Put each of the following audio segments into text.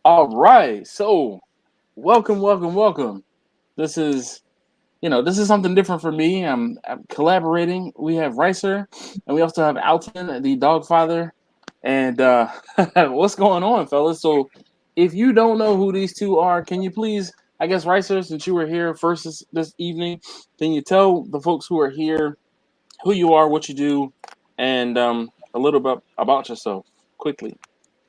All right, so welcome. This is this is something different for me. I'm collaborating. We have Ricer, and we also have Alton, the dog father. And what's going on, fellas? So, if you don't know who these two are, can you please, I guess, Ricer, since you were here first this evening, can you tell the folks who are here who you are, what you do, and a little bit about yourself quickly?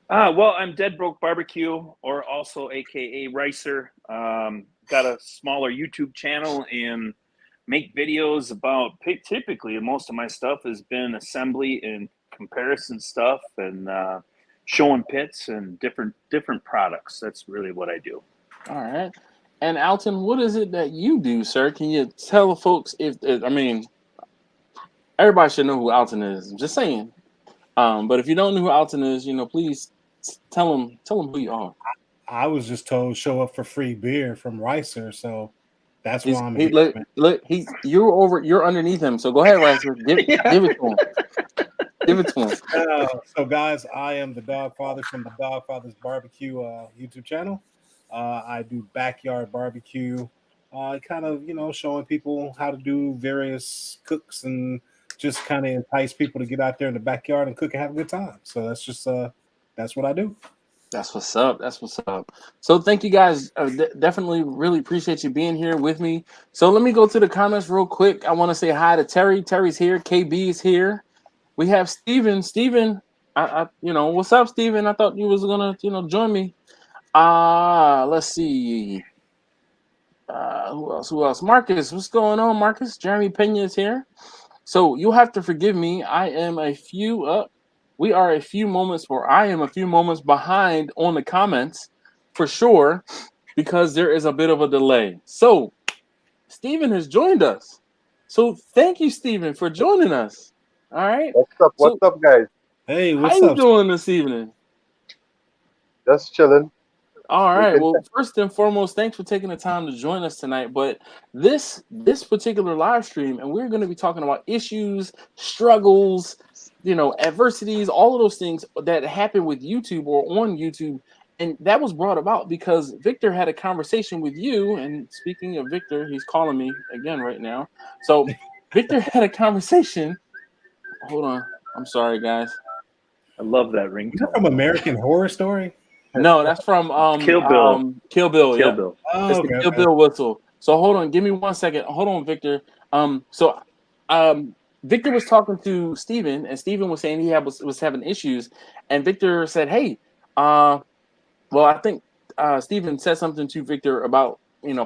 Well, I'm Dead Broke Barbecue, or also AKA Ricer. Got a smaller YouTube channel and make videos about typically most of my stuff has been assembly and comparison stuff and showing pits and different products. That's really what I do. All right. And Alton, what is it that you do, sir? Can you tell folks I mean, everybody should know who Alton is. I'm just saying. But if you don't know who Alton is, please tell them who you are. I was just told show up for free beer from Ricer, so that's why He's I'm he here, look man. look you're underneath him. So go ahead, Ricer. Give it to him. Give it to him. So, guys, I am the Dog Father from the Dog Father's Barbecue YouTube channel. I do backyard barbecue, kind of, showing people how to do various cooks and just kind of entice people to get out there in the backyard and cook and have a good time. So that's what I do. That's what's up. That's what's up. So thank you guys. Definitely really appreciate you being here with me. So let me go to the comments real quick. I want to say hi to Terry. Terry's here. KB is here. We have Steven. Steven, what's up, Steven? I thought you was gonna, join me. Let's see. Who else? Who else? Marcus, what's going on, Marcus? Jeremy Pena is here. So you'll have to forgive me. We are a few moments, or I am a few moments behind on the comments for sure, because there is a bit of a delay. So Steven has joined us. So thank you, Steven, for joining us. All right. What's up? What's So up, guys? Hey, how what's you up? doing this evening? Just chilling. All right. Making Well, first and foremost, thanks for taking the time to join us tonight. But this particular live stream, and we're going to be talking about issues, struggles, adversities, all of those things that happen with YouTube or on YouTube. And that was brought about because Victor had a conversation with you. And speaking of Victor, he's calling me again right now. So Victor had a conversation. Hold on. I'm sorry, guys. I love that Is that from ringtone. American Horror Story? No, that's from Kill Bill. Kill Bill. Kill Yeah. Bill. Oh, It's the okay, Kill okay. Bill whistle. So hold on, give me 1 second. Hold on, Victor. So Victor was talking to Steven, and Steven was saying was having issues, and Victor said, "Hey, well, I think Steven said something to Victor about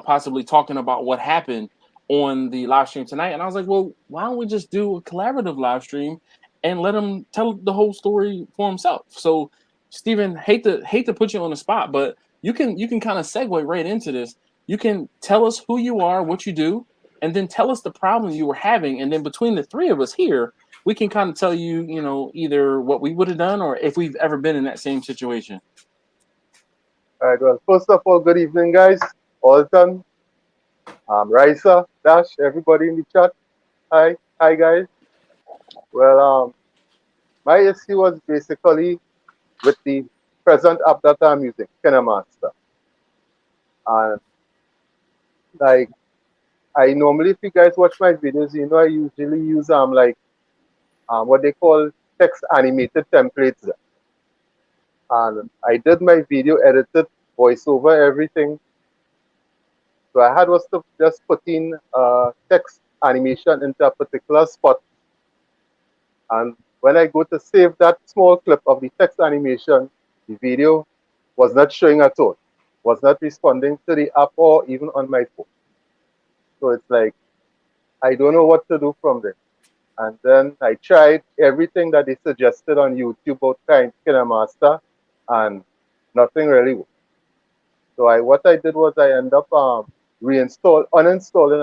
possibly talking about what happened on the live stream tonight." And I was like, "Well, why don't we just do a collaborative live stream and let him tell the whole story for himself?" So, Steven, hate to put you on the spot, but you can kind of segue right into this. You can tell us who you are, what you do, and then tell us the problem you were having, and then between the three of us here, we can kind of tell you, either what we would have done or if we've ever been in that same situation. All right. Well, first of all, good evening, guys. Alton, Raisa, Dash, everybody in the chat. Hi, guys. Well, my issue was basically with the present app that I'm using, KineMaster. And like, I normally, if you guys watch my videos, I usually use what they call text animated templates. And I did my video, edited, voiceover, everything. So I had was to just put in text animation into a particular spot. And when I go to save that small clip of the text animation, the video was not showing at all, was not responding to the app or even on my phone. So it's like, I don't know what to do from there. And then I tried everything that they suggested on YouTube about KineMaster, and nothing really worked. So what I did was I ended up uninstalling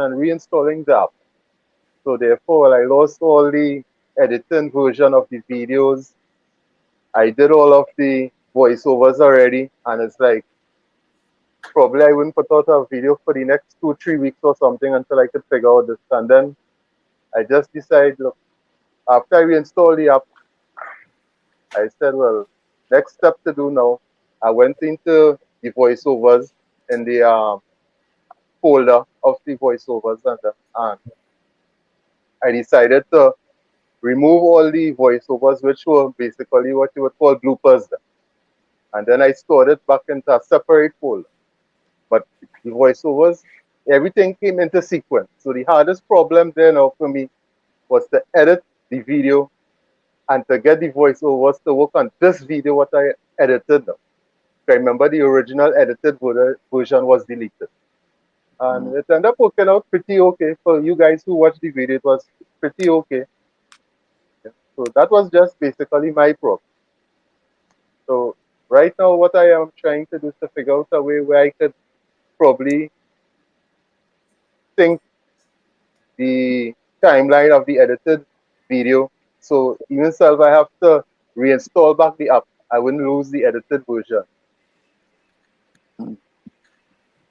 and reinstalling the app. So therefore, I lost all the editing version of the videos. I did all of the voiceovers already, and it's like probably I wouldn't put out a video for the next 2-3 weeks or something until I could figure out this. And then I just decided, look, after I reinstalled the app, I said, well, next step to do now, I went into the voiceovers in the folder of the voiceovers, and I decided to remove all the voiceovers, which were basically what you would call bloopers. And then I stored it back into a separate folder. But the voiceovers, everything came into sequence. So the hardest problem there now for me was to edit the video and to get the voiceovers to work on this video what I edited now. I remember the original edited version was deleted. And it ended up working out pretty okay for you guys who watched the video. It was pretty okay. So that was just basically my problem. So right now what I am trying to do is to figure out a way where I could probably sync the timeline of the edited video. So even if I have to reinstall back the app, I wouldn't lose the edited version.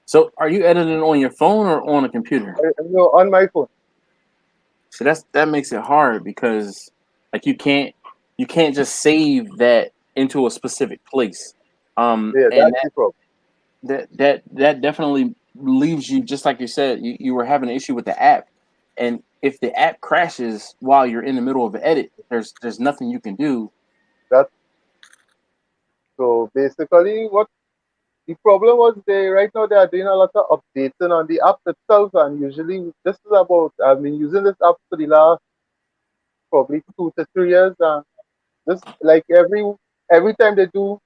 So are you editing on your phone or on a computer? On my phone. So that makes it hard because like you can't just save that into a specific place. Yeah, And that's the problem. that definitely leaves you, just like you said, you were having an issue with the app. And if the app crashes while you're in the middle of an edit, there's nothing you can do. So basically what the problem was right now they are doing a lot of updating on the app itself, and usually this is about, I've been using this app for the last probably 2 to 3 years, and this like every time they do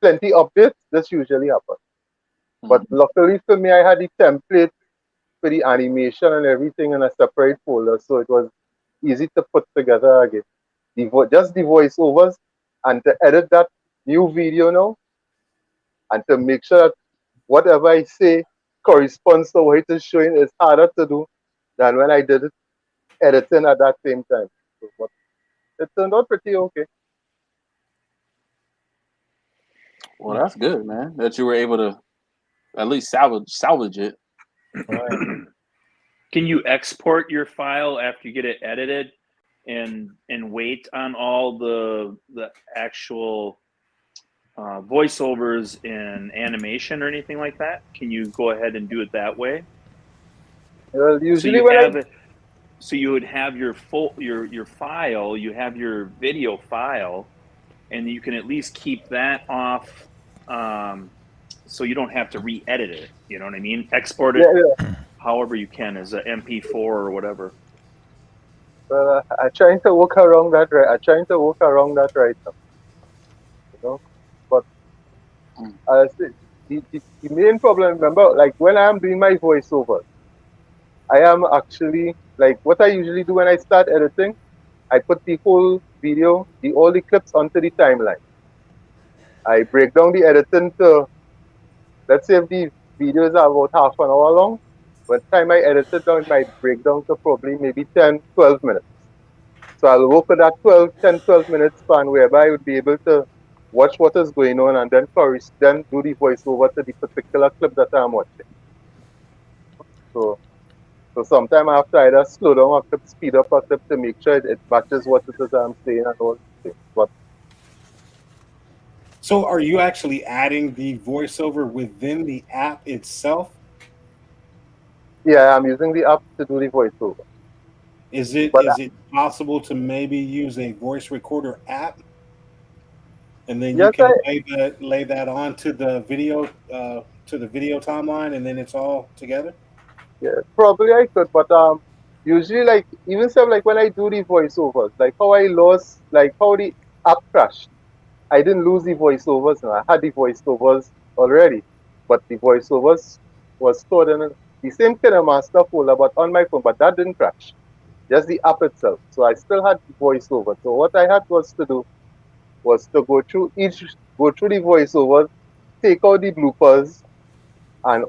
plenty updates, this usually happens. But luckily for me, I had the template for the animation and everything in a separate folder, so it was easy to put together again. Just the voiceovers, and to edit that new video now, and to make sure that whatever I say corresponds to what it is showing is harder to do than when I did it editing at that same time. So, but it turned out pretty okay. Well, that's good, man, that you were able to at least salvage it. Right. Can you export your file after you get it edited and wait on all the actual voiceovers and animation or anything like that? Can you go ahead and do it that way? Well, usually so you would have your your file, you have your video file, and you can at least keep that off, so you don't have to re-edit it. You know what I mean? Export it however you can as a MP4 or whatever. Well, I'm trying to work around that right now. You know, but the main problem, remember, like when I'm doing my voiceovers, I am actually, like what I usually do when I start editing, I put the whole video, all the clips onto the timeline. I break down the editing to, let's say if the videos are about half an hour long, by the time I edit it down, it might break down to probably maybe 10, 12 minutes. So I'll work with that 10, 12 minutes span whereby I would be able to watch what is going on and then do the voiceover to the particular clip that I'm watching. So sometimes I have to either slow down a clip, speed up a clip to make sure it matches what it is I'm saying and all things. But so are you actually adding the voiceover within the app itself? Yeah, I'm using the app to do the voiceover. Is it possible to maybe use a voice recorder app, and then you can lay that on to the video timeline, and then it's all together? Yeah, probably I could, but usually like even stuff like when I do the voiceovers, like how I lost, like how the app crashed, I didn't lose the voiceovers. No, I had the voiceovers already, but the voiceovers was stored in the same kind of master folder, but on my phone. But that didn't crash, just the app itself. So I still had the voiceover. So what I had was to do was to go through the voiceovers, take out the bloopers, and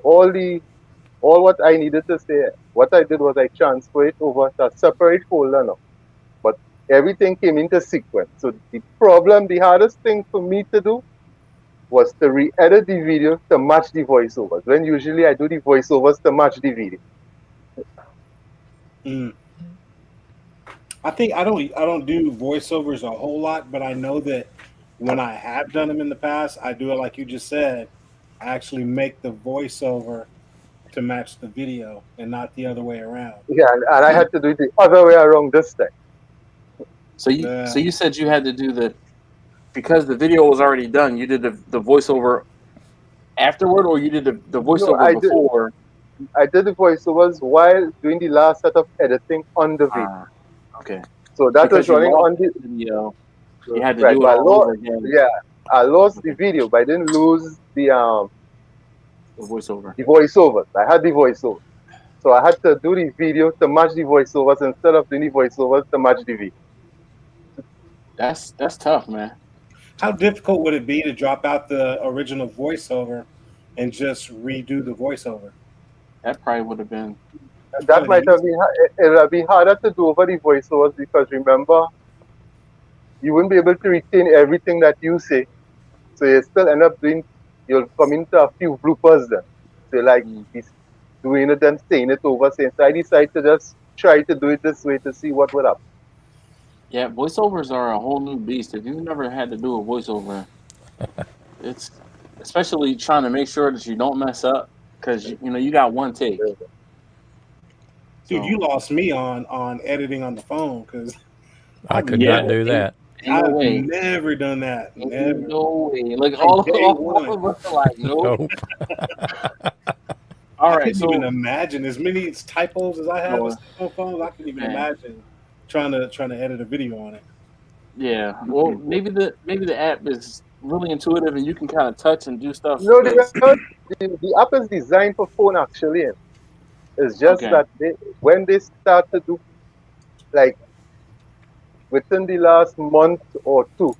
all what I needed to say. What I did was I transferred it over to a separate folder now. But everything came into sequence. So the hardest thing for me to do was to re-edit the video to match the voiceovers. When usually I do the voiceovers to match the video. I think I don't do voiceovers a whole lot, but I know that when I have done them in the past, I do it like you just said. I actually make the voiceover to match the video and not the other way around. Yeah, and I had to do it the other way around this time. So you said you had to do the, because the video was already done, you did the voiceover afterward, or you did the No, voiceover before? I did the voiceovers while doing the last set of editing on the video. Okay. So that Because was you running lost on the the video, you had to right, do it but all over again. yeah, I lost the video, but I didn't lose The voiceover. the voiceovers. I had the voiceover. So I had to do the video to match the voiceovers instead of doing the voiceovers to match the video. That's tough, man. How difficult would it be to drop out the original voiceover and just redo the voiceover? That probably would have been. That might have been, it would have been harder to do over the voiceovers because remember, you wouldn't be able to retain everything that you say. So you still end up you'll come into a few bloopers then. So like, he's doing it and saying it over, saying, so I decided to just try to do it this way to see what would happen. Yeah, voiceovers are a whole new beast. If you've never had to do a voiceover, it's especially trying to make sure that you don't mess up, because you got one take. Dude, you lost me on editing on the phone because I could not do that. I've never done that. Never. No way. Like all of us are like, nope. All right. I couldn't even imagine as many typos as I have with cell phones. I couldn't even imagine trying to edit a video on it. Yeah. Well, maybe the app is really intuitive and you can kind of touch and do stuff. No, the app is designed for phone actually. It's just that when they start to do, like, within the last month or two,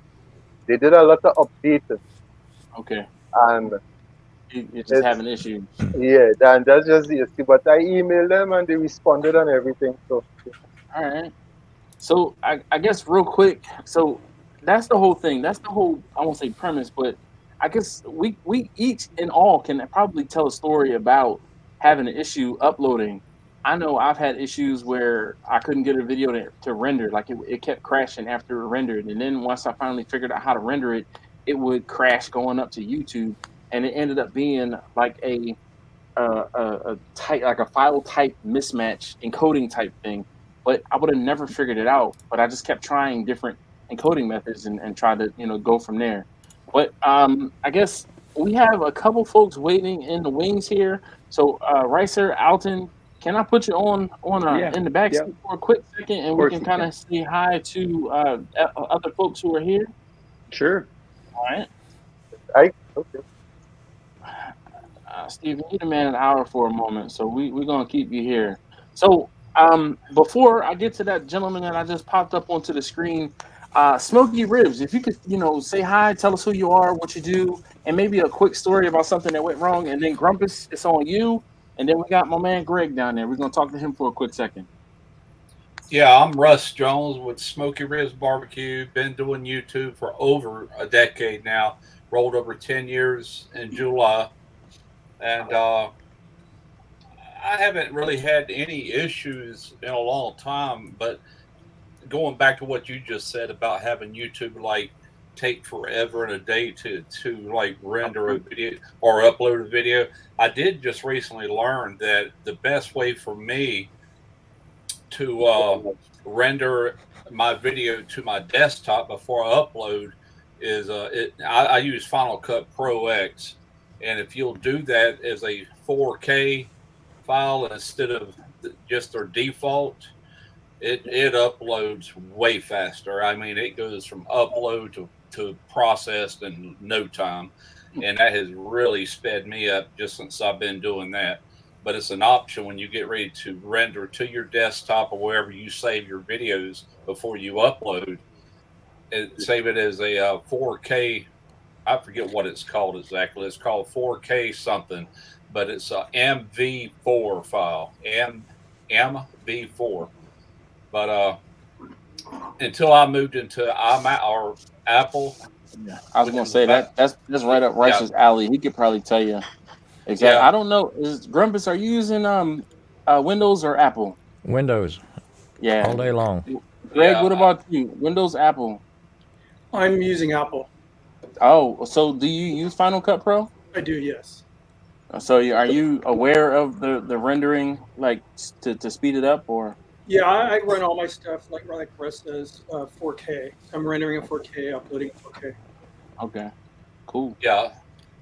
they did a lot of updating. Okay. And you're just having issues. Yeah, and that's just the issue. But I emailed them and they responded on everything. So. All right. So I guess real quick, so that's the whole thing. That's the whole, I won't say premise, but I guess we each and all can probably tell a story about having an issue uploading. I know I've had issues where I couldn't get a video to render. Like it kept crashing after it rendered. And then once I finally figured out how to render it, it would crash going up to YouTube. And it ended up being like a type, like a file type mismatch encoding type thing. But I would have never figured it out. But I just kept trying different encoding methods and tried to, go from there. But I guess we have a couple folks waiting in the wings here. So Ricer, Alton, can I put you on in the back seat for a quick second, and we can kind of say hi to other folks who are here? Sure. All right. Okay. Steve, you need a man an hour for a moment, so we're gonna keep you here. So before I get to that gentleman that I just popped up onto the screen, Smoky Ribs, if you could, say hi, tell us who you are, what you do, and maybe a quick story about something that went wrong. And then Grumpus, it's on you. And then we got my man Greg down there. We're gonna talk to him for a quick second. Yeah, I'm Russ Jones with Smoky Ribs Barbecue. Been doing YouTube for over a decade now. Rolled over 10 years in July. And I haven't really had any issues in a long time, but going back to what you just said about having YouTube like take forever and a day to like render a video or upload a video, I did just recently learn that the best way for me to render my video to my desktop before I upload is I use Final Cut Pro X. And if you'll do that as a 4K file instead of just their default, it uploads way faster. I mean, it goes from upload to processed in no time. And that has really sped me up just since I've been doing that. But it's an option when you get ready to render to your desktop or wherever you save your videos before you upload. Save it as a 4K. I forget what it's called exactly. It's called 4K something, but it's a MV4 file, MV4. But until I moved into Apple. Yeah, I was gonna say that's right up Rice's alley. He could probably tell you exactly. Yeah. I don't know. Grumpus, are you using Windows or Apple? Windows. Yeah, all day long. Greg, what about you? Windows, Apple? I'm using Apple. Oh, so do you use Final Cut Pro? I do, yes. So are you aware of the rendering, like to speed it up, or? Yeah, I run all my stuff like Russ says, 4K. I'm rendering in 4K, uploading in 4K. Okay, cool. Yeah.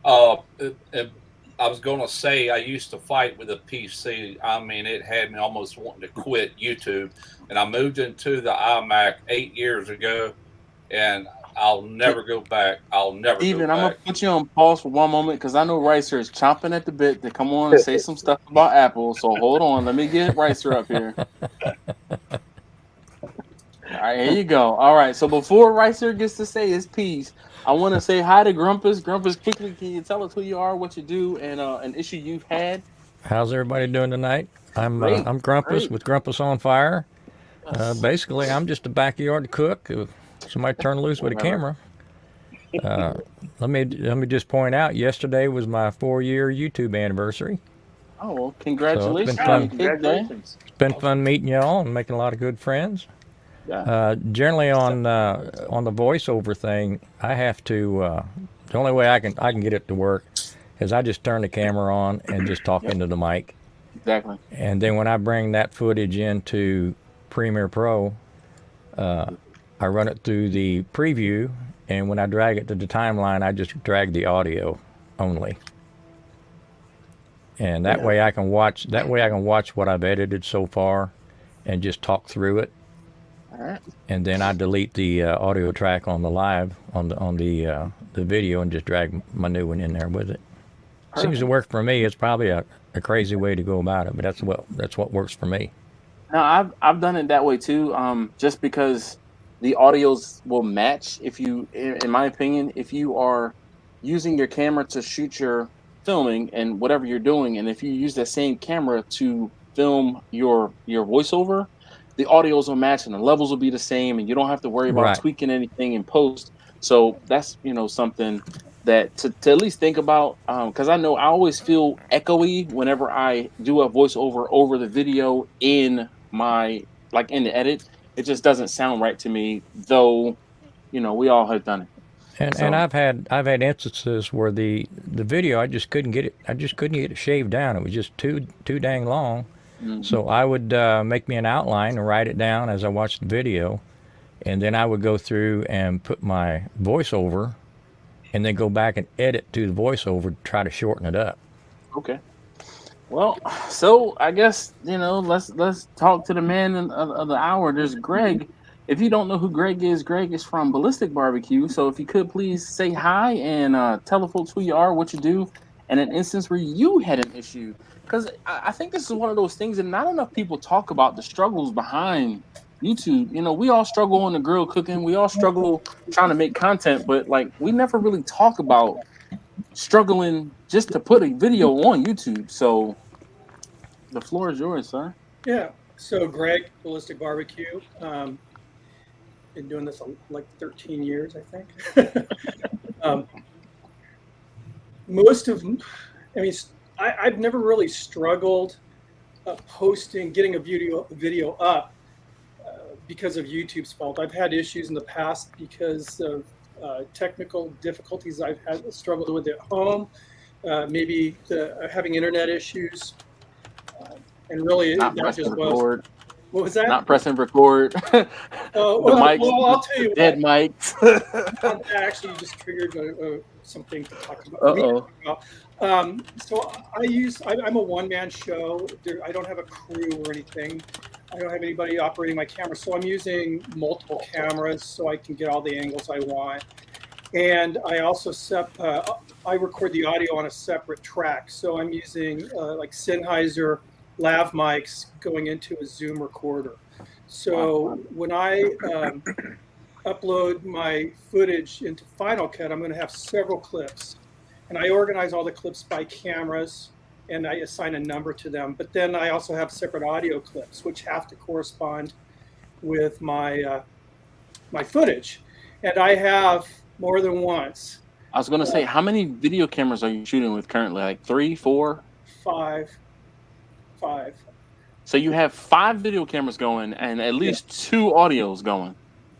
I was going to say, I used to fight with a PC. I mean, it had me almost wanting to quit YouTube. And I moved into the iMac 8 years ago, and I'll never go back. I'll never Steven, go I'm back. gonna put you on pause for one moment because I know Ricer is chomping at the bit to come on and say some stuff about Apple. So hold on, let me get Ricer up here. All right, here you go. All right, so before Ricer gets to say his piece, I want to say hi to Grumpus. Grumpus, quickly, can you tell us who you are, what you do, and an issue you've had? How's everybody doing tonight? I'm Great, Grumpus great. with Grumpus on Fire. Yes. Basically, I'm just a backyard cook. Somebody turned loose with a camera. Let me just point out. Yesterday was my 4-year YouTube anniversary. Oh, well, congratulations! So it's been fun. Congratulations. It's been fun meeting y'all and making a lot of good friends. Yeah. Generally on the voiceover thing, I have to. The only way I can get it to work is I just turn the camera on and just talk into the mic. Exactly. And then when I bring that footage into Premiere Pro, I run it through the preview, and when I drag it to the timeline, I just drag the audio only. And that way I can watch. That way I can watch what I've edited so far, and just talk through it. All right. And then I delete the audio track on the live on the video and just drag my new one in there with it. Seems to work for me. It's probably a crazy way to go about it, but that's what works for me. Now I've done it that way too. Just because the audios will match if you, in my opinion, if you are using your camera to shoot your filming and whatever you're doing, and if you use that same camera to film your voiceover, the audios will match and the levels will be the same, and you don't have to worry about Right. tweaking anything in post. So that's something that to at least think about, because I know I always feel echoey whenever I do a voiceover over the video in my in the edit. It just doesn't sound right to me, though we all have done it. And I've had instances where the video I just couldn't get it shaved down. It was just too dang long. Mhm. So I would make me an outline and write it down as I watched the video, and then I would go through and put my voiceover, and then go back and edit to the voiceover to try to shorten it up. Okay. Well, so I guess let's talk to the man of the hour. There's Greg. If you don't know who Greg is from Ballistic Barbecue. So if you could please say hi and tell the folks who you are, what you do, and an instance where you had an issue. Because I think this is one of those things that not enough people talk about the struggles behind YouTube. We all struggle on the grill cooking. We all struggle trying to make content, but we never really talk about struggling just to put a video on YouTube. So the floor is yours, sir. Yeah. So Greg, Ballistic Barbecue. Been doing this like 13 years, I think. I've never really struggled getting a video up because of YouTube's fault. I've had issues in the past because of technical difficulties I've struggled with at home, maybe having internet issues, and really Not that pressing just was. record. What was that? Not pressing record. The mics, well, I'll tell you dead what. mics. That actually just triggered something to talk about. So I'm a one-man show. I don't have a crew or anything. I don't have anybody operating my camera. So I'm using multiple cameras so I can get all the angles I want. And I also I record the audio on a separate track. So I'm using like Sennheiser lav mics going into a Zoom recorder. So when I upload my footage into Final Cut, I'm going to have several clips. And I organize all the clips by cameras, and I assign a number to them. But then I also have separate audio clips, which have to correspond with my my footage. And I have more than once. I was going to say, how many video cameras are you shooting with currently? Like 3, 4? 5. So you have 5 video cameras going and at least 2 audios going.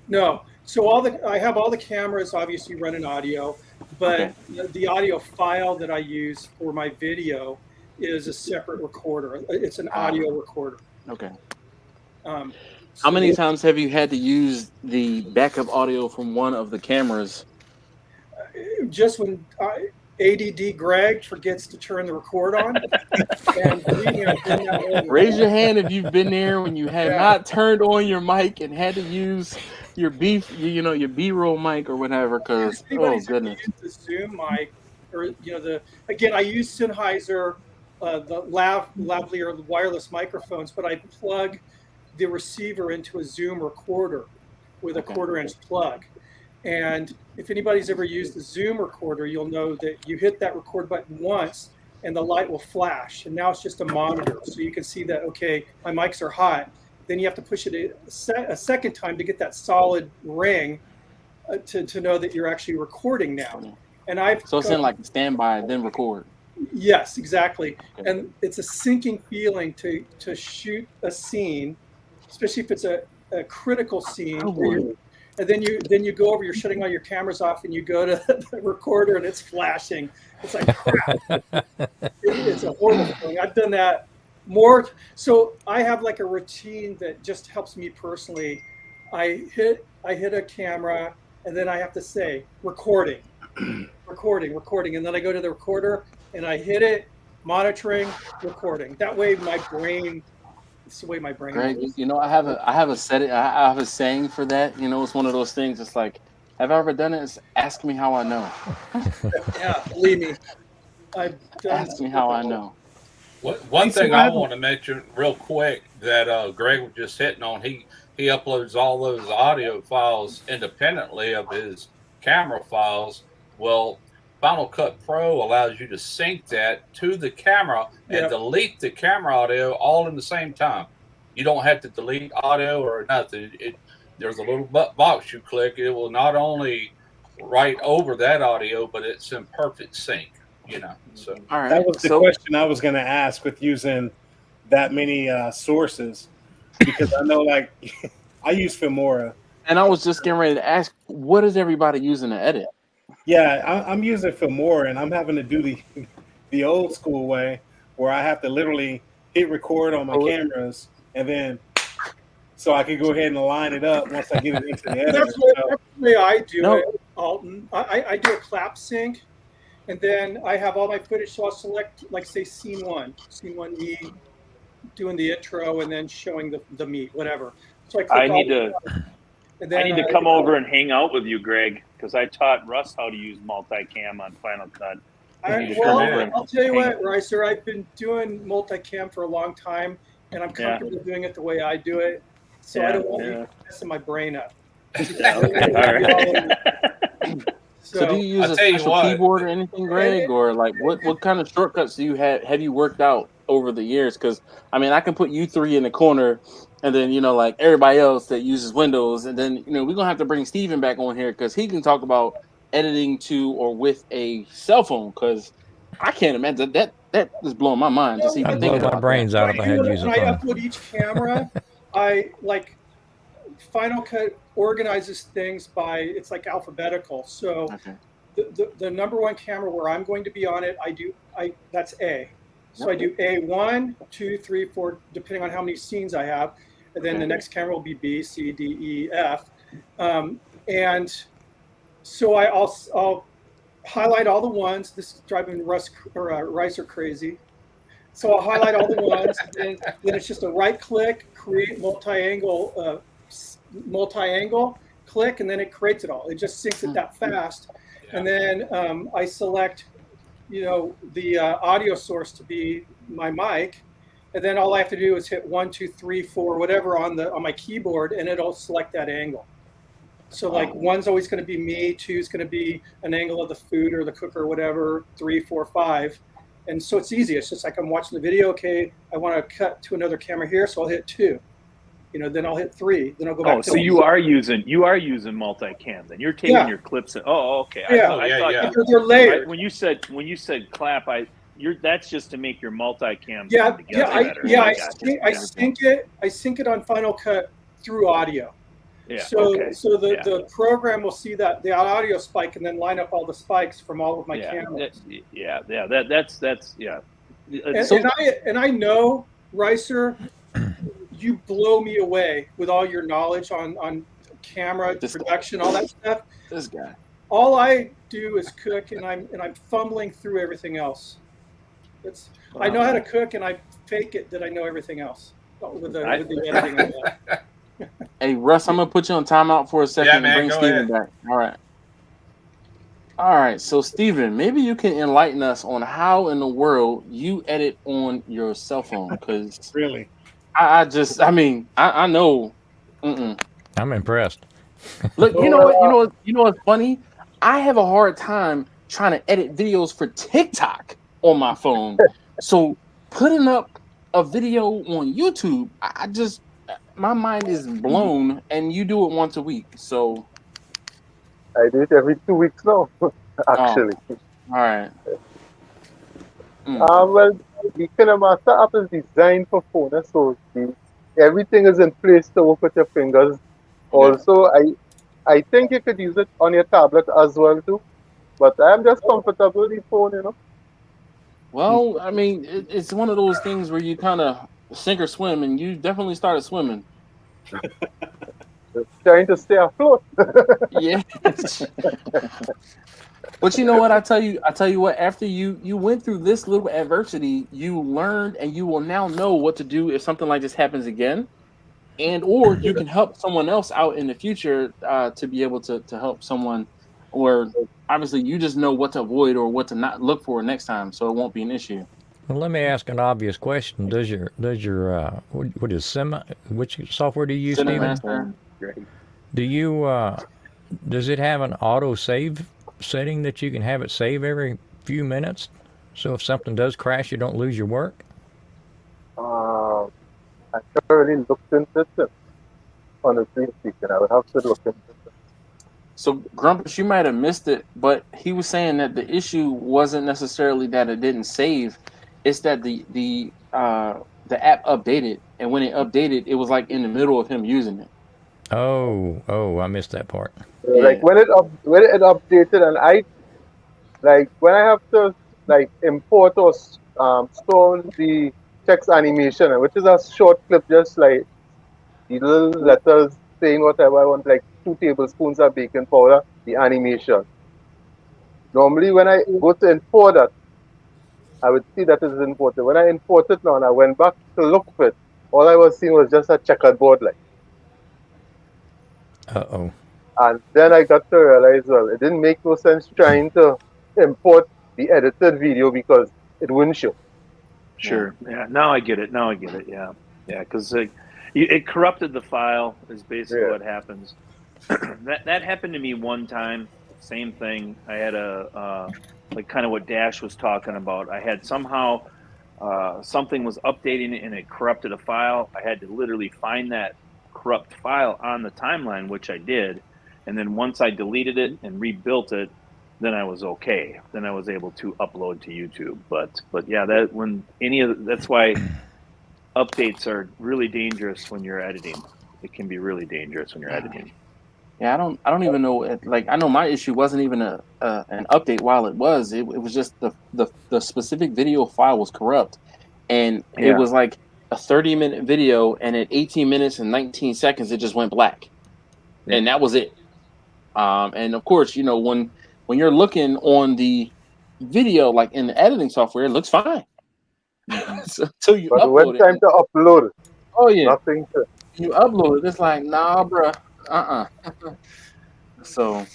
No. So I have all the cameras obviously running audio. but the audio file that I use for my video is a separate recorder. It's an audio recorder. Okay. So How many times have you had to use the backup audio from one of the cameras? just when ADD Greg forgets to turn the record on, and believe me, I've been that way. Raise your hand if you've been there when you have not turned on your mic and had to use your your B-roll mic or whatever. Because oh goodness, used the Zoom mic, or again, I use Sennheiser, the lavalier wireless microphones, but I plug the receiver into a Zoom recorder with a 1/4-inch plug. And if anybody's ever used the Zoom recorder, you'll know that you hit that record button once and the light will flash. And now it's just a monitor. So you can see that, okay, my mics are hot. Then you have to push it a second time to get that solid ring to know that you're actually recording now. And so it's in like standby, then record. Yes, exactly. Okay. And it's a sinking feeling to shoot a scene, especially if it's a critical scene. And then you go over, you're shutting all your cameras off, and you go to the recorder, and it's flashing. It's like crap. It's a horrible feeling. I've done that more. So I have like a routine that just helps me personally. I hit a camera, and then I have to say recording, recording, and then I go to the recorder and I hit it, monitoring, recording. That way, my brain. It's the way my brain Greg, is. I have a saying for that. It's one of those things. It's like, have I ever done it? It's ask me how I know. Yeah, believe me. Ask me how I know. One thing I want to mention real quick that Greg was just hitting on, he uploads all those audio files independently of his camera files. Well, Final Cut Pro allows you to sync that to the camera and delete the camera audio all in the same time. You don't have to delete audio or nothing. There's a little box you click. It will not only write over that audio, but it's in perfect sync. So all right. That was the question I was going to ask with using that many sources, because I know, like, I use Filmora, and I was just getting ready to ask, what is everybody using to edit? Yeah, I'm using Filmora, and I'm having to do the old school way, where I have to literally hit record on my cameras, and then so I can go ahead and line it up once I get it into the editor. That's the way I do it, Alton. I do a clap sync, and then I have all my footage. So I'll select, like, say, scene one, me doing the intro, and then showing the meat, whatever. So I need to come over and hang out with you, Greg, because I taught Russ how to use multicam on Final Cut. I'll tell you what, Ricer, I've been doing multicam for a long time, and I'm comfortable doing it the way I do it. So I don't want you messing my brain up. All right. So do you use a special keyboard or anything, Greg, or like what kind of shortcuts do you have you worked out over the years? Because I mean, I can put you three in the corner, and then like everybody else that uses Windows, and then we're gonna have to bring Steven back on here because he can talk about editing to or with a cell phone. Because I can't imagine that is blowing my mind just even thinking about my brains out if I had to use a phone. When I upload each camera, I like Final Cut organizes things by, it's like alphabetical. So the number one camera where I'm going to be on it, that's A. So I do A 1, 2, 3, 4, depending on how many scenes I have. And then the next camera will be B, C, D, E, F. And so I'll highlight all the ones. This is driving Ricer crazy. So I'll highlight all the ones, and then it's just a right click, create multi-angle, click, and then it creates it all. It just syncs it that fast. And then I select, the audio source to be my mic, and then all I have to do is hit 1, 2, 3, 4, whatever on my keyboard, and it'll select that angle. So like 1's always going to be me, 2's going to be an angle of the food or the cooker or whatever, 3, 4, 5. And so it's easy. It's just like I'm watching the video. Okay, I want to cut to another camera here, so I'll hit 2. Then I'll hit 3. Then I'll go back. So you are using multicam. Then you're taking your clips. Okay. I thought because they're layered. When you said clap, that's just to make your multicam. I sync it on Final Cut through audio. Yeah. So okay. so the, Yeah. the program will see that the audio spike and then line up all the spikes from all of my cameras. That's yeah. And I know, Ricer, you blow me away with all your knowledge on camera This guy. production, all that stuff. This guy. All I do is cook, and I'm fumbling through everything else. I know how to cook, and I fake it that I know everything else with the editing and that. Hey, Russ, I'm gonna put you on timeout for a second Yeah, man, and bring go Steven ahead. back. All right. So, Steven, maybe you can enlighten us on how in the world you edit on your cell phone, because Really? I know. I'm impressed. Look, you know what's funny? I have a hard time trying to edit videos for TikTok on my phone. So putting up a video on YouTube, my mind is blown. And you do it once a week, so I do it every 2 weeks now, actually. all right. Well, the KineMaster app is designed for phone, so everything is in place to work with your fingers. Also, I think you could use it on your tablet as well too, but I'm just comfortable with the phone. Well, I mean, it's one of those things where you kind of sink or swim, and you definitely started swimming. Just trying to stay afloat. Yeah. But you know what? I tell you what, after you went through this little adversity, you learned, and you will now know what to do if something like this happens again. Or you can help someone else out in the future to be able to help someone, or obviously you just know what to avoid or what to not look for next time, so it won't be an issue. Well, let me ask an obvious question. Does your what is which software do you use, Steven? Cinemaster. Do you does it have an auto save setting that you can have it save every few minutes? So if something does crash, you don't lose your work? I never really looked into it. Honestly speaking, I would have to look into it. So Grumpus, you might have missed it, but he was saying that the issue wasn't necessarily that it didn't save; it's that the app updated, and when it updated, it was like in the middle of him using it. Oh, I missed that part. Like when it updated, and when I have to import or store the text animation, which is a short clip, just like the little letters saying whatever I want, like 2 tablespoons of baking powder, the animation. Normally, when I go to import that, I would see that it's imported. When I import it now, and I went back to look for it, all I was seeing was just a checkered board line. Uh-oh. And then I got to realize, well, it didn't make no sense trying to import the edited video because it wouldn't show. Sure. Yeah. Now I get it. Yeah. Yeah. Because it corrupted the file is basically what happens. that happened to me one time. Same thing. I had like kind of what Dash was talking about. I had somehow something was updating and it corrupted a file. I had to literally find that corrupt file on the timeline, which I did. And then once I deleted it and rebuilt it, then I was okay. Then I was able to upload to YouTube. But yeah, that's why updates are really dangerous when you're editing. It can be really dangerous when you're editing. Yeah, I don't even know. Like, I know my issue wasn't even an update. While it was just the specific video file was corrupt, and it was like a 30-minute video, and at 18 minutes and 19 seconds, it just went black, and that was it. And of course, when you're looking on the video, like in the editing software, it looks fine. So until you but upload when time it, to upload it, oh yeah, nothing to. You upload it, it's like, nah, bruh, So,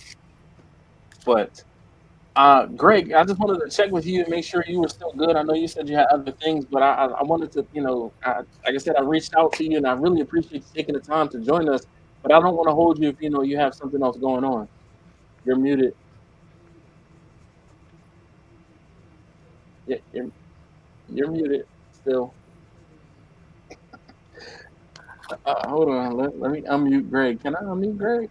but Greg, I just wanted to check with you and make sure you were still good. I know you said you had other things, but I wanted to, like I said, I reached out to you, and I really appreciate you taking the time to join us. But I don't want to hold you if you have something else going on. You're muted. Yeah, you're muted still. Hold on. Let me unmute Greg. Can I unmute Greg?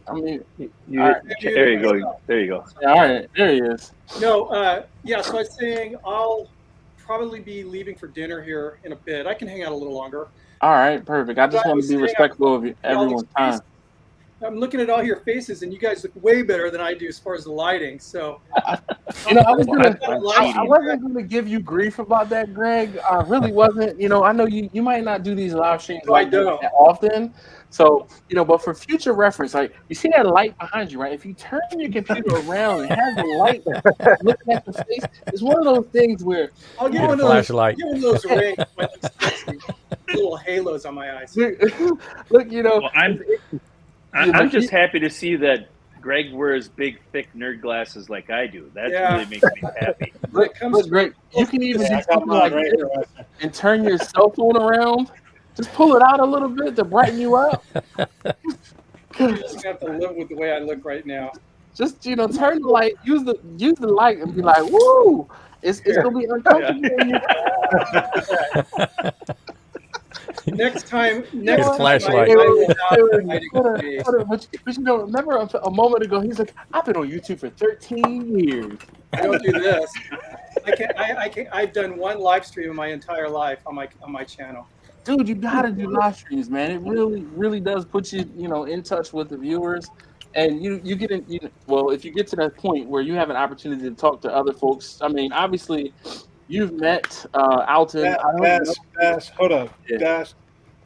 Unmute. Right. There you go. There you go. All right. There he is. No, yeah, so I was saying I'll probably be leaving for dinner here in a bit. I can hang out a little longer. All right, perfect. I just I want was to be saying, respectful of all these everyone's time. faces. I'm looking at all your faces, and you guys look way better than I do as far as the lighting. So, You know, I was Well, gonna, I'm I cheating. wasn't gonna give you grief about that, Greg. I really wasn't. You know, I know you might not do these live streams No, I like this don't. that often. So, you know, but for future reference, like you see that light behind you, right? If you turn your computer around and have the light looking at the face, it's one of those things where I'll get Get a one of those. flashlight. Get one of those rings, like sexy, little halos on my eyes. look, you know, Well, I'm just happy to see that Greg wears big, thick nerd glasses like I do. That Yeah. really makes me happy. When it comes look, to Greg, you can even Yeah, do I got something mine like right this here. and turn your cell phone around. Just pull it out a little bit to brighten you up. you're just gonna have to live with the way I look right now. Just turn the light, use the light, and be like, "Woo!" It's gonna be uncomfortable. When you Next time, Get a time flashlight. I will not lighting but, me. but you know, remember a moment ago, he's like, "I've been on YouTube for 13 years." I don't do this. I've done one live stream in my entire life on my channel. Dude, you gotta do live streams, man. It really does put you, in touch with the viewers, and you get in. Well, if you get to that point where you have an opportunity to talk to other folks, I mean, obviously, you've met Alton. I don't know. Dash, hold up, Yeah. Dash.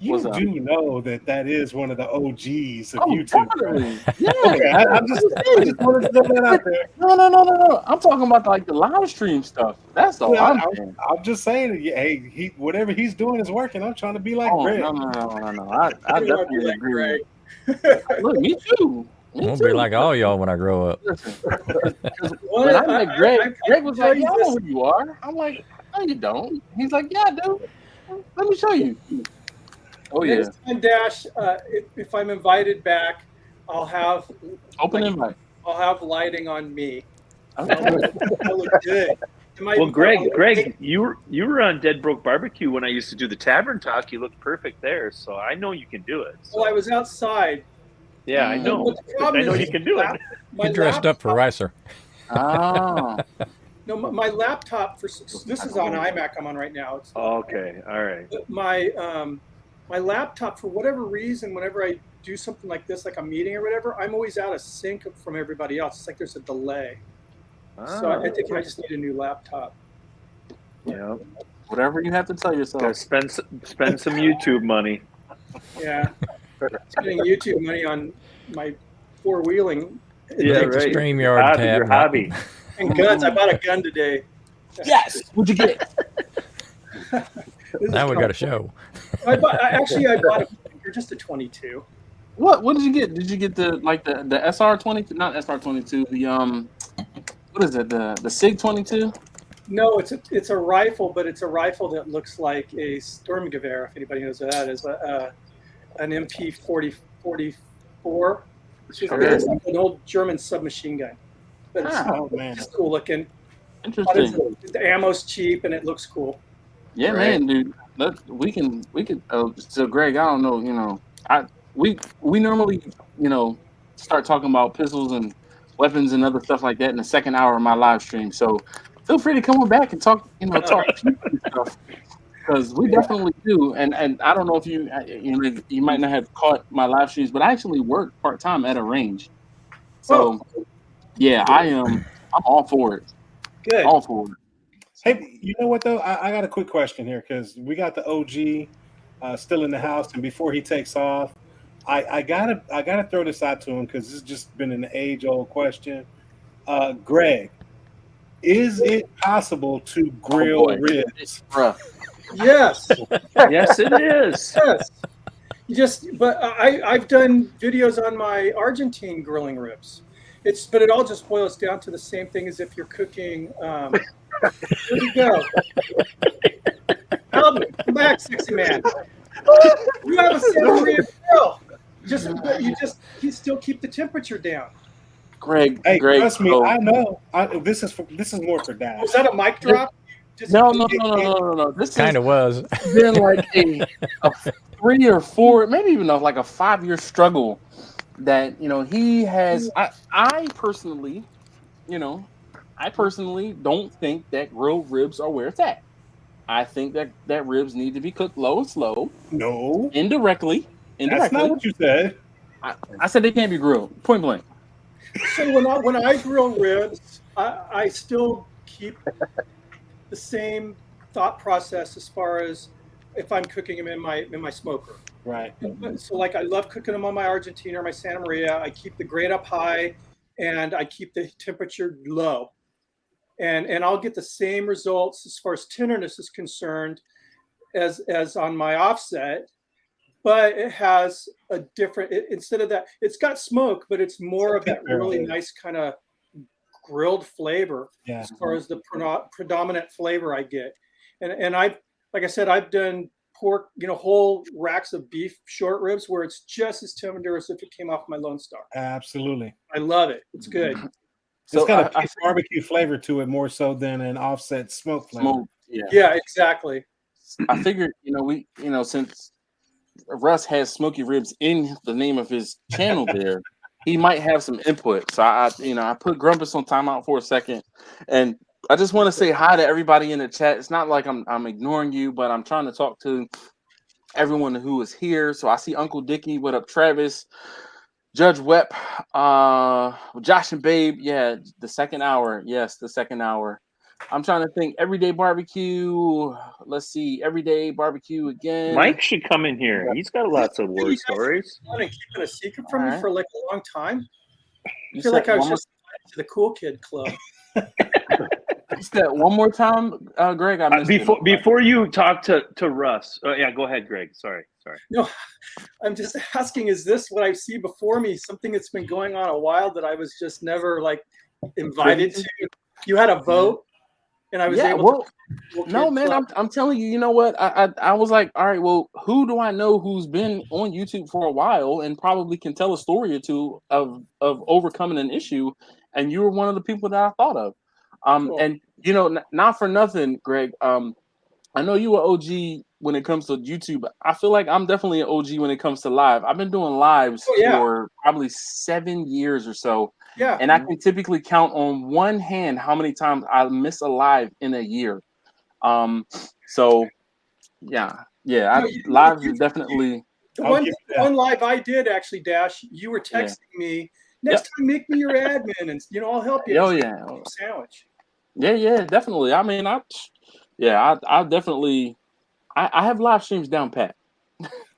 You What's up? do know that is one of the OGs of Oh, YouTube. definitely. Right? Yeah. Okay, I just wanted to throw that out there. No. I'm talking about like the live stream stuff. That's all Well, I'm saying. I'm just saying, hey, whatever he's doing is working. I'm trying to be like Oh, Greg. no. I I don't wanna be definitely like agree. Greg. Look, me too. Me Won't too. be like all y'all when I grow up. Listen, 'cause when I met Greg, Greg was like, "Yeah, I know who you are." I'm like, "No, you don't." He's like, "Yeah, dude. Let me show you." Oh yeah, Next time, Dash, if I'm invited back, I'll have open invite. I'll have lighting on me. Okay. I look good. Well, Greg, you were on Dead Broke Barbecue when I used to do the tavern talk. You looked perfect there, so I know you can do it. So. Well, I was outside. Yeah, I know. But the problem I know is you can do it. my You dressed up for laptop- Ricer. Oh, No, my laptop this is on iMac I'm on right now. It's Okay, all right. my laptop, for whatever reason, whenever I do something like this, like a meeting or whatever, I'm always out of sync from everybody else. It's like there's a delay. So I think I just need a new laptop. Yeah, whatever you have to tell yourself. gotta spend some YouTube money. Yeah, spending YouTube money on my four-wheeling Yeah, Take the right. StreamYard tab. Your hobby. and guns. I bought a gun today. Yes. What'd you get? Now we got a show. I bought just a 22. What did you get? Did you get the SR-22? Not SR-22. The what is it? The SIG 22? No, it's a rifle, but it's a rifle that looks like a Sturmgewehr. If anybody knows what that is, an MP-44. It's like an old German submachine gun, but it's cool looking. Interesting. The ammo's cheap and it looks cool. Yeah, Right. man, dude. We can. So, Greg, I don't know. We normally start talking about pistols and weapons and other stuff like that in the second hour of my live stream. So feel free to come on back and talk shooting stuff, because we definitely do. And I don't know if you might not have caught my live streams, but I actually work part-time at a range. So yeah, I'm all for it. Good. All for it. Hey, you know what though? I got a quick question here because we got the OG still in the house, and before he takes off, I gotta throw this out to him because this has just been an age-old question. Greg, is it possible to grill ribs? Bruh. Yes. Yes, it is. Yes. But I've done videos on my Argentine grilling ribs. But it all just boils down to the same thing as if you're cooking. Where'd you go? Alvin, come back, sexy man. You have a Santeria grill. You still keep the temperature down. Greg, Hey, trust me, so- I know. This is more for Dash. Was that a mic drop? No. This Kind of was. has been like a 3 or 4, maybe even like a 5-year struggle that he has. I personally don't think that grilled ribs are where it's at. I think that ribs need to be cooked low and slow, No, indirectly. that's not what you said. I said they can't be grilled, point blank. So when I grill ribs, I still keep the same thought process as far as if I'm cooking them in my smoker. Right. So like I love cooking them on my Argentina or my Santa Maria. I keep the grate up high and I keep the temperature low. And I'll get the same results as far as tenderness is concerned as on my offset, but it has a different, instead of that, it's got smoke, but it's more of that really nice kind of grilled flavor as far as the predominant flavor I get. And I've, like I said, I've done pork, whole racks of beef short ribs where it's just as tender as if it came off my Lone Star. Absolutely. I love it. It's good. It's got a barbecue flavor to it more so than an offset smoke flavor. Yeah, exactly. I figured, since Russ has smoky ribs in the name of his channel there, he might have some input. So I put Grumpus on timeout for a second, and I just want to say hi to everybody in the chat. It's not like I'm ignoring you, but I'm trying to talk to everyone who is here. So I see Uncle Dickie. What up, Travis? Judge Wep, Josh and Babe. Yeah, the second hour. Yes, the second hour. I'm trying to think. Everyday barbecue. Let's see. Everyday barbecue again. Mike should come in here. He's got lots of war stories. I've been keeping a secret from me for like a long time. You I feel like I was more... just to the cool kid club. You said one more time, Greg. I missed before you talk to Russ. Yeah, go ahead, Greg. Sorry. No, I'm just asking, is this what I see before me? Something that's been going on a while that I was just never like invited to? You had a vote, and I was able to. No, man, I'm telling you. You know what? I was like, all right, well, who do I know who's been on YouTube for a while and probably can tell a story or two of overcoming an issue? And you were one of the people that I thought of. Cool. And not for nothing, Greg. I know you were OG when it comes to YouTube. I feel like I'm definitely an OG when it comes to live. I've been doing lives for probably 7 years or so. Yeah. And I can typically count on one hand how many times I miss a live in a year. So lives are definitely the one live I did actually, Dash. You were texting me. Next time, make me your admin, and I'll help you. Oh yeah, sandwich. Yeah, definitely. I mean, I definitely, I have live streams down pat.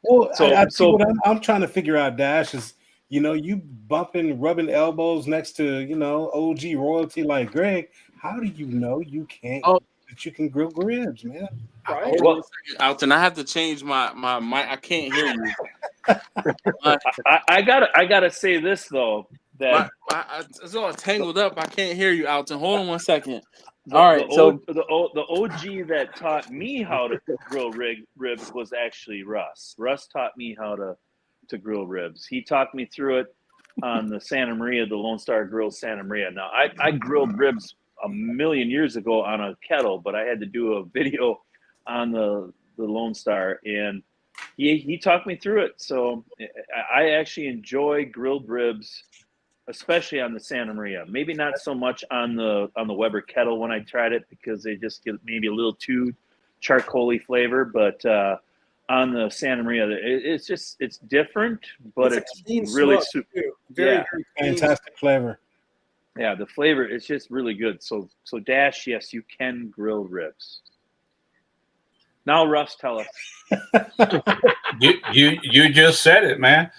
Well, what I'm trying to figure out, Dash, is you rubbing elbows next to OG royalty like Greg. How do you know you can't that you can grill ribs, man? Right. Well, Alton, I have to change my mic. I can't hear you. I gotta say this though, that it's all tangled up. I can't hear you, Alton. Hold on one second. All right, so the OG that taught me how to grill ribs was actually Russ. Russ taught me how to grill ribs. He talked me through it on the Santa Maria, the Lone Star Grill Santa Maria. Now I grilled ribs a million years ago on a kettle, but I had to do a video on the Lone Star, and he talked me through it. So I actually enjoy grilled ribs, especially on the Santa Maria. Maybe not so much on the Weber kettle when I tried it, because they just get maybe a little too charcoaly flavor. But on the Santa Maria, it's different, but it's really very fantastic flavor. Yeah, the flavor is just really good. So Dash, yes, you can grill ribs. Now, Russ, tell us. you just said it, man.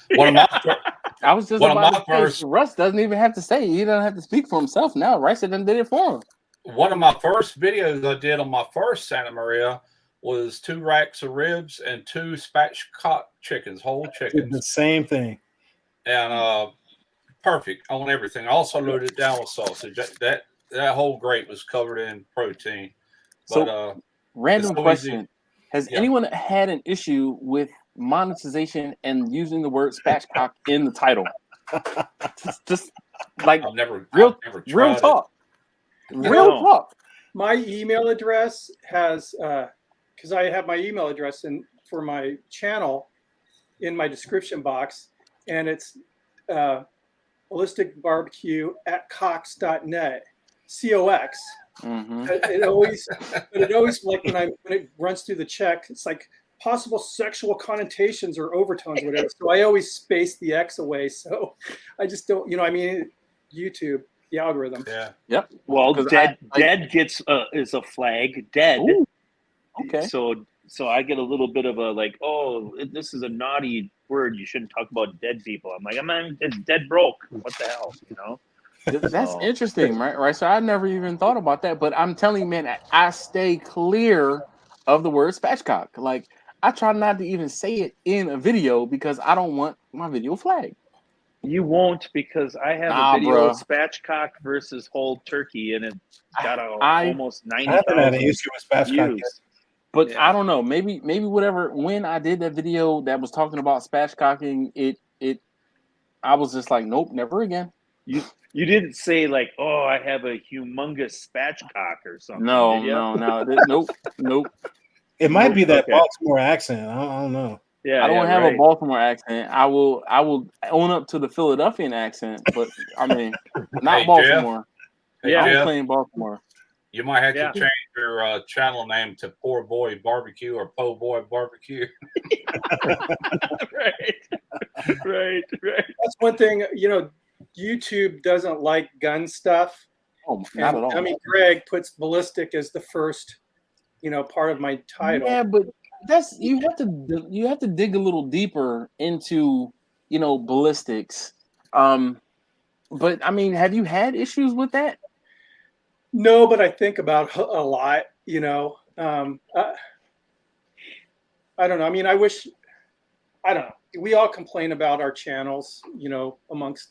I was just about to say, Russ doesn't even have to say. He doesn't have to speak for himself now. Rice done did it for him. One of my first videos I did on my first Santa Maria was 2 racks of ribs and 2 spatchcock chickens, whole chickens. The same thing. And perfect on everything. I also loaded it down with sausage. That whole grate was covered in protein. But, so, random question. Has anyone had an issue with monetization and using the word spatchcock in the title? just like real talk. Real talk. My email address has because I have my email address for my channel in my description box, and it's holisticbarbecue@cox.net. COX. Mm-hmm. it always like when it runs through the check, it's like possible sexual connotations or overtones, or whatever. So I always space the X away. So I just don't, I mean, YouTube, the algorithm. Yeah. Yep. Well, 'Cause dead gets is a flag. Dead. Ooh, okay. So I get a little bit of a like, oh, this is a naughty word. You shouldn't talk about dead people. I'm like, it's dead broke. What the hell, That's So- interesting, right? So I never even thought about that, but I'm telling you, man, I stay clear of the word spatchcock. Like, I try not to even say it in a video because I don't want my video flagged. You won't, because I have Nah, a video bruh. spatchcock versus whole turkey, and it got almost I haven't had an 90,000 issue with spatchcock yet. views. But Yeah. I don't know. Maybe whatever. When I did that video that was talking about spatchcocking, I was just like, nope, never again. You didn't say like, oh, I have a humongous spatchcock or something. No, did ya? no. Nope. It might be that Okay. Baltimore accent. I don't know. Yeah, I don't have right. a Baltimore accent. I will own up to the Philadelphian accent, but I mean, not Hey, Baltimore. Hey, Yeah. I ain't Jeff, playing Baltimore. you might have Yeah. to change your channel name to Poor Boy Barbecue or Po Boy Barbecue. right. That's one thing, YouTube doesn't like gun stuff. Oh, not And at all. I mean, Greg puts ballistic as the first, part of my title. Yeah, but that's you have to dig a little deeper into ballistics. But I mean, have you had issues with that? No, but I think about a lot, I don't know. I mean, I don't know. We all complain about our channels, amongst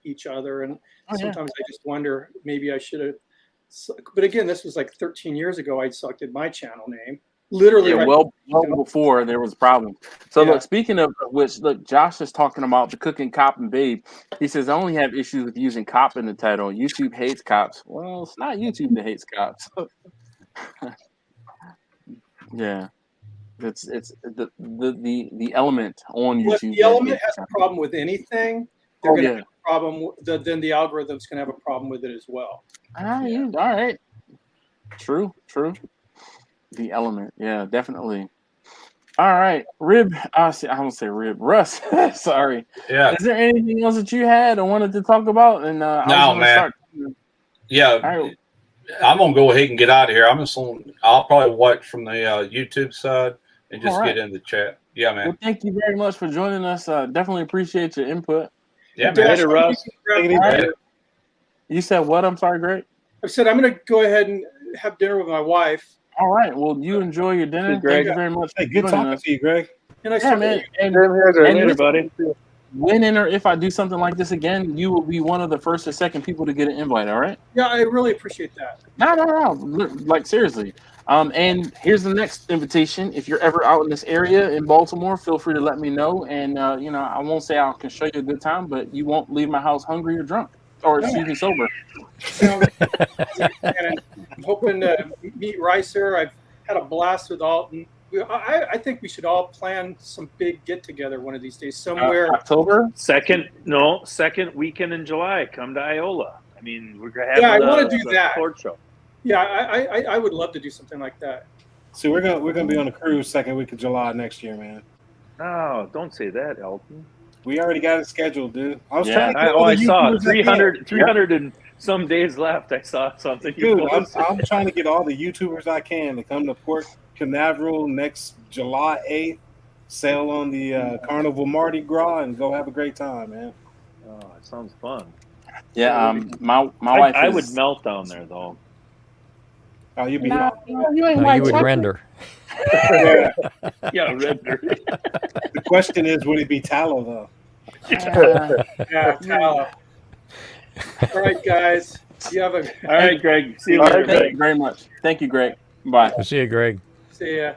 each other. And sometimes I just wonder, maybe I should have. But again, this was like 13 years ago. I selected my channel name. Literally, Yeah, well before there was a problem. So Yeah. look, speaking of which, look, Josh is talking about the cooking cop and babe. He says I only have issues with using cop in the title. YouTube hates cops. Well, it's not YouTube that hates cops. Yeah, it's the element on Well, if YouTube. the element has a problem with anything, they're going to have a problem. Then the algorithm's going to have a problem with it as well. All right. True. The element, yeah, definitely. All right, Rib. I won't say Rib. Russ. Sorry. Yeah. Is there anything else that you had or wanted to talk about? And No, man. Yeah. All right. I'm gonna go ahead and get out of here. I'll probably watch from the YouTube side and just get in the chat. Yeah, man. Well, thank you very much for joining us. Definitely appreciate your input. Yeah, man. Later, Russ. You said what? I'm sorry, Greg. I said I'm going to go ahead and have dinner with my wife. All right. Well, you enjoy your dinner. Hey, Greg. Thank you very much. Hey, good talking to you, Greg. And I Yeah, said, man. And Later, buddy. when or if I do something like this again, you will be one of the first or second people to get an invite. All right. yeah, I really appreciate that. No. Like seriously. And here's the next invitation. If you're ever out in this area in Baltimore, feel free to let me know. And I won't say I can show you a good time, but you won't leave my house hungry or drunk, or excuse me, sober. And I'm hoping to meet Ricer. I've had a blast with Alton. I think we should all plan some big get together one of these days somewhere. October. Second weekend in July. Come to Iola. I mean, we're gonna have. Yeah, I want to do that. Court show. Yeah, I would love to do something like that. See, we're gonna be on a cruise second week of July next year, man. No, don't say that, Elton. We already got it scheduled, dude. I was Yeah. trying to get all I the saw YouTubers 300 and some days left. I saw something. Dude, I'm trying to get all the YouTubers I can to come to Port Canaveral next July 8th, sail on the Carnival Mardi Gras, and go have a great time, man. Oh, it sounds fun. Yeah. My wife. I would melt down there though. Oh, you'd be You ain't No, white you would chocolate. render. Yeah, render. The question is, would it be tallow though? Yeah, Tal. All right, guys. You have a All right, Greg. See you All later, right, thank Greg. you very much. Thank you, Greg. Bye. We'll see you, Greg. see ya.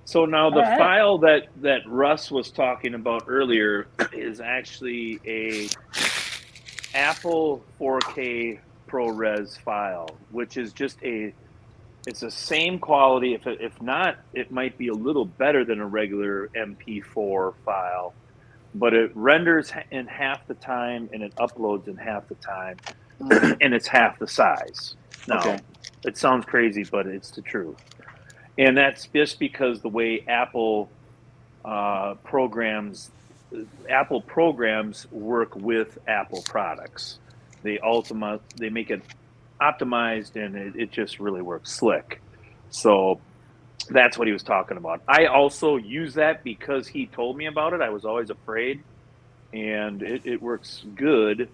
So now the All right. file that Russ was talking about earlier is actually a Apple 4K ProRes file, which is just it's the same quality. If not, it might be a little better than a regular MP4 file, but it renders in half the time and it uploads in half the time, and it's half the size. now. Okay. It sounds crazy, but it's the truth. And that's just because the way Apple programs work with Apple products. They make it optimized, and it just really works slick. So that's what he was talking about. I also use that because he told me about it. I was always afraid, and it works good.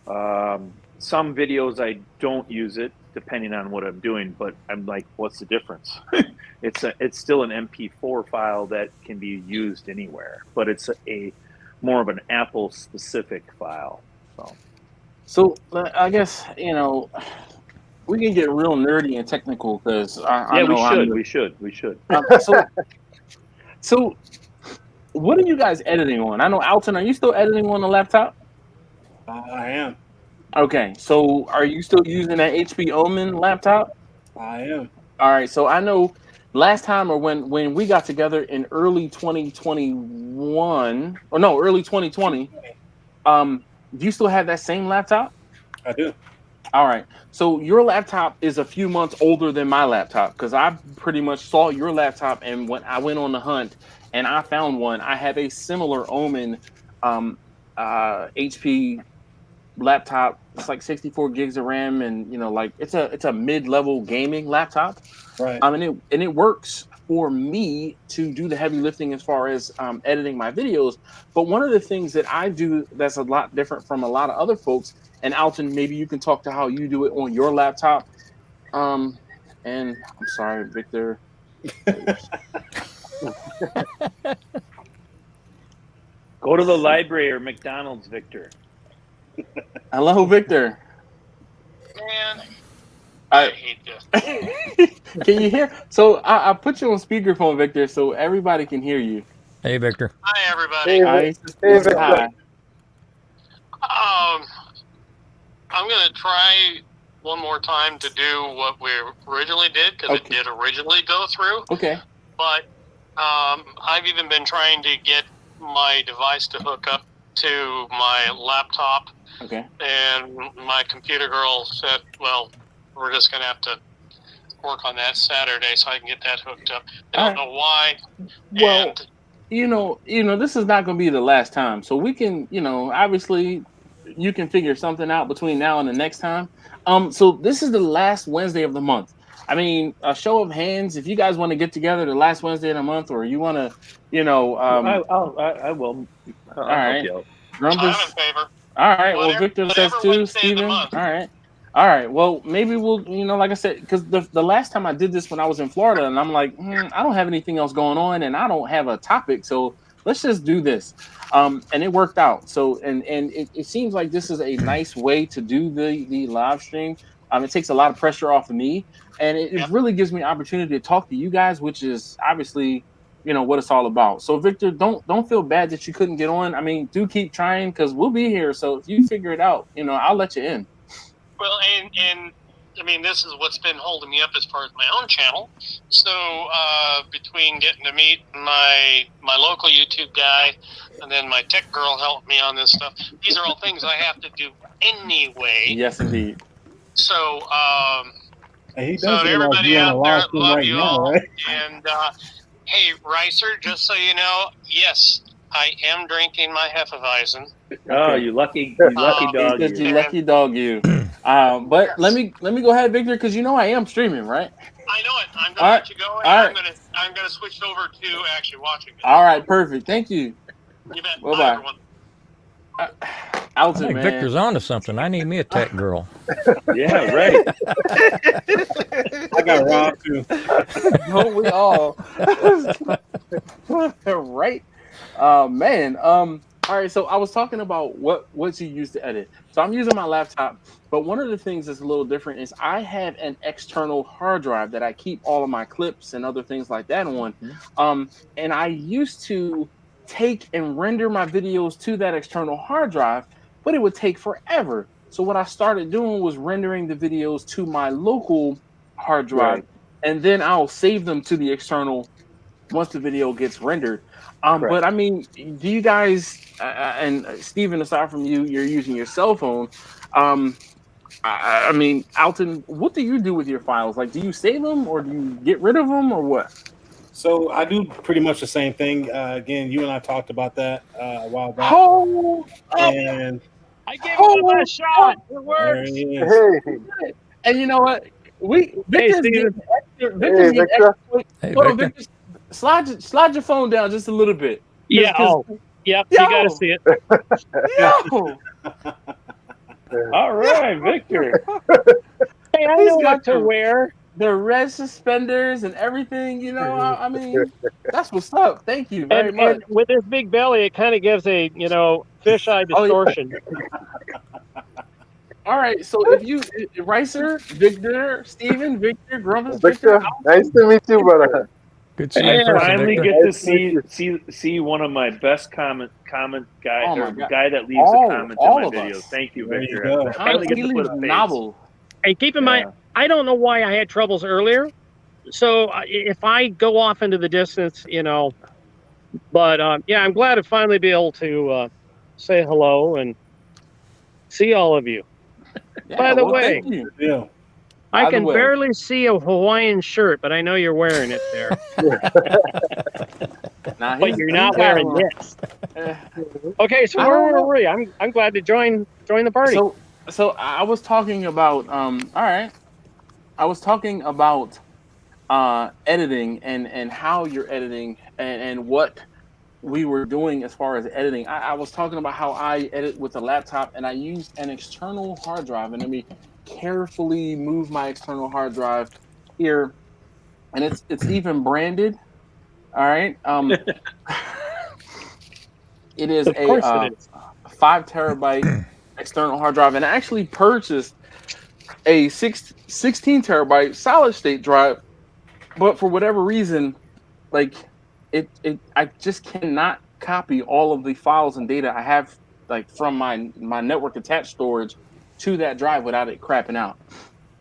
Some videos I don't use it depending on what I'm doing, but I'm like, what's the difference? It's still an MP4 file that can be used anywhere, but it's a more of an Apple specific file. So I guess we can get real nerdy and technical because I know we should. So what are you guys editing on? I know, Alton, are you still editing on the laptop? I am. Okay, so are you still using that HP Omen laptop? I am. All right, so I know last time or when we got together in early 2021, or no, early 2020, do you still have that same laptop? I do. All right, so your laptop is a few months older than my laptop because I pretty much saw your laptop, and when I went on the hunt and I found one, I have a similar Omen HP laptop. It's like 64 gigs of RAM, and like it's a mid-level gaming laptop. Right. And it works for me to do the heavy lifting as far as editing my videos. But one of the things that I do that's a lot different from a lot of other folks, and Alton, maybe you can talk to how you do it on your laptop. And I'm sorry, Victor. Go to the library or McDonald's, Victor. Hello, Victor. Man, I hate this. Can you hear? So I put you on speakerphone, Victor, so everybody can hear you. Hey, Victor. Hi, everybody. Hey, Victor. Hi. I'm going to try one more time to do what we originally did, because it did originally go through. Okay. But I've even been trying to get my device to hook up to my laptop. Okay. And my computer girl said, well, we're just going to have to work on that Saturday so I can get that hooked up. I don't know why. Well, this is not going to be the last time. So we can, obviously you can figure something out between now and the next time. So this is the last Wednesday of the month. I mean, a show of hands, if you guys want to get together the last Wednesday of the month, or you want to, I will. I'll help you out. I'm in favor. All right. Well, Victor says too. Steven. All right. Well, maybe we'll, like I said, because the last time I did this when I was in Florida, and I'm like, I don't have anything else going on, and I don't have a topic, so let's just do this. And it worked out. So, and it seems like this is a nice way to do the live stream. It takes a lot of pressure off of me, and it really gives me an opportunity to talk to you guys, which is obviously, what it's all about. So, Victor, don't feel bad that you couldn't get on. I mean, do keep trying, because we'll be here. So if you figure it out, I'll let you in. Well, and I mean, this is what's been holding me up as far as my own channel. So between getting to meet my local YouTube guy and then my tech girl helped me on this stuff, these are all things I have to do anyway. Yes, indeed. So, and he does so everybody out there, love right you now, all. right? And hey, Ricer, just so you know, yes, I am drinking my Hefeweizen. Oh, you lucky dog! You lucky dog, you. But let me go ahead, Victor, because I am streaming, right? I know it. I'm gonna let you go, and I'm gonna switch over to actually watching it. All right, perfect. Thank you. You bet. Bye, everyone. Alton, I think man. Victor's on to something. I need me a tech girl. Yeah, right. I got robbed too. Don't we all? Right? Man. All right, so I was talking about what you use to edit. So I'm using my laptop, but one of the things that's a little different is I have an external hard drive that I keep all of my clips and other things like that on. And I used to take and render my videos to that external hard drive, but it would take forever. So what I started doing was rendering the videos to my local hard drive, and then I'll save them to the external once the video gets rendered. But I mean, do you guys, and Steven, aside from you're using your cell phone, I mean, Alton, what do you do with your files? Like, do you save them or do you get rid of them or what? So I do pretty much the same thing. Again, you and I talked about that a while back, Hold up, and I gave it my hold best shot. up. It there works. he is. Hey, And you know what? Victor's Steven. getting extra. hey, Victor's getting Victor. extra. Hey, Hold on, Victor. Victor. Slide your phone down just a little bit. Yeah. Oh, yep. You got to Yo, see it. yo, All right, Victor. Hey, I he's know got what to wear. the red suspenders and everything. You know, I mean, that's what's up. Thank you very And much. with his big belly, it kind of gives a fisheye Oh, yeah. distortion. All right, so if you Ricer, Victor, Steven, Victor, Grumpus, Victor, nice to meet you, brother. Good to see you in I person, finally Victor. get to Nice to meet see one of my best comment guy, Oh my or God. guy that leaves a comment in all my of videos. us. Thank you, There you Victor. go. I finally get He to put leaves a face. novel. And keep in mind, I don't know why I had troubles earlier. So if I go off into the distance, but yeah, I'm glad to finally be able to say hello and see all of you. Yeah, By the well, way, thank you. Yeah. I By the can way. barely see a Hawaiian shirt, but I know you're wearing it there. Now But you're not wearing this. Okay, so I where don't were know. we? I'm glad to join the party. So I was talking about all right. I was talking about editing and how you're editing and what we were doing as far as editing. I was talking about how I edit with a laptop and I use an external hard drive. And let me carefully move my external hard drive here. And it's even branded. All right. It is Of course it is. 5 terabyte external hard drive. And I actually purchased a 16 terabyte solid state drive. But for whatever reason, like it I just cannot copy all of the files and data I have like from my network attached storage to that drive without it crapping out.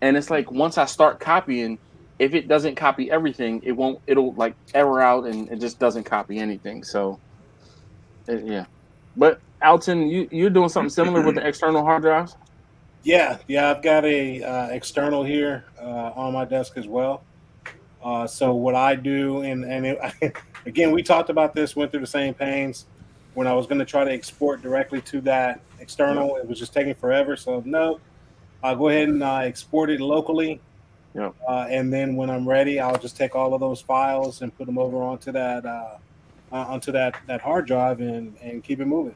And it's like once I start copying, if it doesn't copy everything, it'll like error out and it just doesn't copy anything. So yeah. But Alton, you're doing something similar with the external hard drives? Yeah, I've got a external here on my desk as well. So what I do, again, we talked about this, went through the same pains. When I was going to try to export directly to that external, it was just taking forever. So no, I'll go ahead and export it locally. Yep. And then when I'm ready, I'll just take all of those files and put them over onto that hard drive and keep it moving.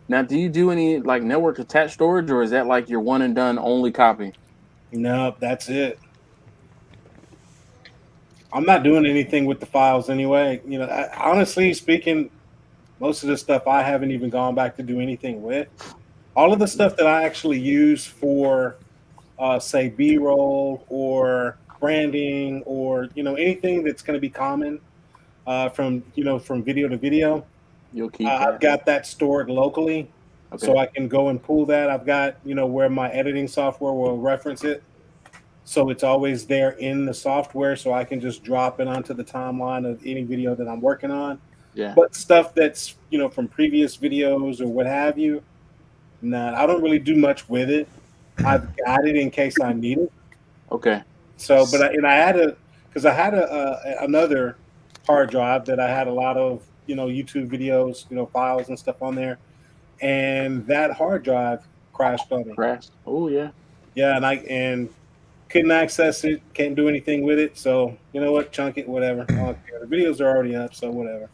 Now, do you do any like network attached storage, or is that like your one and done only copy? No, that's it. I'm not doing anything with the files anyway. Honestly speaking, most of the stuff I haven't even gone back to do anything with. All of the stuff that I actually use for, say, B-roll or branding or anything that's going to be common from video to video. You'll keep I've got that stored locally, so I can go and pull that. I've got where my editing software will reference it. So it's always there in the software, so I can just drop it onto the timeline of any video that I'm working on. Yeah. But stuff that's from previous videos or what have you, I don't really do much with it. I've got it in case I need it. Okay. So, I had another hard drive that I had a lot of YouTube videos, files and stuff on there, and that hard drive crashed on me. Crashed. Oh yeah. Yeah, and couldn't access it, can't do anything with it. So you know what, chunk it, whatever. I don't care. The videos are already up, so whatever.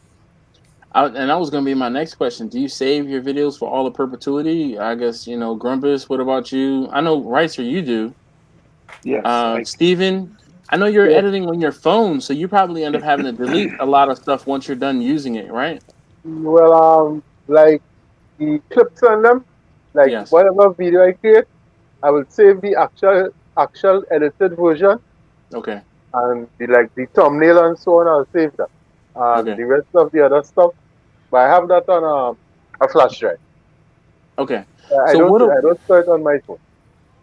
And that was going to be my next question. Do you save your videos for all of perpetuity? I guess Grumpus. What about you? I know Ricer, you do. Yes. Steven, I know you're editing on your phone, so you probably end up having to delete a lot of stuff once you're done using it, right? Well, like the clips on them, like Yes. whatever video I create, I will save the actual edited version, Okay. and the thumbnail and so on. I'll save that. Okay. The rest of the other stuff, but I have that on a flash drive. Okay. I So don't store it on my phone.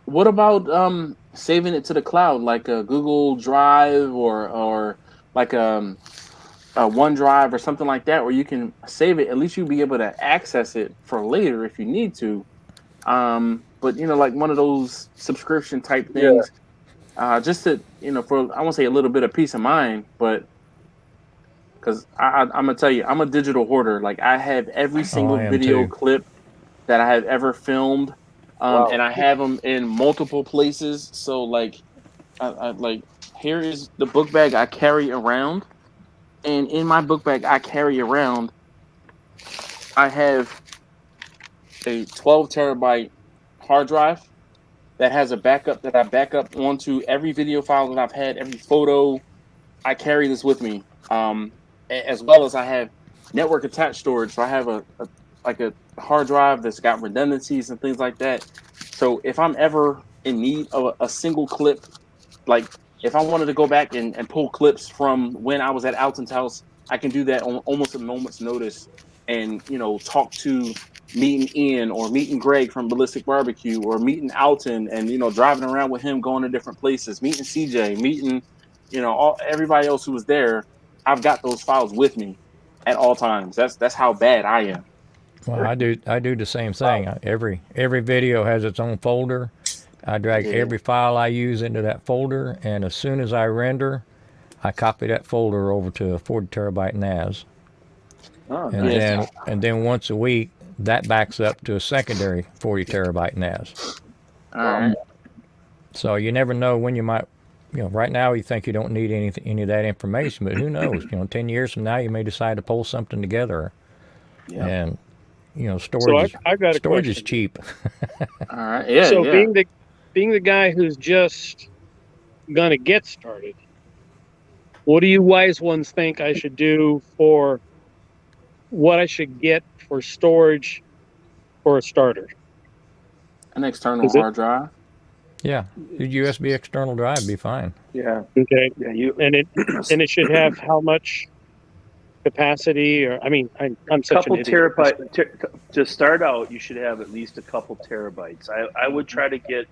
what about saving it to the cloud, like a Google Drive or like a OneDrive or something like that, where you can save it? At least you'll be able to access it for later if you need to. but like one of those subscription type Yeah. things, just to for I won't say a little bit of peace of mind, but because I'm gonna tell you, I'm a digital hoarder. Like I have every single I am video too. clip that I have ever filmed, Wow. and I have them in multiple places. So like, like here is the book bag I carry around, and in my book bag I carry around, I have a 12 terabyte hard drive that has a backup that I back up onto every video file that I've had, every photo. I carry this with me, as well as I have network attached storage. So I have a hard drive that's got redundancies and things like that. So if I'm ever in need of a single clip, like if I wanted to go back and pull clips from when I was at Alton's house, I can do that on almost a moment's notice, and talk to meeting Ian or meeting Greg from Ballistic Barbecue or meeting Alton, and driving around with him, going to different places, meeting CJ, meeting everybody else who was there. I've got those files with me at all times. That's how bad I am. Well, I do the same thing. Every video has its own folder. I drag Yeah. every file I use into that folder, and as soon as I render, I copy that folder over to a 40 terabyte NAS. Oh, And nice. then once a week, that backs up to a secondary 40 terabyte NAS. All right. So you never know when you might, right now you think you don't need any of that information, but who knows? 10 years from now, you may decide to pull something together. Yeah. And, So storage, I've got a storage is question. cheap. All right. Yeah. So yeah. being the guy who's just gonna get started, what do you wise ones think I should do for what I should get for storage for a starter? An external Is it- hard drive. Yeah, the USB external drive would be fine. Yeah. Okay, Yeah. You. and it should have how much capacity? Or I'm such Couple an idiot. to start out, you should have at least a couple terabytes. I would try to get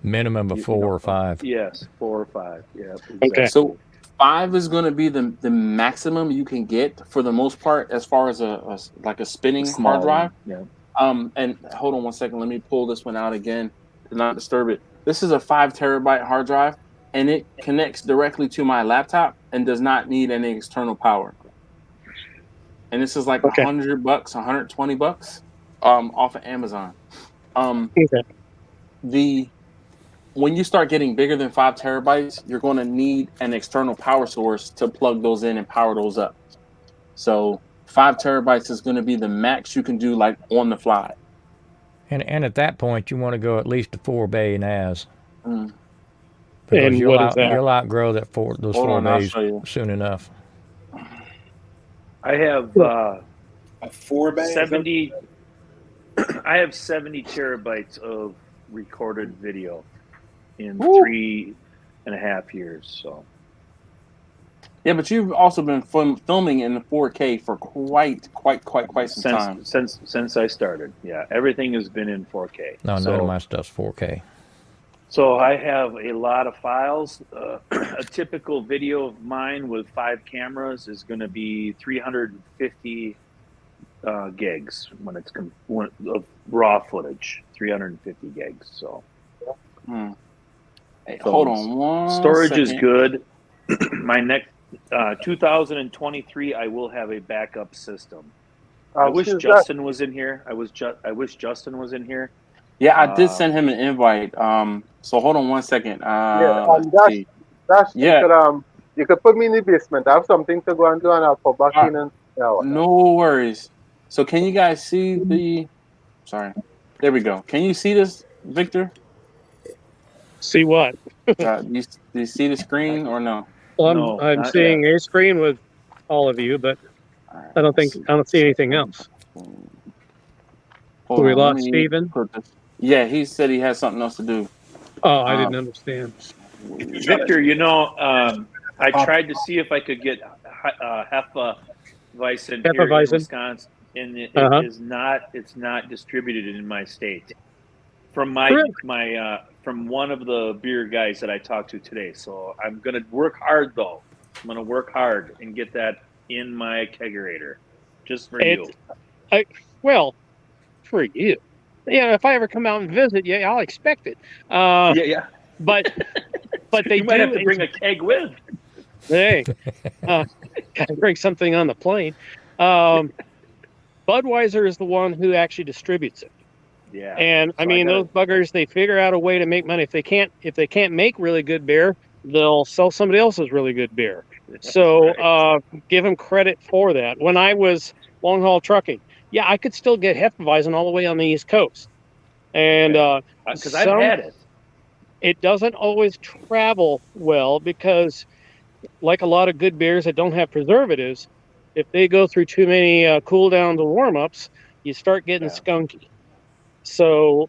Minimum of 4 or 5. Yes, 4 or 5. Yeah. Exactly. Okay. So 5 is going to be the maximum you can get for the most part, as far as a spinning Small hard drive. one, Yeah. And hold on one second. Let me pull this one out again to not disturb it. This is a 5 terabyte hard drive, and it connects directly to my laptop and does not need any external power. And this is like Okay. $100, $120, off of Amazon. Okay. When you start getting bigger than 5 terabytes, you're going to need an external power source to plug those in and power those up. So 5 terabytes is going to be the max you can do, like on the fly. And at that point, you want to go at least to 4 bay NAS. Mm. Because And what is that? you'll outgrow those Hold 4 on, I'll bays show you. soon enough. I have A 4 bay? 70. I have 70 terabytes of recorded video in 3.5 years. So Yeah, but you've also been filming in the 4K for quite some time. since I started, yeah, everything has been in 4K. No, none of my stuff's 4K. So I have a lot of files. A typical video of mine with 5 cameras is going to be 350 gigs when it's of raw footage. 350 gigs. So, Hey, So hold on one storage second. is good. My next 2023, I will have a backup system. I wish Since Justin was in here. I wish Justin was in here. Yeah, I did send him an invite. So hold on one second. Let's see. Dash, Yeah. you could put me in the basement. I have something to go and do, and I'll pop back in and No worries. So can you guys see the? Sorry, there we go. Can you see this, Victor? See what? Do you see the screen or no? Well, No, I'm not seeing a screen with all of you, but I don't see anything else. Hold We on, lost let me Steven? put this- Yeah, he said he had something else to do. Oh, I didn't understand. Victor, I tried to see if I could get Hefeweizen here in Hefeweizen? Wisconsin, and it is not. It's not distributed in my state. From from one of the beer guys that I talked to today. So I'm gonna work hard though. I'm gonna work hard and get that in my kegerator, just for you. Well, for you. Yeah, if I ever come out and visit, yeah, I'll expect it. Yeah. But they You might do. have to bring a keg with. Hey, gotta bring something on the plane. Budweiser is the one who actually distributes it. Yeah. And I mean, those buggers, they figure out a way to make money. If they can't make really good beer, they'll sell somebody else's really good beer. So give them credit for that. When I was long haul trucking, yeah, I could still get Hefeweizen all the way on the East Coast. And because I've had it. It doesn't always travel well because, like a lot of good beers that don't have preservatives, if they go through too many cool downs and warm ups, you start getting skunky. So,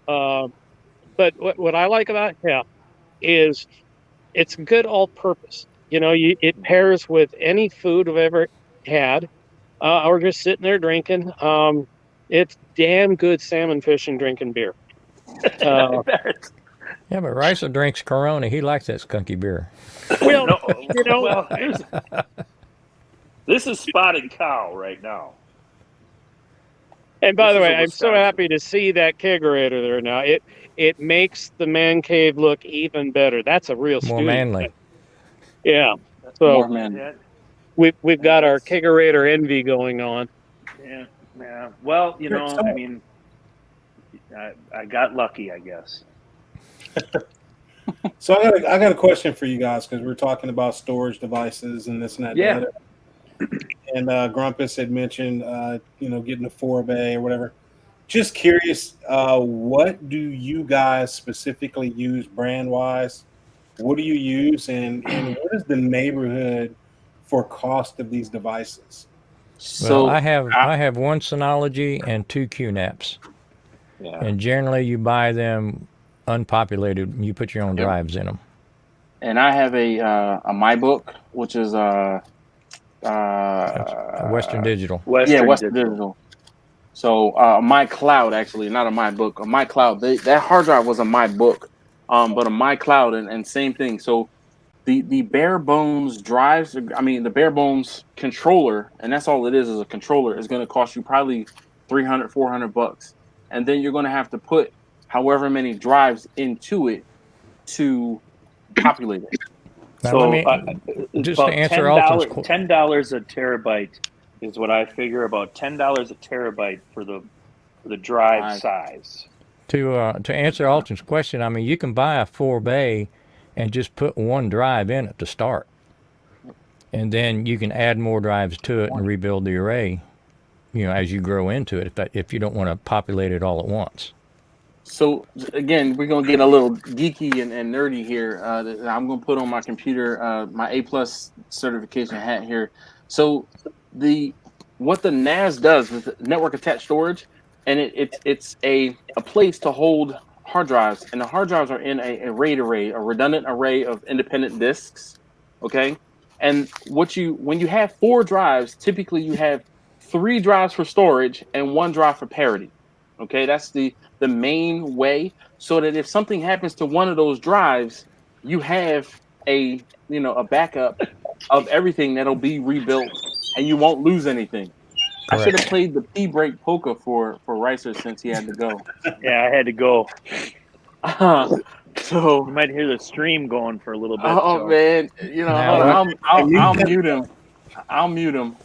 but what I like about it, is it's good all purpose. You know, it pairs with any food I've ever had, or just sitting there drinking. It's damn good salmon fishing drinking beer. Yeah, but Ricer drinks Corona. He likes that skunky beer. Well, this is Spotted Cow right now. And by the way, I'm so happy to see that kegerator there now. It makes the man cave look even better. That's a real more manly. Yeah. So more manly. We've got our kegerator envy going on. Yeah. Well, you know, I mean, I got lucky, I guess. So I got a question for you guys because we're talking about storage devices and this and that. Yeah. And Grumpus had mentioned, getting a 4-bay or whatever. Just curious, what do you guys specifically use brand-wise? What do you use, and what is the neighborhood for cost of these devices? So I have one Synology and 2 QNAPs. Yeah. And generally you buy them unpopulated. You put your own drives in them. And I have a MyBook, which is Western Digital. Western Digital. So my cloud, actually, not a MyBook. A My Cloud. That hard drive was a MyBook, but a My Cloud, and same thing. So the bare bones drives, the bare bones controller, and that's all it is a controller, is going to cost you probably $300, $400, and then you're going to have to put however many drives into it to populate it. Now, so just to answer $10 a terabyte is what I figure, about $10 a terabyte for the drive size. To answer Alton's question, you can buy a 4-bay and just put one drive in it to start, and then you can add more drives to it and rebuild the array, as you grow into it. If you don't want to populate it all at once. So again, we're gonna get a little geeky and nerdy here. I'm gonna put on my computer my A+ certification hat here. So what the NAS does with network attached storage, and it's a place to hold hard drives, and the hard drives are in a RAID array, a redundant array of independent disks. Okay, and when you have 4 drives, typically you have 3 drives for storage and 1 drive for parity. Okay, that's the main way, so that if something happens to one of those drives, you have a backup of everything that'll be rebuilt, and you won't lose anything. Correct. I should have played the P-break polka for Ricer since he had to go. Yeah, I had to go. So you might hear the stream going for a little bit. Oh man, I'll mute him. I'll mute him.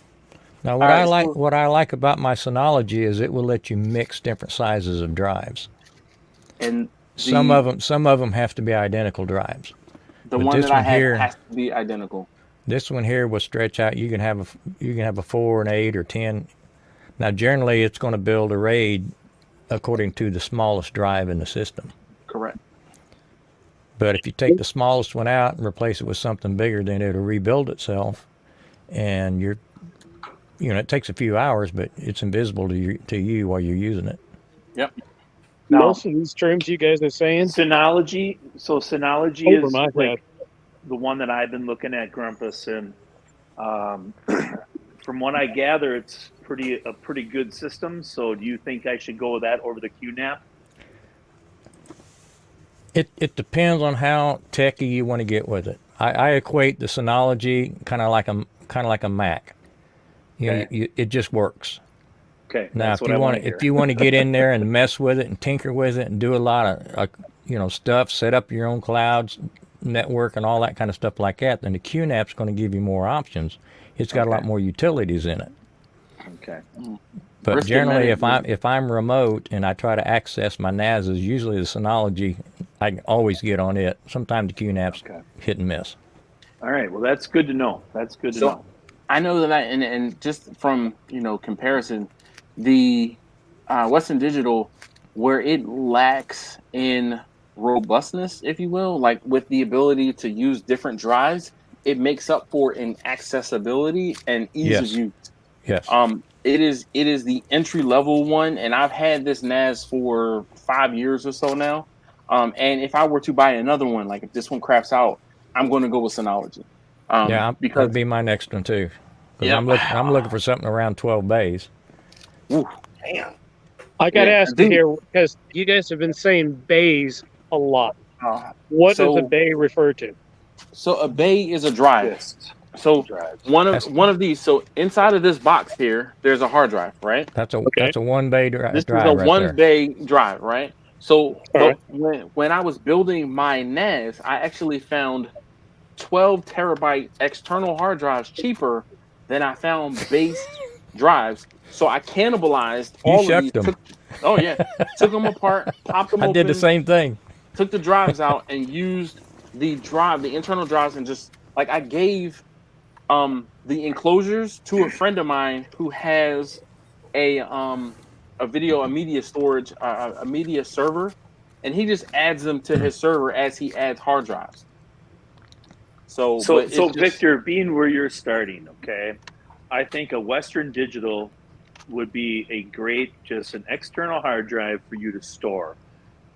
Now, what I like about my Synology is it will let you mix different sizes of drives, and some of them have to be identical drives. The one that I have has to be identical. This one here will stretch out. You can have a 4, an 8, or 10. Now, generally, it's going to build a RAID according to the smallest drive in the system. Correct. But if you take the smallest one out and replace it with something bigger, then it'll rebuild itself, and it takes a few hours, but it's invisible to you while you're using it. Yep. Now, most of these terms you guys are saying. Synology. So Synology is like the one that I've been looking at, Grumpus, and from what I gather, it's a pretty good system. So do you think I should go with that over the QNAP? It depends on how techy you want to get with it. I equate the Synology kind of like a Mac. It just works. Okay. Now, That's if what I you want want to to, if you want to get in there and mess with it and tinker with it and do a lot of, stuff, set up your own clouds, network, and all that kind of stuff like that, then the QNAP's going to give you more options. It's got a lot more utilities in it. Okay. But Brisket generally, minute- if I'm remote and I try to access my NASs, usually the Synology, I can always get on it. Sometimes the QNAP's hit and miss. All right. Well, that's good to know. That's good to know. I know that and just from comparison, the Western Digital, where it lacks in robustness, if you will, like with the ability to use different drives, it makes up for in accessibility and ease of use. Yes. It is the entry level one, and I've had this NAS for 5 years or so now. And if I were to buy another one, like if this one craps out, I'm going to go with Synology. Because that'd be my next one too. Because I'm looking for something around 12 bays. Ooh, damn. I got to ask you here, because you guys have been saying bays a lot. What does a bay refer to? So a bay is a drive. So one of these. So inside of this box here, there's a hard drive, right? That's a 1 bay drive. This is a 1 bay drive, right? So when I was building my NAS, I actually found 12 terabyte external hard drives cheaper than I found base drives. So I cannibalized all of these. Took them apart, popped them open. I did the same thing. Took the drives out and used the internal drives, and just like I gave the enclosures to a friend of mine who has a media storage, a media server, and he just adds them to his server as he adds hard drives. So Victor, being where you're starting, okay, I think a Western Digital would be a great, just an external hard drive for you to store,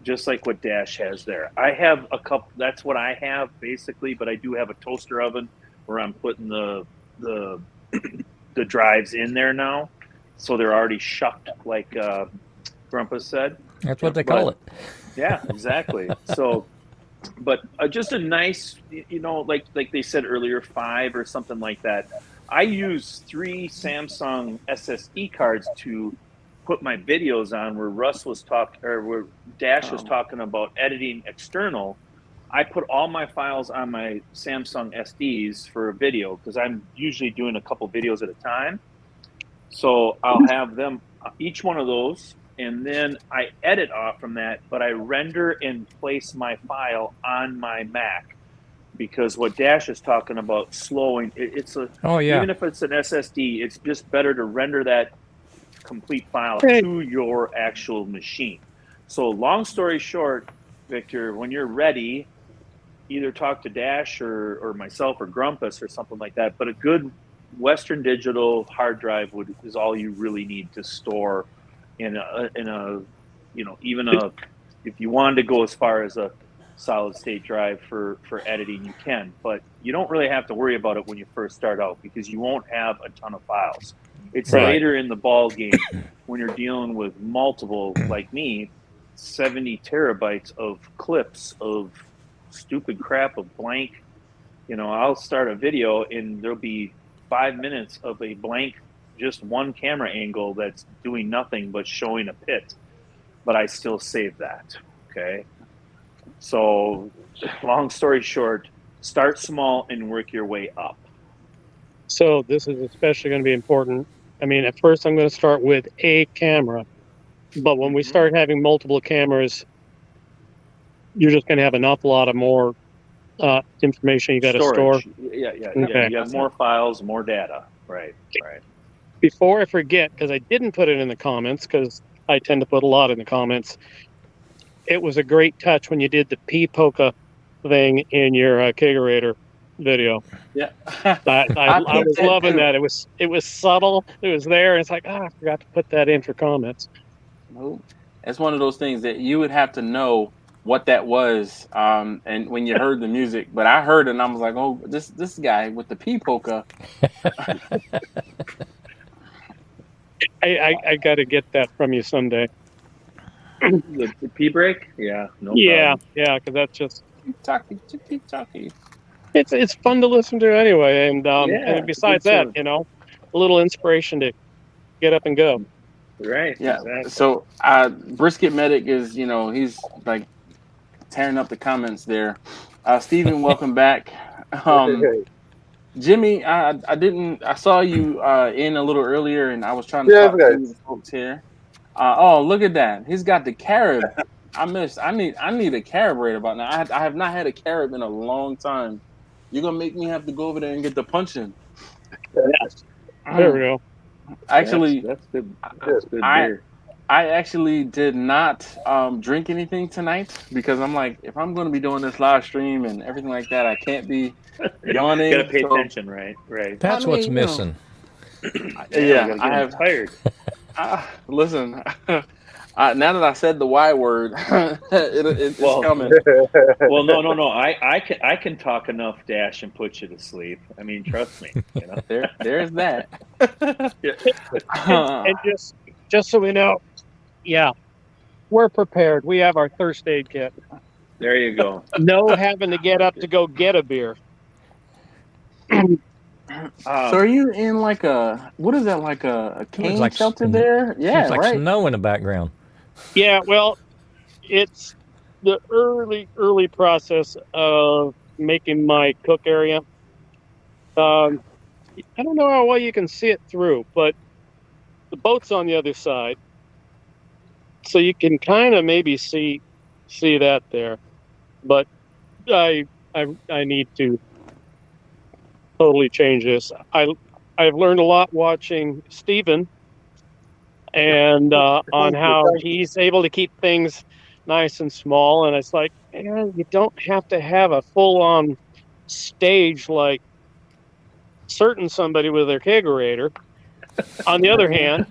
just like what Dash has there. I have a couple. That's what I have basically, but I do have a toaster oven where I'm putting the drives in there now, so they're already shucked, like Grumpus said. That's what they call it. Yeah, exactly. So, but just a nice, like they said earlier, 5 or something like that. I use 3 Samsung SSD cards to put my videos on. Where Russ was talking, or where Dash was talking about editing external, I put all my files on my Samsung SDs for a video, because I'm usually doing a couple videos at a time. So I'll have them, each one of those, and then I edit off from that, but I render and place my file on my Mac. Because what Dash is talking about, slowing, even if it's an SSD, it's just better to render that complete file to your actual machine. So long story short, Victor, when you're ready, either talk to Dash or myself or Grumpus or something like that. But a good Western Digital hard drive is all you really need to store in a if you wanted to go as far as a solid state drive for editing, you can, but you don't really have to worry about it when you first start out, because you won't have a ton of files. It's later in the ball game when you're dealing with multiple, like me, 70 terabytes of clips of stupid crap, of blank. I'll start a video and there'll be 5 minutes of a blank, just one camera angle that's doing nothing but showing a pit, but I still save that. Okay. So long story short, start small and work your way up. So this is especially going to be important. I mean, at first I'm going to start with a camera, but when we start having multiple cameras, you're just going to have an awful lot of more information you got to store. Yeah. You have more files, more data. Right. Before I forget, because I didn't put it in the comments, because I tend to put a lot in the comments, it was a great touch when you did the P-Polka thing in your Kegerator video. Yeah. I was loving that. It was subtle. It was there. And it's like, I forgot to put that in for comments. No, it's one of those things that you would have to know what that was, and when you heard the music. But I heard it and I was like, oh, this guy with the P-Polka. I got to get that from you someday. The P break? Yeah. No yeah, problem. yeah, because that's just talkie. It's fun to listen to anyway, and besides that, a little inspiration to get up and go. Right. Yeah. Exactly. So Brisket Medic is, he's like tearing up the comments there. Steven, welcome back. Jimmy, I saw you in a little earlier, and I was trying to Yes, talk to guys. the folks here. Oh, look at that! He's got the Carib. I need a Carib right about now. I have not had a Carib in a long time. You're gonna make me have to go over there and get the punching. Yes. There we go. Actually, that's good. That's good beer. I actually did not drink anything tonight because I'm like, if I'm going to be doing this live stream and everything like that, I can't be yawning. Gotta pay So, attention, right? Right. That's what's missing. Yeah, I have. tired. Listen, now that I said the Y word, it's coming. Well, no. I can talk enough, Dash, and put you to sleep. I mean, trust me. You know. There's that. And just so we know, yeah, we're prepared. We have our first aid kit. There you go. No having to get up to go get a beer. So are you in like what is that, like a cane like shelter there? Yeah, it's like right. snow in the background. Yeah, well, it's the early process of making my cook area. I don't know how well you can see it through, but the boat's on the other side, so you can kind of maybe see that there. But I need to totally change this. I've learned a lot watching Steven and on how he's able to keep things nice and small. And it's like, man, you don't have to have a full-on stage like somebody with their kegerator. On the other hand,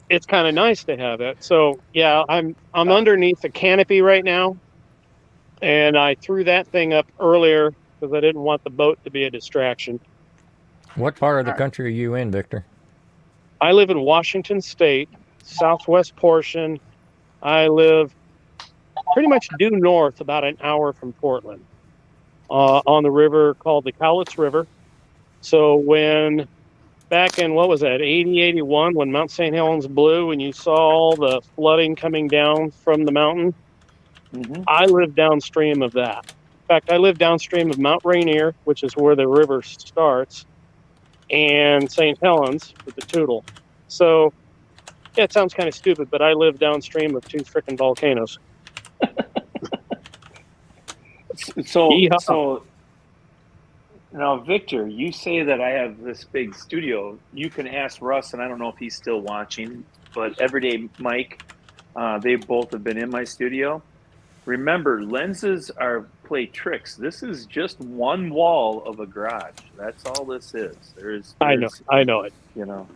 it's kind of nice to have that. So yeah, I'm underneath the canopy right now, and I threw that thing up earlier because I didn't want the boat to be a distraction. What part of the country are you in, Victor? I live in Washington State, southwest portion. I live pretty much due north, about an hour from Portland, on the river called the Cowlitz River. So when back in, what was that, 80, 81, when Mount St. Helens blew and you saw all the flooding coming down from the mountain, I live downstream of that. In fact, I live downstream of Mount Rainier, which is where the river starts, and St. Helens with the Tootle. So, yeah, it sounds kind of stupid, but I live downstream of two frickin' volcanoes. So now, Victor, you say that I have this big studio. You can ask Russ, and I don't know if he's still watching, but Everyday Mike, they both have been in my studio. Remember, lenses play tricks. This is just one wall of a garage. That's all this is. I know it. You know,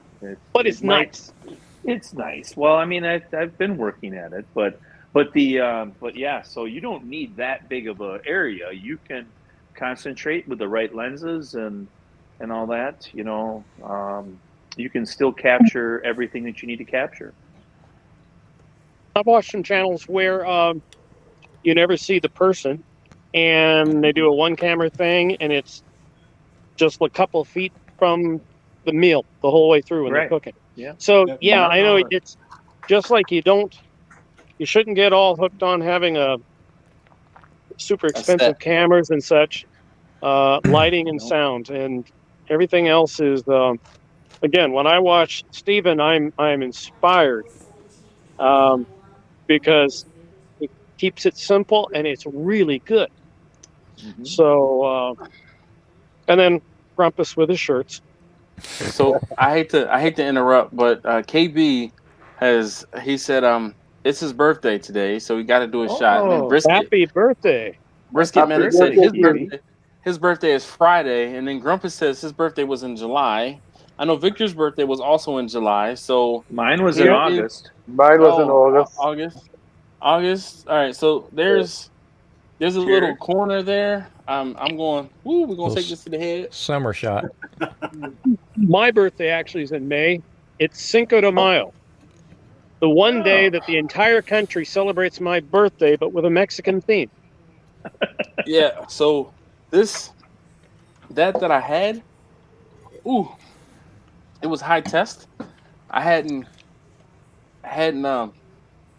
but it's nice. It's nice. Well, I mean, I've been working at it, but yeah. So you don't need that big of an area. You can concentrate with the right lenses and all that. You know, you can still capture everything that you need to capture. I've watched some channels where you never see the person, and they do a one-camera thing, and it's just a couple of feet from the meal the whole way through when they're cooking. Yeah. So yeah, I know it's just like you shouldn't get all hooked on having a super expensive cameras and such, lighting and sound, and everything else is. Again, when I watch Steven, I'm inspired because it keeps it simple and it's really good. So, and then Grumpus with his shirts. So I hate to interrupt, but KB he said it's his birthday today, so we got to do a shot. And Brisket, happy birthday! Brisket Medic said his birthday is Friday, and then Grumpus says his birthday was in July. I know Victor's birthday was also in July, so mine was in August. Mine was in August. August. All right, so there's a little corner there. I'm going. We're gonna take this to the head. Summer shot. My birthday actually is in May. It's Cinco de Mayo, the one day that the entire country celebrates my birthday, but with a Mexican theme. Yeah. So that I had, it was high test. I hadn't hadn't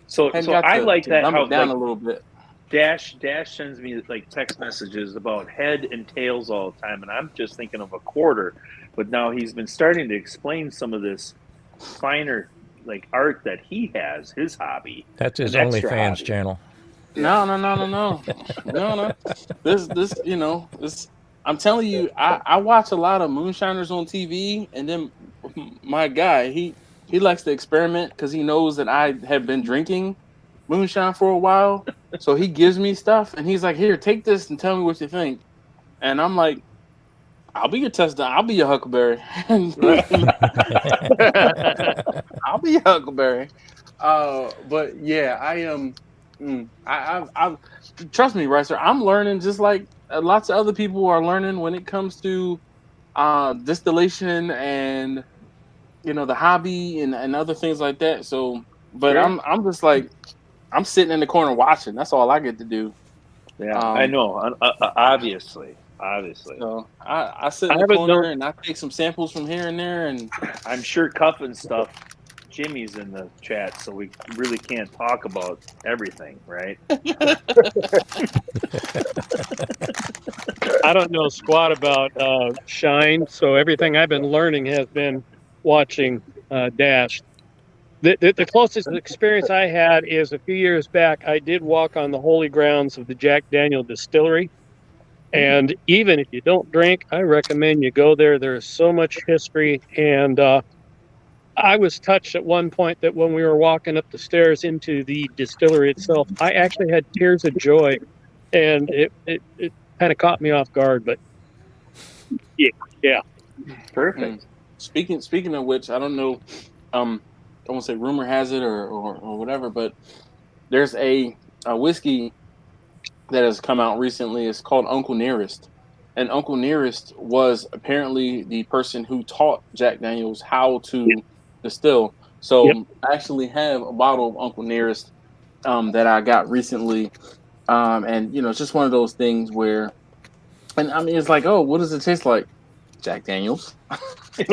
So got I to, like that dumb how it down like a little bit. Dash sends me like text messages about head and tails all the time, and I'm just thinking of a quarter. But now he's been starting to explain some of this finer like art that he has, his hobby. That's his an extra OnlyFans hobby. channel. No. This, this. I'm telling you, I watch a lot of moonshiners on TV, and then my guy, he likes to experiment because he knows that I have been drinking moonshine for a while. So he gives me stuff, and he's like, "Here, take this and tell me what you think." And I'm like, "I'll be your test. I'll be your Huckleberry. I'll be your Huckleberry." But yeah, I am. I trust me, Ricer. I'm learning just like lots of other people are learning when it comes to distillation and the hobby and other things like that. So, but Sure. I'm just like I'm sitting in the corner watching. That's all I get to do. Yeah, I know. Obviously. So I sit in the haven't corner known- and I take some samples from here and there, and I'm sure Cuff and stuff. Jimmy's in the chat, so we really can't talk about everything, right? I don't know squat about Shine, so everything I've been learning has been watching Dash. The closest experience I had is a few years back. I did walk on the holy grounds of the Jack Daniel Distillery. And even if you don't drink, I recommend you go there. There is so much history. And I was touched at one point that when we were walking up the stairs into the distillery itself, I actually had tears of joy. And it kind of caught me off guard. But yeah. Perfect. Speaking of which, I don't know. I won't say rumor has it or whatever, but there's a whiskey that has come out recently. It's called Uncle Nearest, and Uncle Nearest was apparently the person who taught Jack Daniels how to distill. So I actually have a bottle of Uncle Nearest that I got recently, and it's just one of those things where, and I mean, it's like, oh, what does it taste like? Jack Daniels. Yeah.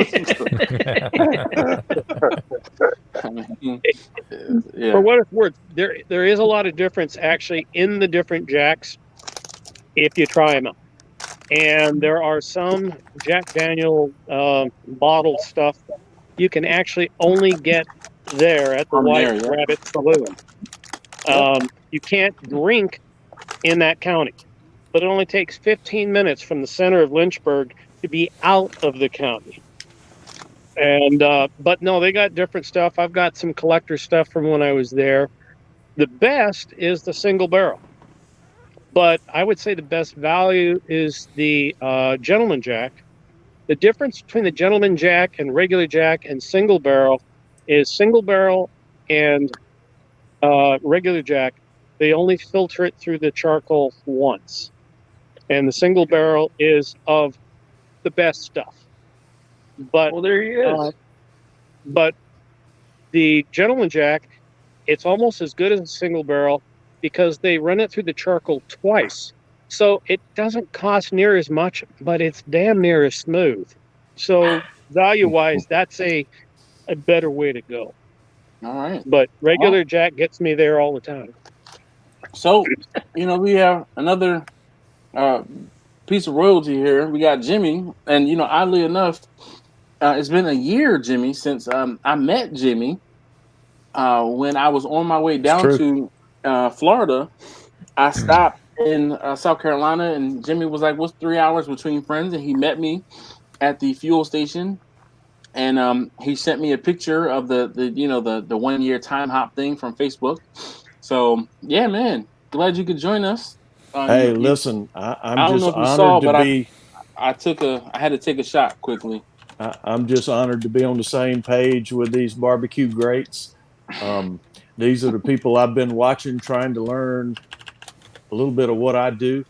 For what it's worth, there is a lot of difference actually in the different Jacks if you try them out. And there are some Jack Daniel bottled stuff you can actually only get there at the White Rabbit Saloon. You can't drink in that county, but it only takes 15 minutes from the center of Lynchburg to be out of the county. And but no, they got different stuff. I've got some collector stuff from when I was there. The best is the single barrel, but I would say the best value is the Gentleman Jack. The difference between the Gentleman Jack and regular Jack and single barrel is single barrel and regular Jack. They only filter it through the charcoal once, and the single barrel is of the best stuff. But well, there he is. But the Gentleman Jack, it's almost as good as a single barrel because they run it through the charcoal twice. So it doesn't cost near as much, but it's damn near as smooth. So value-wise, that's a better way to go. All right. But regular Jack gets me there all the time. So, we have another piece of royalty here. We got Jimmy, and oddly enough, it's been a year, Jimmy, since I met Jimmy when I was on my way down to Florida. I stopped in South Carolina, and Jimmy was like, "What's 3 hours between friends?" And he met me at the fuel station, and he sent me a picture of the 1 year time hop thing from Facebook. So yeah, man, glad you could join us. Hey, listen, I'm I don't just know if you honored saw, to but be. I had to take a shot quickly. I'm just honored to be on the same page with these barbecue greats. These are the people I've been watching, trying to learn a little bit of what I do.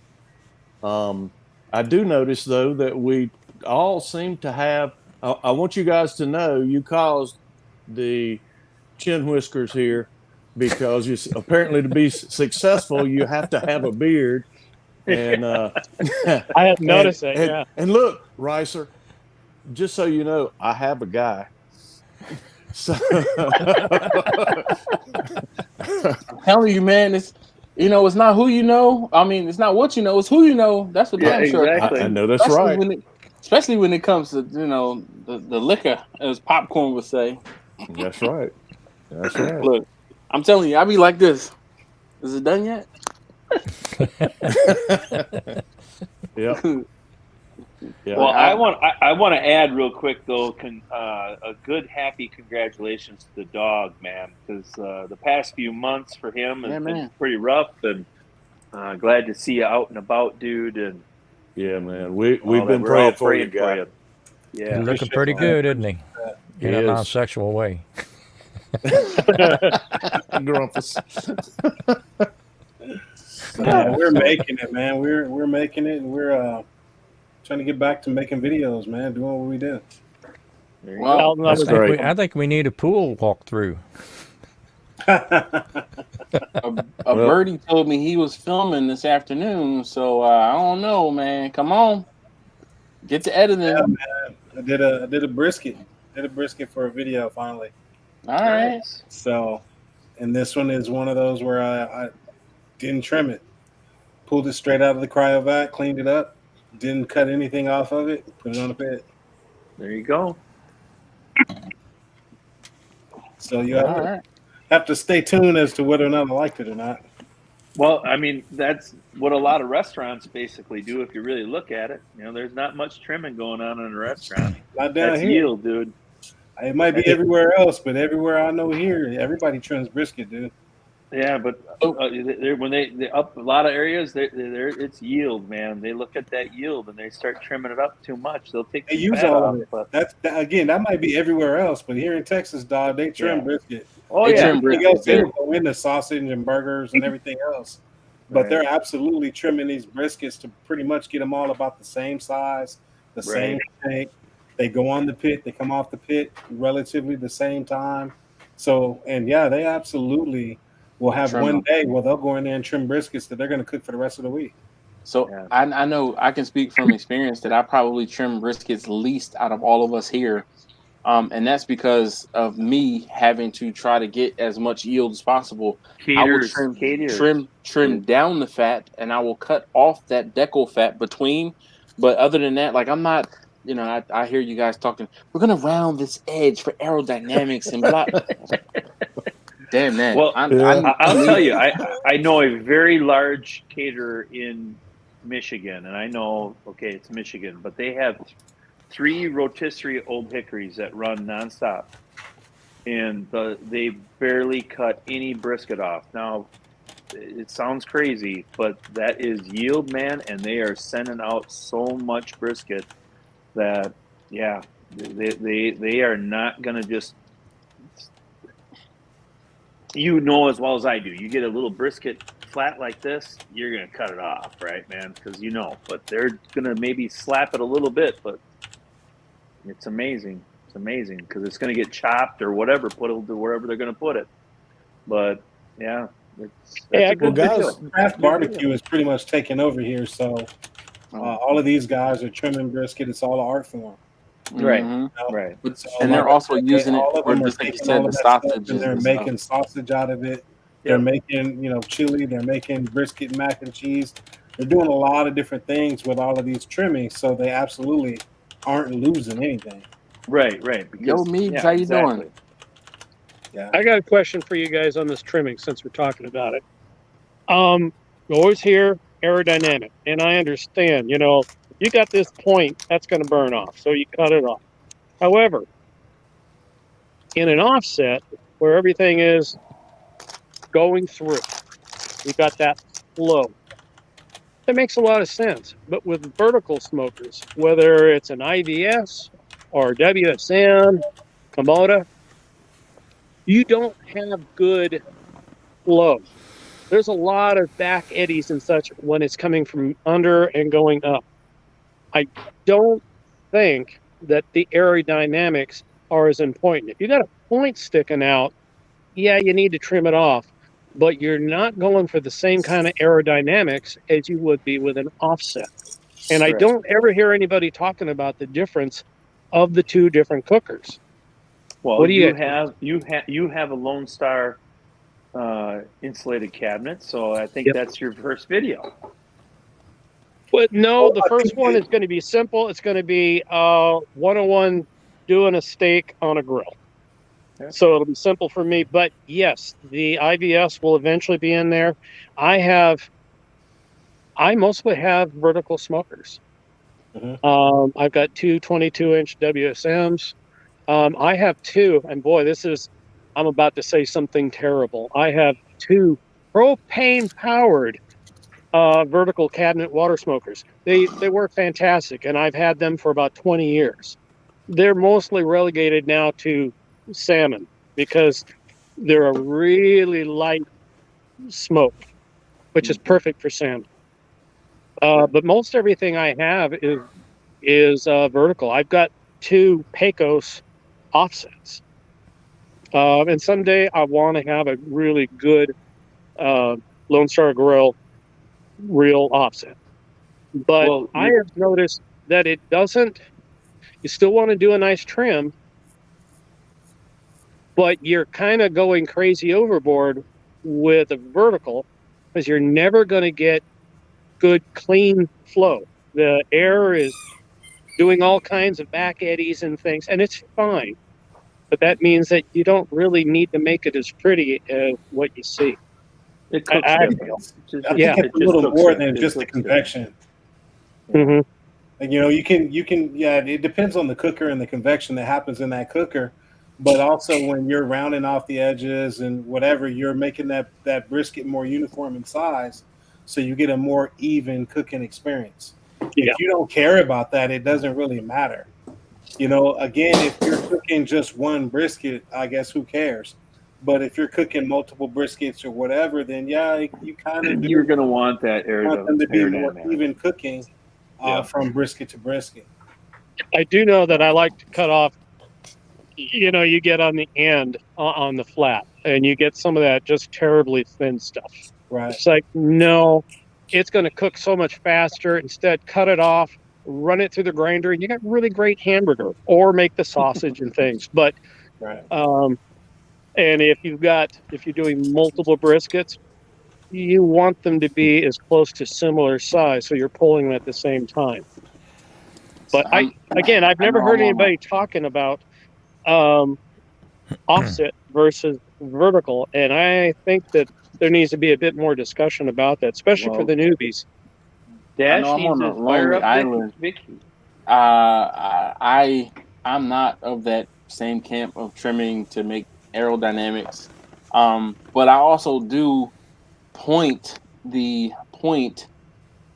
I do notice, though, that we all seem to have. I want you guys to know you caused the chin whiskers here because apparently to be successful, you have to have a beard. And I have noticed that. Yeah. And look, Ricer, just so you know, I have a guy. So, I'm telling you, man, it's it's not who you know. I mean, it's not what you know, it's who you know. That's for Yeah, damn sure. exactly. I know that's Especially right. especially when it comes to the liquor, as Popcorn would say. That's right. That's right. Look, I'm telling you, I be like this. Is it done yet? Yep. Yeah. Well, I want to add real quick though, a good happy congratulations to the dog, man, because the past few months for him has been pretty rough, and glad to see you out and about, dude. And yeah, man, we've all that. been We're praying all for you, praying guy. for you. Yeah, He's looking pretty good, isn't he? He In a is. non-sexual way. Grumpus. We're making it, man. We're making it, and we're trying to get back to making videos, man. Doing what we do. Well, That's great. I think we need a pool walkthrough. A birdie told me he was filming this afternoon, so I don't know, man. Come on, get to editing. Yeah, man. I did a brisket. Did a brisket for a video finally. All right. So, and this one is one of those where I didn't trim it. Pulled it straight out of the cryovac, cleaned it up, didn't cut anything off of it, put it on the pit. There you go. So you have to stay tuned as to whether or not I liked it or not. Well, I mean, that's what a lot of restaurants basically do if you really look at it. There's not much trimming going on in a restaurant. Not down That's here. yield, dude. It might be everywhere else, but everywhere I know here, everybody trims brisket, dude. Yeah, but when they up a lot of areas, it's yield, man. They look at that yield and they start trimming it up too much. They'll take They the use fat all off, of it. but That might be everywhere else, but here in Texas, dog, they trim brisket. Oh, They yeah. trim Everything brisket, else, they yeah. will go into sausage and burgers and everything else. But Right. they're absolutely trimming these briskets to pretty much get them all about the same size, the same shape. They go on the pit, they come off the pit relatively the same time. So, and yeah, they absolutely will have Trim one them. day where they'll go in there and trim briskets that they're going to cook for the rest of the week. So Yeah. I know I can speak from experience that I probably trim briskets least out of all of us here. And that's because of me having to try to get as much yield as possible. I will trim down the fat, and I will cut off that decal fat between. But other than that, like I'm not, I hear you guys talking. We're gonna round this edge for aerodynamics and blah. Damn that. Well, I'll I'll tell you, I know a very large caterer in Michigan, and I know, okay, it's Michigan, but they have 3 rotisserie Old Hickories that run nonstop, and they barely cut any brisket off. Now, it sounds crazy, but that is yield, man, and they are sending out so much brisket that, yeah, they are not going to just, as well as I do, you get a little brisket flat like this, you're going to cut it off, right, man? Because but they're going to maybe slap it a little bit, but it's amazing. It's amazing because it's going to get chopped or whatever, put it to wherever they're going to put it. But yeah, that's a good guys, deal. craft barbecue is pretty much taking over here. So all of these guys are trimming brisket. It's all an art form. Right, Mhm. right. So And they're also using it all of for, them are just like you taking said, all the of that stuff sausages. and they're and stuff. making sausage out of it. They're making, chili. They're making brisket mac and cheese. They're doing a lot of different things with all of these trimmings. So they absolutely aren't losing anything. Right. Yo, Meebs, how you doing? Yeah. I got a question for you guys on this trimming since we're talking about it. You always hear aerodynamic, and I understand, you got this point that's going to burn off, so you cut it off. However, in an offset where everything is going through, you got that flow. That makes a lot of sense. But with vertical smokers, whether it's an IVS or WSM, Komoda, you don't have good flow. There's a lot of back eddies and such when it's coming from under and going up. I don't think that the aerodynamics are as important. If you got a point sticking out, yeah, you need to trim it off, but you're not going for the same kind of aerodynamics as you would be with an offset. And I don't ever hear anybody talking about the difference of the 2 different cookers. Well, What do you you have a Lone Star insulated cabinet, so I think Yep. that's your first video. But no, the I first think one is going to be simple. It's going to be 101 doing a steak on a grill. Yeah. So it'll be simple for me. But yes, the IVS will eventually be in there. I mostly have vertical smokers. I've got two 22-inch WSMs. I have two, and boy, I'm about to say something terrible. I have two propane-powered vertical cabinet water smokers. They work fantastic, and I've had them for about 20 years. They're mostly relegated now to salmon because they're a really light smoke, which is perfect for salmon. But most everything I have is vertical. I've got two Pecos offsets, and someday I want to have a really good Lone Star Grill real offset. But Well, I have noticed that it doesn't. You still want to do a nice trim, but you're kind of going crazy overboard with a vertical because you're never going to get good clean flow. The air is doing all kinds of back eddies and things, and it's fine. But that means that you don't really need to make it as pretty as what you see. it cooks I different. feel. I Yeah. think it's a little more than just the convection. Mm-hmm. And you can yeah, it depends on the cooker and the convection that happens in that cooker. But also when you're rounding off the edges and whatever, you're making that brisket more uniform in size, so you get a more even cooking experience. Yeah. If you don't care about that, it doesn't really matter. Again, if you're cooking just one brisket, I guess who cares? But if you're cooking multiple briskets or whatever, then yeah, you kind of You're going to want that want them to be more even cooking from brisket to brisket. I do know that I like to cut off. You get on the end on the flat, and you get some of that just terribly thin stuff. Right. It's like, no, it's going to cook so much faster. Instead, cut it off, run it through the grinder, and you got really great hamburger, or make the sausage and things. But, right. And if you're doing multiple briskets, you want them to be as close to similar size, so you're pulling them at the same time. But I've never heard anybody talking about offset versus vertical, and I think that there needs to be a bit more discussion about that, especially for the newbies. Dash I'm needs on a to fire lonely up island. Vicky. I'm not of that same camp of trimming to make aerodynamics, but I also do point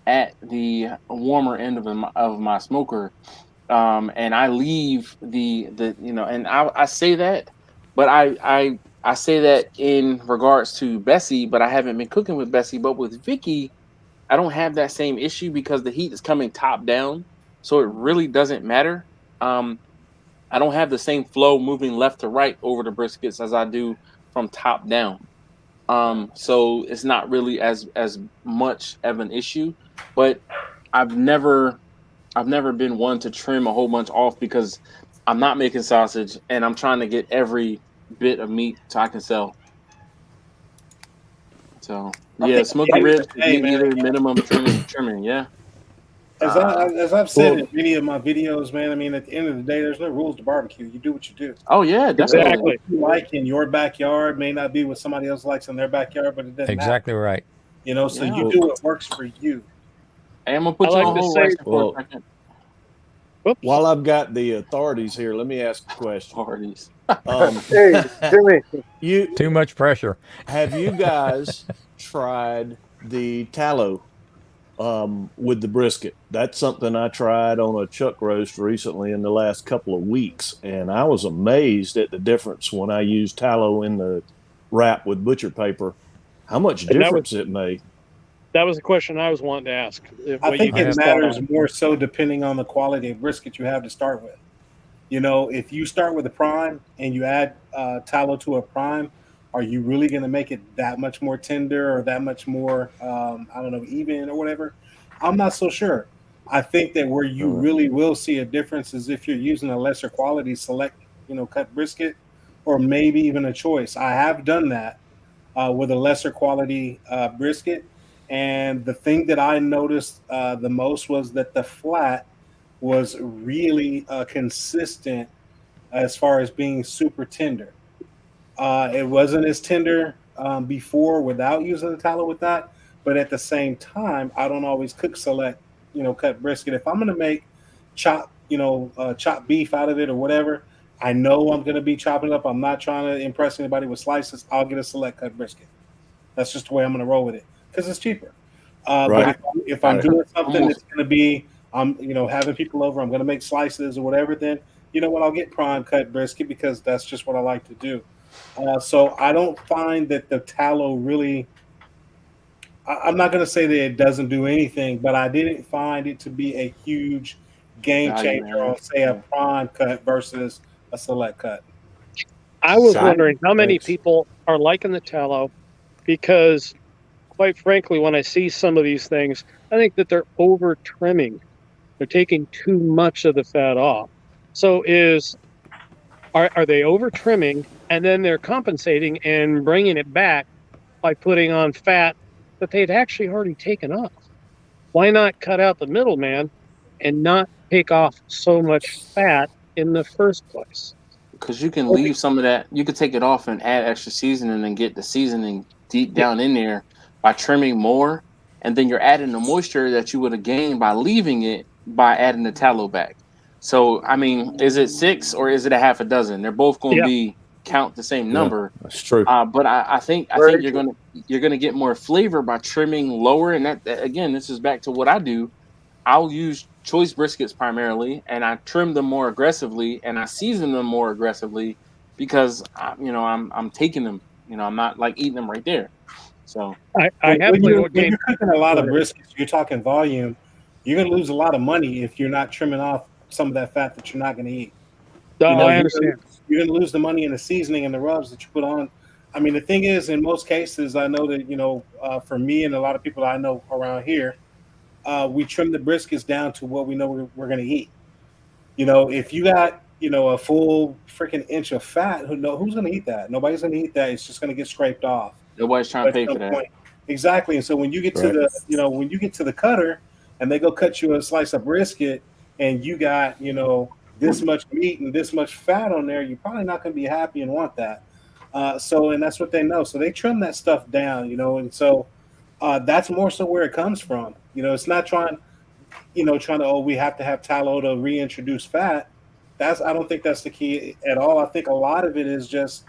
at the warmer end of my smoker, and I leave the and I say that, but I say that in regards to Bessie, but I haven't been cooking with Bessie. But with Vicky, I don't have that same issue because the heat is coming top down, so it really doesn't matter. I don't have the same flow moving left to right over the briskets as I do from top down. So it's not really as much of an issue, but I've never been one to trim a whole bunch off because I'm not making sausage and I'm trying to get every bit of meat so I can sell. So yeah, smoky ribs, either minimum trimming, yeah. As I've said in many of my videos, man, I mean, at the end of the day, there's no rules to barbecue. You do what you do. Oh yeah, definitely. Exactly. What you like in your backyard may not be what somebody else likes in their backyard, but it doesn't exactly matter. Right. So you do what works for you. Hey, I'm gonna put you on hold for a second. While I've got the authorities here, let me ask a question. Authorities. Hey, Jimmy. Too much pressure. Have you guys tried the tallow with the brisket? That's something I tried on a chuck roast recently in the last couple of weeks, and I was amazed at the difference when I used tallow in the wrap with butcher paper. How much difference it made. That was the question I was wanting to ask. I think it matters more so depending on the quality of brisket you have to start with. If you start with a prime and you add tallow to a prime, are you really going to make it that much more tender or that much more, even or whatever? I'm not so sure. I think that where you really will see a difference is if you're using a lesser quality select cut brisket, or maybe even a choice. I have done that with a lesser quality brisket, and the thing that I noticed the most was that the flat was really consistent as far as being super tender. It wasn't as tender before without using the tallow with that, but at the same time, I don't always cook select, cut brisket. If I'm going to make chopped beef out of it or whatever, I know I'm going to be chopping it up. I'm not trying to impress anybody with slices. I'll get a select cut brisket. That's just the way I'm going to roll with it because it's cheaper. Right. But if I'm doing something that's going to be, having people over, I'm going to make slices or whatever, then you know what, I'll get prime cut brisket because that's just what I like to do. So I don't find that the tallow really. I'm not going to say that it doesn't do anything, but I didn't find it to be a huge game Value changer on, added. say, a prime cut versus a select cut. I was So- wondering how many Thanks. people are liking the tallow, because quite frankly, when I see some of these things, I think that they're over trimming. They're taking too much of the fat off. So are they over trimming, and then they're compensating and bringing it back by putting on fat that they'd actually already taken off? Why not cut out the middleman and not take off so much fat in the first place? Because you can leave some of that. You could take it off and add extra seasoning and get the seasoning deep down in there by trimming more, and then you're adding the moisture that you would have gained by leaving it by adding the tallow back. So I mean, is it 6 or is it a half a dozen? They're both going to Yeah. be count the same Yeah, number. that's true. But I think Very you're gonna get more flavor by trimming lower, and that again, this is back to what I do. I'll use choice briskets primarily, and I trim them more aggressively, and I season them more aggressively because I'm taking them. I'm not like eating them right there. So I have When played you're, what when game. you're cooking a lot Go of ahead. briskets, you're talking volume. You're going to lose a lot of money if you're not trimming off some of that fat that you're not going to eat. No, I You're understand. going to lose the money in the seasoning and the rubs that you put on. I mean, the thing is, in most cases, I know that for me and a lot of people I know around here, we trim the briskets down to what we know we're going to eat. If you got a full freaking inch of fat, who's going to eat that? Nobody's going to eat that. It's just going to get scraped off nobody's trying to at pay for some that. point. Exactly. And so when you get to Right. the cutter and they go cut you a slice of brisket and you got this much meat and this much fat on there, you're probably not going to be happy and want that. And that's what they know. So they trim that stuff down, and so that's more so where it comes from. It's not trying to, we have to have tallow to reintroduce fat. I don't think that's the key at all. I think a lot of it is just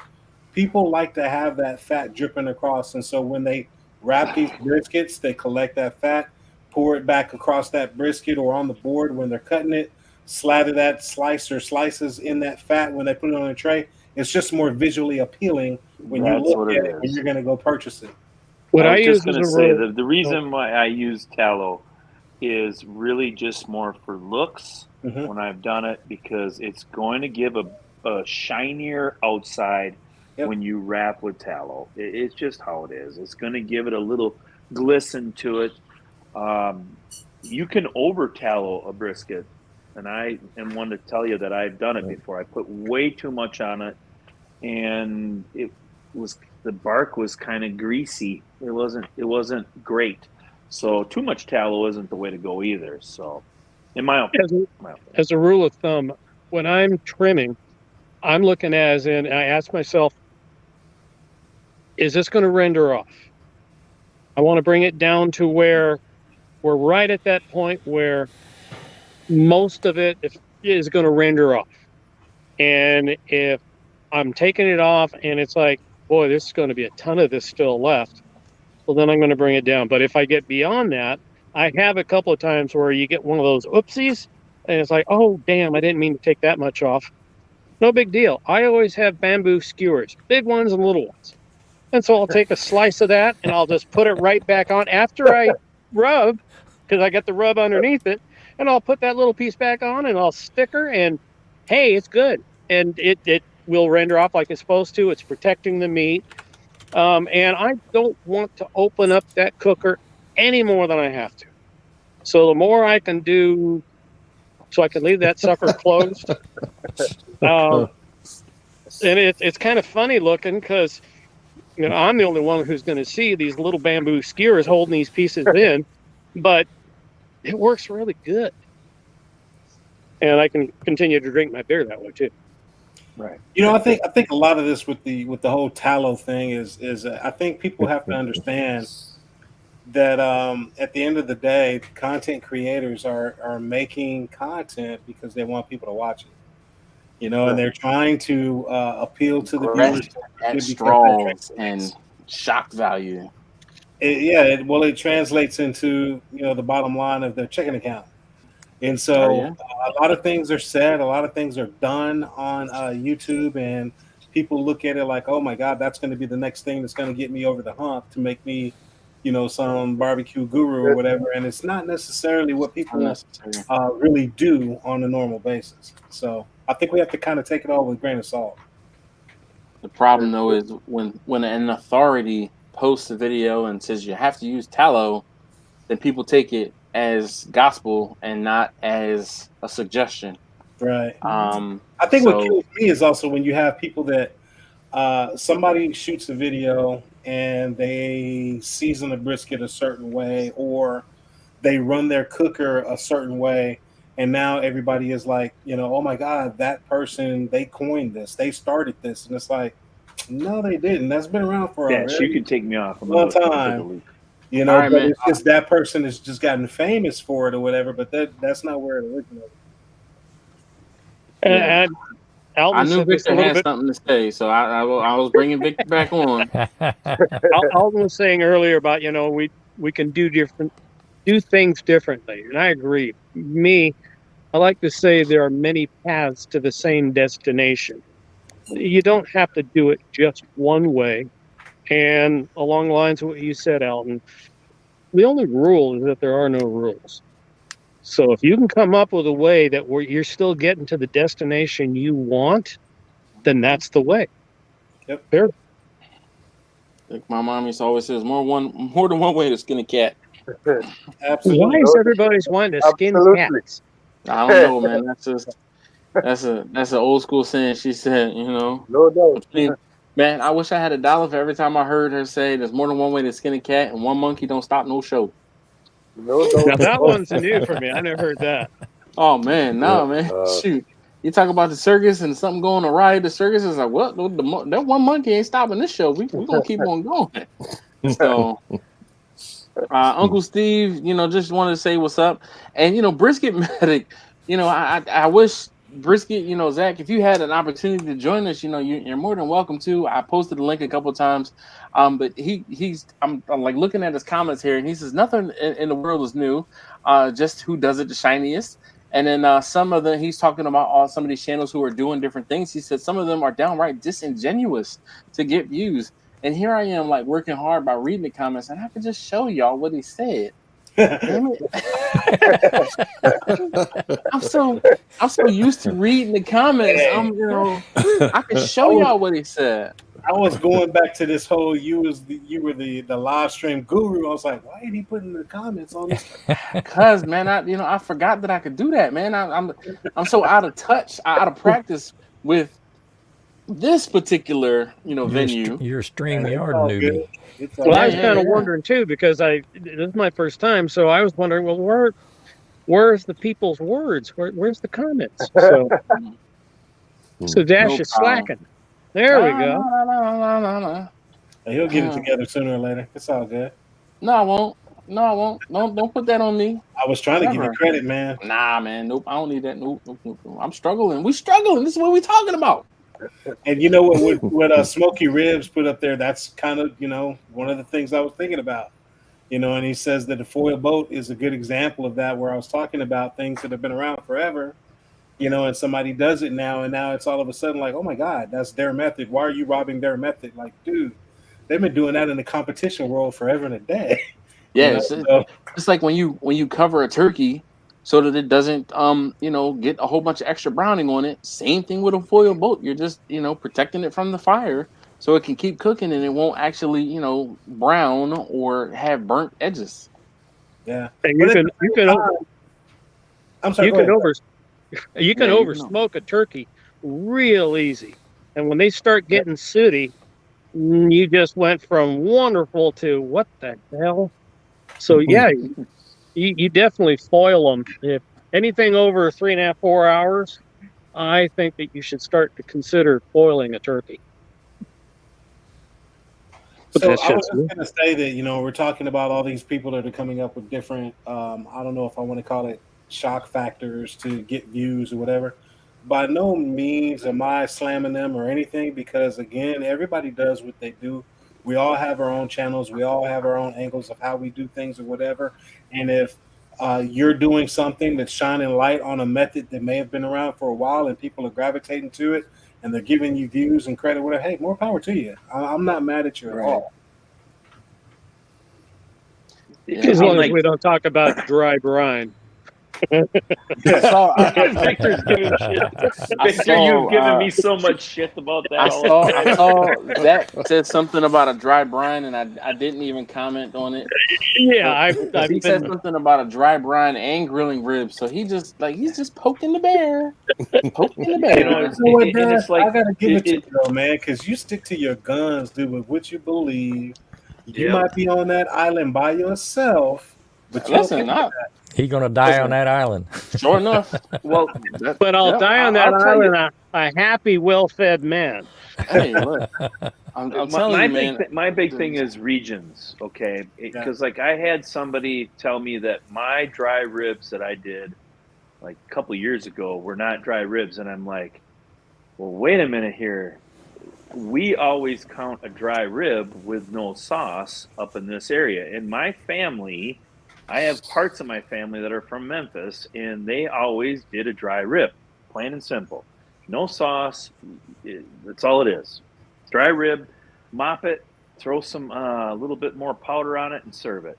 people like to have that fat dripping across. And so when they wrap these briskets, they collect that fat, pour it back across that brisket or on the board when they're cutting it, slather that slice or slices in that fat when they put it on a tray. It's just more visually appealing when you That's look what at it it when is. you're going to go purchase it. What I I was use just going as to a say rule. that the reason why I use tallow is really just more for looks Mhm. when I've done it, because it's going to give a shinier outside Yep. when you wrap with tallow. It's just how it is. It's going to give it a little glisten to it. You can over tallow a brisket, and I am one to tell you that I've done it before. I put way too much on it, and the bark was kind of greasy. It wasn't great. So too much tallow isn't the way to go either. So, in my opinion, As a rule of thumb, when I'm trimming, I'm looking I ask myself, is this going to render off? I want to bring it down to where we're right at that point where most of it is going to render off. And if I'm taking it off and it's like, boy, there's going to be a ton of this still left, well, then I'm going to bring it down. But if I get beyond that, I have a couple of times where you get one of those oopsies, and it's like, oh, damn, I didn't mean to take that much off. No big deal. I always have bamboo skewers, big ones and little ones. And so I'll take a slice of that and I'll just put it right back on after I rub, because I got the rub underneath it, and I'll put that little piece back on and I'll sticker, and hey, it's good. And it will render off like it's supposed to. It's protecting the meat. And I don't want to open up that cooker any more than I have to. So the more I can do, so I can leave that sucker closed. And it's kind of funny looking because I'm the only one who's going to see these little bamboo skewers holding these pieces in, but it works really good. And I can continue to drink my beer that way too. Right. I think a lot of this with the whole tallow thing is I think people have to understand that at the end of the day, content creators are making content because they want people to watch it. And they're trying to appeal to the viewers at straws and shock value. It translates into the bottom line of their checking account. And so a lot of things are said, a lot of things are done on YouTube, and people look at it like, oh my God, that's going to be the next thing that's going to get me over the hump to make me, some barbecue guru or whatever. And it's not necessarily what people really do on a normal basis. So I think we have to kind of take it all with a grain of salt. The problem though is when an authority posts a video and says you have to use tallow, then people take it as gospel and not as a suggestion. Right. I think what kills me is also when you have people that somebody shoots a video and they season a brisket a certain way, or they run their cooker a certain way, and now everybody is like, oh my God, that person, they coined this, they started this, and it's like, no, they didn't. That's been around for a you can take me off a long time. But it's just that person has just gotten famous for it or whatever, but that's not where it originated. And I knew Victor had something to say, so I was bringing Victor back on. Alden was saying earlier about, we can do things differently, and I agree. I like to say there are many paths to the same destination. You don't have to do it just one way. And along the lines of what you said, Alden, the only rule is that there are no rules. So if you can come up with a way that you're still getting to the destination you want, then that's the way. Yep. Fair. Like my mom used to always says, more than one way to skin a cat. Absolutely. Why is everybody's wanting to skin cats? I don't know, man. That's an old school saying. She said, No doubt. Man, I wish I had $1 for every time I heard her say there's more than one way to skin a cat, and one monkey don't stop no show. No doubt. Now that one's new for me. I never heard that. Oh man, man. Shoot. You talk about the circus and something going awry. The circus is like, what? That one monkey ain't stopping this show. We're gonna keep on going. So Uncle Steve, just wanted to say what's up. And Brisket Medic, I wish Brisket, Zach, if you had an opportunity to join us, you're more than welcome to. I posted the link a couple of times. But I'm like looking at his comments here, and he says nothing in the world is new. Just who does it the shiniest. And then he's talking about some of these channels who are doing different things. He said some of them are downright disingenuous to get views. And here I am, like working hard by reading the comments, and I could just show y'all what he said. Damn it. I'm so used to reading the comments. I can show y'all what he said. I was going back to this whole you were the live stream guru. I was like, why ain't he putting the comments on this? Because man, I forgot that I could do that, man. I'm so out of touch, out of practice with this particular venue. You're a StreamYard newbie. Well, I was kind of wondering too, because this is my first time, so I was wondering, well, where's the people's words? Where's the comments? So Dash is slacking. There we go. No. He'll get it together sooner or later. It's all good. No, I won't. Don't put that on me. I was trying to give you credit, man. Nah, man. Nope. I don't need that. Nope. I'm struggling. We struggling. This is what we're talking about. And you know what Smokey Ribs put up there, that's kind of, one of the things I was thinking about. And he says that the foil boat is a good example of that, where I was talking about things that have been around forever, and somebody does it now, and now it's all of a sudden like, oh my God, that's their method. Why are you robbing their method? Like, dude, they've been doing that in the competition world forever and a day. Yeah, it's like when you cover a turkey so that it doesn't get a whole bunch of extra browning on it. Same thing with a foil boat. You're just protecting it from the fire so it can keep cooking and it won't actually brown or have burnt edges. Yeah, and you can over smoke a turkey real easy. And when they start getting sooty, you just went from wonderful to what the hell? So yeah, you definitely foil them. If anything over 3.5, 4 hours, I think that you should start to consider foiling a turkey. But So that's I was just just going to say that, we're talking about all these people that are coming up with different, I don't know if I want to call it shock factors to get views or whatever. By no means am I slamming them or anything, because again, everybody does what they do. We all have our own channels. We all have our own angles of how we do things or whatever. And if you're doing something that's shining light on a method that may have been around for a while and people are gravitating to it, and they're giving you views and credit, whatever, hey, more power to you. I'm not mad at you at all. as long as we don't talk about dry brine. Victor's giving shit. Victor, you've given me so much shit about that. I saw that said something about a dry brine, and I didn't even comment on it. Yeah, he said something about a dry brine and grilling ribs. So he's just poking the bear, poking the bear. You know what, Dad? I gotta give it to you, though, man, because you stick to your guns, dude, with what you believe. You might be on that island by yourself, but listen, he's gonna die on that island. Sure enough. Well, but I'll die on that island a happy, well-fed man. Hey, look, I'm telling you, man. My big thing is regions, okay? Because like I had somebody tell me that my dry ribs that I did like a couple years ago were not dry ribs, and I'm like, well, wait a minute here. We always count a dry rib with no sauce up in this area. In my family, I have parts of my family that are from Memphis, and they always did a dry rib, plain and simple. No sauce, that's all it is. Dry rib, mop it, throw some a little bit more powder on it, and serve it.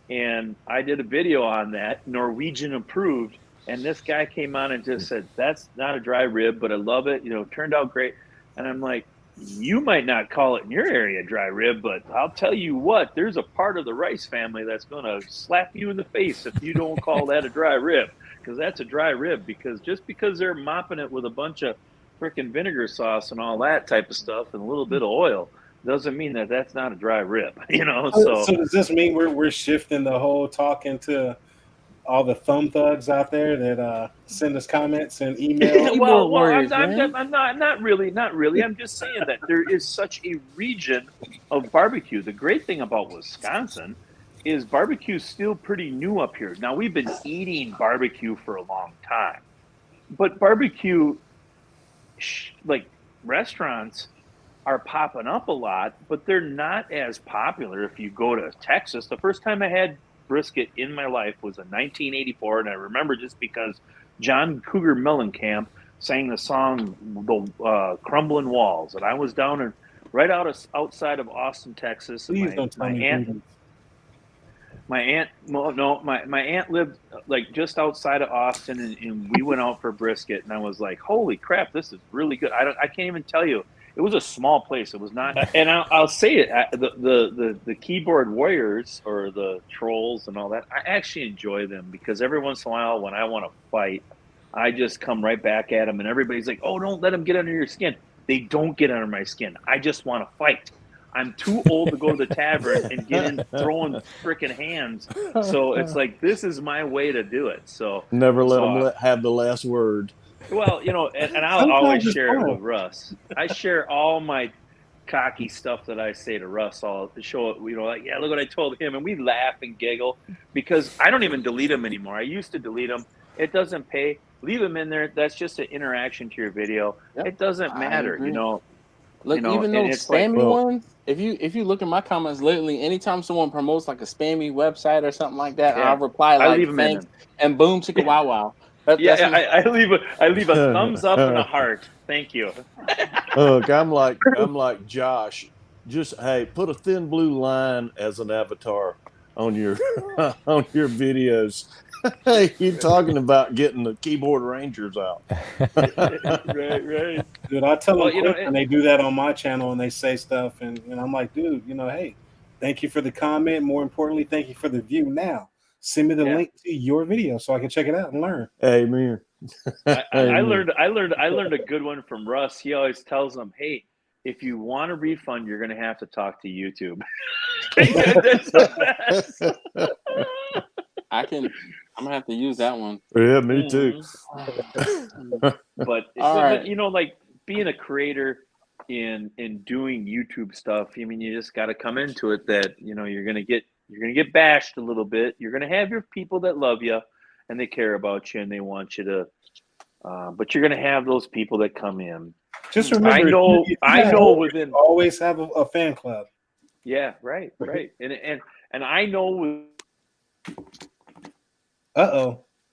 And I did a video on that, Norwegian approved, and this guy came on and just said, that's not a dry rib, but I love it, turned out great. And I'm like, you might not call it in your area dry rib, but I'll tell you what, there's a part of the Rice family that's going to slap you in the face if you don't call that a dry rib, because that's a dry rib. Because just because they're mopping it with a bunch of freaking vinegar sauce and all that type of stuff and a little bit of oil doesn't mean that that's not a dry rib, So does this mean we're shifting the whole talk into all the thumb thugs out there that send us comments and emails? well, I'm not really. I'm just saying that there is such a region of barbecue. The great thing about Wisconsin is barbecue is still pretty new up here. Now, we've been eating barbecue for a long time, but barbecue, like restaurants, are popping up a lot, but they're not as popular if you go to Texas. The first time I had brisket in my life was in 1984, and I remember just because John Cougar Mellencamp sang the song "The Crumbling Walls," and I was down outside of Austin, Texas. Please don't tell me. My aunt lived like just outside of Austin, and we went out for brisket, and I was like, "Holy crap, this is really good!" I can't even tell you. It was a small place. It was not, and I'll say it. The keyboard warriors or the trolls and all that, I actually enjoy them, because every once in a while when I want to fight, I just come right back at them, and everybody's like, "Oh, don't let them get under your skin." They don't get under my skin. I just want to fight. I'm too old to go to the tavern and get in throwing freaking hands. So it's like, this is my way to do it. So never let them have the last word. Well, and I'll always share it with Russ. I share all my cocky stuff that I say to Russ. I'll show it, like, yeah, look what I told him. And we laugh and giggle, because I don't even delete them anymore. I used to delete them. It doesn't pay. Leave them in there. That's just an interaction to your video. Yep. It doesn't matter, Look, even those spammy ones, if you look at my comments lately, anytime someone promotes like a spammy website or something like that, I'll reply like, thanks, and boom, chicka wow wow. I leave a thumbs up and a heart. Thank you. Look, I'm like Josh. Just put a thin blue line as an avatar on your on your videos. Hey, you're talking about getting the keyboard rangers out. Right. Dude, I tell them when they do that on my channel and they say stuff, and I'm like, dude, hey, thank you for the comment. More importantly, thank you for the view. Now, send me the link to your video so I can check it out and learn. Amen. I learned a good one from Russ. He always tells them, "Hey, if you want a refund, you're going to have to talk to YouTube." That's the best. I'm gonna have to use that one. Yeah, me too. But right. you know, like being a creator in doing YouTube stuff, I mean, you just got to come into it that, you know, you're gonna get bashed a little bit. You're gonna have your people that love you and they care about you and they want you to, but you're gonna have those people that come in. Just remember, I know within always have a fan club. Yeah, right, and I know.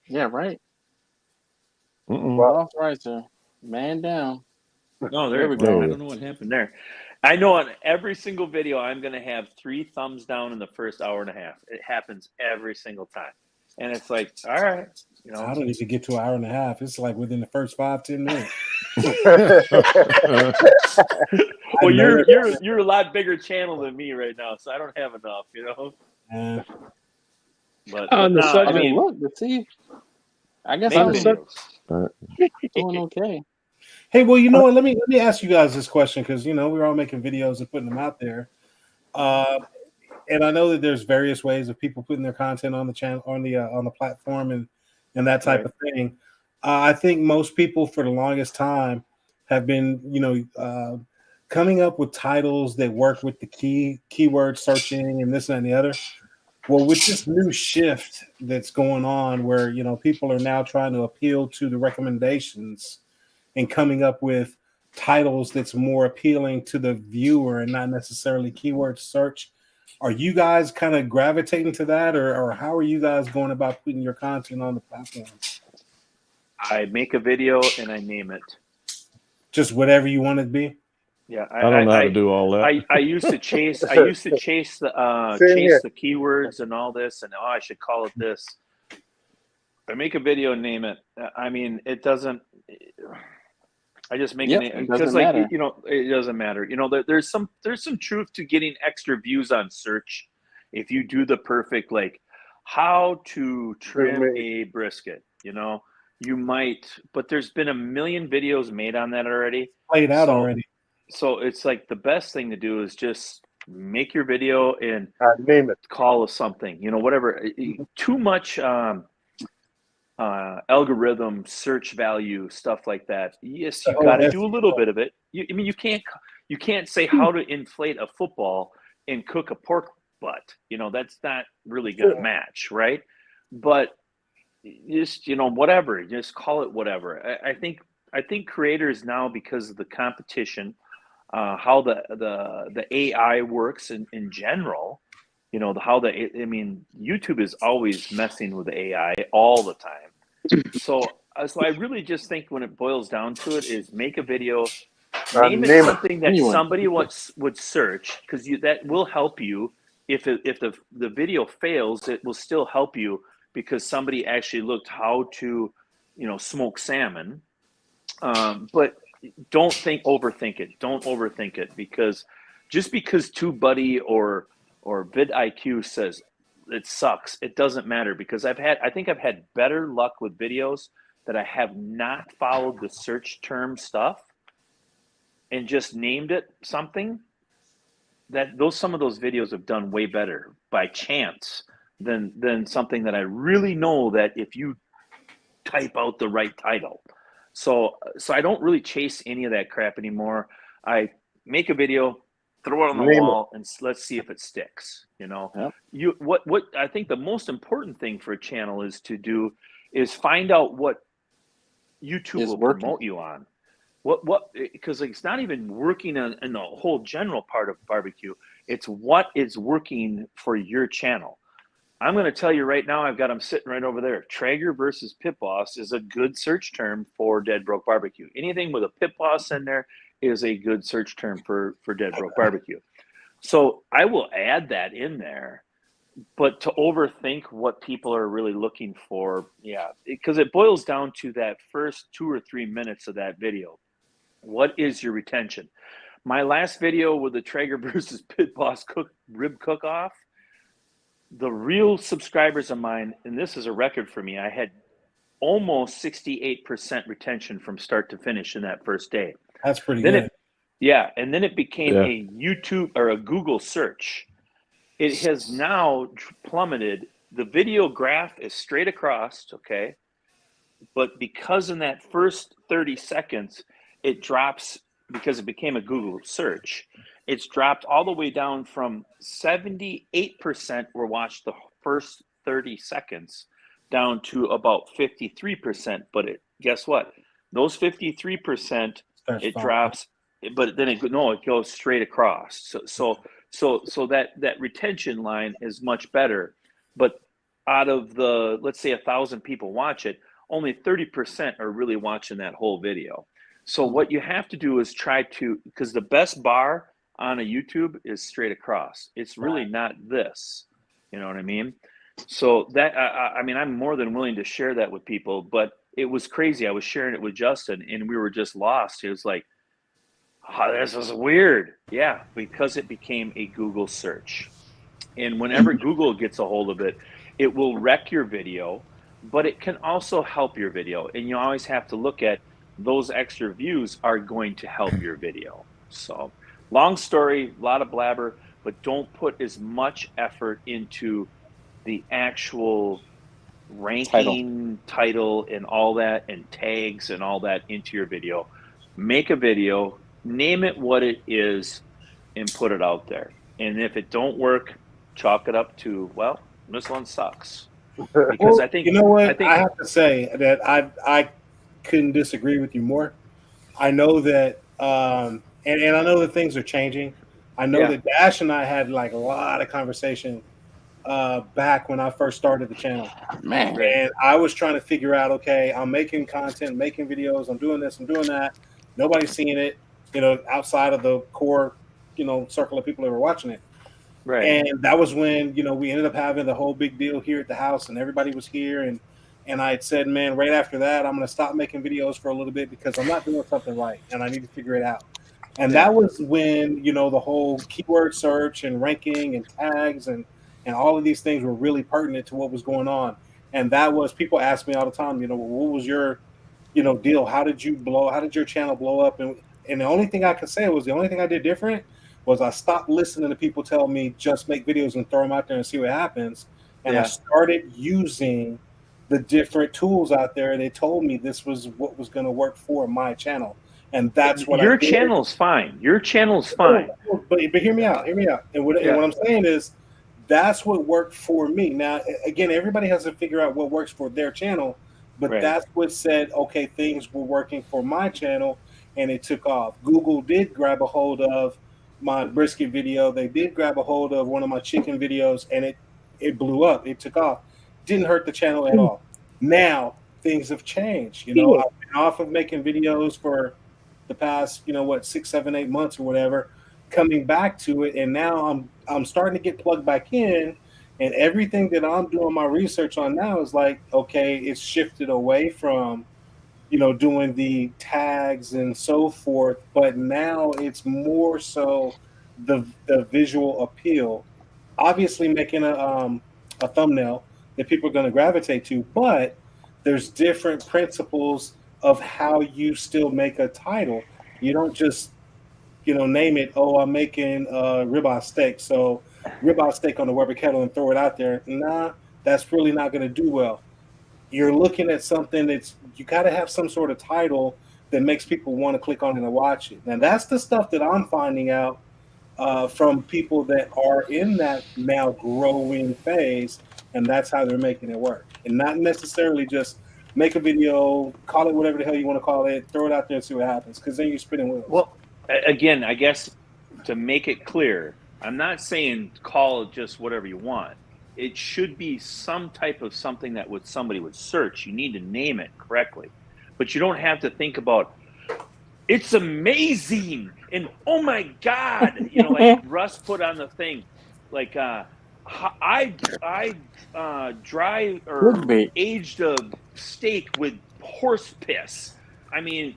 Yeah, right. Well, Off right, sir. Man down. No, there we go. I don't know what happened there. I know on every single video, I'm going to have 3 thumbs down in the first hour and a half. It happens every single time. And it's like, all right. You know, I don't even get to an hour and a half. It's like within the first 5-10 minutes. Well, you're a lot bigger channel than me right now, so I don't have enough, you know. But on the no, subject, I mean, look, let's see. I guess I'm doing okay. Hey, well, you know what? Let me ask you guys this question, because you know we're all making videos and putting them out there, and I know that there's various ways of people putting their content on the channel, on the platform, and that type of thing. I think most people, for the longest time, have been, you know, coming up with titles that work with the keyword searching and this and the other. Well, with this new shift that's going on, where you know people are now trying to appeal to the recommendations and coming up with titles that's more appealing to the viewer and not necessarily keyword search, are you guys kind of gravitating to that, or how are you guys going about putting your content on the platform? I make a video and I name it. Just whatever you want it to be. Yeah, I don't know how to do all that. I used to chase the keywords and all this, and I should call it this. I make a video and name it. I mean, it doesn't. I just make it because, like, you know, it doesn't matter. You know, there's some truth to getting extra views on search if you do the perfect, like, how to trim a brisket. You know, you might, but there's been a million videos made on that already. Played out already. So it's like the best thing to do is just make your video and name it. Call it something, you know, whatever. Too much algorithm, search value, stuff like that. Yes, you got to do a little bit of it. I mean, you can't say how to inflate a football and cook a pork butt. You know, that's not really going to match, right? But just, you know, whatever. Just call it whatever. I think creators now, because of the competition, how the AI works in general, you know, I mean, YouTube is always messing with the AI all the time. So I really just think when it boils down to it is make a video, name it something that somebody would search, because that will help you. If the video fails, it will still help you because somebody actually looked how to, you know, smoke salmon. But don't overthink it. Don't overthink it, because just because TubeBuddy or vidIQ says it sucks, it doesn't matter, because I think I've had better luck with videos that I have not followed the search term stuff and just named it something, that some of those videos have done way better by chance than something that I really know that if you type out the right title. So I don't really chase any of that crap anymore. I make a video, throw it on the wall, and let's see if it sticks. You know, what I think the most important thing for a channel is to do is find out what YouTube will promote you on. Because it's not even working in the whole general part of barbecue. It's what is working for your channel. I'm going to tell you right now, I've got them sitting right over there. Traeger versus Pit Boss is a good search term for Dead Broke Barbecue. Anything with a Pit Boss in there is a good search term for Dead Broke Barbecue. So I will add that in there, but to overthink what people are really looking for, because it boils down to that first 2 or 3 minutes of that video. What is your retention? My last video with the Traeger versus Pit Boss rib cook-off, the real subscribers of mine, and this is a record for me, I had almost 68% retention from start to finish in that first day. That's pretty Then good. and then it became a YouTube or a Google search. It has now plummeted. The video graph is straight across, okay? But because in that first 30 seconds, it drops because it became a Google search. It's dropped all the way down from 78% were watched the first 30 seconds down to about 53%. But guess what? Those 53%, it drops, but then it goes straight across. So that retention line is much better. But out of the, let's say 1,000 people watch it, only 30% are really watching that whole video. So what you have to do is try to, because the best bar on a YouTube is straight across. It's really not this, you know what I mean? So that, I mean, I'm more than willing to share that with people, but it was crazy. I was sharing it with Justin and we were just lost. It was like, oh, this is weird. Yeah, because it became a Google search. And whenever Google gets a hold of it, it will wreck your video, but it can also help your video. And you always have to look at those extra views are going to help your video. So long story, a lot of blabber, but don't put as much effort into the actual ranking title and all that and tags and all that into your video. Make a video, name it what it is, and put it out there. And if it don't work, chalk it up to, well, this one sucks. Because I think, you know what, I have to say that I couldn't disagree with you more. I know that, and I know that things are changing. I know that Dash and I had like a lot of conversation back when I first started the channel. Man. And I was trying to figure out, okay, I'm making content, making videos, I'm doing this, I'm doing that. Nobody's seeing it, you know, outside of the core, you know, circle of people that were watching it. Right. And that was when, you know, we ended up having the whole big deal here at the house and everybody was here. And I had said, man, right after that, I'm going to stop making videos for a little bit because I'm not doing something right and I need to figure it out. And that was when, you know, the whole keyword search and ranking and tags and all of these things were really pertinent to what was going on. And that was, people ask me all the time, you know, what was your, you know, deal? How did your channel blow up? And the only thing I could say was the only thing I did different was I stopped listening to people tell me just make videos and throw them out there and see what happens. And I started using the different tools out there. They told me this was what was going to work for my channel. And that's what your channel's fine. Your channel's fine. But hear me out. And what I'm saying is that's what worked for me. Now, again, everybody has to figure out what works for their channel. But that's what said, okay, things were working for my channel and it took off. Google did grab a hold of my brisket video. They did grab a hold of one of my chicken videos and it blew up. It took off. Didn't hurt the channel at all. Now things have changed. You know, I've been off of making videos for the past, you know, what, 6, 7, 8 months or whatever, coming back to it. And now I'm starting to get plugged back in. And everything that I'm doing my research on now is like, okay, it's shifted away from, you know, doing the tags and so forth, but now it's more so the visual appeal. Obviously, making a thumbnail that people are going to gravitate to, but there's different principles of how you still make a title. You don't just, you know, name it. Oh, I'm making ribeye steak, so ribeye steak on the Weber kettle and throw it out there. Nah, that's really not going to do well. You're looking at something that's, you got to have some sort of title that makes people want to click on it and watch it. And that's the stuff that I'm finding out from people that are in that now growing phase, and that's how they're making it work. And not necessarily just make a video, call it whatever the hell you want to call it, throw it out there and see what happens, because then you're spinning wheels. Well, again, I guess to make it clear, I'm not saying call it just whatever you want. It should be some type of something that somebody would search. You need to name it correctly. But you don't have to think about, it's amazing and oh my God, you know, like Russ put on the thing, like I dry or aged a steak with horse piss. I mean,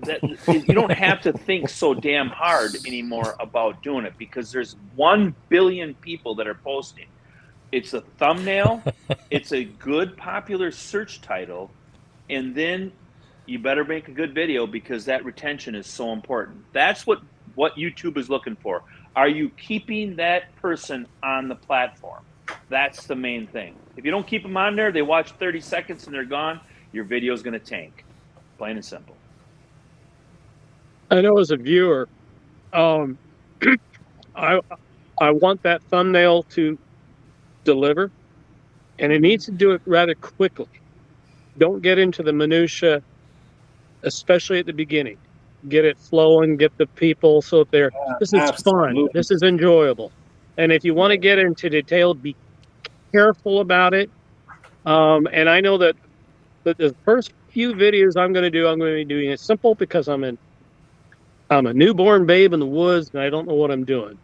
that you don't have to think so damn hard anymore about doing it because there's 1 billion people that are posting. It's a thumbnail. It's a good popular search title. and then you better make a good video because that retention is so important. That's what YouTube is looking for. Are you keeping that person on the platform? That's the main thing. If you don't keep them on there, they watch 30 seconds and they're gone, your video is going to tank. Plain and simple. I know as a viewer, I want that thumbnail to deliver, and it needs to do it rather quickly. Don't get into the minutia, especially at the beginning. Get it flowing, get the people so this is fun, this is enjoyable. And if you want to get into detail, be careful about it. And I know that the first few videos I'm going to be doing it simple because I'm a newborn babe in the woods and I don't know what I'm doing.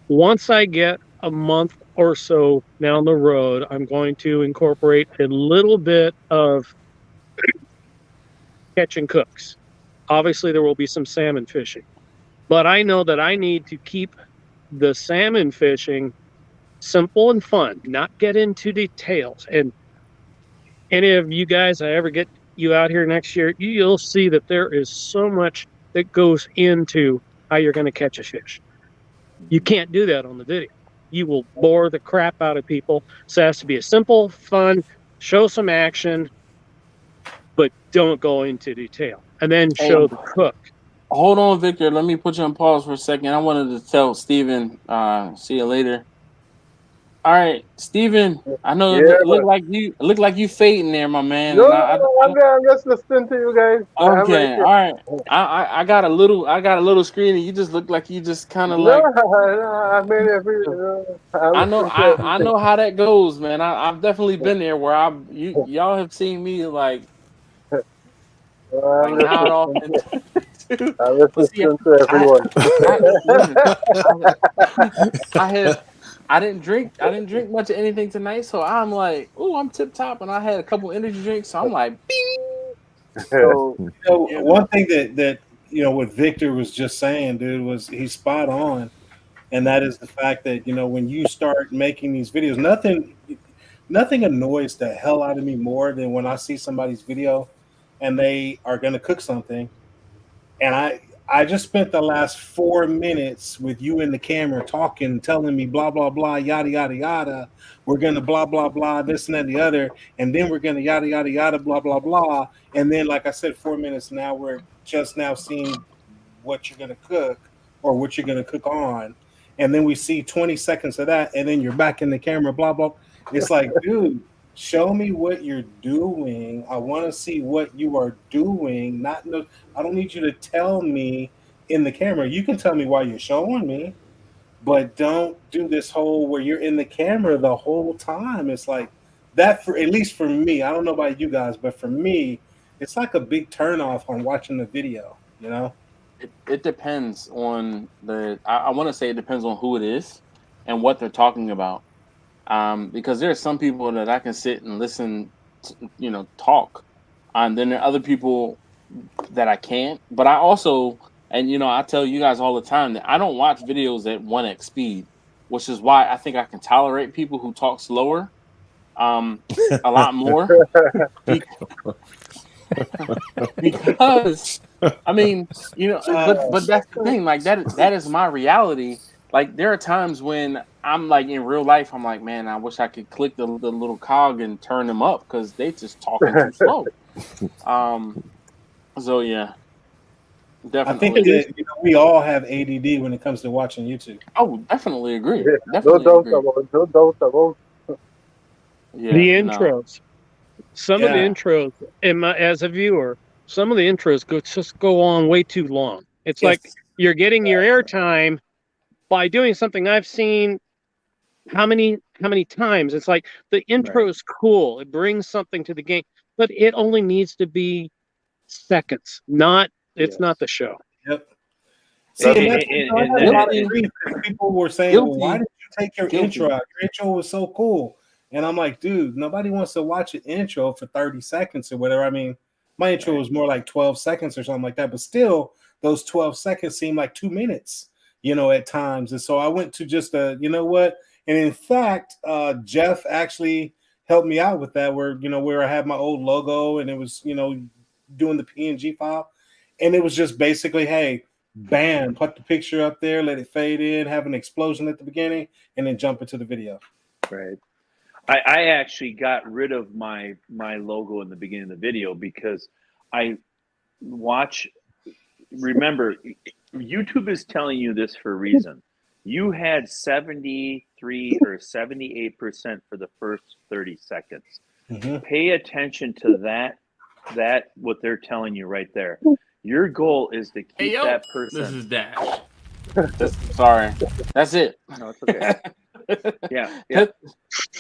Once I get a month or so down the road, I'm going to incorporate a little bit of catch and cooks. Obviously, there will be some salmon fishing, but I know that I need to keep the salmon fishing simple and fun, not get into details. And any of you guys, I ever get you out here next year, you'll see that there is so much that goes into how you're going to catch a fish. You can't do that on the video. You will bore the crap out of people. So it has to be a simple, fun, show some action, but don't go into detail. And then show the cook. Hold on, Victor. Let me put you on pause for a second. I wanted to tell Steven, see you later. All right, Steven, I know it look like you fading there, my man. No, I'm just listening to you guys. Okay, all right. I got a little screen, and you just look like you just kind of like. I mean, I know how that goes, man. I've definitely been there where y'all have seen me like nod off. I listen to everyone. I didn't drink much of anything tonight, so I'm like, I'm tip top, and I had a couple energy drinks, so I'm like, bing. So one thing that what Victor was just saying, dude, was he's spot on, and that is the fact that when you start making these videos, nothing annoys the hell out of me more than when I see somebody's video and they are going to cook something, and I just spent the last 4 minutes with you in the camera talking, telling me blah, blah, blah, yada, yada, yada. We're going to blah, blah, blah, this and that, and the other. And then we're going to yada, yada, yada, blah, blah, blah. And then, like I said, 4 minutes now, we're just now seeing what you're going to cook or what you're going to cook on. And then we see 20 seconds of that. And then you're back in the camera, blah, blah. It's like, dude, show me what you're doing. I want to see what you are doing. I don't need you to tell me in the camera. You can tell me while you're showing me, but don't do this whole where you're in the camera the whole time. It's like that, for at least for me. I don't know about you guys, but for me, it's like a big turnoff on watching the video. It depends on I want to say it depends on who it is and what they're talking about. Because there are some people that I can sit and listen to, talk. And then there are other people that I can't. But I also, and I tell you guys all the time that I don't watch videos at 1x speed, which is why I think I can tolerate people who talk slower a lot more. Because I mean, but that's the thing. Like that is my reality. Like there are times when I'm like in real life, I'm like, man, I wish I could click the little cog and turn them up because they just talking too slow. So yeah, definitely. I think that we all have ADD when it comes to watching YouTube. Oh, definitely agree. No doubt about. Yeah, the intros. Some of the intros, as a viewer, some of the intros go on way too long. It's like you're getting your airtime by doing something I've seen how many times. It's like the intro is cool. It brings something to the game, but it only needs to be seconds. It's not the show. Yep. See, people were saying, well, why did you take your intro out? Your intro was so cool. And I'm like, dude, nobody wants to watch an intro for 30 seconds or whatever. I mean, my intro was more like 12 seconds or something like that. But still, those 12 seconds seem like 2 minutes, at times. And so I went to just you know what? And in fact, Jeff actually helped me out with that, where where I had my old logo and it was doing the PNG file, and it was just basically, hey, bam, put the picture up there, let it fade in, have an explosion at the beginning, and then jump into the video. Right. I actually got rid of my logo in the beginning of the video because I watch. Remember, YouTube is telling you this for a reason. You had 73 or 78% for the first 30 seconds. Mm-hmm. Pay attention to that what they're telling you right there. Your goal is to keep that person. This is Dash. Sorry, that's it. No, it's okay. Yeah.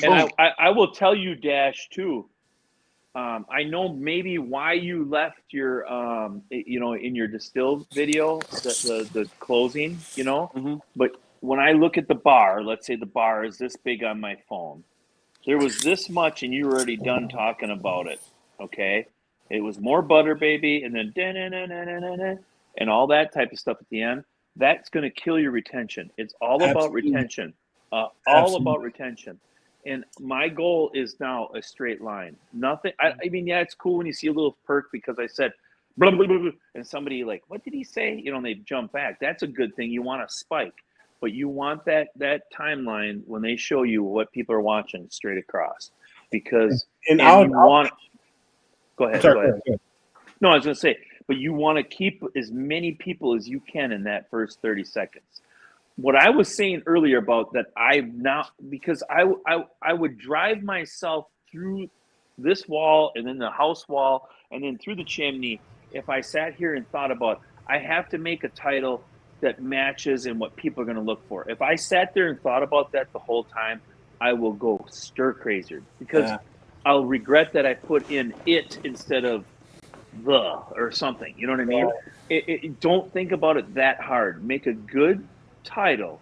And I will tell you, Dash, too. I know maybe why you left your, in your distilled video, the closing, Mm-hmm. But when I look at the bar, let's say the bar is this big on my phone. There was this much, and you were already done talking about it. Okay, it was more butter, baby, and then and all that type of stuff at the end. That's going to kill your retention. It's all about retention. All about retention. And my goal is now a straight line. Nothing. I mean, yeah, it's cool when you see a little perk because I said blah, blah, blah, blah, and somebody like, what did he say? And they jump back. That's a good thing. You want a spike, but you want that timeline when they show you what people are watching straight across, because And you want. Go ahead. Go ahead. No, I was going to say, but you want to keep as many people as you can in that first 30 seconds. What I was saying earlier about that, I'm not, because I would drive myself through this wall and then the house wall and then through the chimney if I sat here and thought about, I have to make a title that matches and what people are going to look for. If I sat there and thought about that the whole time, I will go stir crazy because I'll regret that I put in it instead of the or something. You know what I mean? Don't think about it that hard. Make a good title,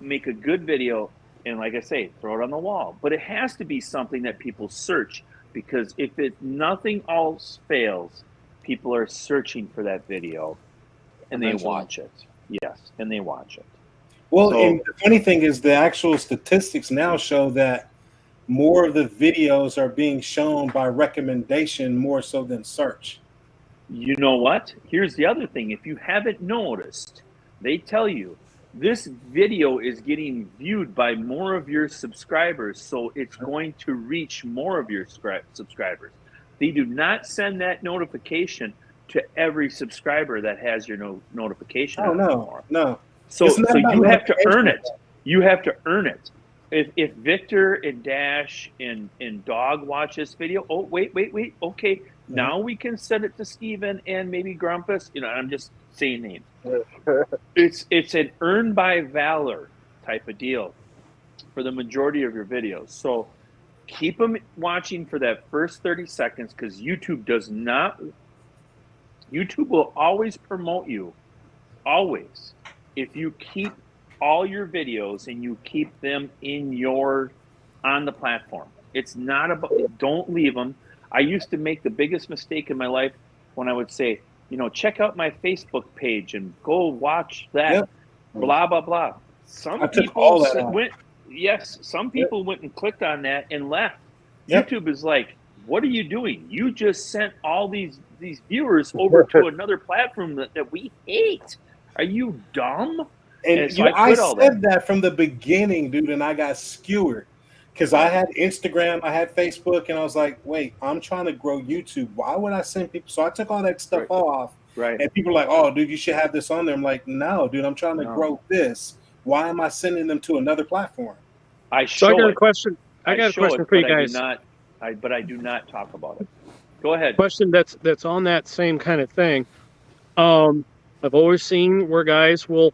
make a good video, and like I say, throw it on the wall. But it has to be something that people search, because if nothing else fails, people are searching for that video and they watch it. Yes, and they watch it. Well, and the funny thing is the actual statistics now show that more of the videos are being shown by recommendation more so than search. You know what? Here's the other thing. If you haven't noticed, they tell you this video is getting viewed by more of your subscribers, so it's going to reach more of your subscribers. They do not send that notification to every subscriber that has your notification. Oh, no. So you have to earn it. You have to earn it. If Victor and Dash and Dog watch this video, oh, wait. Okay, now we can send it to Steven and maybe Grumpus. I'm just saying names. It's an earn by valor type of deal for the majority of your videos. So keep them watching for that first 30 seconds, because YouTube will always promote you, always, if you keep all your videos and you keep them on the platform. It's not about, don't leave them. I used to make the biggest mistake in my life when I would say, check out my Facebook page and go watch that, blah, blah, blah. Some people went and clicked on that and left. YouTube is like, what are you doing? You just sent all these viewers over to another platform that we hate. Are you dumb? And so I said that from the beginning, dude, and I got skewered because I had Instagram, I had Facebook, and I was like, wait, I'm trying to grow YouTube. Why would I send people? So I took all that stuff off. Right. And people are like, oh, dude, you should have this on there. I'm like, no, dude, I'm trying to grow this. Why am I sending them to another platform? I got a question. I got a question for you guys. But I do not talk about it. Go ahead. Question that's on that same kind of thing. I've always seen where guys will,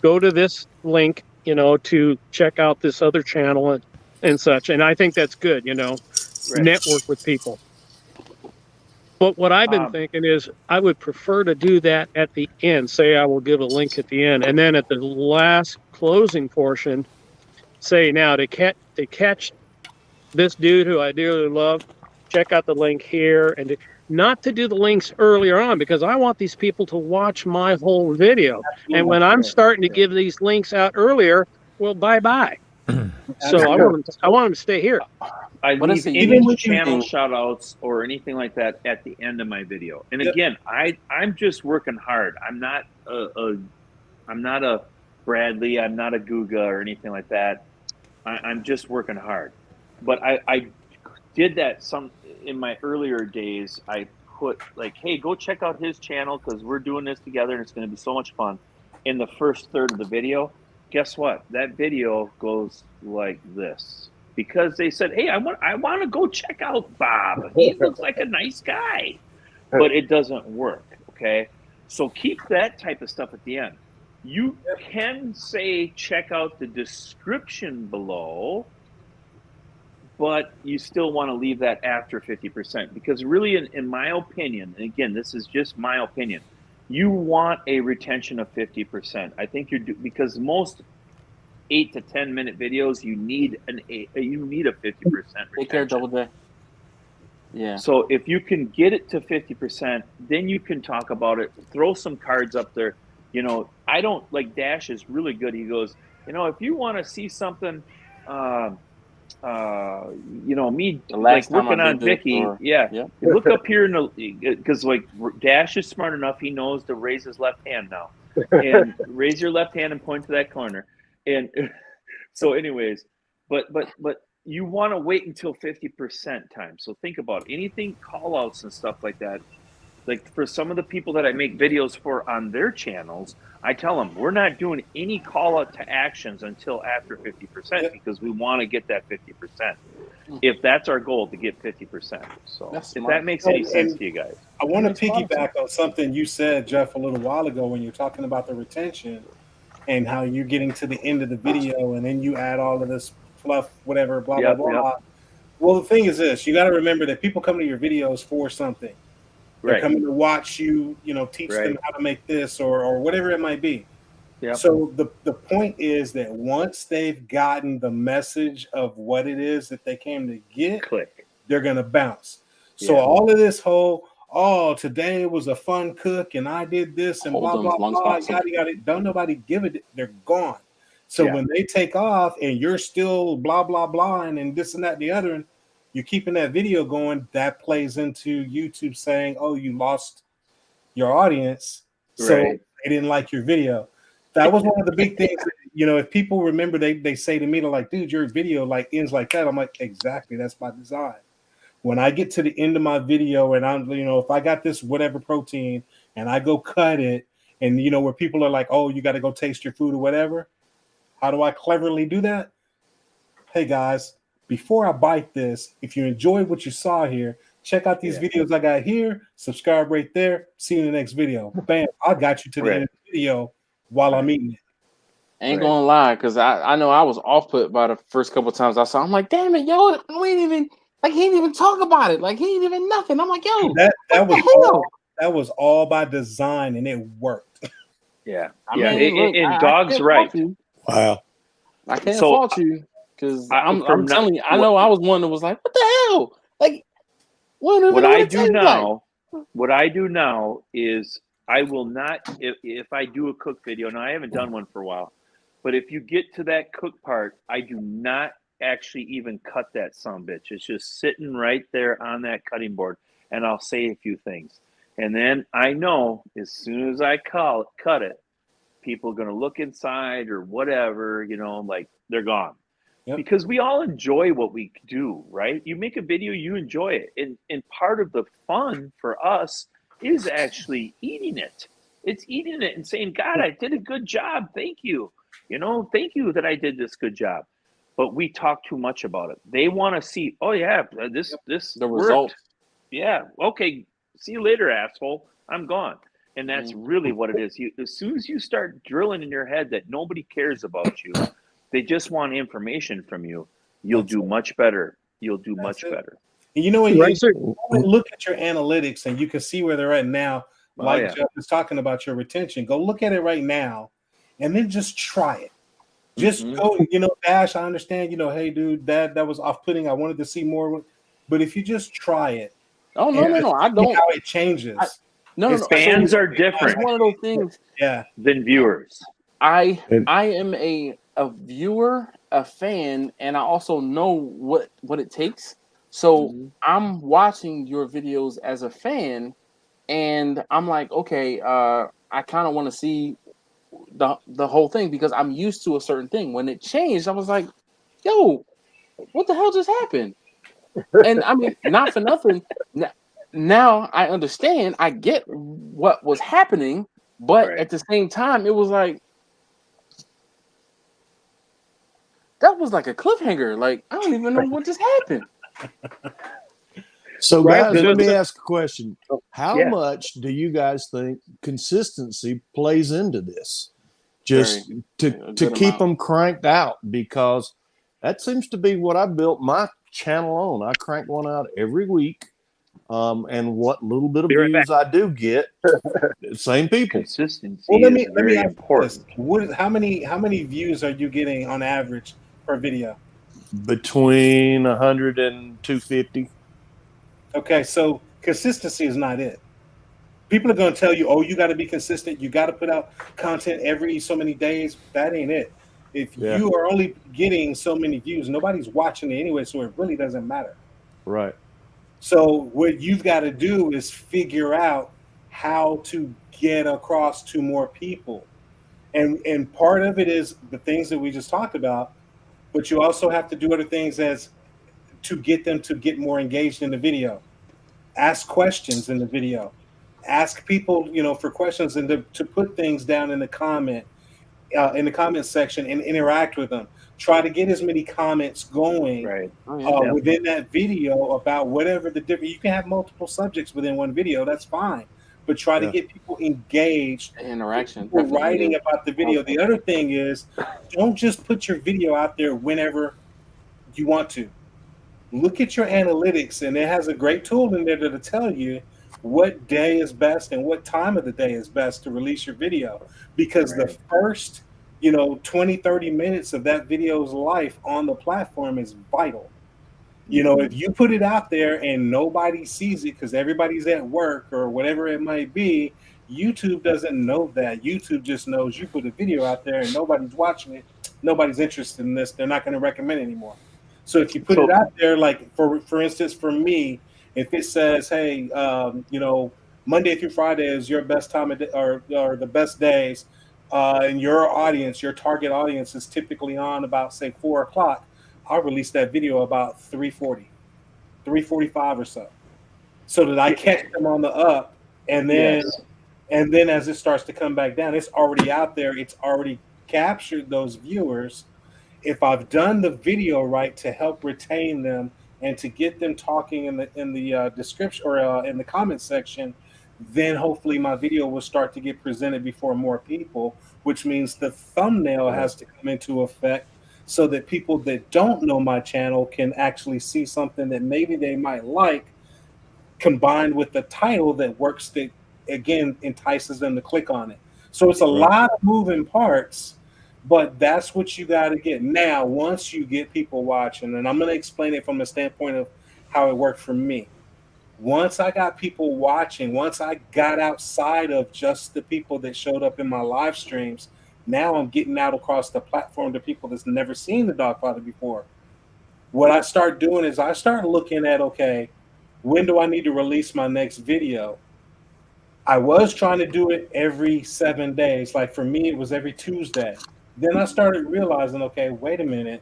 go to this link, to check out this other channel and such. And I think that's good, network with people. But what I've been thinking is I would prefer to do that at the end. Say I will give a link at the end. And then at the last closing portion, say now to catch this dude who I dearly love, check out the link here. And not to do the links earlier on, because I want these people to watch my whole video. And when I'm starting to give these links out earlier, well, bye-bye. So I want him to stay here. I What I leave say, any even with channel you- shout outs or anything like that at the end of my video. And again, I'm just working hard. I'm not a Bradley, I'm not a Guga or anything like that. I'm just working hard. But I did that some in my earlier days. I put like, hey, go check out his channel because we're doing this together and it's going to be so much fun. In the first third of the video, guess what? That video goes like this because they said, hey, I want to go check out Bob. He looks like a nice guy, but it doesn't work. Okay, so keep that type of stuff at the end. You can say check out the description below, but you still want to leave that after 50% because really, in my opinion, and again, this is just my opinion, you want a retention of 50%. I think because most 8 to 10 minute videos, you need a 50% retention. Take care, Double J. Yeah. So if you can get it to 50%, then you can talk about it. Throw some cards up there. You know, I don't like Dash is really good. He goes, you know, if you want to see something, you know, me like working on Vicky, look up here in the because like Dash is smart enough. He knows to raise his left hand now, and raise your left hand and point to that corner. And so, anyways, but you want to wait until 50% time. So think about anything, call outs and stuff like that. Like for some of the people that I make videos for on their channels, I tell them we're not doing any call out to actions until after 50% because we want to get that 50%. If that's our goal, to get 50%. So if that makes any sense to you guys. I want to piggyback on something you said, Jeff, a little while ago when you're talking about the retention and how you're getting to the end of the video and then you add all of this fluff, whatever, blah, blah, blah. Well, the thing is this, you got to remember that people come to your videos for something. They're coming to watch you, you know, teach them how to make this or whatever it might be. So the point is that once they've gotten the message of what it is that they came to get, they're going to bounce. So all of this whole, today was a fun cook and I did this and blah, blah, blah, yada, don't nobody give it. They're gone. So when they take off and you're still blah, blah, blah, and this and that and the other, and you're keeping that video going, that plays into YouTube saying, oh, you lost your audience. So they didn't like your video. That was one of the big things that, you know, if people remember, they say to me, they're like, dude, your video like ends like that. I'm like, exactly. That's by design. When I get to the end of my video and I'm, you know, if I got this whatever protein and I go cut it and, you know, where people are like, oh, you got to go taste your food or whatever. How do I cleverly do that? Hey, guys, before I bite this, if you enjoyed what you saw here, check out these videos I got here. Subscribe right there. See you in the next video. Bam, I got you to the end of the video while I'm eating it. Ain't gonna lie, because I know I was off put by the first couple of times I saw. I'm like, damn it, yo, we ain't even he didn't even talk about it. Like he ain't even nothing. I'm like, yo, that was all by design and it worked. I mean, look, Dog's right. Wow. I can't fault you because I'm telling you, I know I was one that was like, what the hell? Like, what I do now is I will not if I do a cook video. Now I haven't done one for a while, but if you get to that cook part, I do not actually even cut that sumbitch. It's just sitting right there on that cutting board, and I'll say a few things, and then I know as soon as I cut it, people are going to look inside or whatever, you know, like they're gone. Because we all enjoy what we do, right? You make a video, you enjoy it. And part of the fun for us is actually eating it. It's eating it and saying, God, I did a good job. Thank you. You know, thank you that I did this good job. But we talk too much about it. They want to see, oh yeah, this the worked. result. Yeah. Okay. See you later, asshole. I'm gone. And that's really what it is. As soon as you start drilling in your head that nobody cares about you, they just want information from you, you'll do much better. You'll do much better. And you know what? You look at your analytics and you can see where they're at now. Like Jeff is talking about your retention. Go look at it right now and then just try it. Just go, you know, Dash, I understand, you know, hey, dude, that was off-putting. I wanted to see more. But if you just try it. Oh, no, I don't. How it changes. Fans are different. It's one of those things than viewers. I am a viewer a fan, and I also know what it takes. So I'm watching your videos as a fan, and I'm like, okay, I kind of want to see the whole thing because I'm used to a certain thing. When it changed, I was like, yo, what the hell just happened? And I mean, not for nothing. Now I understand. I get what was happening, but Right. at the same time, it was like that was like a cliffhanger. Like I don't even know what just happened. So, Right, guys, so let me the- ask a question. How yeah. much do you guys think consistency plays into this? Very Just a to good keep amount. them cranked out, because that seems to be what I built my channel on. I crank one out every week, and what little bit of Be right back. views I do get, same people. Consistency Well, let is me very ask you this: important. how many views are you getting on average per video? Between 100 and 250. Okay, so consistency is not it. People are going to tell you, "Oh, you got to be consistent. You got to put out content every so many days." That ain't it. If Yeah. you are only getting so many views, nobody's watching it anyway, so it really doesn't matter. Right. So what you've got to do is figure out how to get across to more people. And part of it is the things that we just talked about, but you also have to do other things as to get them to get more engaged in the video. Ask questions in the video. Ask people, for questions and to put things down in the comment section and interact with them. Try to get as many comments going Right. Oh, yeah. Yep. within that video about whatever the different. You can have multiple subjects within one video. That's fine, but try to Yeah. get people engaged. Interaction. People Definitely writing needed. about the video. The other thing is, don't just put your video out there whenever you want to. Look at your analytics, and it has a great tool in there to tell you what day is best and what time of the day is best to release your video, because the Right. first 20 30 minutes of that video's life on the platform is vital. If you put it out there and nobody sees it because everybody's at work or whatever it might be, YouTube doesn't know that. YouTube just knows you put a video out there and nobody's watching it, nobody's interested in this, they're not going to recommend it anymore. So if you put it So out there, like for instance, for me, if it says, hey, Monday through Friday is your best time of day, or the best days, and your audience, your target audience is typically on about say 4 o'clock, I'll release that video about 3:40, 3:45 or so that I catch them on the up, and then yes. as it starts to come back down, it's already out there. It's already captured those viewers. If I've done the video right to help retain them and to get them talking in the description or in the comment section, then hopefully my video will start to get presented before more people, which means the thumbnail Right. has to come into effect so that people that don't know my channel can actually see something that maybe they might like, combined with the title that works, that again entices them to click on it. So it's a Right. lot of moving parts, but that's what you got to get. Now, once you get people watching, and I'm going to explain it from the standpoint of how it worked for me. Once I got people watching, once I got outside of just the people that showed up in my live streams, now I'm getting out across the platform to people that's never seen the Dogfather before. What I start doing is I start looking at, okay, when do I need to release my next video? I was trying to do it every 7 days. Like for me, it was every Tuesday. Then I started realizing, okay, wait a minute.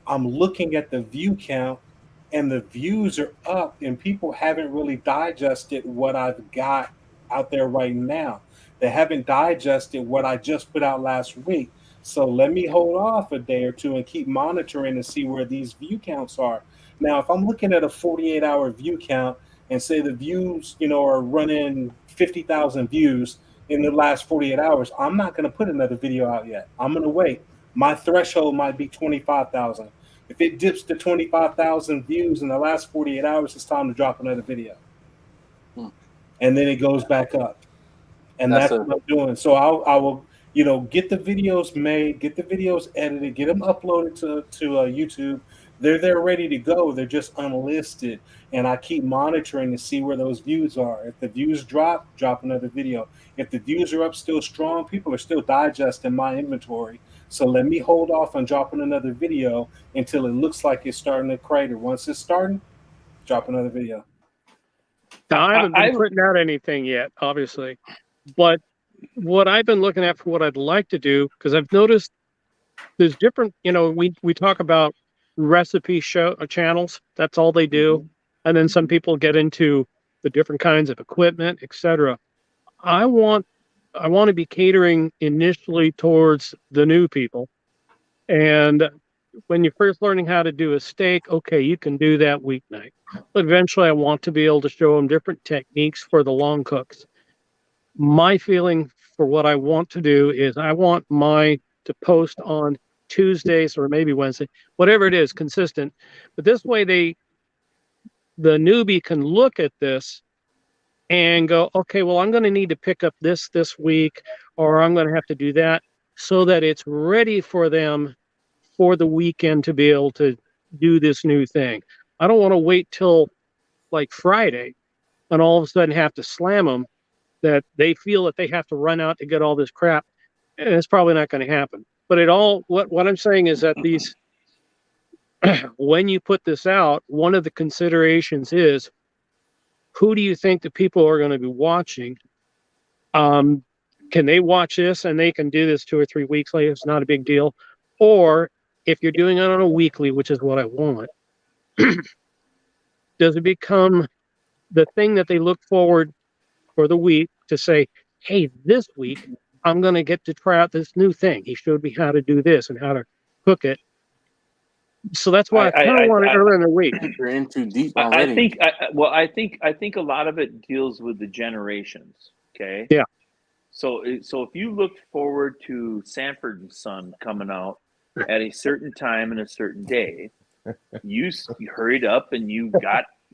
I'm looking at the view count and the views are up, and people haven't really digested what I've got out there right now. They haven't digested what I just put out last week. So let me hold off a day or two and keep monitoring to see where these view counts are. Now, if I'm looking at a 48-hour view count and say the views, are running 50,000 views in the last 48 hours, I'm not going to put another video out yet. I'm going to wait. My threshold might be 25,000. If it dips to 25,000 views in the last 48 hours, it's time to drop another video. And then it goes back up. And that's what I'm doing. So I will, get the videos made, get the videos edited, get them uploaded to YouTube. They're ready to go. They're just unlisted. And I keep monitoring to see where those views are. If the views drop another video. If the views are up still strong, people are still digesting my inventory. So let me hold off on dropping another video until it looks like it's starting to crater. Once it's starting, drop another video. Now, I haven't been putting out anything yet, obviously, but what I've been looking at for what I'd like to do, because I've noticed there's different, we talk about recipe show channels. That's all they do. And then some people get into the different kinds of equipment, etc. I want to be catering initially towards the new people. And when you're first learning how to do a steak, okay, you can do that weeknight. But eventually I want to be able to show them different techniques for the long cooks. My feeling for what I want to do is I want to post on Tuesdays or maybe Wednesday, whatever it is, consistent. But this way the newbie can look at this and go, okay, well, I'm going to need to pick up this week, or I'm going to have to do that, so that it's ready for them for the weekend to be able to do this new thing. I don't want to wait till like Friday and all of a sudden have to slam them that they feel that they have to run out to get all this crap. And it's probably not going to happen. But what I'm saying is that these, when you put this out, one of the considerations is, who do you think the people are going to be watching? Can they watch this and they can do this 2 or 3 weeks later? It's not a big deal. Or if you're doing it on a weekly, which is what I want, does it become the thing that they look forward for the week to say, hey, this week I'm going to get to try out this new thing. He showed me how to do this and how to cook it. So that's why I kind of want it earlier in the week. You're in too deep already. I think a lot of it deals with the generations. Okay. Yeah. So if you looked forward to Sanford and Son coming out at a certain time and a certain day, you hurried up and you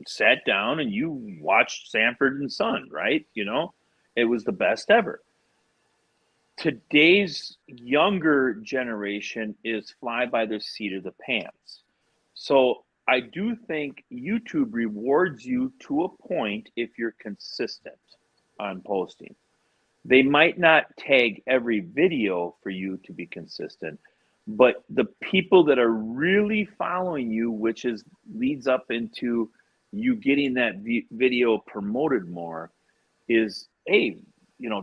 sat down and you watched Sanford and Son, right? It was the best ever. Today's younger generation is fly by the seat of the pants. So I do think YouTube rewards you to a point if you're consistent on posting. They might not tag every video for you to be consistent, but the people that are really following you, which leads up into you getting that video promoted more, is, hey,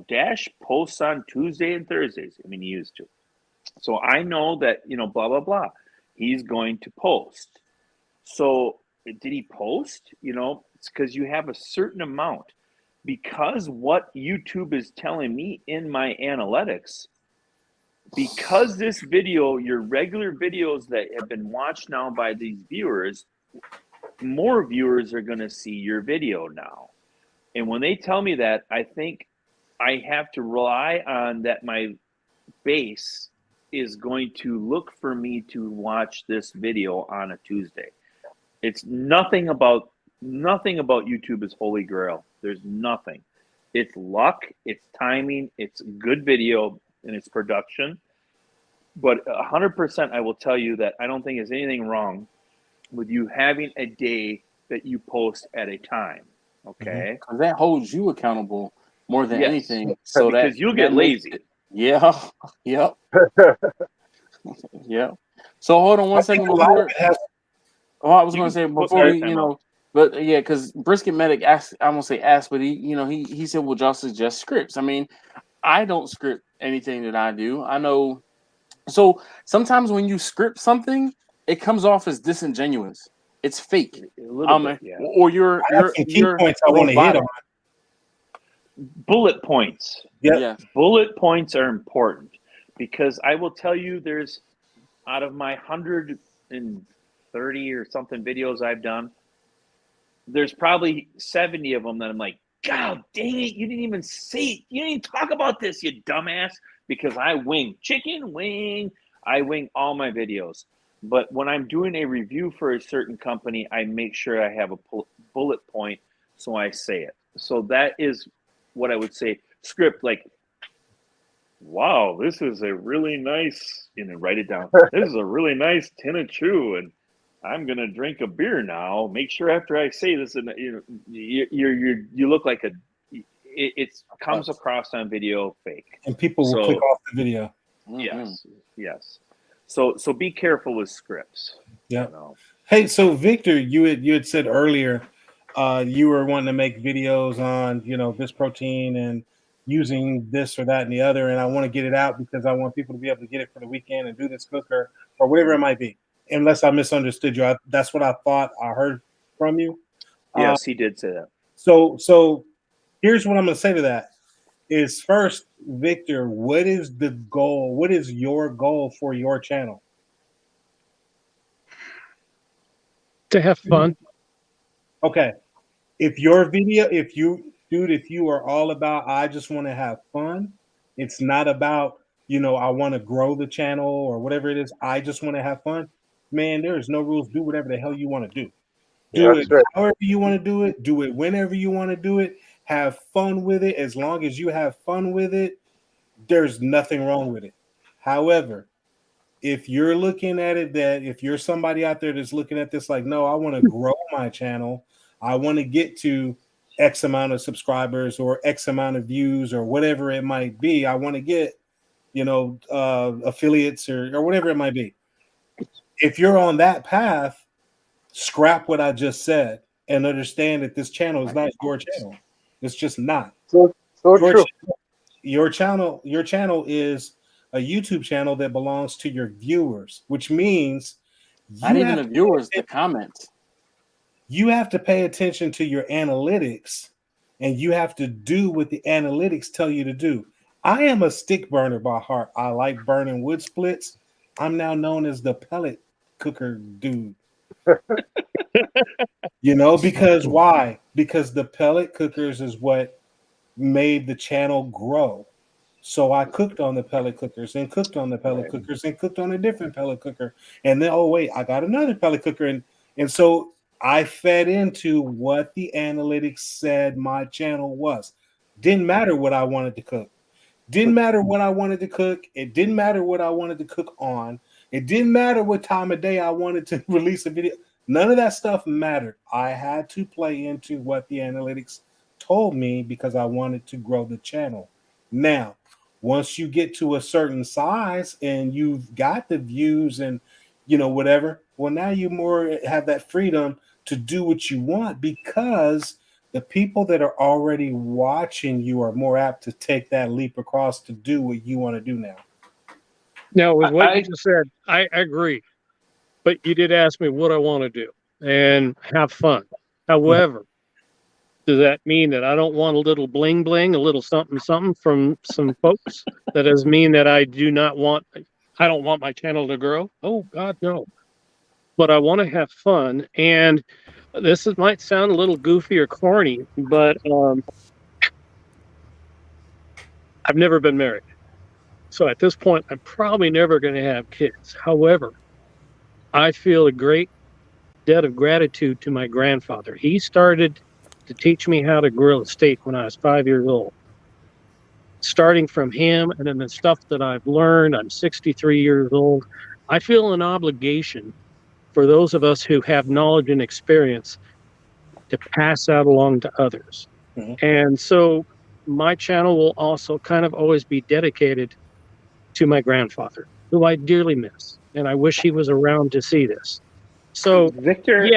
Dash posts on Tuesday and Thursdays. I mean, he used to. So I know that, blah, blah, blah. He's going to post. So did he post? It's because you have a certain amount. Because what YouTube is telling me in my analytics, because this video, your regular videos that have been watched now by these viewers, more viewers are going to see your video now. And when they tell me that, I think I have to rely on that my base is going to look for me to watch this video on a Tuesday. It's nothing about YouTube is holy grail. There's nothing. It's luck, it's timing, it's good video, and it's production. But 100% I will tell you that I don't think there's anything wrong with you having a day that you post at a time. Okay? Because that holds you accountable more than anything. So because you'll get lazy. Yeah. Yep. Yeah. So hold on one second. I was going to say before we, but yeah, because Brisket Medic asked, I won't say asked, but he said, well, y'all suggest scripts. I mean, I don't script anything that I do. I know. So sometimes when you script something, it comes off as disingenuous. It's fake. A little bit, yeah. Or you're key points I want to hit on. Bullet points. Yeah. Bullet points are important because I will tell you, there's out of my 130 or something videos I've done, there's probably 70 of them that I'm like, God dang it, you didn't even talk about this, you dumbass, because I wing I wing all my videos. But when I'm doing a review for a certain company, I make sure I have a bullet point, so I say it. So that is what I would say. Script, like, wow, this is a really nice, write it down. This is a really nice tin of chew, and I'm gonna drink a beer now. Make sure after I say this, and you look like it comes across on video fake, and people will click off the video. Yes. So be careful with scripts. Yeah. You know. Hey, so Victor, you had said earlier you were wanting to make videos on this protein and using this or that and the other, and I want to get it out because I want people to be able to get it for the weekend and do this cooker or whatever it might be. Unless I misunderstood you, that's what I thought I heard from you. Yes, he did say that. So here's what I'm going to say to that is first, Victor, what is the goal? What is your goal for your channel? To have fun. Okay. If your video, if you are all about, I just want to have fun, it's not about, I want to grow the channel or whatever it is. I just want to have fun. Man, there is no rules. Do whatever the hell you want to do. Do it however you want to do it. Do it whenever you want to do it. Have fun with it. As long as you have fun with it, there's nothing wrong with it. However, if you're looking at it that if you're somebody out there that's looking at this like, no, I want to grow my channel, I want to get to X amount of subscribers or X amount of views or whatever it might be, I want to get, affiliates or whatever it might be. If you're on that path, scrap what I just said and understand that this channel is not your channel. It's just not. So true. Your channel is a YouTube channel that belongs to your viewers, which means not even the viewers, the comments. You have to pay attention to your analytics, and you have to do what the analytics tell you to do. I am a stick burner by heart. I like burning wood splits. I'm now known as the pellet cooker dude. Because why? Because the pellet cookers is what made the channel grow. So I cooked on the pellet cookers and cooked on the pellet cookers and cooked on a different pellet cooker. And then, oh, wait, I got another pellet cooker. And so I fed into what the analytics said my channel was. Didn't matter what I wanted to cook. Didn't matter what I wanted to cook. It didn't matter what I wanted to cook on. It didn't matter what time of day I wanted to release a video. None of that stuff mattered. I had to play into what the analytics told me because I wanted to grow the channel. Now, once you get to a certain size and you've got the views and whatever, well, now you more have that freedom to do what you want because the people that are already watching you are more apt to take that leap across to do what you want to do now. Now, with what you just said, I agree. But you did ask me what I want to do and have fun. However, does that mean that I don't want a little bling bling, a little something something from some folks? That does mean that I don't want my channel to grow? Oh God, no. But I want to have fun, and might sound a little goofy or corny, but I've never been married. So at this point, I'm probably never going to have kids. However, I feel a great debt of gratitude to my grandfather. He started to teach me how to grill a steak when I was 5 years old. Starting from him and then the stuff that I've learned, I'm 63 years old. I feel an obligation for those of us who have knowledge and experience to pass that along to others. Mm-hmm. And so my channel will also kind of always be dedicated to my grandfather, who I dearly miss. And I wish he was around to see this. So Victor,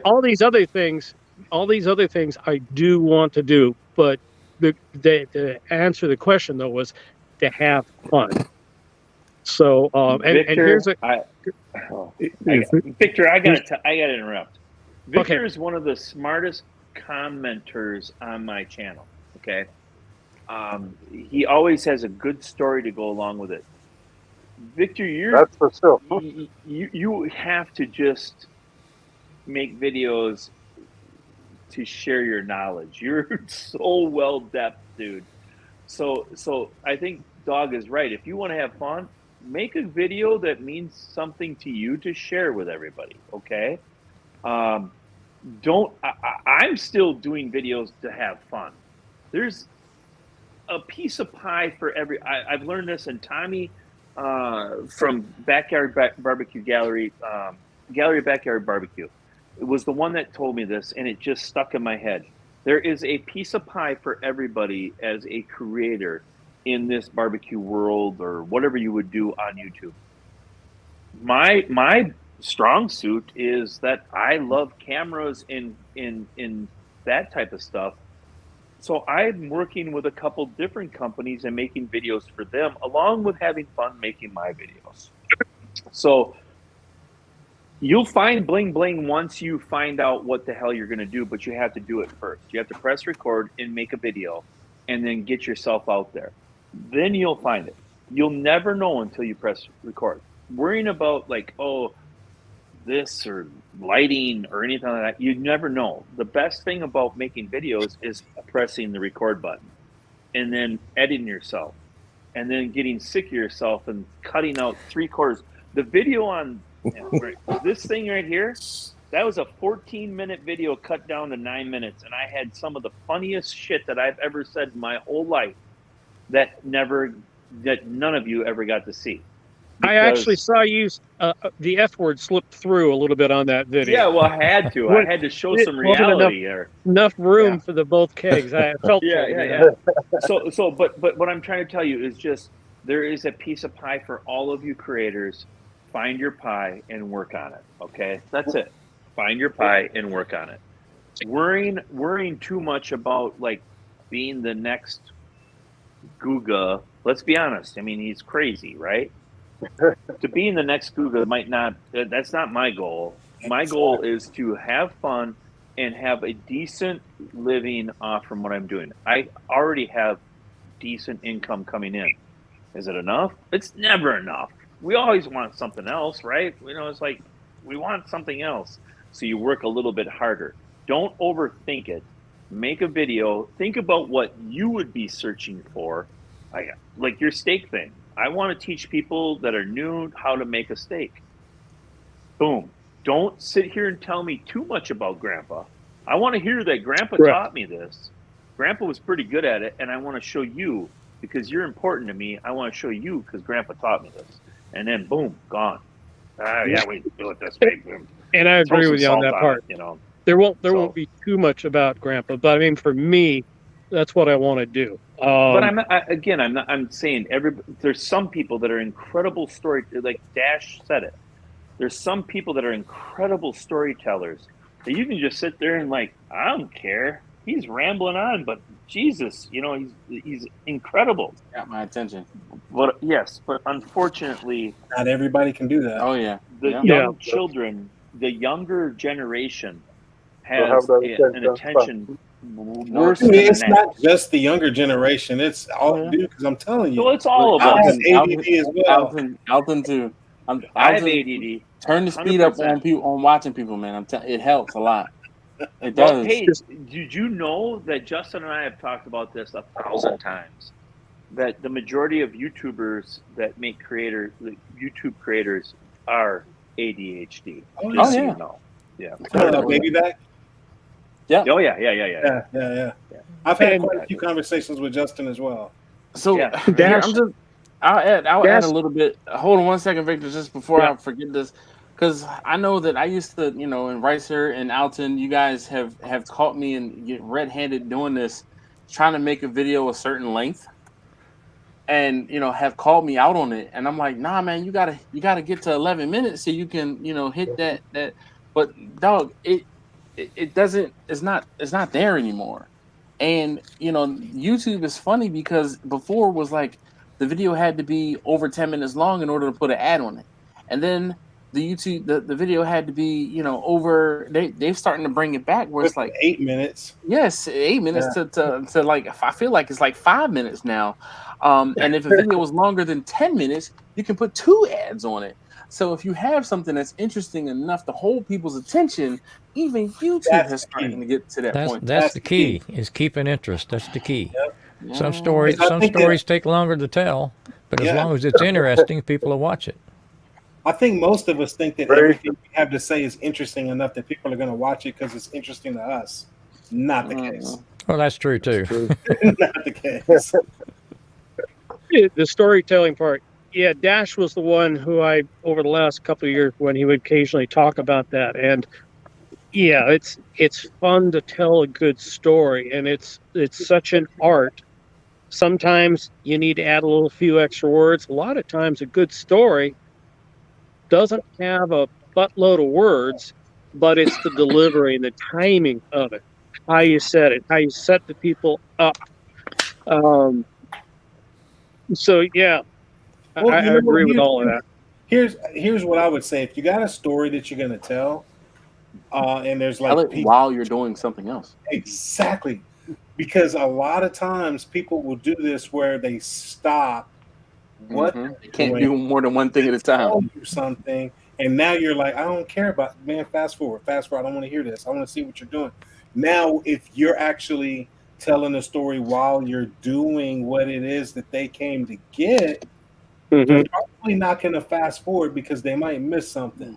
all these other things I do want to do, but the answer to the question though was to have fun. So Victor, Victor, I gotta interrupt. Victor is one of the smartest commenters on my channel. Okay, he always has a good story to go along with it. Victor, that's for sure. You have to just make videos to share your knowledge. You're so well depth, dude. So I think Dog is right. If you want to have fun, make a video that means something to you to share with everybody. Okay. I'm still doing videos to have fun. There's a piece of pie for I've learned this, and Tommy from Backyard Barbecue Gallery, Gallery Backyard Barbecue. It was the one that told me this, and it just stuck in my head. There is a piece of pie for everybody as a creator in this barbecue world or whatever you would do on YouTube. My strong suit is that I love cameras in that type of stuff. So I'm working with a couple different companies and making videos for them, along with having fun making my videos. So you'll find bling bling once you find out what the hell you're going to do, but you have to do it first. You have to press record and make a video and then get yourself out there. Then you'll find it. You'll never know until you press record. Worrying about like, oh, this or lighting or anything like that, you never know. The best thing about making videos is pressing the record button and then editing yourself and then getting sick of yourself and cutting out 3/4. The video on this thing right here, that was a 14-minute video cut down to 9 minutes, and I had some of the funniest shit that I've ever said in my whole life that none of you ever got to see. I actually saw you the F word slip through a little bit on that video. Yeah, well, I had to. I had to show some reality there. Enough room for the both kegs. I felt yeah. So, but what I'm trying to tell you is just there is a piece of pie for all of you creators. Find your pie and work on it. Okay, that's it. Find your pie and work on it. Worrying too much about like being the next Guga. Let's be honest. I mean, he's crazy, right? To being the next Guga might not. That's not my goal. My goal is to have fun and have a decent living off from what I'm doing. I already have decent income coming in. Is it enough? It's never enough. We always want something else, right? You know, it's like we want something else. So you work a little bit harder. Don't overthink it. Make a video. Think about what you would be searching for. Like your steak thing. I want to teach people that are new how to make a steak. Boom. Don't sit here and tell me too much about Grandpa. I want to hear that Grandpa taught me this. Grandpa was pretty good at it, and I want to show you because you're important to me. I want to show you because Grandpa taught me this. And then boom, gone. Yeah, we do it this way. And I agree with you on that part. You know, there won't be too much about Grandpa, but I mean, for me, that's what I want to do. But I'm saying there's some people that are incredible like Dash said it. There's some people that are incredible storytellers that you can just sit there and like, I don't care. He's rambling on, but Jesus, you know, he's incredible. Got my attention. But yes, but unfortunately, not everybody can do that. Oh yeah, the young children, the younger generation has an attention worse than it's that. not just the younger generation. It's all because I'm telling you. So it's all of I us. have ADD as well. Alton too. I have ADD. Turn the speed up on people on watching people, man. it helps a lot. It does. Well, hey, did you know that Justin and I have talked about this 1,000 times? That the majority of YouTubers that make YouTube creators are ADHD. Oh yeah. You know. Yeah. Baby back. Yeah. Oh yeah. I've had quite a few conversations with Justin as well. So I'll add a little bit. Hold on one second, Victor, just before I forget this. Because I know that I used to, you know, in Ricer and Alton, you guys have caught me and get red-handed doing this, trying to make a video a certain length, and you know have called me out on it. And I'm like, nah, man, you gotta get to 11 minutes so you can, you know, hit that. But dog, it doesn't. It's not there anymore. And you know, YouTube is funny because before was like the video had to be over 10 minutes long in order to put an ad on it, and then the video had to be, you know, over. They're starting to bring it back where it's like 8 minutes. Yes, 8 minutes to like. I feel like it's like 5 minutes now. And if a video was longer than 10 minutes, you can put 2 ads on it. So if you have something that's interesting enough to hold people's attention, even YouTube has starting to get to that point. That's the key. Is keeping interest. That's the key. Yep. Some stories take longer to tell, but as long as it's interesting, people will watch it. I think most of us think that everything we have to say is interesting enough that people are going to watch it because it's interesting to us. Not the case. Well, that's true too. Not the case. The storytelling part. Yeah, Dash was the one who I, over the last couple of years, when he would occasionally talk about that. And yeah, it's fun to tell a good story, and it's such an art Sometimes you need to add a little few extra words. A lot of times a good story doesn't have a buttload of words, but it's the delivery and the timing of it, how you said it, how you set the people up. So yeah, Well, I agree with all of that. Here's what I would say. If you got a story that you're gonna tell, and there's Tell like it while you're doing something else. exactly, because a lot of times people will do this where they stop what You they're can't doing, do more than one thing at a time. tell you something, and now you're like, I don't care about, man, fast forward. I don't want to hear this. I want to see what you're doing. Now, if you're actually telling a story while you're doing what it is that they came to get, they're probably not going to fast forward because they might miss something.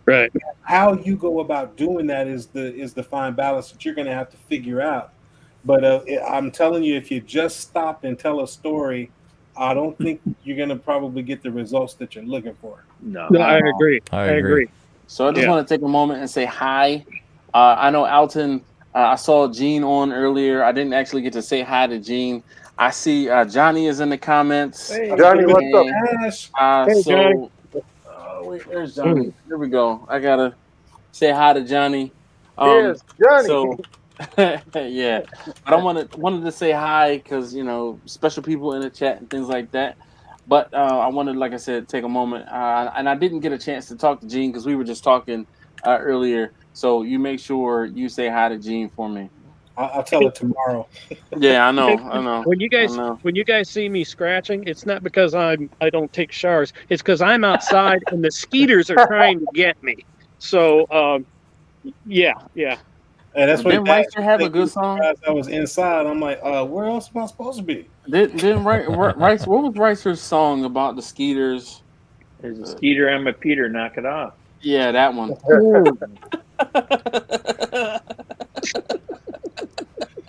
Right. How you go about doing that is the fine balance that you're going to have to figure out. But I'm telling you, if you just stop and tell a story, I don't think you're going to probably get the results that you're looking for. No, I agree. I agree. So I just want to take a moment and say hi. I know Alton. I saw Gene on earlier. I didn't actually get to say hi to Gene. I see Johnny is in the comments. Hey, Johnny, what's up? Ash, Hey, Johnny. Wait, there's Johnny. There we go. I gotta say hi to Johnny. Yes, Johnny. So yeah, but I wanted to say hi because special people in the chat and things like that. But I wanted, like I said, take a moment, and I didn't get a chance to talk to Gene because we were just talking earlier. So you make sure you say hi to Gene for me. I'll tell it tomorrow. Yeah, I know. When you guys see me scratching, it's not because I don't take showers. It's because I'm outside and the skeeters are trying to get me. So yeah. And that's what didn't Reister have a good song? I was inside. I'm like, where else am I supposed to be? Didn't Rice? What was Reister's song about the skeeters? There's a skeeter and a Peter. Knock it off. Yeah, that one.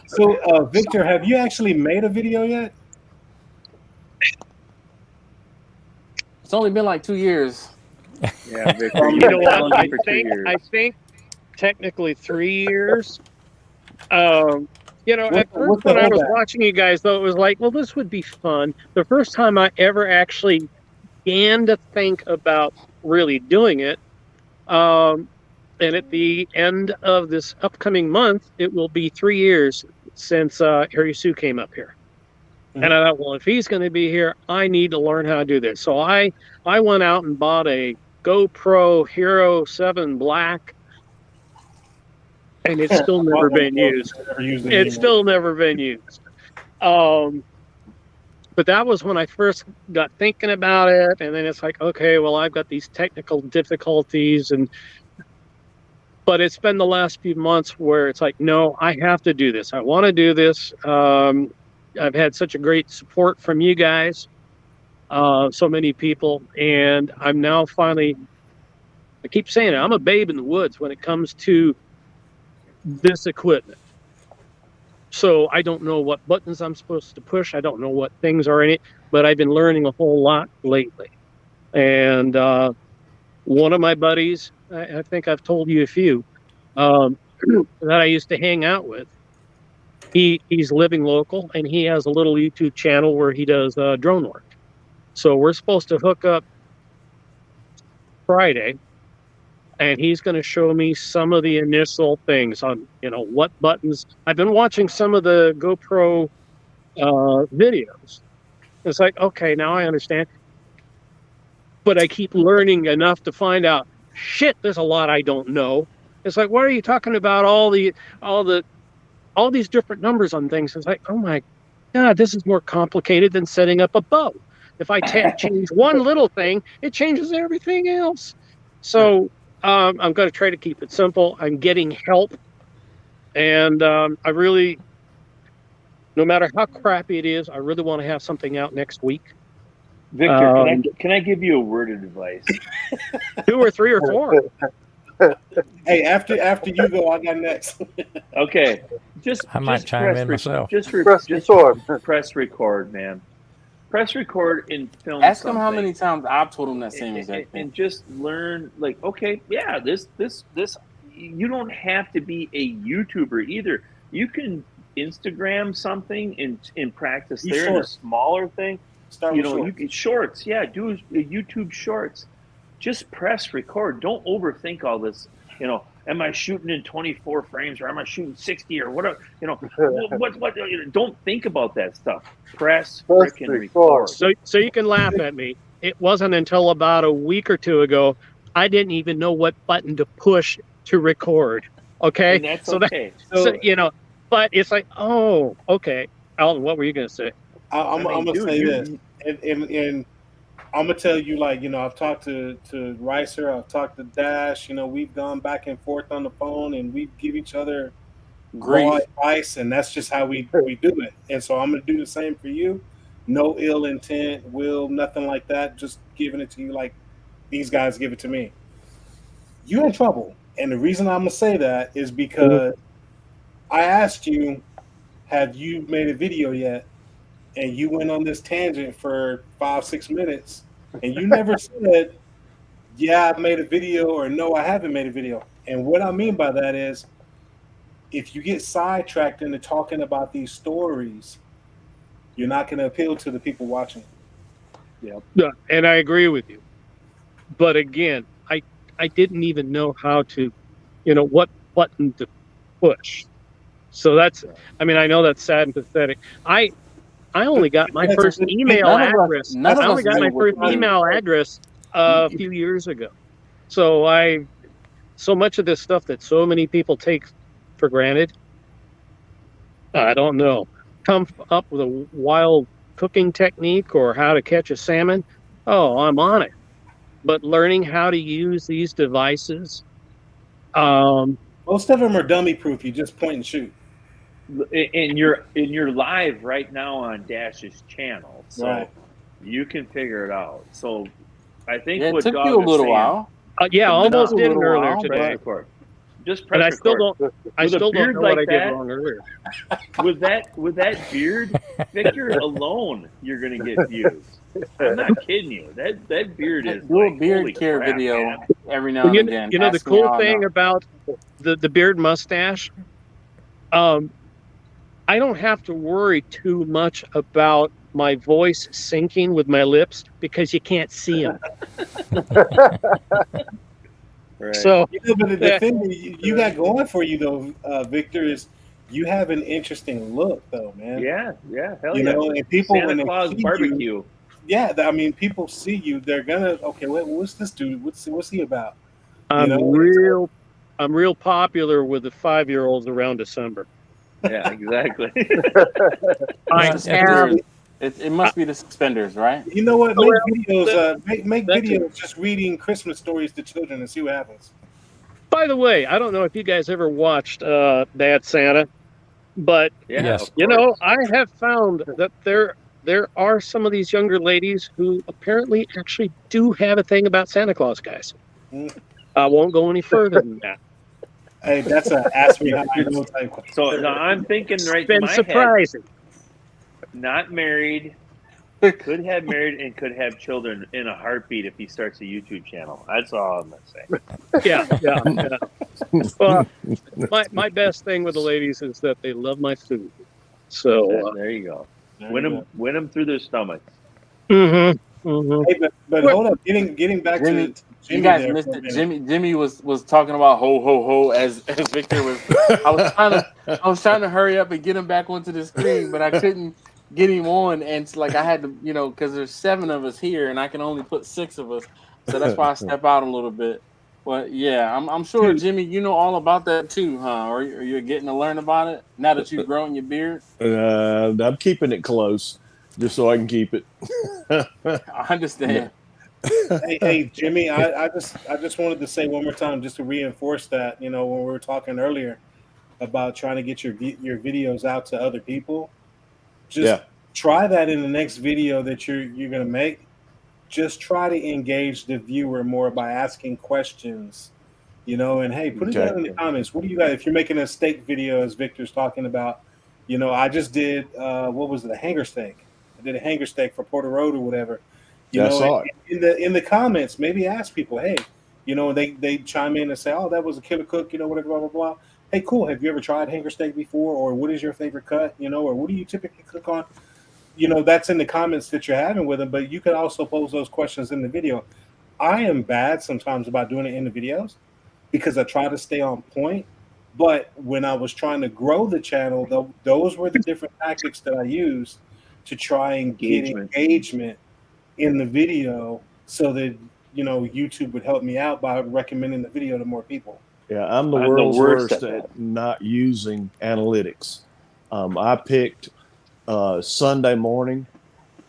So, Victor, have you actually made a video yet? It's only been like 2 years. Yeah, Victor, You know what? I think technically 3 years. At first when I was watching you guys, though, it was like, well, this would be fun. The first time I ever actually began to think about really doing it, and at the end of this upcoming month, it will be 3 years since Harry Sue came up here. Mm-hmm. And I thought, well, if he's going to be here, I need to learn how to do this. So I went out and bought a GoPro Hero 7 Black, and it's still never been used. It's still never been used. But that was when I first got thinking about it, and then it's like, okay, well, I've got these technical difficulties, but it's been the last few months where it's like, no, I have to do this. I want to do this. I've had such a great support from you guys, so many people, and I'm now finally, I keep saying it, I'm a babe in the woods when it comes to this equipment. So I don't know what buttons I'm supposed to push. I don't know what things are in it, but I've been learning a whole lot lately. And one of my buddies, I think I've told you a few, that I used to hang out with, he's living local, and he has a little YouTube channel where he does drone work. So we're supposed to hook up Friday, and he's going to show me some of the initial things on, what buttons. I've been watching some of the GoPro videos. It's like, okay, now I understand. But I keep learning enough to find out, shit, there's a lot I don't know. It's like, why are you talking about all these different numbers on things? It's like, oh my God, this is more complicated than setting up a bow. If I change one little thing, it changes everything else. So I'm going to try to keep it simple. I'm getting help. And I really, no matter how crappy it is, I really want to have something out next week. Victor, can I give you a word of advice? 2 or 3 or 4. Hey, after you go, I got next. Okay, I might chime in myself. Press record, man. Press record and film. Ask him how many times I've told him that same exact thing. And just learn, like, okay, yeah, this. You don't have to be a YouTuber either. You can Instagram something and practice Do there in a shorts. smaller thing. Start You with know, you shorts. can shorts. Yeah, do YouTube shorts. Just press record. Don't overthink all this. You know, am I shooting in 24 frames or am I shooting 60 or whatever? You know, what? Don't think about that stuff. Press Press frickin' record. record. So you can laugh at me. It wasn't until about a week or two ago I didn't even know what button to push to record. Okay, And that's so okay. so you know, but it's like, oh, okay. Alan, what were you gonna say? I'm gonna dude, say this, and I'm gonna tell you, like, you know, I've talked to Ricer, I've talked to Dash. You know, we've gone back and forth on the phone, and we give each other raw Grief. advice, and that's just how we do it. And so I'm gonna do the same for you. No ill intent, nothing like that. Just giving it to you like these guys give it to me. You're in trouble, and the reason I'm gonna say that is because I asked you, have you made a video yet? And you went on this tangent for 5-6 minutes, and you never said, yeah, I've made a video, or no, I haven't made a video. And what I mean by that is, if you get sidetracked into talking about these stories, you're not going to appeal to the people watching. Yeah. Yeah, and I agree with you. But again, I didn't even know how to, you know, what button to push. So that's, I mean, I know that's sad and pathetic. I only got my first email address. none of I only us got knew my what first to do. email address a few years ago. So so much of this stuff that so many people take for granted, I don't know. Come up with a wild cooking technique or how to catch a salmon. Oh, I'm on it. But learning how to use these devices, Most of them are dummy proof. You just point and shoot. And you're live right now on Dash's channel, so Right. you can figure it out. So I think Yeah, it what took Dog you a is little saying, while. yeah, almost a did it little earlier while, today. press record. Just press And I still record. don't. I With a still don't beard know what I like did that, wrong earlier. with that beard, Victor, alone, you're gonna get views. I'm not kidding you. That beard is Do a like, beard holy care crap, video man. every now and You again. know the Ask me cool how I thing know. about the beard mustache, I don't have to worry too much about my voice syncing with my lips because you can't see them. Right. So You know, but the thing that you got going for you, though, Victor, is you have an interesting look, though, man. Yeah, hell You yeah. know, and people, when Santa they Claus see barbecue. you, yeah, I mean, people see you, they're gonna, okay, what's this dude? What's he about? I'm know, real popular with the 5-year-olds around December. Yeah, exactly. I have. It must be the suspenders, right? You know what? Make Well, videos. Make that's videos just reading Christmas stories to children and see what happens. By the way, I don't know if you guys ever watched Bad Santa, but Yeah, Yes. of you know, course. I have found that there are some of these younger ladies who apparently actually do have a thing about Santa Claus, guys. I won't go any further than that. Hey, that's a ask me how I know type. So now I'm thinking right It's in been my surprising. head, not married, could have married and could have children in a heartbeat if he starts a YouTube channel. That's all I'm gonna say. Yeah. Well, my best thing with the ladies is that they love my food. So There you go. Win them through their stomachs. Hey, but hold up, getting back Jimmy, to you Jimmy guys there missed for a it. minute. Jimmy was talking about ho ho ho as Victor was. I was trying to hurry up and get him back onto the screen, but I couldn't get him on, and it's like I had to, you know, because there's 7 of us here, and I can only put 6 of us, so that's why I step out a little bit. But yeah, I'm sure Jimmy, you know all about that too, huh? Or you're getting to learn about it now that you've grown your beard. I'm keeping it close just so I can keep it. I understand. Hey, Jimmy, I just wanted to say one more time, just to reinforce that, you know, when we were talking earlier about trying to get your videos out to other people, just try that in the next video that you're gonna make. Just try to engage the viewer more by asking questions, you know, and hey, put it down in the comments. What do you guys, if you're making a steak video, as Victor's talking about, you know, I just did what was it, a hanger steak. I did a hanger steak for Porter Road or whatever. You know, in the comments, maybe ask people, hey, you know, they chime in and say, oh, that was a killer cook, you know, whatever, blah blah blah. hey, cool, have you ever tried hanger steak before? Or what is your favorite cut? Or what do you typically cook on? That's in the comments that you're having with them, but you could also pose those questions in the video. I am bad sometimes about doing it in the videos because I try to stay on point. But when I was trying to grow the channel, those were the different tactics that I used to try and get engagement in the video so that, YouTube would help me out by recommending the video to more people. Yeah, I'm the world's worst at not using analytics. I picked Sunday morning.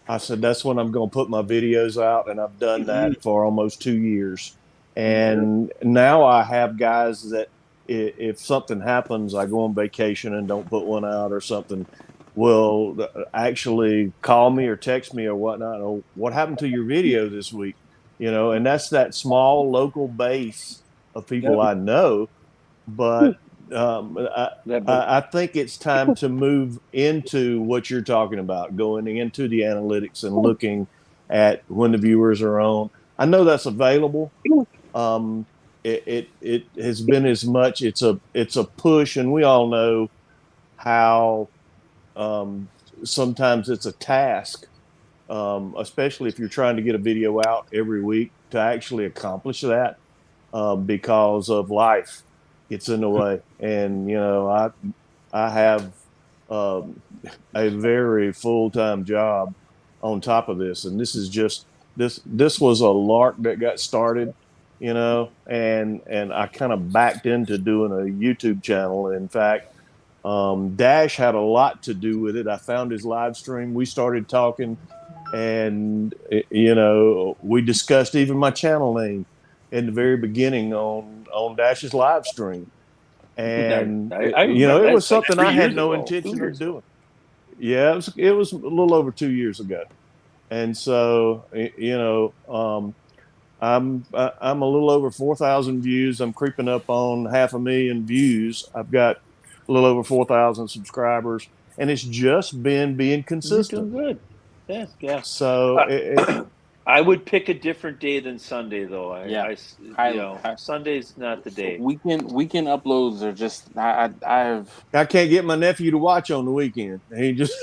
I said that's when I'm going to put my videos out, and I've done that for almost 2 years. And now I have guys that if something happens, I go on vacation and don't put one out or something, will actually call me or text me or whatnot. Oh, what happened to your video this week? And that's that small local base of people I know. But I think it's time to move into what you're talking about, going into the analytics and looking at when the viewers are on. I know that's available. It has been as much. It's a push, and we all know how sometimes it's a task, especially if you're trying to get a video out every week to actually accomplish that because of life. Gets in the way, and I have a very full-time job on top of this, and this is just this was a lark that got started, and I kind of backed into doing a YouTube channel. In fact, Dash had a lot to do with it. I found his live stream. We started talking, and we discussed even my channel name in the very beginning on Dash's live stream. And it was something I had no intention of doing. Yeah, it was a little over 2 years ago. And so, I'm a little over 4,000 views. I'm creeping up on 500,000 views. I've got a little over 4,000 subscribers, and it's just been being consistent. You're doing good. Yeah. So I would pick a different day than Sunday, though. Sunday's not the day. Weekend uploads are just I can't get my nephew to watch on the weekend. He just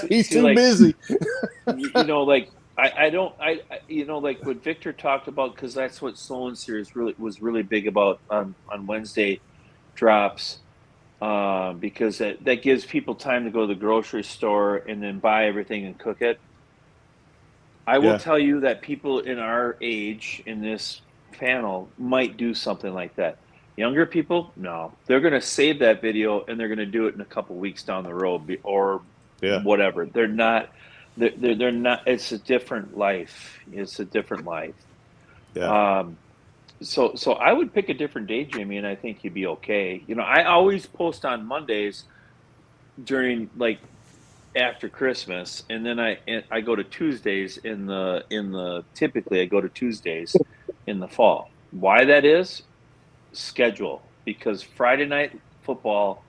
he's too busy. I don't like what Victor talked about, because that's what Sloan Series was really big about on Wednesday drops. Because that gives people time to go to the grocery store and then buy everything and cook it. I will tell you that people in our age in this panel might do something like that. Younger people, no. They're going to save that video and they're going to do it in a couple weeks down the road or whatever. They're not. They're not. It's a different life. It's a different life. Yeah. So I would pick a different day, Jimmy, and I think you'd be okay. I always post on Mondays during after Christmas, and then I go to Tuesdays typically I go to Tuesdays in the fall. Why that is? Schedule, because Friday night football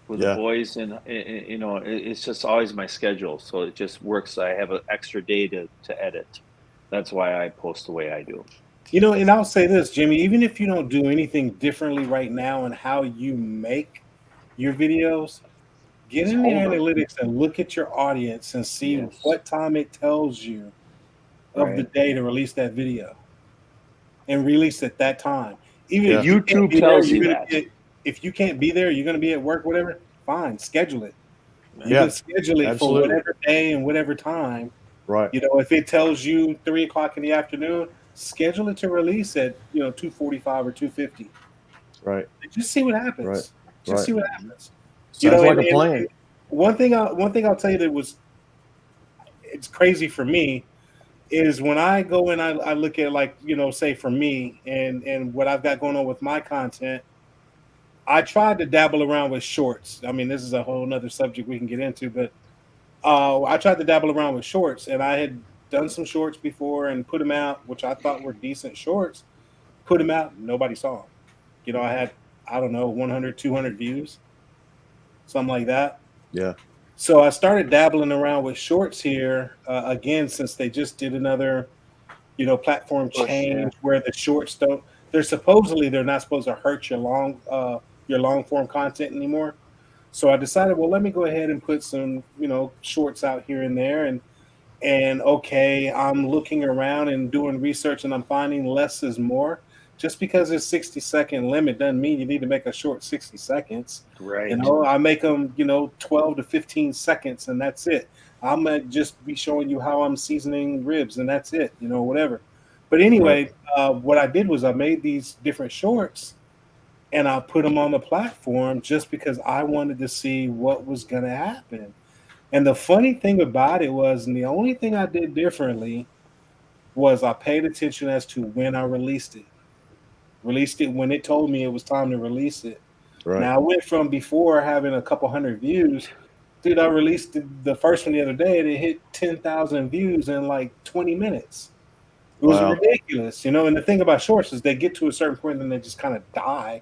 with the boys, and it's just always my schedule, so it just works. I have an extra day to edit. That's why I post the way I do. And I'll say this, Jimmy, even if you don't do anything differently right now in how you make your videos, get in the analytics and look at your audience and see what time it tells you of the day to release that video, and release at that time. Even if YouTube tells you that. If you can't be there, you're going to be at work, whatever, fine, schedule it. You can schedule it for whatever day and whatever time. Right. If it tells you 3 o'clock in the afternoon, schedule it to release at 2:45 or 2:50. Right. Just see what happens. See what happens. Sounds like a plan. One thing I'll tell you it's crazy for me is when I go and I look at say for me and what I've got going on with my content. I tried to dabble around with shorts. I mean, this is a whole nother subject we can get into, but I tried to dabble around with shorts, and I had done some shorts before and put them out, which I thought were decent shorts. Put them out, nobody saw them. I had, 100, 200 views, something like that. Yeah. So I started dabbling around with shorts here again, since they just did another, platform change where the shorts don't. they're not supposed to hurt your long form content anymore. So I decided, well, let me go ahead and put some, shorts out here and there, and okay, I'm looking around and doing research, and I'm finding less is more. Just because it's 60-second limit doesn't mean you need to make a short 60 seconds. Right. I make them, 12 to 15 seconds, and that's it. I'm gonna just be showing you how I'm seasoning ribs, and that's it. Whatever. But anyway, what I did was I made these different shorts, and I put them on the platform just because I wanted to see what was gonna happen. And the funny thing about it was, and the only thing I did differently was I paid attention as to when I released it. Released it when it told me it was time to release it. Right. Now I went from before having a couple hundred views. Dude, I released the first one the other day, and it hit 10,000 views in like 20 minutes. It was ridiculous, And the thing about shorts is they get to a certain point and they just kind of die.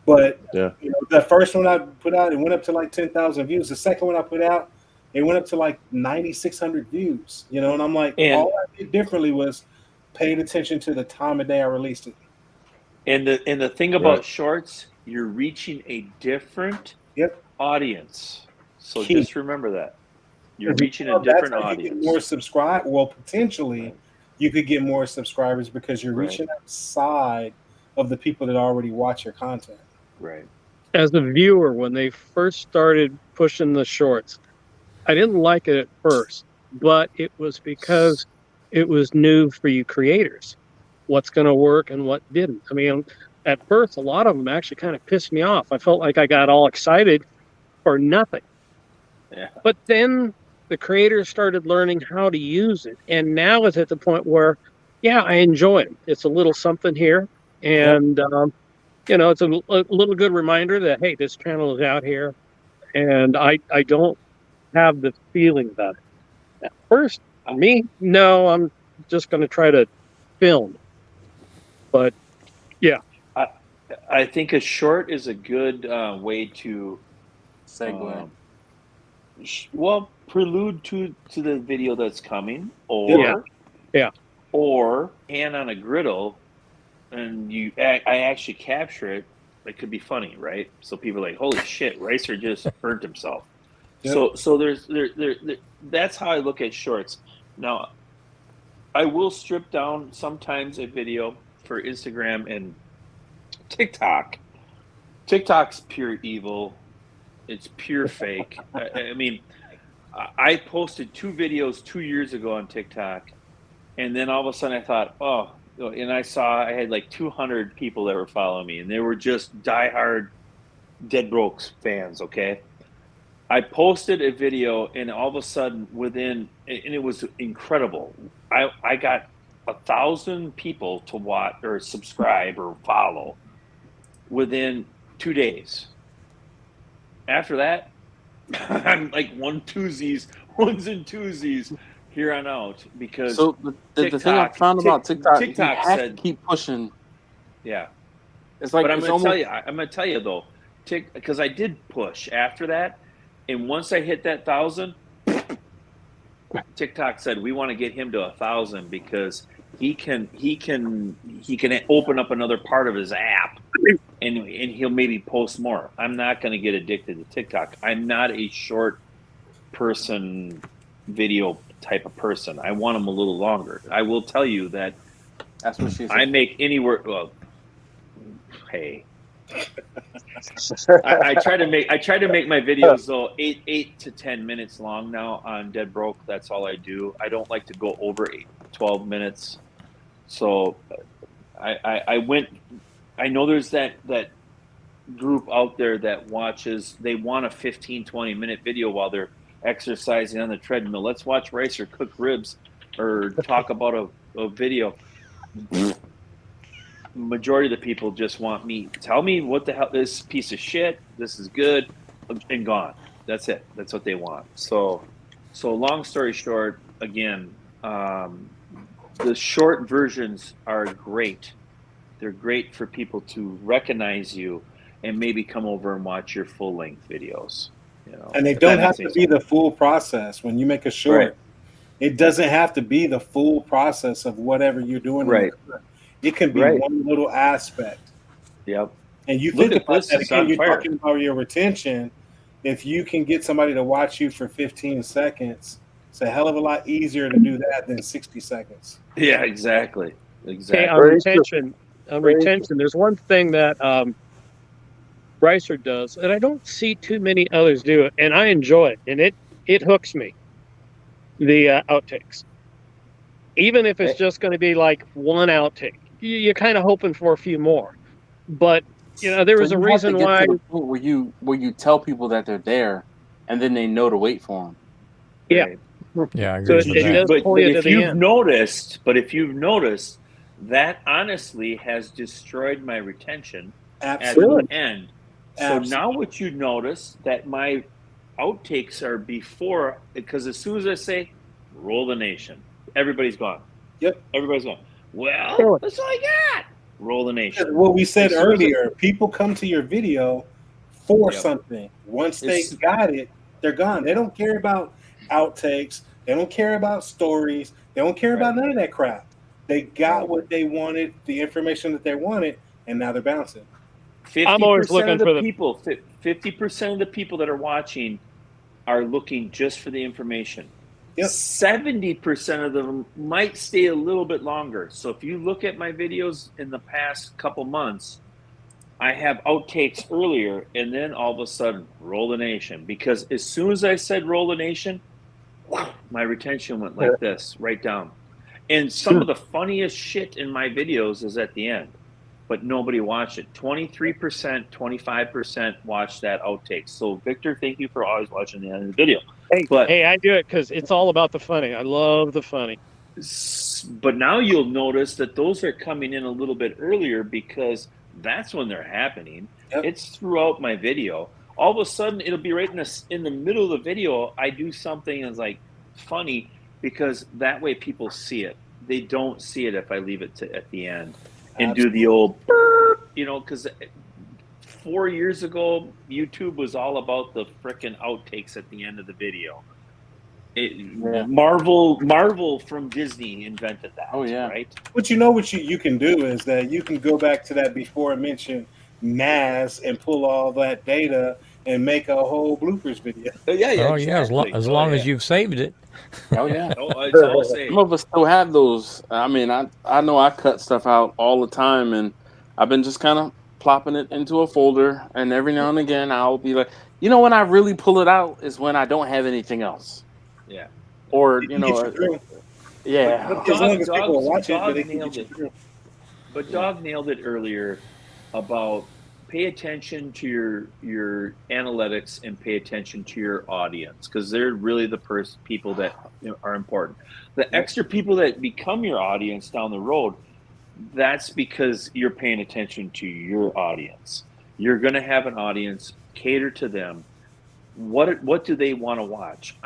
But the first one I put out, it went up to like 10,000 views. The second one I put out, it went up to like 9,600 views. And I'm like, all I did differently was paid attention to the time of day I released it. And the thing about shorts, you're reaching a different audience. So just remember that. You're reaching a different audience. More subscribe. Well, potentially you could get more subscribers because you're reaching outside of the people that already watch your content. Right. As a viewer, when they first started pushing the shorts, I didn't like it at first, but it was because it was new for you creators. What's going to work and what didn't. I mean, at first, a lot of them actually kind of pissed me off. I felt like I got all excited for nothing. Yeah. But then the creators started learning how to use it. And now it's at the point where, I enjoy it. It's a little something here. And, it's a little good reminder that, hey, this channel is out here. And I don't have the feeling about it. At first, for me, no, I'm just going to try to film. But I think a short is a good way to segue. Prelude to the video that's coming, or hand on a griddle, and I actually capture it. It could be funny, right? So people are like, "Holy shit, Ricer just burnt himself." Yep. So there's that's how I look at shorts. Now, I will strip down sometimes a video for Instagram and TikTok. TikTok's pure evil. It's pure fake. I mean, I posted 2 videos 2 years ago on TikTok, and then all of a sudden I thought, and I had like 200 people that were following me, and they were just diehard Dead Brokes fans, okay? I posted a video, and all of a sudden and it was incredible. I got 1,000 people to watch or subscribe or follow within 2 days. After that, I'm like ones and twosies here on out, because the thing I found about TikTok you have to keep pushing. Yeah, it's like. But I'm gonna tell you though, because I did push after that, and once I hit that 1,000, TikTok said we want to get him to 1,000 because he can open up another part of his app, and he'll maybe post more. I'm not going to get addicted to TikTok. I'm not a short person video type of person. I want them a little longer. I will tell you that. That's what she said. I make anywhere. Well, hey. I try to make my videos though 8 to 10 minutes long now on Dead Broke. That's all I do. I don't like to go over 12 minutes. So I know there's that group out there that watches, they want a 15-20 minute video while they're exercising on the treadmill. Let's watch Ricer cook ribs or talk about a video. Majority of the people just want me, tell me what the hell, this piece of shit, this is good, and gone. That's it. That's what they want. So long story short, again, the short versions are great. They're great for people to recognize you and maybe come over and watch your full length videos. And they don't have to be the full process when you make a short. Right. It doesn't have to be the full process of whatever you're doing. Right. It can be Right. one little aspect. Yep. And you Look think at about this, that it's again, on you're fire. talking about your retention. If you can get somebody to watch you for 15 seconds, it's a hell of a lot easier to do that than 60 seconds. Yeah, exactly. Okay, Exactly. on Very true. retention, Very true. there's one thing that Ricer does, and I don't see too many others do it, and I enjoy it, and it hooks me. The outtakes, even if it's just going to be like one outtake, you're kind of hoping for a few more. But there So was a you have to reason get why. to the point where you tell people that they're there, and then they know to wait for them. Yeah. Right. Yeah, I So agree with it that. does pull you to if the you've end. noticed, that honestly has destroyed my retention at Absolutely. the end. So Absolutely. now what you notice that my outtakes are before, because as soon as I say roll the nation, everybody's gone. Yep. Everybody's gone. Well, Really? that's all I got. Roll the nation. What we said As soon as earlier, people come to your video for Yep. something. Once they It's- got it, they're gone. They don't care about outtakes. They don't care about stories. They don't care about Right. none of that crap. They got Right. what they wanted, the information that they wanted, and now they're bouncing. I'm always 50% looking of the for the- people, 50% of the people that are watching are looking just for the information. Yep. 70% of them might stay a little bit longer. So if you look at my videos in the past couple months, I have outtakes earlier, and then all of a sudden, roll the nation. Because as soon as I said roll the nation, my retention went like this, right down. And some of the funniest shit in my videos is at the end, but nobody watched it. 23%, 25% watched that outtake. So Victor, thank you for always watching the end of the video. Hey, I do it because it's all about the funny. I love the funny. But now you'll notice that those are coming in a little bit earlier because that's when they're happening. Yep. It's throughout my video. All of a sudden, it'll be right in the middle of the video. I do something that's like funny because that way people see it. They don't see it if I leave it at the end and do the old, because 4 years ago, YouTube was all about the frickin' outtakes at the end of the video. Marvel from Disney invented that. Oh, yeah. Right. What you can do is that you can go back to that before mentioned NAS and pull all that data and make a whole bloopers video. Yeah, Oh, exactly. yeah, as long as you've saved it. Oh yeah. It's all saved. Some of us still have those. I mean, I know I cut stuff out all the time, and I've been just kind of plopping it into a folder, and every now and again I'll be like, when I really pull it out is when I don't have anything else. Yeah. Or Yeah. But As long as Dog people watch it, Dog they can nailed get you it. through. But Dog nailed it earlier about pay attention to your analytics and pay attention to your audience because they're really the people that are important. The extra people that become your audience down the road, that's because you're paying attention to your audience. You're going to have an audience, cater to them. What do they want to watch?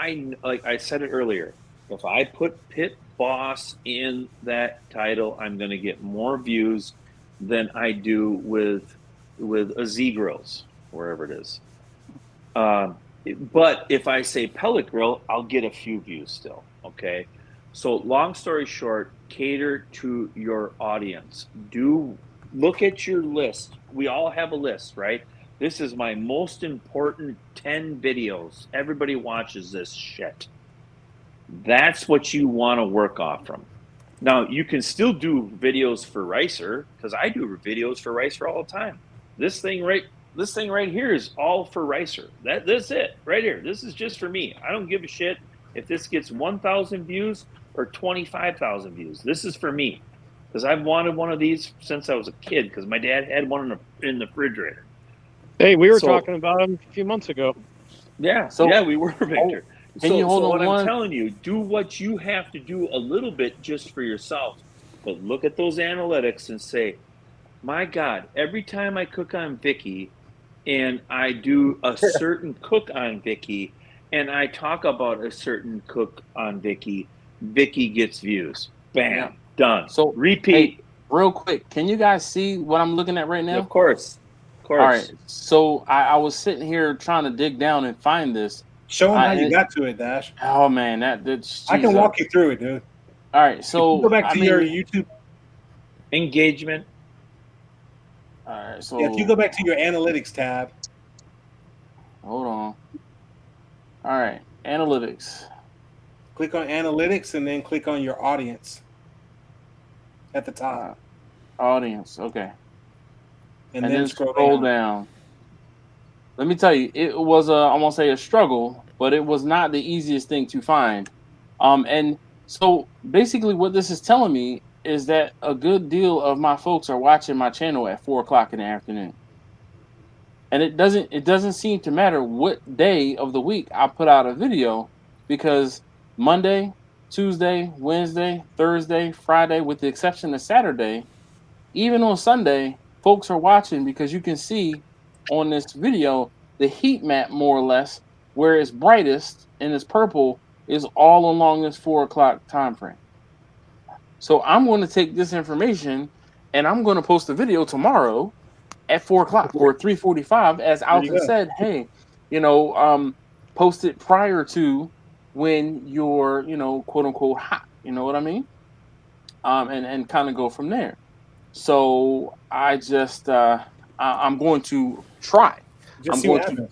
Like I said it earlier. If I put Pit Boss in that title, I'm going to get more views than I do with a Z Grills, wherever it is. But if I say Pellet Grill, I'll get a few views still. Okay. So long story short, cater to your audience. Look at your list. We all have a list, right? This is my most important 10 videos. Everybody watches this shit. That's what you want to work off from. Now, you can still do videos for Ricer, because I do videos for Ricer all the time. This thing right here is all for Ricer. That's it, right here. This is just for me. I don't give a shit if this gets 1,000 views or 25,000 views. This is for me, because I've wanted one of these since I was a kid, because my dad had one in the refrigerator. Hey, we were talking about them a few months ago. Yeah, we were, Victor. I'm telling you, do what you have to do a little bit just for yourself. But look at those analytics and say, my God, every time I cook on Vicky and I do a certain cook on Vicky and I talk about a certain cook on Vicky gets views. Bam, done. So repeat. Hey, real quick, can you guys see what I'm looking at right now? Of course. All right. So I was sitting here trying to dig down and find this. Show them how you got to it, Dash. Oh man, that's I can walk you through it, dude. All right, so go back to your YouTube. Engagement. All right, so Yeah, if you go back to your analytics tab, hold on. All right, analytics. click on analytics and then click on your audience at the top. Audience, okay. And then scroll down. Let me tell you, it was I won't say a struggle, but it was not the easiest thing to find. And so basically what this is telling me is that a good deal of my folks are watching my channel at 4:00 in the afternoon. And it doesn't seem to matter what day of the week I put out a video, because Monday, Tuesday, Wednesday, Thursday, Friday, with the exception of Saturday, even on Sunday, folks are watching, because you can see on this video the heat map more or less where it's brightest and it's purple is all along this 4:00 time frame. So I'm going to take this information and I'm going to post a video tomorrow at 4:00 or 3:45, as Alton said. Hey, post it prior to when you're, quote unquote hot. You know what I mean? And kind of go from there. So I just I'm going to try. Just see what happens.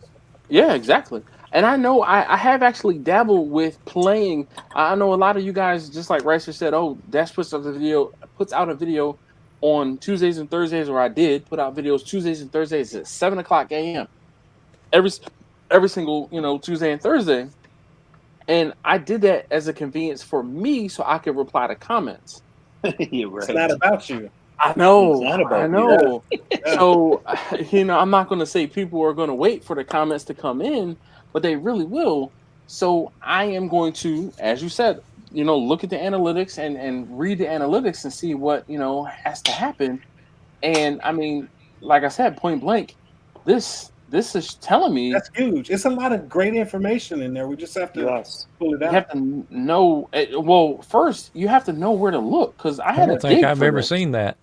Yeah, exactly. And I know I have actually dabbled with playing. I know a lot of you guys, just like Ricer said, oh, Dash puts out a video on Tuesdays and Thursdays, or I did put out videos Tuesdays and Thursdays at 7:00 a.m. every single Tuesday and Thursday. And I did that as a convenience for me so I could reply to comments. You're right. It's not about you. I know. It's not about I know. you. Yeah. So, I'm not going to say people are going to wait for the comments to come in, but they really will. So I am going to, as you said, look at the analytics and read the analytics and see what, has to happen. And I mean, like I said, point blank, this is telling me that's huge. It's a lot of great information in there. We just have to pull it out. You have to know. Well, first you have to know where to look, because I don't think I've ever seen that.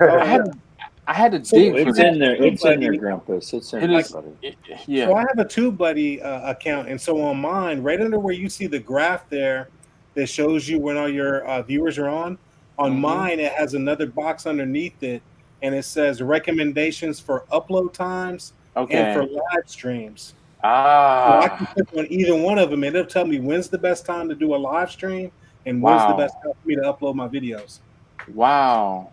I had to dig. It's in there. It's in there, Grumpus. It's in there, buddy. Yeah. So I have a TubeBuddy account, and so on mine, right under where you see the graph there that shows you when all your viewers are on mine, it has another box underneath it, and it says recommendations for upload times and for live streams. So I can click on either one of them, and it'll tell me when's the best time to do a live stream and when's the best time for me to upload my videos. Wow.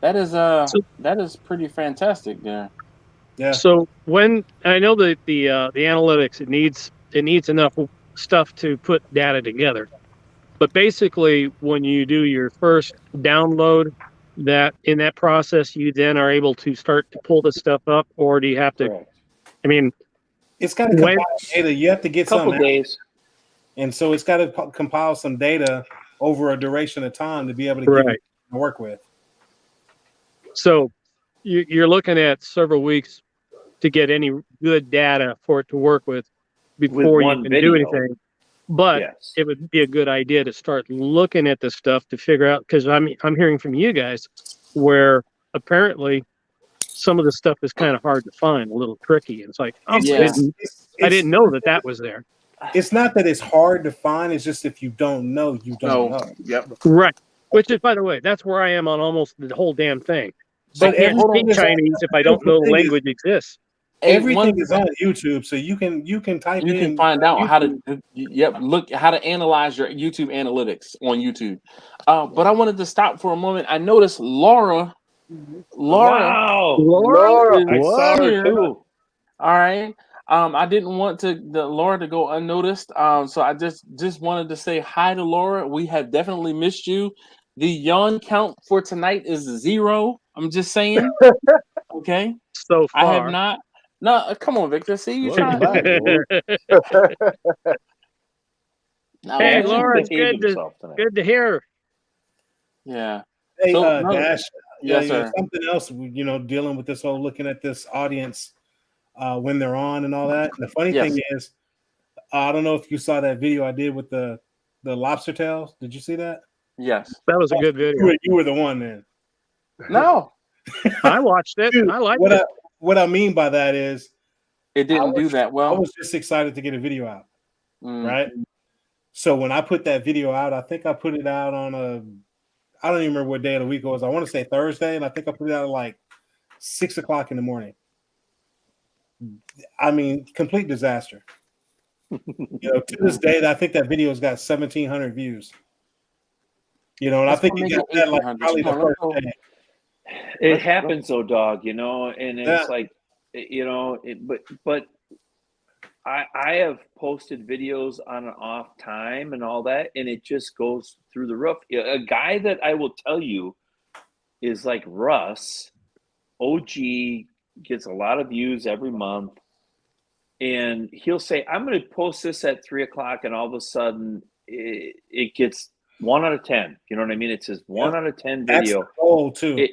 That is pretty fantastic there. Yeah. So when I know that the analytics, it needs enough stuff to put data together. But basically, when you do your first download, that in that process, you then are able to start to pull this stuff up, or do you have to? Correct. I mean, it's got to compile data. You have to get couple some days, and so it's got to compile some data over a duration of time to be able to give you to work with. So you're looking at several weeks to get any good data for it to work with before you can do anything. But it would be a good idea to start looking at this stuff to figure out, because I'm hearing from you guys where apparently some of the stuff is kind of hard to find, a little tricky. It's like, I didn't know that was there. It's not that it's hard to find. It's just if you don't know, you don't know. Yep. Right. Which is, by the way, that's where I am on almost the whole damn thing. But I can't speak Chinese if I don't know the language exists. Everything is on YouTube, so you can type in. You can find out how to look how to analyze your YouTube analytics on YouTube. But I wanted to stop for a moment. I noticed Laura. Laura, I saw her too. All right. I didn't want Laura to go unnoticed. So I just wanted to say hi to Laura. We have definitely missed you. The yawn count for tonight is 0. I'm just saying. Okay. So far. I have not. No, come on, Victor. See, you trying. Hey, Laura, it's good to hear. Yeah. Hey, Dash. Yes, sir. Something else, dealing with this whole looking at this audience when they're on and all that. And the funny thing is, I don't know if you saw that video I did with the lobster tails. Did you see that? Yes. That was a good video. You were the one then. No. I watched it. Dude, I liked it. What I mean by that is it didn't do that well. I was just excited to get a video out. Right. So when I put that video out, I think I put it out on I don't even remember what day of the week it was. I want to say Thursday, and I think I put it out at like 6 o'clock in the morning. I mean, complete disaster. To this day, I think that video's got 1,700 views. And I think you got that like probably the first day. It happens though, dog, and it's like, but I have posted videos on and off time and all that, and it just goes through the roof. A guy that I will tell you is like Russ, OG, gets a lot of views every month, and he'll say, I'm going to post this at 3 o'clock, and all of a sudden it gets 1 out of 10. You know what I mean? It's his 1 out of 10 video. That's the goal too.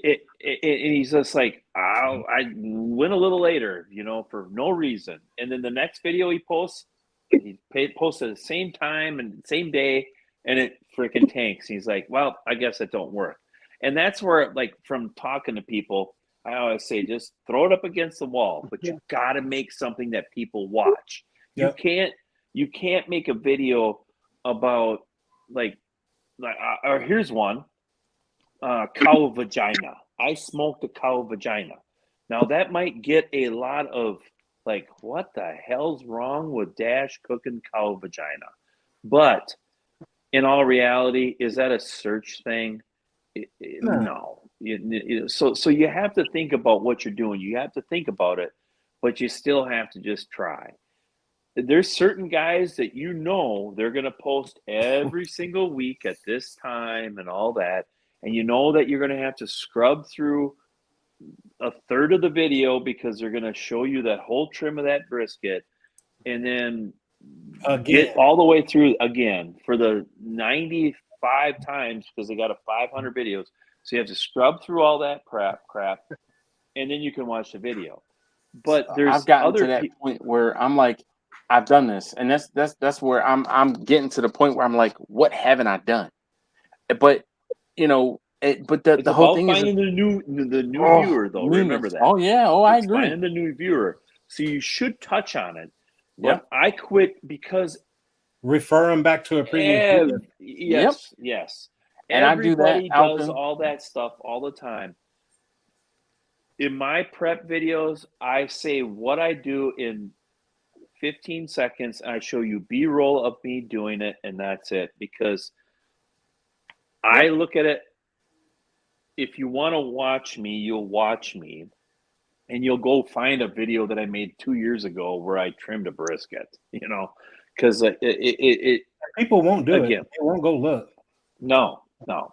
And he's just like, I went a little later, for no reason. And then the next video he posts, he posted at the same time and same day, and it freaking tanks. He's like, well, I guess it don't work. And that's where, like, from talking to people, I always say, just throw it up against the wall, but you got to make something that people watch. Yep. You can't make a video about or here's one, cow vagina. I smoked a cow vagina. Now that might get a lot of like, what the hell's wrong with Dash cooking cow vagina? But in all reality, is that a search thing? No. So you have to think about what you're doing. You have to think about it, but you still have to just try. There's certain guys that they're going to post every single week at this time and all that, and that you're going to have to scrub through a third of the video because they're going to show you that whole trim of that brisket, and then get all the way through again for the 95 times because they got 500 videos. So you have to scrub through all that crap, and then you can watch the video. But I've gotten to that point where I'm like, I've done this, and that's where I'm getting to the point where I'm like, what haven't I done? But the whole thing is finding the new viewer though. Newness. Remember that. Oh yeah. Oh, I agree. Finding the new viewer, so you should touch on it. But I quit because refer them back to a previous. Yes. And everybody does all that stuff all the time. In my prep videos, I say what I do in 15 seconds, and I show you B-roll of me doing it, and that's it. Because I look at it, if you want to watch me, you'll watch me, and you'll go find a video that I made 2 years ago where I trimmed a brisket, because people won't do it. They won't go look. No,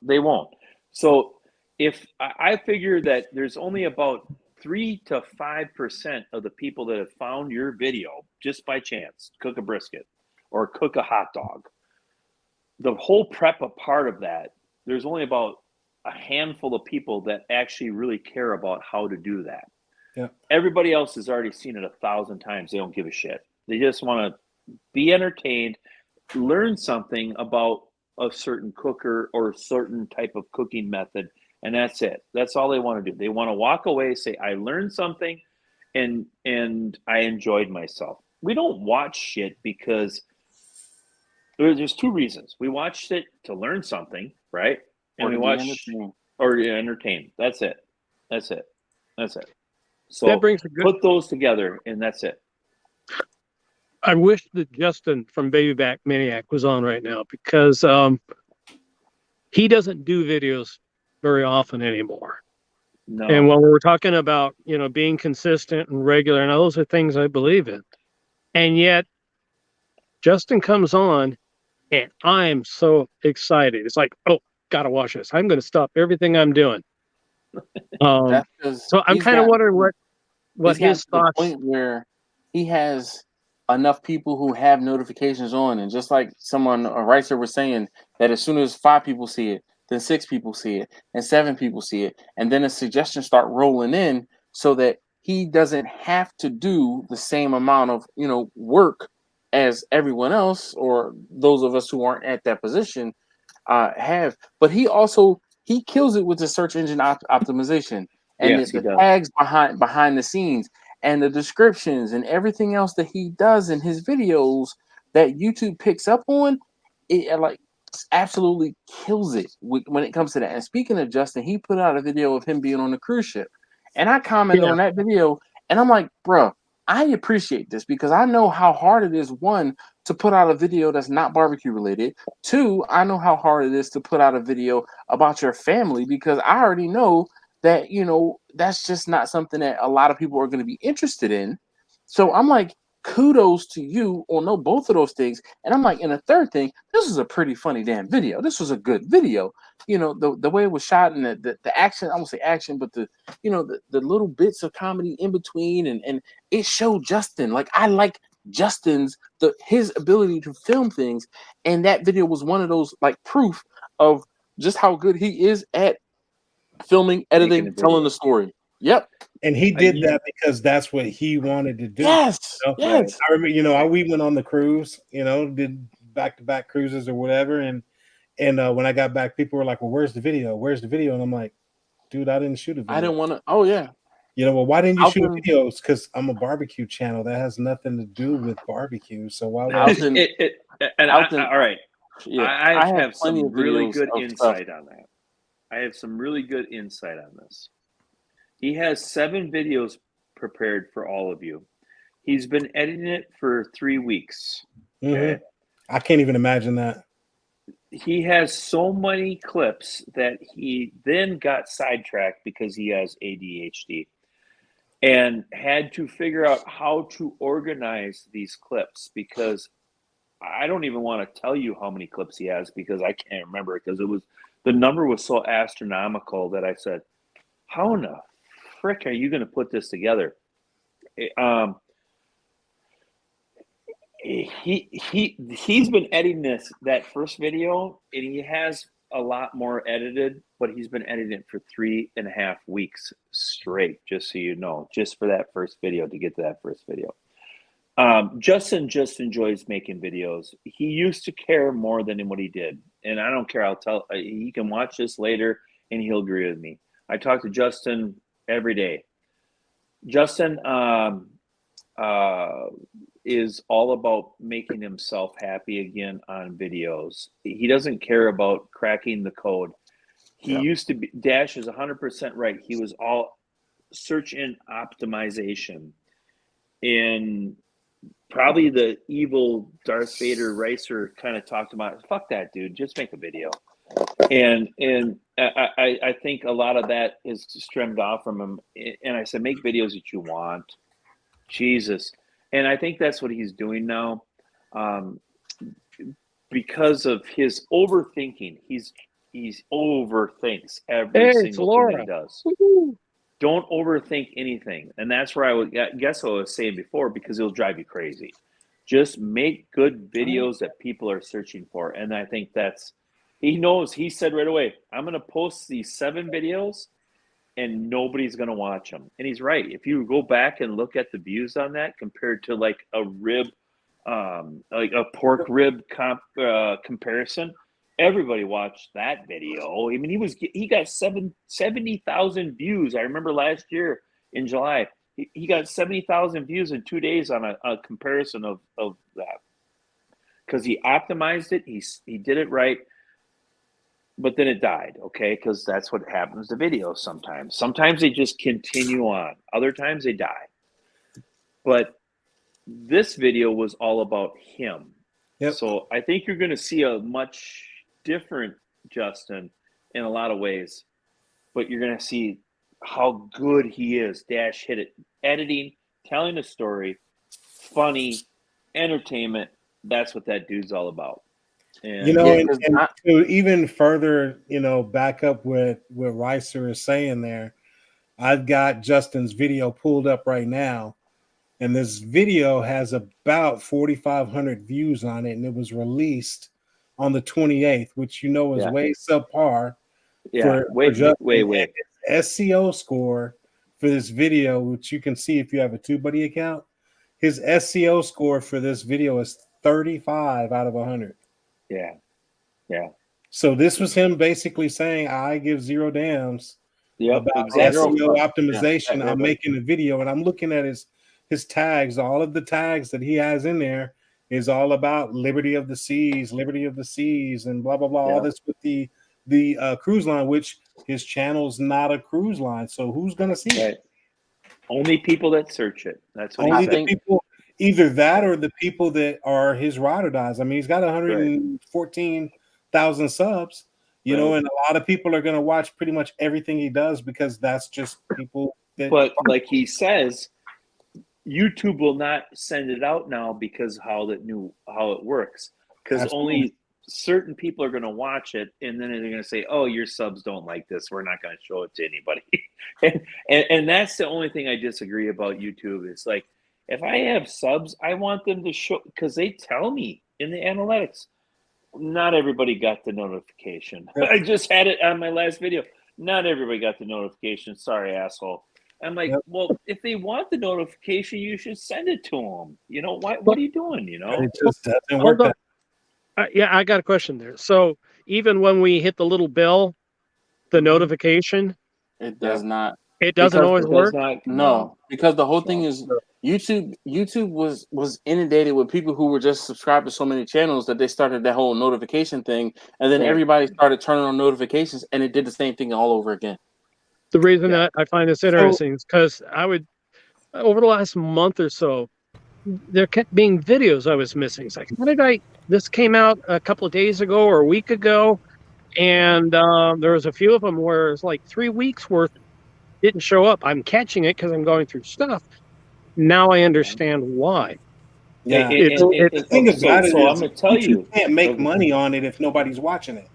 they won't. So if I figure that there's only about 3 to 5% of the people that have found your video just by chance, cook a brisket or cook a hot dog, the whole prep a part of that, there's only about a handful of people that actually really care about how to do that. Yeah. Everybody else has already seen it 1,000 times. They don't give a shit. They just want to be entertained, learn something about a certain cooker or a certain type of cooking method, and that's it. That's all they want to do. They want to walk away, say, I learned something, and I enjoyed myself. We don't watch shit because there's 2 reasons. We watch it to learn something, right? And we watch or entertain. That's it. So that brings put those together, and that's it. I wish that Justin from Baby Back Maniac was on right now because he doesn't do videos very often anymore. No. And when we're talking about, being consistent and regular, and those are things I believe in. And yet Justin comes on and I'm so excited. It's like, oh, gotta watch this. I'm going to stop everything I'm doing. So I'm kind of wondering what his thoughts. To the point where he has enough people who have notifications on, and just like a writer was saying, that as soon as 5 people see it, then 6 people see it, and 7 people see it, and then the suggestions start rolling in, so that he doesn't have to do the same amount of work as everyone else or those of us who aren't at that position have. But he kills it with the search engine optimization and the tags behind the scenes and the descriptions and everything else that he does in his videos that YouTube picks up on. absolutely kills it when it comes to that. And speaking of Justin, he put out a video of him being on the cruise ship, and I commented on that video, and I'm like, bro, I appreciate this because I know how hard it is, one, to put out a video that's not barbecue related. Two, I know how hard it is to put out a video about your family because I already know that, that's just not something that a lot of people are going to be interested in. So I'm like, kudos to you on both of those things. And I'm like, and a third thing, this is a pretty funny damn video. This was a good video. The way it was shot and the action, I won't say action, but the little bits of comedy in between, and it showed Justin. Like, I like Justin's his ability to film things, and that video was one of those, like, proof of just how good he is at filming, editing, telling the story. Yep. And he did that because that's what he wanted to do. Yes. Yes. I remember, we went on the cruise, did back-to-back cruises or whatever. And when I got back, people were like, well, where's the video? Where's the video? And I'm like, dude, I didn't shoot a video. I didn't want to. Oh, yeah. Well, why didn't you shoot videos? Because I'm a barbecue channel. That has nothing to do with barbecue. So why would all right. Yeah, I have some really good insight on that. I have some really good insight on this. He has 7 videos prepared for all of you. He's been editing it for 3 weeks. Okay? I can't even imagine that. He has so many clips that he then got sidetracked because he has ADHD and had to figure out how to organize these clips, because I don't even want to tell you how many clips he has because I can't remember it, because the number was so astronomical that I said, how in the frick are you going to put this together? He's been editing that first video, and he has a lot more edited, but he's been editing it for 3.5 weeks straight, just so you know, just for that first video, to get to that first video. Justin just enjoys making videos. He used to care more than what he did, and I don't care. He can watch this later and he'll agree with me. I talk to Justin every day. Justin is all about making himself happy again on videos. He doesn't care about cracking the code. He used to be, Dash is 100% right. He was all search engine optimization. And probably the evil Darth Vader racer kind of talked about, fuck that, dude, just make a video. And I think a lot of that is stemmed off from him. And I said, make videos that you want. Jesus. And I think that's what he's doing now. Because of his overthinking, he's overthinks every single thing he does. Woo-hoo. Don't overthink anything. And that's where I guess I was saying before, because it'll drive you crazy. Just make good videos that people are searching for. And I think he knows, he said right away, I'm going to post these 7 videos and nobody's going to watch them. And he's right. If you go back and look at the views on that compared to like a rib, like a pork rib comparison, everybody watched that video. I mean, he got 70,000 views. I remember last year in July, he got 70,000 views in 2 days on a comparison of that, because he optimized it. He did it right, but then it died. Okay, because that's what happens to videos sometimes. Sometimes they just continue on. Other times they die. But this video was all about him. Yep. So I think you're going to see a much different Justin in a lot of ways, but you're going to see how good he is. Dash hit it. Editing, telling a story, funny, entertainment. That's what that dude's all about. And, and to even further, back up what Ricer is saying there, I've got Justin's video pulled up right now, and this video has about 4,500 views on it, and it was released on the 28th, which is way subpar. Yeah, way. SEO score for this video, which you can see if you have a TubeBuddy account, his SEO score for this video is 35 out of 100. Yeah. So this was him basically saying, I give zero damns about exactly. SEO optimization. I'm making a video, and I'm looking at his tags, all of the tags that he has in there, is all about liberty of the seas, and blah blah blah. Yeah. All this with the cruise line, which his channel's not a cruise line, so who's gonna see Right. it? Only people that search it. That's what Only he the said. people, either that or the people that are his ride or dies. I mean, he's got Right. 114,000 subs, you know, Right. and a lot of people are going to watch pretty much everything he does because that's just people that. But like he says, YouTube will not send it out now because how it works. Because Absolutely. only certain people are going to watch it, and then they're going to say, "Oh, your subs don't like this. We're not going to show it to anybody." and that's the only thing I disagree about YouTube. It's like, if I have subs, I want them to show, because they tell me in the analytics. Not everybody got the notification. Yeah. I just had it on my last video. Not everybody got the notification. Sorry, asshole. I'm like, Yep. well, if they want the notification, you should send it to them. You know, what are you doing? You know, It just doesn't work. Hold on. Yeah, I got a question there. So even when we hit the little bell, the notification, It does not. it doesn't Because always it work. does not. No, because the whole thing No. is YouTube was inundated with people who were just subscribed to so many channels that they started that whole notification thing, and then Right. everybody started turning on notifications, and it did the same thing all over again. The reason Yeah. that I find this interesting is because I would, over the last month or so, there kept being videos I was missing. It's like, this came out a couple of days ago or a week ago, and there was a few of them where it's like 3 weeks worth didn't show up. I'm catching it because I'm going through stuff. Now I understand why. Yeah. The thing about it so I'm is, going to tell you, can't make money on it if nobody's watching it.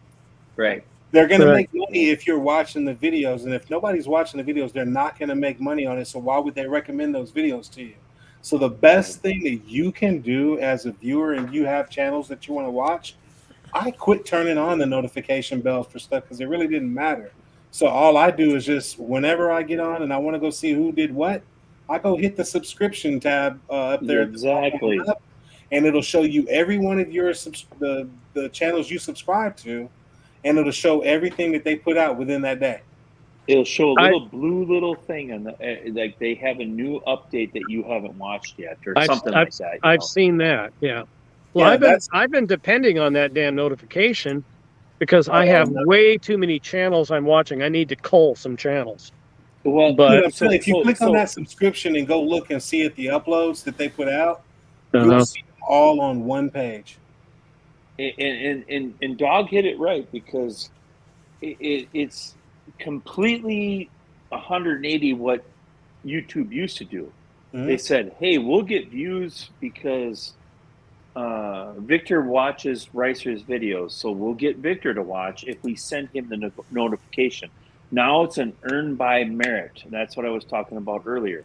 right? They're going to Right. make money if you're watching the videos, and if nobody's watching the videos, they're not going to make money on it. So why would they recommend those videos to you? So the best thing that you can do as a viewer, and you have channels that you want to watch, I quit turning on the notification bells for stuff because it really didn't matter. So all I do is just whenever I get on and I want to go see who did what, I go hit the subscription tab up there, Exactly. and it'll show you every one of your the channels you subscribe to, and it'll show everything that they put out within that day. It'll show a little thing on the like they have a new update that you haven't watched yet, or something like that. you I've know? seen that. Yeah. Well, Yeah, I've been depending on that damn notification because I have way too many channels I'm watching. I need to cull some channels. Well, But if you click on that subscription and go look and see at the uploads that they put out, you'll see them all on one page. And Dog hit it right, because it's completely 180 what YouTube used to do. Mhm. They said, hey, we'll get views because Victor watches Ricer's videos, so we'll get Victor to watch if we send him the notification. Now it's an earn by merit. That's what I was talking about earlier.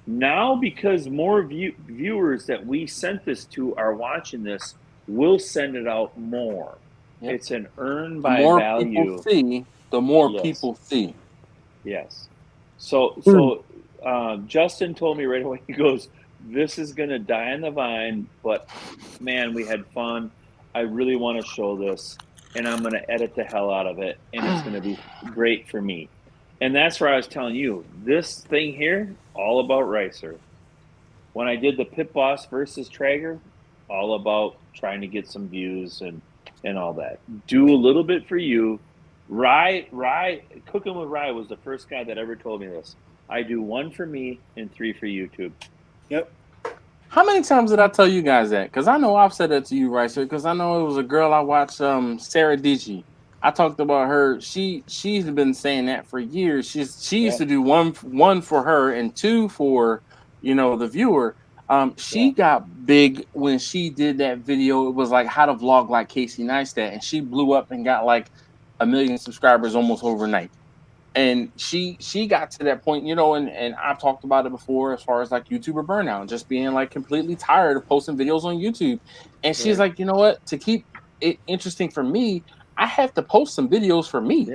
Now, because more viewers that we sent this to are watching this, we'll send it out more. Yep. It's an earn The by more value. people see, the more Yes. people see. Yes. So Justin told me right away, he goes, this is going to die on the vine, but man, we had fun. I really want to show this, and I'm going to edit the hell out of it, and it's going to be great for me. And that's where I was telling you, this thing here, all about Ricer. When I did the Pit Boss versus Traeger, all about trying to get some views and all that. Do a little bit for you. Rye, Cooking with Rye was the first guy that ever told me this. I do 1 for me and 3 for YouTube. Yep. How many times did I tell you guys that? Because I know I've said that to you, Ricer. Because I know it was a girl I watched, Sarah Digi. I talked about her. She's been saying that for years. She used to do one for her and 2 for, the viewer. She got big when she did that video. It was like how to vlog like Casey Neistat, and she blew up and got like 1 million subscribers almost overnight. And she got to that point, and I've talked about it before as far as like YouTuber burnout, just being like completely tired of posting videos on YouTube. And she's like, you know what? To keep it interesting for me, I have to post some videos for me.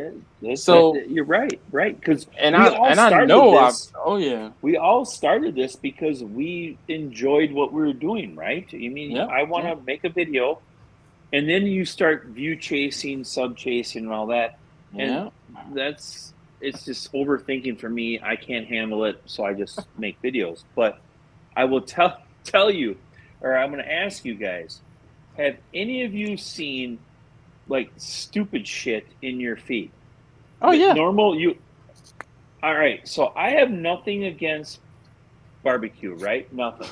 So you're right, because we all started this because we enjoyed what we were doing, right? I mean, I want to make a video, and then you start view chasing, sub chasing, and all that, and it's just overthinking for me. I can't handle it, so I just make videos. But I will tell you, or I'm going to ask you guys, have any of you seen like stupid shit in your feed? Oh yeah. Normal you. All right, so I have nothing against barbecue, right? Nothing.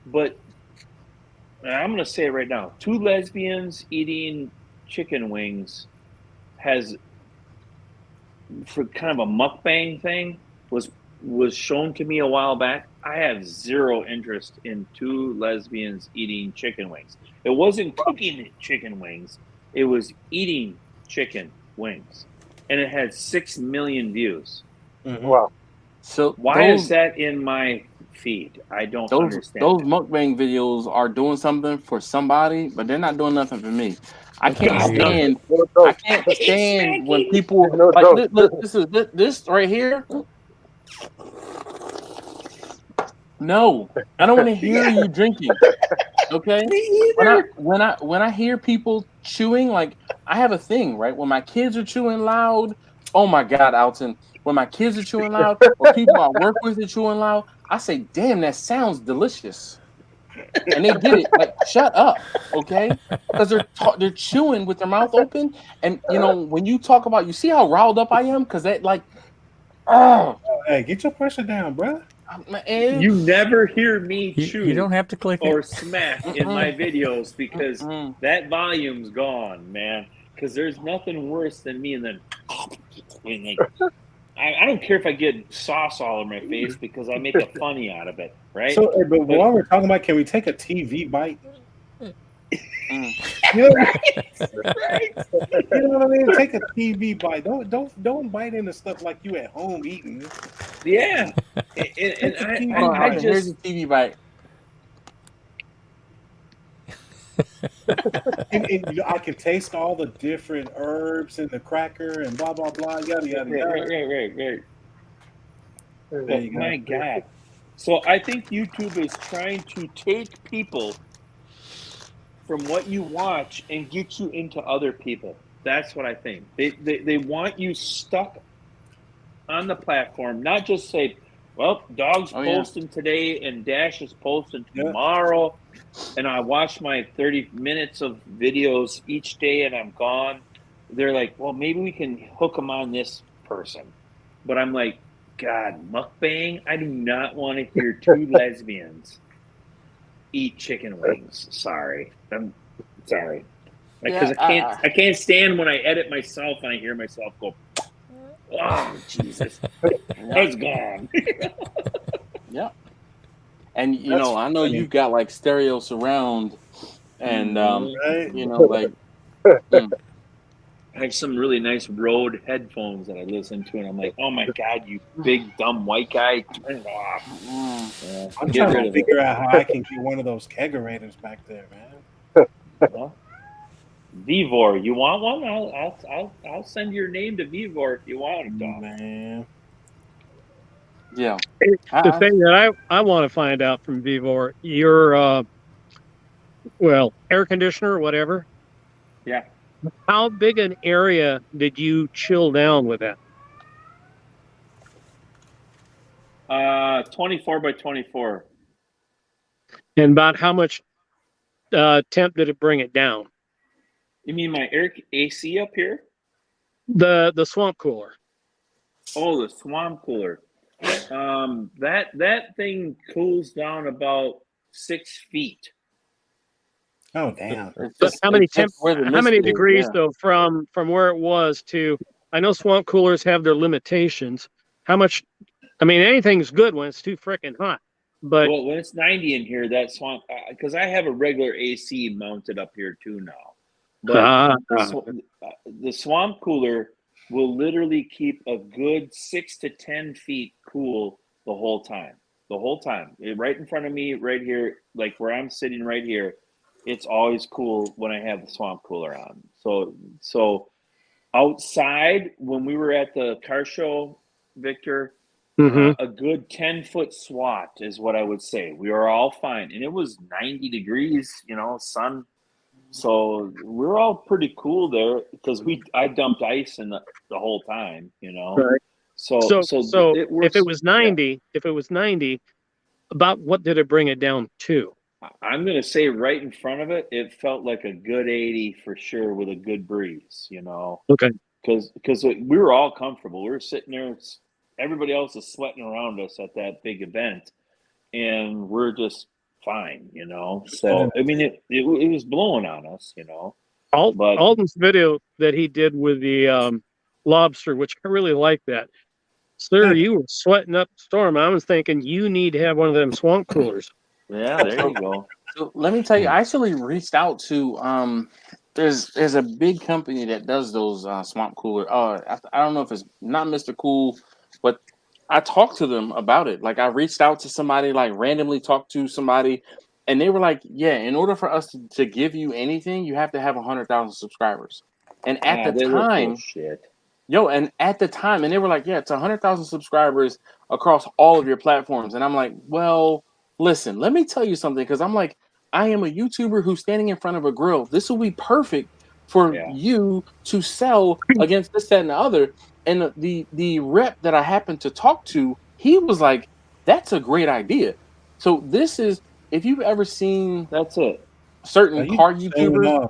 But I'm going to say it right now. 2 lesbians eating chicken wings has, for kind of a mukbang thing, was shown to me a while back. I have zero interest in 2 lesbians eating chicken wings. It wasn't cooking chicken wings. It was eating chicken wings. And it had 6 million views. Mm-hmm. Wow. So why is that in my feed? I don't understand. Those mukbang videos are doing something for somebody, but they're not doing nothing for me. I can't stand. I can't stand when people like look. This right here. No, I don't want to hear you drinking. Okay. Me either. When I hear people chewing, like I have a thing, right? When my kids are chewing loud, oh my God, Alton. When my kids are chewing loud, or people I work with are chewing loud, I say, damn, that sounds delicious. And they get it. Like, shut up, okay? Because they're chewing with their mouth open. And you know, when you talk about, you see how riled up I am? Because that like, oh, hey, get your pressure down, bro. You never hear me chew. You don't have to click or it. smack in my videos because that volume's gone, man. Because there's nothing worse than me and then I don't care if I get sauce all over my face because I make a funny out of it, right? So, but while we're talking about, can we take a TV bite? Right. You know what I mean? Take a TV bite. Don't bite into stuff like you at home eating. Yeah, and I just here's a TV bite. and you know, I can taste all the different herbs in the cracker and blah blah blah yada yada yada. Right. My God. So I think YouTube is trying to take people from what you watch and get you into other people. That's what I think. They want you stuck on the platform, not just say, well, Dog's posting today and Dash is posting tomorrow. And I watch my 30 minutes of videos each day and I'm gone. They're like, well, maybe we can hook them on this person. But I'm like, God, mukbang? I do not want to hear 2 lesbians eat chicken wings. Sorry. I'm sorry. Because I can't stand when I edit myself and I hear myself go, oh, Jesus. That's gone. Yeah. And you know, I know you've got like stereo surround and you know, like I have some really nice Rode headphones that I listen to, and I'm like, oh my God, you big dumb white guy, turn it off. I'm trying to figure out how I can get one of those kegerators back there, man. Vivor, you want one? I'll send your name to Vivor if you want it, dog. Man. Yeah. The thing that I want to find out from Vivor, your air conditioner or whatever. Yeah. How big an area did you chill down with that? 24 by 24. And about how much temp did it bring it down? You mean my air AC up here? The swamp cooler. Oh, the swamp cooler. That thing cools down about 6 feet. Oh damn! So how many degrees though from where it was to? I know swamp coolers have their limitations. How much? I mean, anything's good when it's too freaking hot. But well, when it's 90 in here, that swamp, because I have a regular AC mounted up here too now. But the swamp cooler will literally keep a good 6 to 10 feet cool the whole time. The whole time, right in front of me, right here, like where I'm sitting right here. It's always cool when I have the swamp cooler on. So outside, when we were at the car show, Victor, a good 10-foot SWAT is what I would say. We were all fine. And it was 90 degrees, you know, sun. So we're all pretty cool there because I dumped ice in the whole time, you know. Right. So if it was 90, about what did it bring it down to? I'm going to say right in front of it, it felt like a good 80 for sure with a good breeze, you know, Okay. because we were all comfortable. We were sitting there, everybody else is sweating around us at that big event, and we're just fine, you know. So I mean, it was blowing on us, you know. But Alden's video that he did with the lobster, which I really like that. Sir, you were sweating up a storm. I was thinking you need to have one of them swamp coolers. yeah, there you go. So let me tell you, I actually reached out to there's a big company that does those swamp cooler. I don't know if it's not Mr. Cool, but I talked to them about it. Like I reached out to somebody, like randomly talked to somebody, and they were like, "Yeah, in order for us to give you anything, you have to have 100,000 subscribers." And at the They were full time, of shit. and at the time, and they were like, "Yeah, it's 100,000 subscribers across all of your platforms." And I'm like, "Well, listen, let me tell you something," because I'm like, I am a YouTuber who's standing in front of a grill. This will be perfect for you to sell against this, that, and the other. And the rep that I happened to talk to, he was like, "That's a great idea." So this is, if you've ever seen That's it. certain car YouTubers,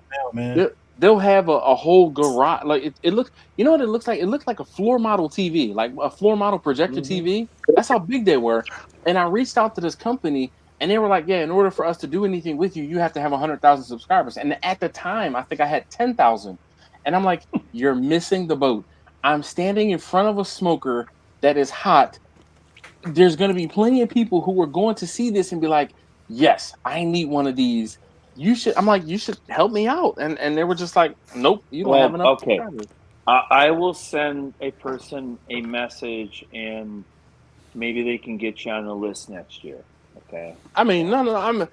they'll have a whole garage. Like it looks, you know what it looks like? It looks like a floor model TV, like a floor model projector TV. That's how big they were. And I reached out to this company, and they were like, "Yeah, in order for us to do anything with you, you have to have 100,000 subscribers." And at the time, I think I had 10,000. And I'm like, "You're missing the boat. I'm standing in front of a smoker that is hot. There's going to be plenty of people who are going to see this and be like, 'Yes, I need one of these.' You should." I'm like, "You should help me out." And they were just like, "Nope, you don't have enough Okay. subscribers." I will send a person a message, and maybe they can get you on the list next year. Okay. I mean, no, I'm,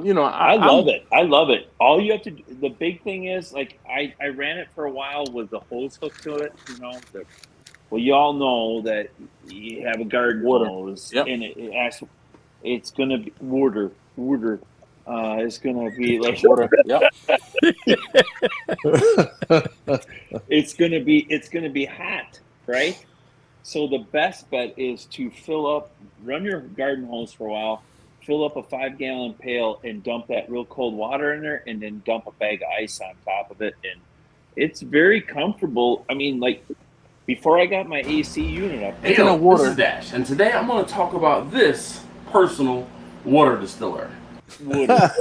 you know, I love it. I love it. All you have to do, the big thing is, like, I ran it for a while with the hose hook to it, you know. Well, you all know that you have a garden hose, and it's going to be water. It's going to be like water. Yep. It's going to be hot, right? So the best bet is to run your garden hose for a while, fill up a 5-gallon pail, and dump that real cold water in there, and then dump a bag of ice on top of it, and it's very comfortable. I mean, like, before I got my AC unit up, hey, yo, this is Dash, and today I'm going to talk about this personal water distiller. Water.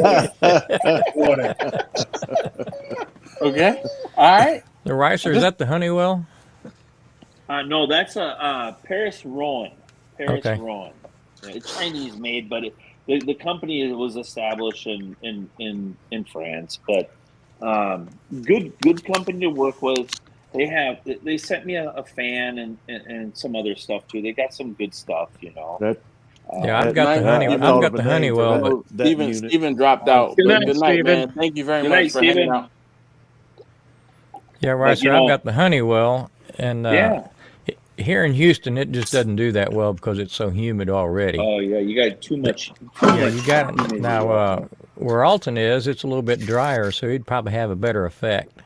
Okay. All right. The Ricer, is that the Honeywell? No, that's a Paris Rowan. Rowan. It's Chinese made, but the company was established in France. But good company to work with. They sent me a fan and some other stuff too. They got some good stuff, you know. I've got the Honeywell, but Steven dropped out. Good night, man. Thank you very much for hanging out. Yeah, right. So I've got the Honeywell, and here in Houston, it just doesn't do that well because it's so humid already. Oh yeah, you got too much. You got it. Now where Alton is, it's a little bit drier, so he'd probably have a better effect.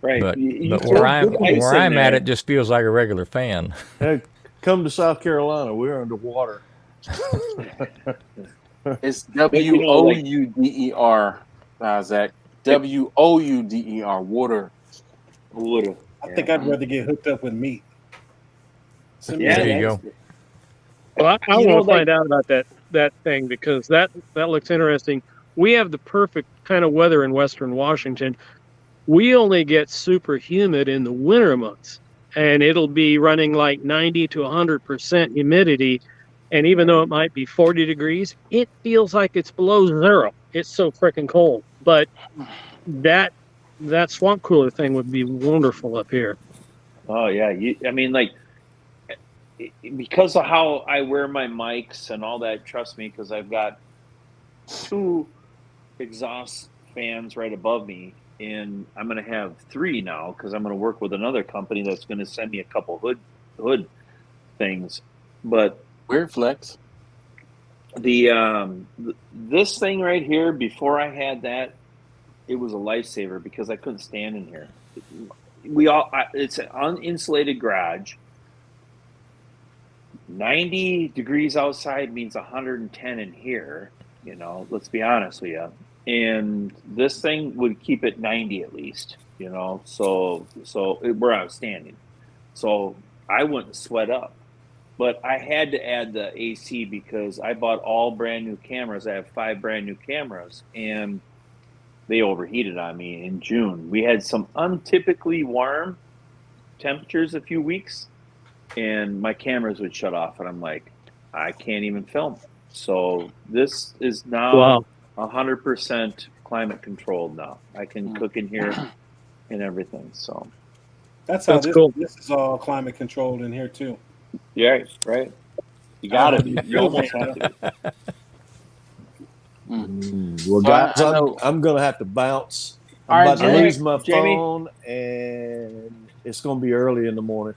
Right. But where I'm at, it just feels like a regular fan. Hey, come to South Carolina. We're underwater. It's WOUDER, Zach. WOUDER, water. I think I'd rather get hooked up with meat. There you go. Well, I want to find out about that thing, because that looks interesting. We have the perfect kind of weather in Western Washington. We only get super humid in the winter months, and it'll be running like 90 to 100% humidity. And even though it might be 40 degrees, it feels like it's below zero. It's so freaking cold. But that swamp cooler thing would be wonderful up here. Oh yeah, I mean, like, because of how I wear my mics and all that. Trust me, because I've got 2 exhaust fans right above me, and I'm going to have 3 now because I'm going to work with another company that's going to send me a couple hood things. But weird flex. This thing right here, before I had that, it was a lifesaver because I couldn't stand in here. It's an uninsulated garage. 90 degrees outside means 110 in here. You know, let's be honest with you. And this thing would keep it 90 at least. You know, so we're outstanding. So I wouldn't sweat up. But I had to add the AC because I bought all brand new cameras. I have 5 brand new cameras, and they overheated on me in June. We had some untypically warm temperatures a few weeks, and my cameras would shut off, and I'm like, I can't even film. So this is now 100% climate controlled now. I can cook in here and everything. So that's how cool. This is all climate controlled in here too. Yeah, right. You gotta be. You almost have to be. Well, guys, I'm going to have to bounce. I'm about to lose my phone, and it's going to be early in the morning.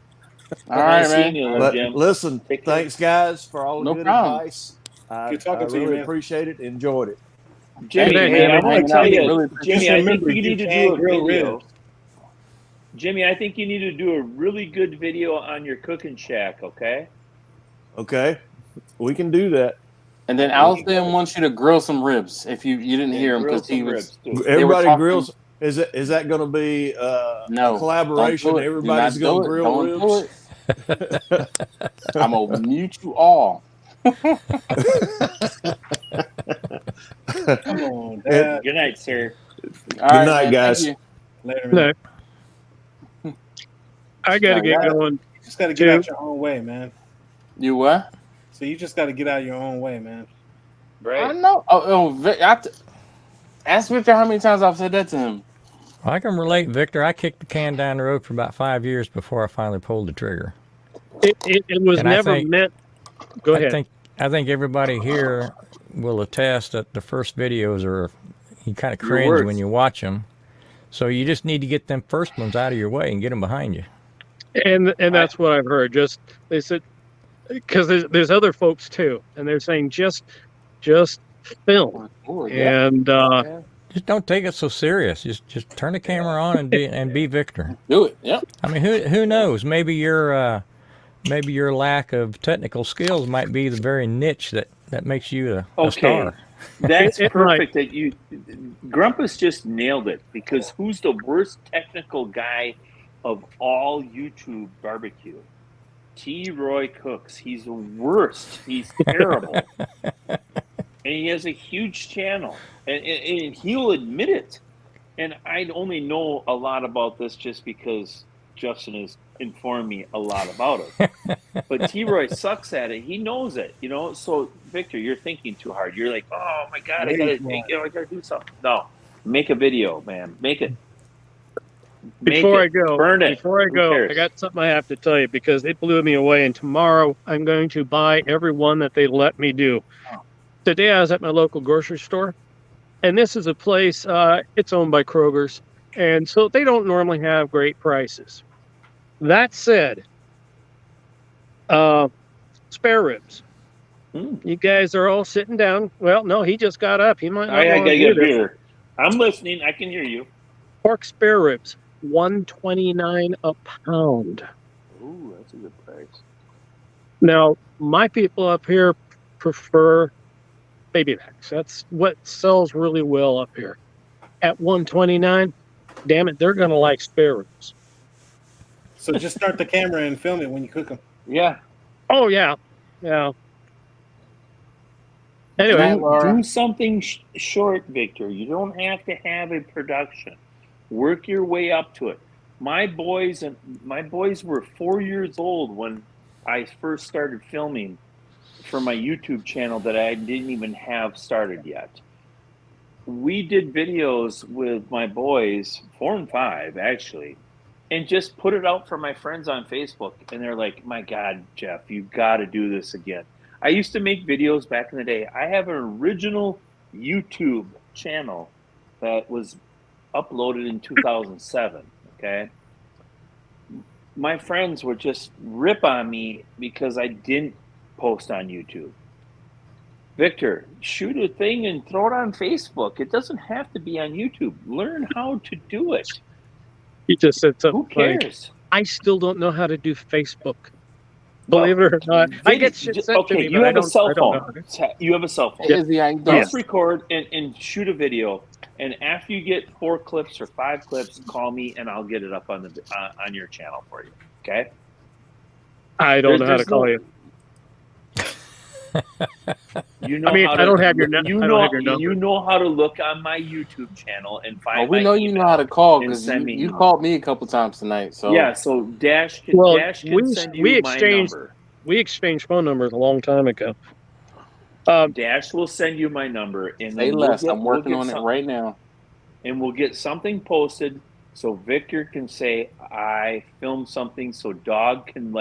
All right, man. But listen, thanks, guys, for all the good advice. Good talking to you, man. Appreciate it. Enjoyed it. Jimmy, I want to tell you, Jimmy, I think you need to do a video. Ribs. Jimmy, I think you need to do a really good video on your cooking shack, okay? Okay. We can do that. And then Alston wants you to grill some ribs. If you didn't hear him, because he was everybody grills. Is that going to be a collaboration? Everybody's going to grill ribs. I'm gonna mute you all. Come on, Dad. Good night, sir. Good night, guys. Later, man. I gotta get going. You just gotta get out your own way, man. You what? So you just gotta get out your own way, man. Right. I know. Ask Victor how many times I've said that to him. I can relate, Victor. I kicked the can down the road for about 5 years before I finally pulled the trigger. It was never meant. Go ahead. I think everybody here will attest that the first videos are, you kind of cringe when you watch them. So you just need to get them first ones out of your way and get them behind you. And that's what I've heard. Just they said, because there's other folks too, and they're saying just film and just don't take it so serious. Just turn the camera on and be Victor. Do it. Yep. I mean, who knows? Maybe your lack of technical skills might be the very niche that makes you a star. That's perfect. That you, Grumpus just nailed it. Because who's the worst technical guy of all YouTube barbecue? T. Roy Cooks. He's the worst. He's terrible, and he has a huge channel, and he'll admit it. And I only know a lot about this just because Justin has informed me a lot about it. But T. Roy sucks at it. He knows it, you know. So Victor, you're thinking too hard. You're like, oh my God, I gotta do something. No, make a video, man. Make it. Before I go, I got something I have to tell you because it blew me away. And tomorrow I'm going to buy every one that they let me do. Today I was at my local grocery store, and this is a place, it's owned by Kroger's. And so they don't normally have great prices. That said, spare ribs. You guys are all sitting down. Well, no, he just got up. He might not I want to gotta do get this. here. I'm listening. I can hear you. Pork spare ribs, $129 a pound. Ooh, that's a good price. Now, my people up here prefer baby backs. That's what sells really well up here. At $129, damn it, they're going to like spare ribs. So just start the camera and film it when you cook them. Yeah. Oh, yeah. Yeah. Anyway. Do something short, Victor. You don't have to have a production. Work your way up to it. My boys were 4 years old when I first started filming for my YouTube channel that I didn't even have started yet. We did videos with my boys, 4 and 5 actually, and just put it out for my friends on Facebook. And they're like, my God, Jeff, you've got to do this again. I used to make videos back in the day. I have an original YouTube channel that was uploaded in 2007, okay? My friends would just rip on me because I didn't post on YouTube. Victor, shoot a thing and throw it on Facebook. It doesn't have to be on YouTube. Learn how to do it. He just said something. Who cares? Like, I still don't know how to do Facebook. Believe it or not, I get shit sent okay, to me, you but have I a don't. cell I don't know. phone. You have a cell phone. Izzy, how you doing? Press record and shoot a video. And after you get 4 clips or 5 clips, call me and I'll get it up on the on your channel for you. Okay? I don't know how to call you. You know I mean, how I to, don't have your. you I know don't have your number. you know how to look on my YouTube channel and find. Oh, we my know you know email how to call and because send me you email. called me a couple times tonight. So Yeah, so Dash can send you my number. We exchanged phone numbers a long time ago. Dash will send you my number, and say then less. I'm working on it right now. And we'll get something posted so Victor can say I filmed something, so Dog can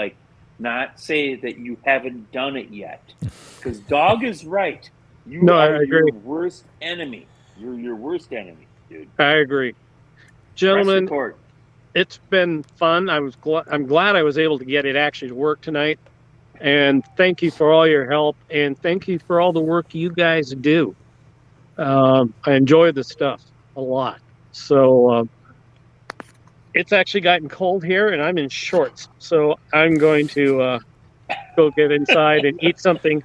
not say that you haven't done it yet, because Dog is right. You are your worst enemy. You're your worst enemy, dude. I agree, gentlemen. It's been fun. I'm glad I was able to get it actually to work tonight. And thank you for all your help, and thank you for all the work you guys do. I enjoy the stuff a lot. So it's actually gotten cold here, and I'm in shorts. So I'm going to go get inside and eat something.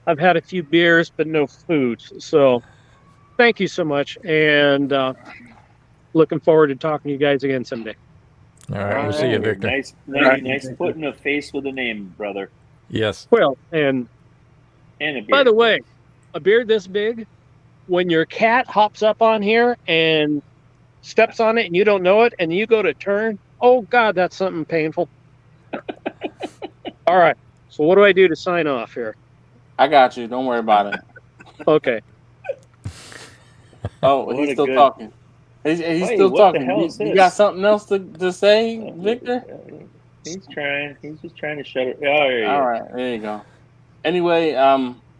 I've had a few beers, but no food. So thank you so much, and looking forward to talking to you guys again someday. All right, we'll see you, Victor. Nice putting a face with a name, brother. Yes. Well, and a beard. By the way, a beard this big, when your cat hops up on here and steps on it and you don't know it and you go to turn, oh God, that's something painful. All right. So what do I do to sign off here? I got you. Don't worry about it. Okay. Oh, he's still talking. He's still talking. You got something else to say, Victor? He's trying. He's just trying to shut it. Oh, all right. There you go. Anyway,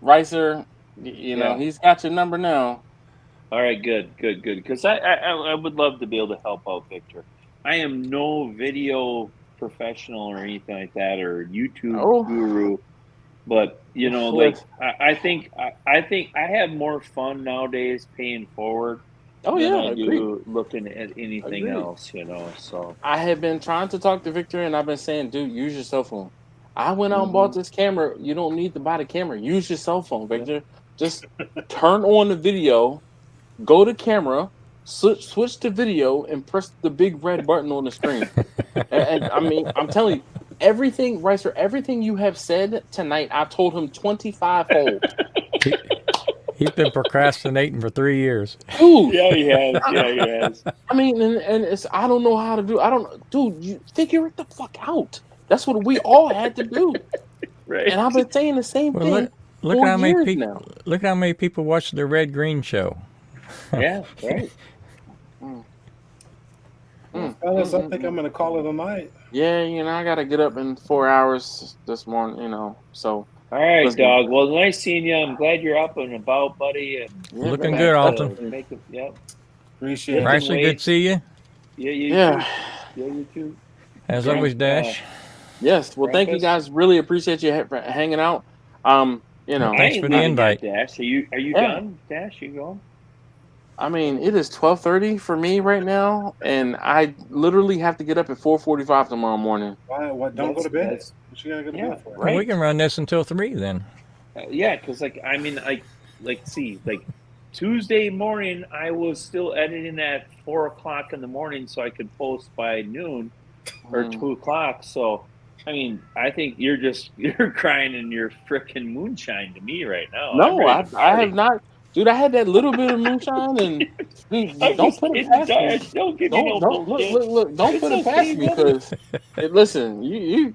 Ricer, you know, he's got your number now. All right, good. Because I would love to be able to help out Victor. I am no video professional or anything like that, or YouTube guru, but you know, I think I have more fun nowadays paying forward than I do looking at anything else. You know, so I have been trying to talk to Victor, and I've been saying, dude, use your cell phone. I went out and bought this camera. You don't need to buy the camera. Use your cell phone, Victor. Just turn on the video, go to camera, switch to video, and press the big red button on the screen. and I mean, I'm telling you, everything, Ricer, everything you have said tonight, I've told him 25-fold. He's been procrastinating for 3 years. Dude. Yeah, he has. I mean, and it's, I don't know how to do. Dude, you figure it the fuck out. That's what we all had to do. Right. And I've been saying the same thing. Look how many people. Now. Look how many people watch the Red Green Show. Yeah, right. Fellas, I think I'm gonna call it a night. Yeah, you know, I gotta get up in 4 hours this morning. You know, so. All right, Dog. Well, nice seeing you. I'm glad you're up and about, buddy. And looking good, Alton. Appreciate it. Ricer, good to see you. Yeah, you too. As always, Dash. Yes. Well, thank you guys. Really appreciate you hanging out. You know, thanks for the invite. Dash, are you done? Dash, you going? I mean, it is 12:30 for me right now, and I literally have to get up at 4:45 tomorrow morning. Why? What? Don't go to bed. What you gotta go to bed for? Right. Well, we can run this until 3 then. Yeah, because Tuesday morning, I was still editing at 4 o'clock in the morning, so I could post by noon or 2 o'clock. So, I mean, I think you're crying in your frickin' moonshine to me right now. No, I have not. Dude, I had that little bit of moonshine, and dude, don't put it past me. Don't give me no bullshit. Look, don't put it past me, because listen, you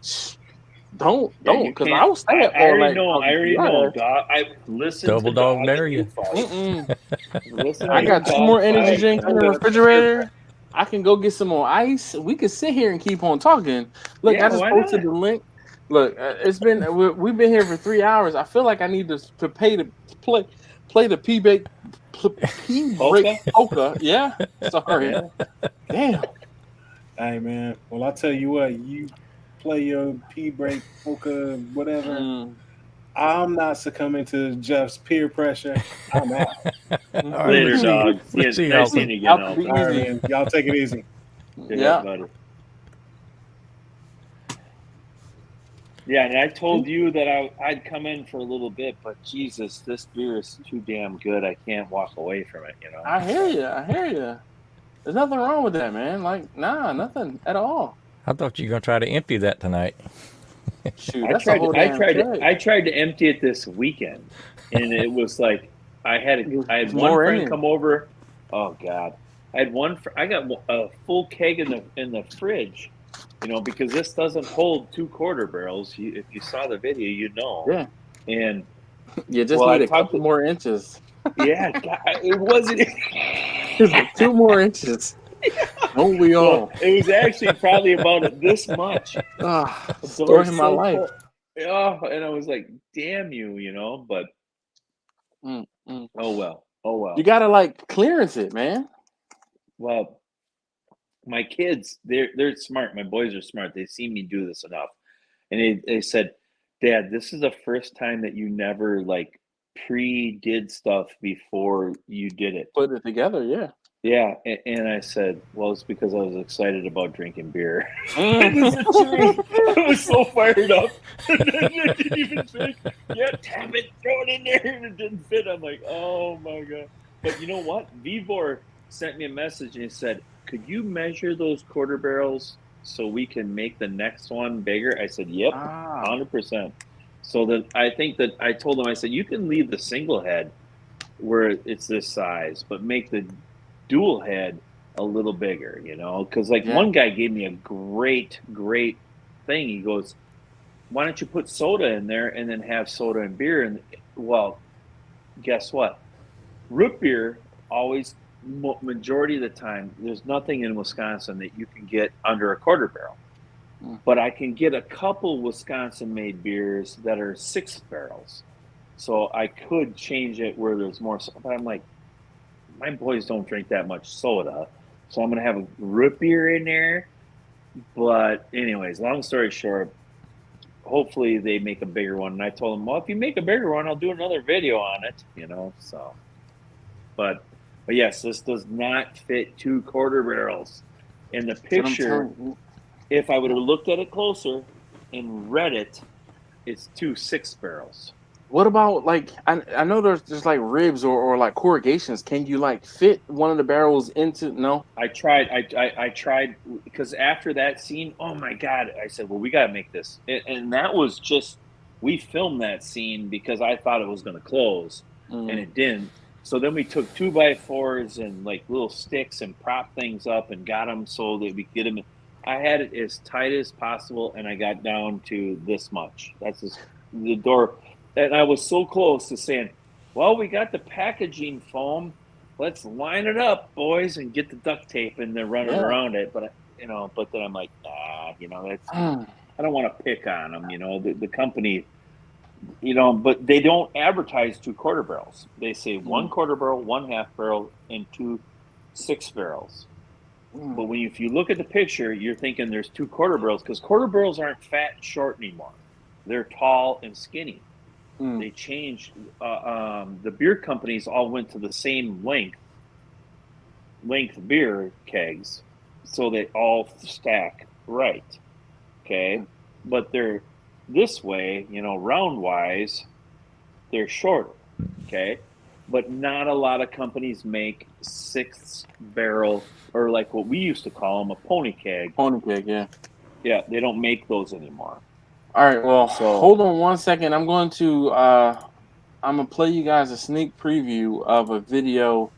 don't, because I will stay up all night. I already know. Dog. I listen. Double dog dare you. I got 2 more energy drinks in the refrigerator. I can go get some more ice. We could sit here and keep on talking. Look, I just posted the link. Look, we've been here for 3 hours. I feel like I need to play the P-break polka. Yeah, sorry. Damn. Hey man, well I'll tell you what, you play your P-break polka, whatever. I'm not succumbing to Jeff's peer pressure. I'm out. Later, dog. Let's see nice seeing you again. All right, man. Y'all take it easy. Yeah. Yeah, and I told you that I'd come in for a little bit, but Jesus, this beer is too damn good. I can't walk away from it, you know. I hear you. I hear you. There's nothing wrong with that, man. Like, nah, nothing at all. I thought you were gonna try to empty that tonight. Shoot, that's a whole damn keg. I tried to empty it this weekend, and it was like I had one more friend in. come over. Oh God, I got a full keg in the fridge, you know, because this doesn't hold 2 quarter barrels. If you saw the video, you know. Yeah. And you just need a couple more inches. Yeah, God, it wasn't. 2 more inches. Don't we all? Well, it was actually probably about this much. Story of my life. Oh, and I was like, "Damn you," you know. But oh well. You gotta like clearance it, man. Well, my kids, they're smart. My boys are smart. They've seen me do this enough, and they said, "Dad, this is the first time that you never like pre-did stuff before you did it. Put it together, yeah." Yeah, and I said, well, it's because I was excited about drinking beer. I was so fired up. And then I didn't even think, yeah, tap it, throw it in there, and it didn't fit. I'm like, oh my God. But you know what? Vivor sent me a message and he said, could you measure those quarter barrels so we can make the next one bigger? I said, yep, 100%. So that I think that I told him, I said, you can leave the single head where it's this size, but make the dual head a little bigger, you know, because like one guy gave me a great thing. He goes, why don't you put soda in there and then have soda and beer? And well, guess what? Root beer always, majority of the time, there's nothing in Wisconsin that you can get under a quarter barrel. But I can get a couple Wisconsin-made beers that are 6 barrels. So I could change it where there's more. But I'm like, my boys don't drink that much soda, so I'm going to have a root beer in there. But anyways, long story short, hopefully they make a bigger one. And I told them, well, if you make a bigger one, I'll do another video on it, you know. So, but yes, this does not fit 2 quarter barrels. In the picture, if I would have looked at it closer and read it, it's 2 6 barrels. What about like I know there's like ribs or like corrugations. Can you like fit one of the barrels into? No, I tried. I tried because after that scene, oh my God! I said, well, we got to make this, and that was just we filmed that scene because I thought it was going to close, and it didn't. So then we took 2x4s and like little sticks and prop things up and got them so that we get them. I had it as tight as possible, and I got down to this much. That's just the door. And I was so close to saying, well, we got the packaging foam. Let's line it up, boys, and get the duct tape and then running around it. But, you know, but then I'm like, nah, you know, that's, I don't want to pick on them, you know, the company, you know, but they don't advertise 2 quarter barrels. They say 1 quarter barrel, 1 half barrel, and 2 6 barrels. But if you look at the picture, you're thinking there's 2 quarter barrels because quarter barrels aren't fat and short anymore. They're tall and skinny. They changed. The beer companies all went to the same length beer kegs, so they all stack right. Okay, but they're this way, you know, round wise, they're shorter. Okay, but not a lot of companies make 6 barrel or like what we used to call them a pony keg. Pony keg, yeah. Yeah, they don't make those anymore. All right, well, hold on one second. I'm going to play you guys a sneak preview of a video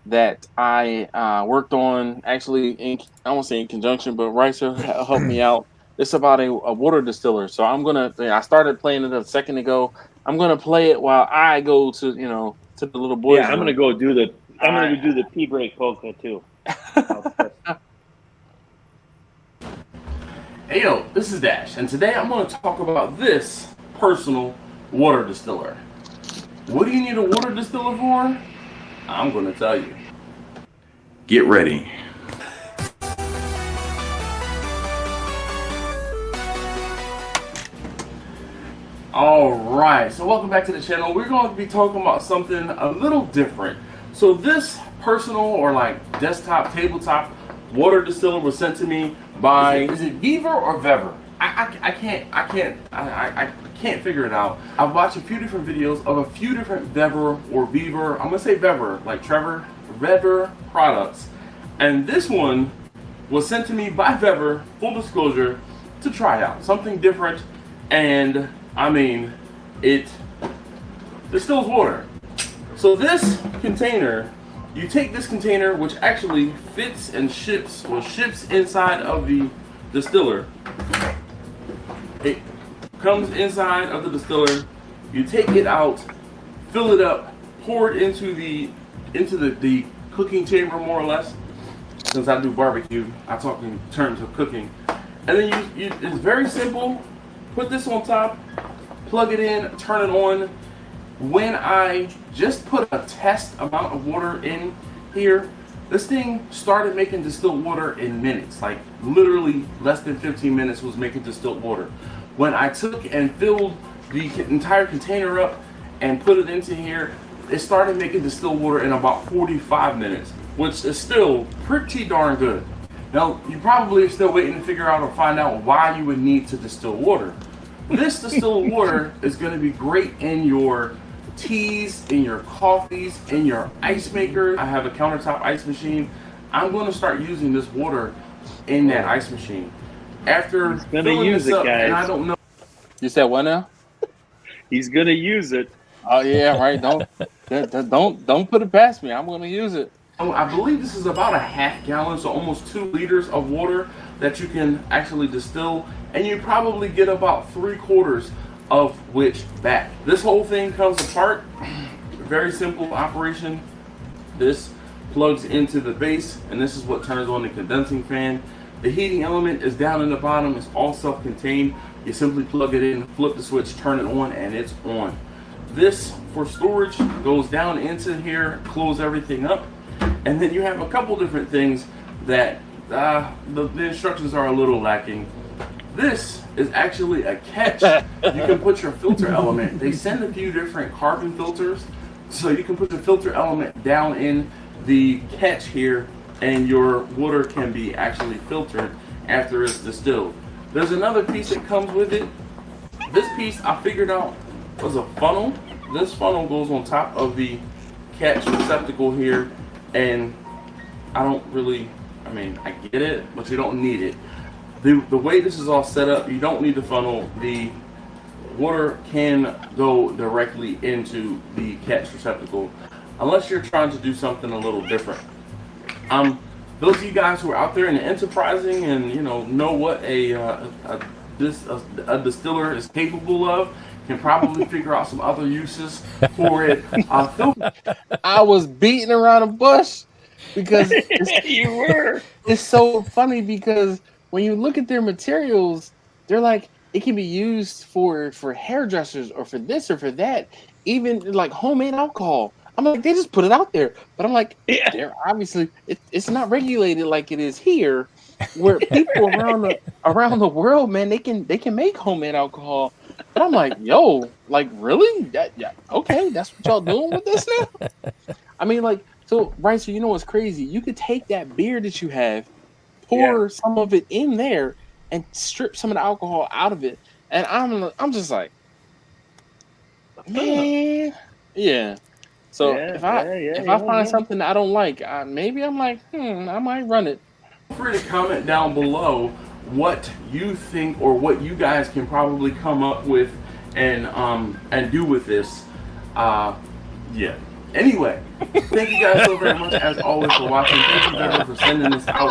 that I worked on. Actually, I won't say in conjunction, but Ricer helped me out. It's about a water distiller. So I started playing it a second ago. I'm gonna play it while I go to the little boys. Yeah, I'm gonna go do the pee break polka too. Hey yo, this is Dash, and today I'm going to talk about this personal water distiller. What do you need a water distiller for? I'm going to tell you. Get ready. Alright, so welcome back to the channel. We're going to be talking about something a little different. So this personal or like desktop, tabletop water distiller was sent to me by, is it Vivor or Vever? I can't figure it out. I've watched a few different videos of a few different Vever or Beaver. I'm gonna say Vever, like Trevor, Vever products, and this one was sent to me by Vever, full disclosure, to try out something different. And I mean, it distills water. So this container, you take this container, which actually fits and ships inside of the distiller. It comes inside of the distiller. You take it out, fill it up, pour it into the cooking chamber, more or less. Since I do barbecue, I talk in terms of cooking. And then it's very simple. Put this on top, plug it in, turn it on. When I just put a test amount of water in here, this thing started making distilled water in minutes. Like literally less than 15 minutes was making distilled water. When I took and filled the entire container up and put it into here, it started making distilled water in about 45 minutes, which is still pretty darn good. Now, you probably are still waiting to figure out or find out why you would need to distill water. This distilled water is going to be great in your teas, in your coffees, in your ice maker. I have a countertop ice machine. I'm going to start using this water in that ice machine. After filling this up, and I don't know. You said what now? He's gonna use it. Oh yeah, right. Don't put it past me. I'm gonna use it. I believe this is about a half gallon, so almost 2 liters of water that you can actually distill, and you probably get about 3/4 of which back. This whole thing comes apart. Very simple operation. This plugs into the base, and this is what turns on the condensing fan. The heating element is down in the bottom. It's all self-contained. You simply plug it in, flip the switch, turn it on, and it's on. This, for storage, goes down into here, close everything up, and then you have a couple different things that the instructions are a little lacking. This is actually a catch. You can put your filter element. They send a few different carbon filters, so you can put the filter element down in the catch here, and your water can be actually filtered after it's distilled. There's another piece that comes with it. This piece I figured out was a funnel. This funnel goes on top of the catch receptacle here, and I get it, but you don't need it. The way this is all set up, you don't need the funnel. The water can go directly into the catch receptacle, unless you're trying to do something a little different. Those of you guys who are out there and enterprising and know what a distiller is capable of can probably figure out some other uses for it. I was beating around the bush because You were. it's so funny because when you look at their materials, they're like it can be used for hairdressers or for this or for that, even like homemade alcohol. I'm like, they just put it out there, but I'm like, they're obviously it's not regulated like it is here, where people around the world, man, they can make homemade alcohol. But I'm like, yo, like really? Okay, that's what y'all doing with this now? I mean, like, so right, so you know what's crazy? You could take that beer that you have, pour some of it in there, and strip some of the alcohol out of it, and I'm just like, man, yeah. So if I find something I don't like, maybe I'm like, I might run it. Feel free to comment down below what you think or what you guys can probably come up with and do with this. Anyway, thank you guys so very much as always for watching. Thank you Vever for sending this out.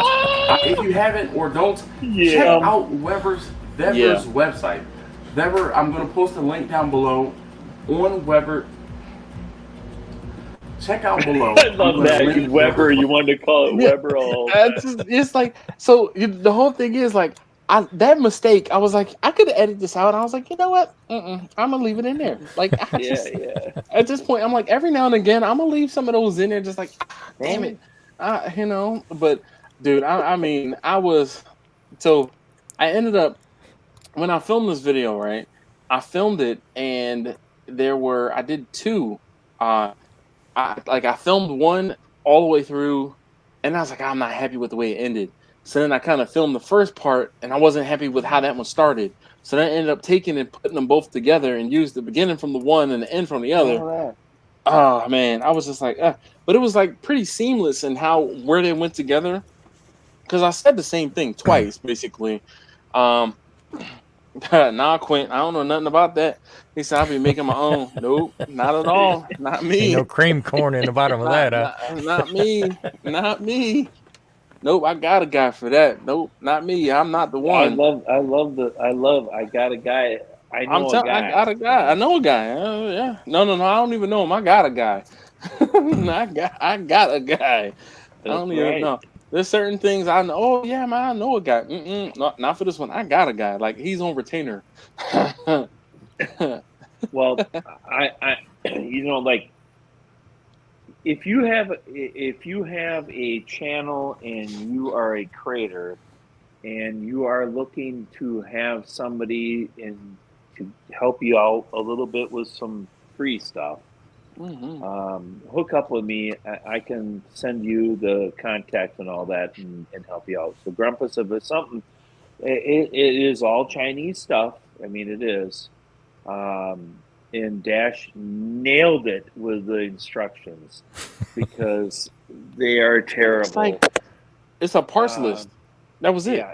If you haven't or don't, check out Vever's website. Vever, I'm going to post a link down below on Vever. Check out below. I love that. Weber, you wanted to call it Weber. It's like, so the whole thing is like, that mistake, I was like, I could have edited this out. I was like, you know what? I'm going to leave it in there. Like, at this point, I'm like, every now and again, I'm going to leave some of those in there just like, damn it. But dude, I ended up, when I filmed this video, right, I filmed it and I did two, I filmed one all the way through, and I was like, I'm not happy with the way it ended. So then I kind of filmed the first part, and I wasn't happy with how that one started. So then I ended up taking and putting them both together and used the beginning from the one and the end from the other. Oh man, I was just like, but it was like pretty seamless in how where they went together. Because I said the same thing twice, basically. Nah, Quint, I don't know nothing about that. He said I'll be making my own. Nope, not at all. Not Ain't me. no cream corn in the bottom of that, huh? Not me. Not me. Nope, I got a guy for that. Nope, not me. I'm not the one. I got a guy. I I'm know a telling. I guy. got a guy. I know a guy. Yeah. No. I don't even know him. I got a guy. I got a guy. I That's don't even right. know. There's certain things I know. Oh yeah, man, I know a guy. Not for this one. I got a guy. Like he's on retainer. Well, I you know, like if you have a channel and you are a creator and you are looking to have somebody in to help you out a little bit with some free stuff, hook up with me. I can send you the contact and all that and help you out. So Grumpus, if it's something, it is all Chinese stuff. I mean, it is. And Dash nailed it with the instructions because they are terrible. It's a parts list. That was it.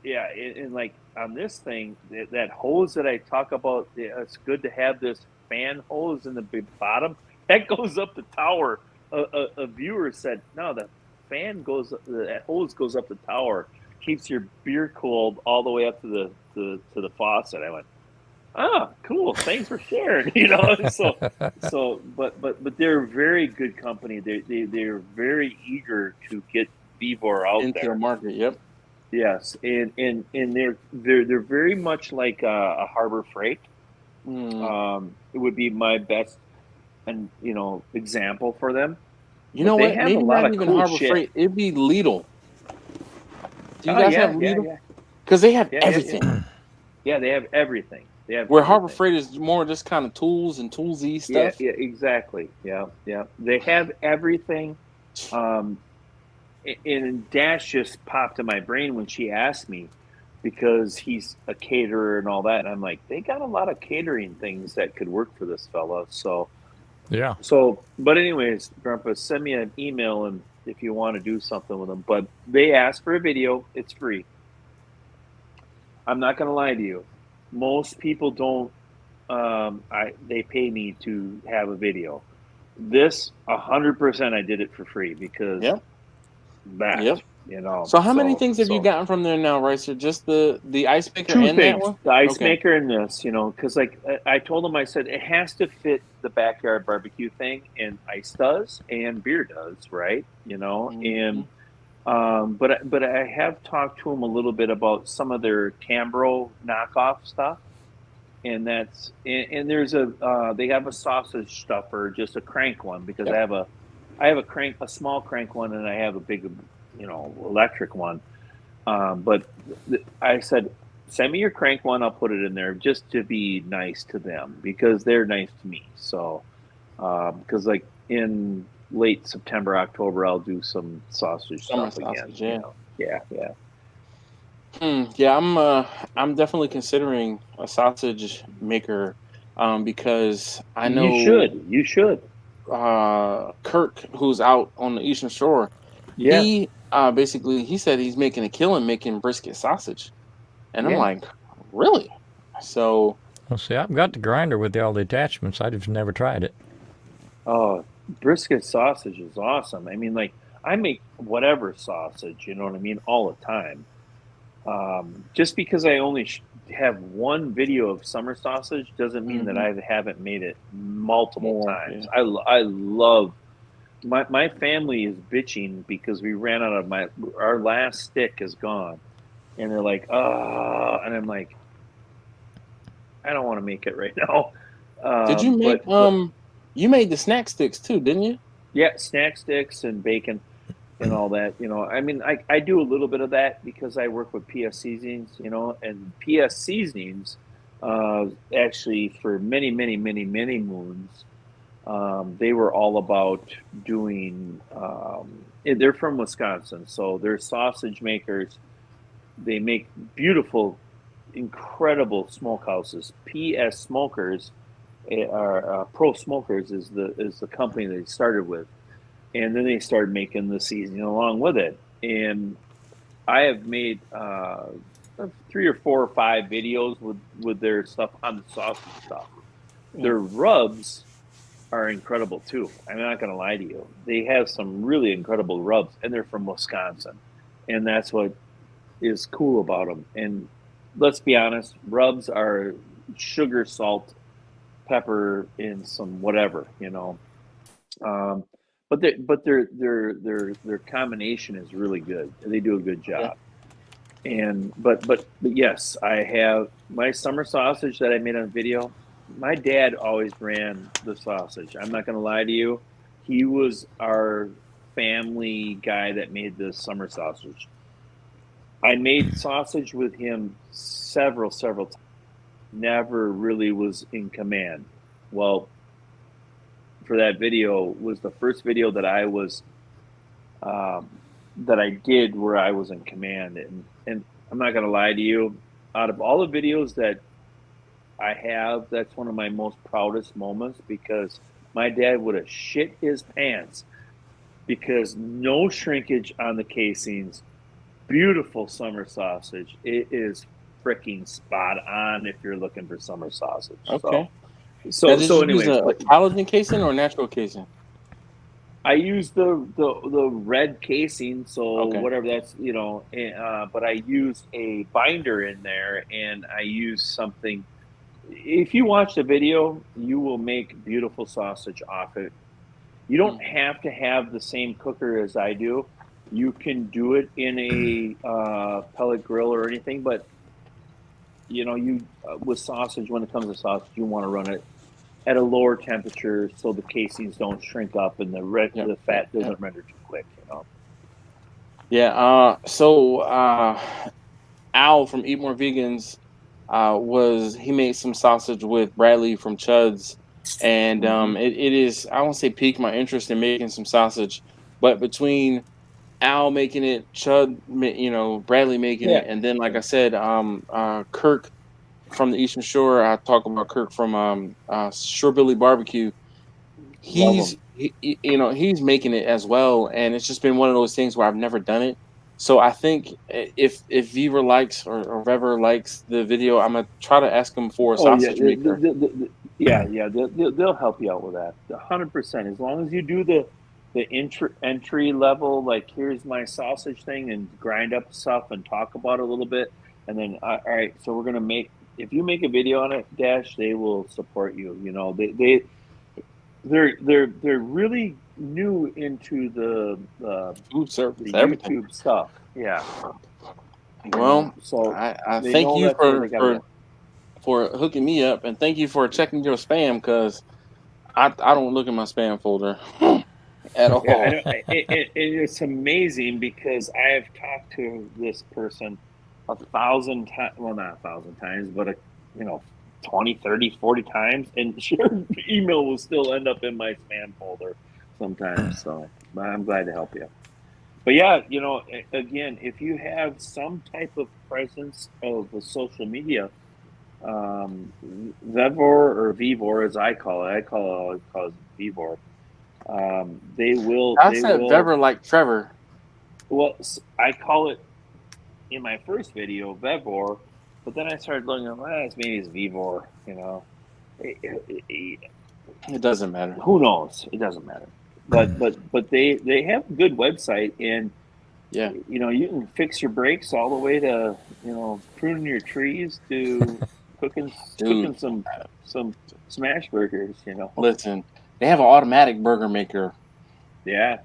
Yeah, and like on this thing, that hose that I talk about, it's good to have this fan hose in the bottom that goes up the tower. A viewer said, "No, the that hose goes up the tower, keeps your beer cold all the way up to the faucet." I went, "Ah, cool! Thanks for sharing." You know, but they're a very good company. They're very eager to get Vivor out into there. the market. Yep. Yes, and they're very much like a Harbor Freight. It would be my best and example for them. You know They what? have Maybe a lot not of even cool Harbor shit. Freight. It'd be Lidl. Do you Oh, guys yeah, have Lidl? yeah. Because they have Yeah, everything. Yeah, they have everything. They have Where Harbor everything. Freight is more just kind of tools and toolsy stuff. Yeah, exactly. Yeah. They have everything. And Dash just popped in my brain when she asked me because he's a caterer and all that. And I'm like, they got a lot of catering things that could work for this fella. So, Yeah. But anyways, Grandpa, send me an email and if you want to do something with them. But they ask for a video. It's free. I'm not going to lie to you. Most people don't. They pay me to have a video. This 100% I did it for free because that, So how many things have you gotten from there now, Ricer? Just the ice maker two and things, that one? the ice maker and this, because like I told them, I said it has to fit the backyard barbecue thing, and ice does and beer does, right? And but I have talked to them a little bit about some of their Cambro knockoff stuff. And that's and there's they have a sausage stuffer, just a crank one, because I have a small crank one, and I have a big, electric one. But I said, send me your crank one. I'll put it in there just to be nice to them because they're nice to me. So because like in late September, October, I'll do some sausage stuff again. Yeah. I'm definitely considering a sausage maker, because I know you should. Kirk, who's out on the Eastern Shore, he basically he said he's making a killing making brisket sausage, and I'm like, really? So, well, see, I've got the grinder with all the attachments. I just never tried it. Oh, brisket sausage is awesome. I mean, like I make whatever sausage, you know what I mean, all the time. Just because I only have one video of summer sausage doesn't mean that I haven't made it multiple times. I love my family is bitching because we ran out of our last stick is gone, and they're like, oh, and I'm like, I don't want to make it right now. Did you make you made the snack sticks too, didn't you? Yeah, snack sticks and bacon. And all that, I mean, I do a little bit of that because I work with PS Seasonings, and PS Seasonings, actually for many, many, many, many moons, they were all about doing they're from Wisconsin, so they're sausage makers. They make beautiful, incredible smokehouses. PS Smokers are Pro Smokers is the company they started with, and then they started making the seasoning along with it. And I have made 3 or 4 or 5 videos with their stuff on the sausage stuff. Their rubs are incredible too. I'm not going to lie to you. They have some really incredible rubs, and they're from Wisconsin, and that's what is cool about them. And let's be honest, rubs are sugar, salt, pepper, and some whatever, you know. But their combination is really good. They do a good job. And but yes, I have my summer sausage that I made on video. My dad always ran the sausage. I'm not going to lie to you. He was our family guy that made the summer sausage. I made sausage with him several times. Never really was in command. Well, for that video was the first video that I was that I did where I was in command. And I'm not going to lie to you. Out of all the videos that I have, that's one of my most proudest moments, because my dad would have shit his pants because no shrinkage on the casings. Beautiful summer sausage. It is freaking spot on if you're looking for summer sausage. Okay. So anyway, a collagen casing or natural casing? I use the red casing, so whatever that's, you know, but I use a binder in there, and I use something. If you watch the video, you will make beautiful sausage off it. You don't have to have the same cooker as I do. You can do it in a pellet grill or anything, but you know, with sausage, when it comes to sausage, you want to run it at a lower temperature so the casings don't shrink up and the fat doesn't render too quick, you know. Yeah. So Al from Eat More Vegans he made some sausage with Bradley from Chud's, and it is, I won't say piqued my interest in making some sausage, but between Al making it, Chud, you know, Bradley making it, and then like I said, Kirk from the Eastern Shore. I talk about Kirk from Shore Billy Barbecue. He's he's making it as well, and it's just been one of those things where I've never done it. So I think if Viver likes or Vever likes the video, I'm gonna try to ask him for a sausage maker. They'll help you out with that 100%. As long as you do the entry level, like here's my sausage thing, and grind up stuff and talk about it a little bit, and then all right, so we're gonna make. If you make a video on it, Dash, they will support you. You know, they're really new into the food service, the everything. YouTube stuff. Yeah. Well, so I thank you for hooking me up, and thank you for checking your spam, because I don't look in my spam folder at all. Yeah, it's amazing because I have talked to this person 1,000 times, well, not 1,000 times, but 20, 30, 40 times, and your email will still end up in my spam folder sometimes. So I'm glad to help you. But yeah, again, if you have some type of presence of a social media, Vevor or Vivor, as I call it Vivor. They will. I said Vevor like Trevor. Well, I call it in my first video Vevor, but then I started looking at maybe it's Vivor. It doesn't matter. Who knows? It doesn't matter. But they have a good website, and you can fix your brakes all the way to pruning your trees to cooking some smash burgers. Listen, they have an automatic burger maker. Yeah.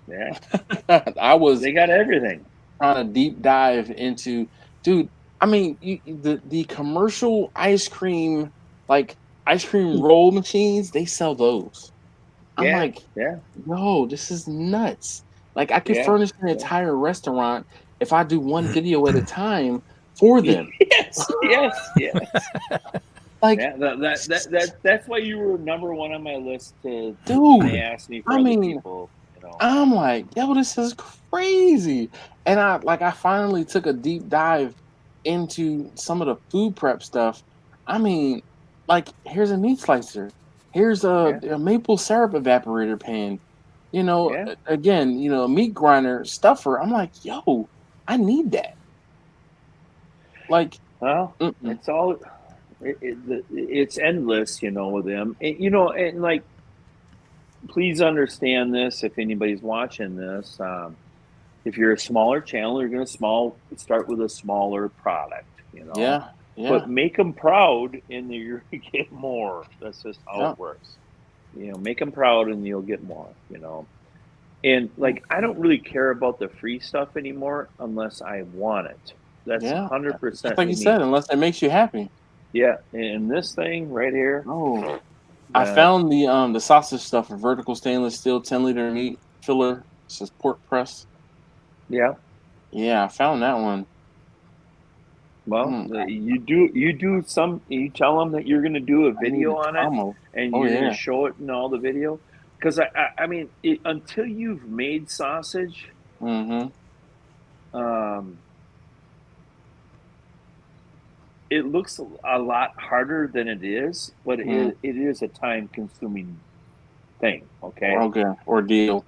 They got everything. Trying to deep dive into, dude. I mean, the commercial ice cream roll machines, they sell those. I'm like, no, this is nuts. Like, I could furnish an entire restaurant if I do one video at a time for them. Yes. Like, that's why you were number one on my list to. Dude, they asked me for other people. You know. I'm like, yo, this is crazy. And I finally took a deep dive into some of the food prep stuff. I mean, like, here's a meat slicer. Here's a maple syrup evaporator pan. Yeah. Again, a meat grinder, stuffer. I'm like, yo, I need that. Like, Well, mm-mm. it's all it's endless, with them. And like, please understand this if anybody's watching this. If you're a smaller channel, you're going to start with a smaller product, Yeah, yeah, but make them proud and you're going to get more. That's just how yeah. it works. Make them proud and you'll get more, And like, I don't really care about the free stuff anymore unless I want it. That's Yeah. 100% Just like you me. said, unless it makes you happy. Yeah. And this thing right here. Oh, I found the sausage stuffer, vertical stainless steel, 10-liter meat filler. It says pork press. Yeah. Yeah, I found that one. Well, you tell them that you're going to do a I need video a on it combo. and Oh you're going yeah. to show it in all the video. Because I mean, until you've made sausage, Mm-hmm. It looks a lot harder than it is, but it is a time-consuming thing. Okay. Okay. Ordeal.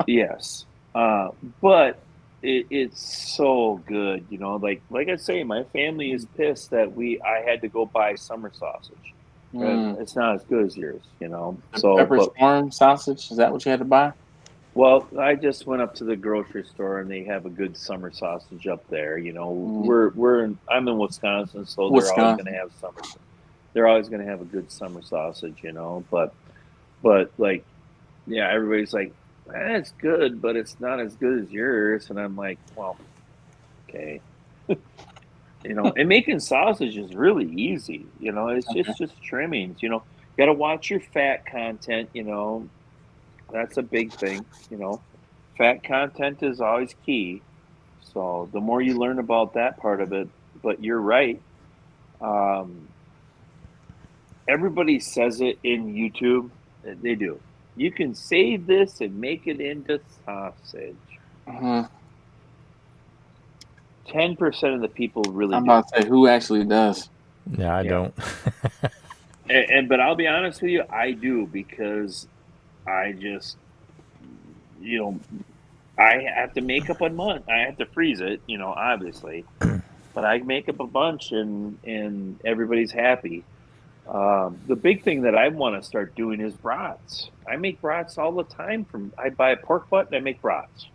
Yes. But it's so good. Like I say, my family is pissed that I had to go buy summer sausage. It's not as good as yours. Pepperidge Farm sausage. Is that what you had to buy? Well, I just went up to the grocery store and they have a good summer sausage up there. I'm in Wisconsin, so they're always going to have summer. They're always going to have a good summer sausage, But like, yeah, everybody's like, it's good, but it's not as good as yours. And I'm like, well, okay. And making sausage is really easy. It's just trimmings. Got to watch your fat content. That's a big thing, Fat content is always key. So the more you learn about that part of it, but you're right. Everybody says it in YouTube. They do. You can save this and make it into sausage. 10% of the people really I'm do. about to say, who actually does? Yeah, I don't. But I'll be honest with you, I do, because I just, I have to make up a month. I have to freeze it, obviously, but I make up a bunch and everybody's happy. The big thing that I want to start doing is brats. I make brats all the time. I buy a pork butt and I make brats.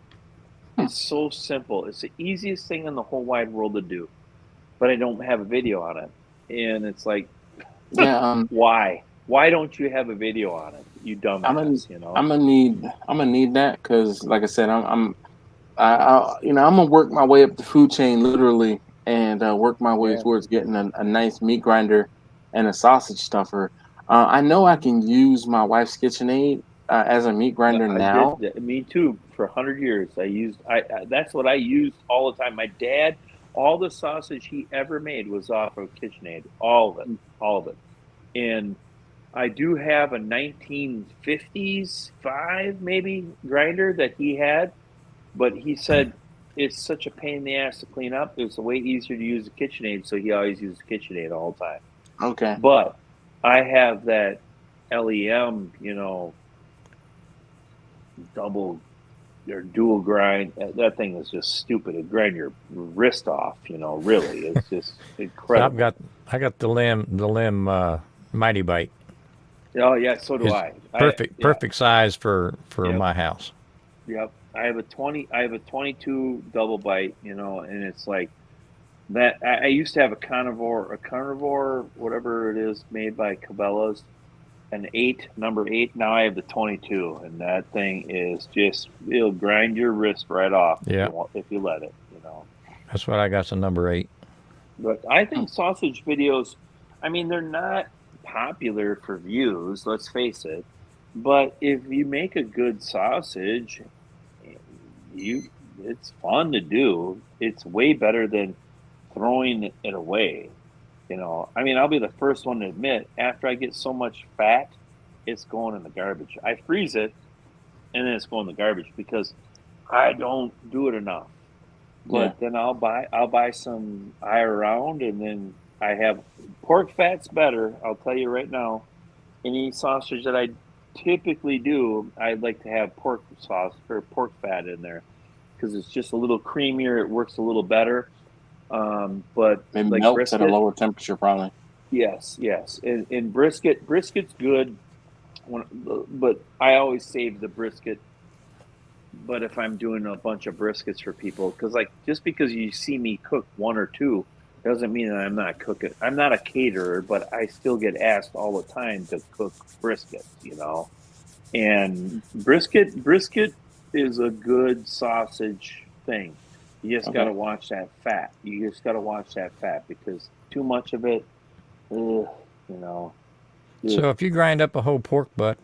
It's so simple. It's the easiest thing in the whole wide world to do, but I don't have a video on it. And it's like, why? Why don't you have a video on it? You dumbass, I'm gonna need that because, like I said, I'm gonna work my way up the food chain literally and work my way towards getting a nice meat grinder and a sausage stuffer. I know I can use my wife's KitchenAid as a meat grinder now. Me too. For 100 years, that's what I used all the time. My dad, all the sausage he ever made was off of KitchenAid, all of it. And I do have a 1950s maybe grinder that he had, but he said it's such a pain in the ass to clean up. It's way easier to use a KitchenAid, so he always used KitchenAid all the time. Okay. But I have that LEM, double or dual grind. That thing is just stupid. It grind your wrist off, really. It's just incredible. I got the limb Mighty Bite. Oh yeah, so do I. Perfect size for my house. Yep. I have a 22 double bite, and it's like that. I used to have a carnivore, whatever it is, made by Cabela's, number 8. Now I have the 22, and that thing is it'll grind your wrist right off. Yeah. If you let it, That's what I got, the number 8. But I think sausage videos, I mean, they're not popular for views, let's face it. But if you make a good sausage, it's fun to do. It's way better than throwing it away. I mean, I'll be the first one to admit, after I get so much fat, it's going in the garbage. I freeze it, and then it's going in the garbage because I don't do it enough. But then I'll buy some eye around, and then I have pork fat's better. I'll tell you right now. Any sausage that I typically do, I like to have pork sauce or pork fat in there because it's just a little creamier. It works a little better. But it like melts brisket, at a lower temperature, probably. yes. And brisket's good. But I always save the brisket. But if I'm doing a bunch of briskets for people, because like just because you see me cook one or two doesn't mean that I'm not cooking. I'm not a caterer, but I still get asked all the time to cook brisket, you know. And brisket is a good sausage thing. You just got to watch that fat. You just got to watch that fat because too much of it, you know. So if you grind up a whole pork butt,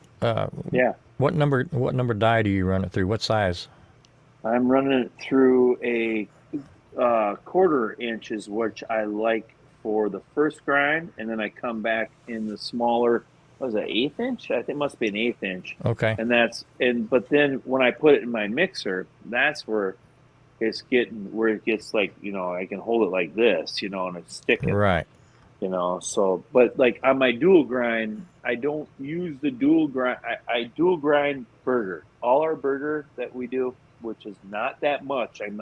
yeah. What number die do you run it through? What size? I'm running it through a 1/4 inches, which I like for the first grind, and then I come back in the smaller. What was it, 1/8 inch? I think it must be an 1/8 inch. Okay. But then when I put it in my mixer, that's where it gets like, you know, I can hold it like this, you know, and it's sticking. Right. You know, so but like on my dual grind, I don't use the dual grind. I dual grind burger. All our burger that we do, which is not that much. I'm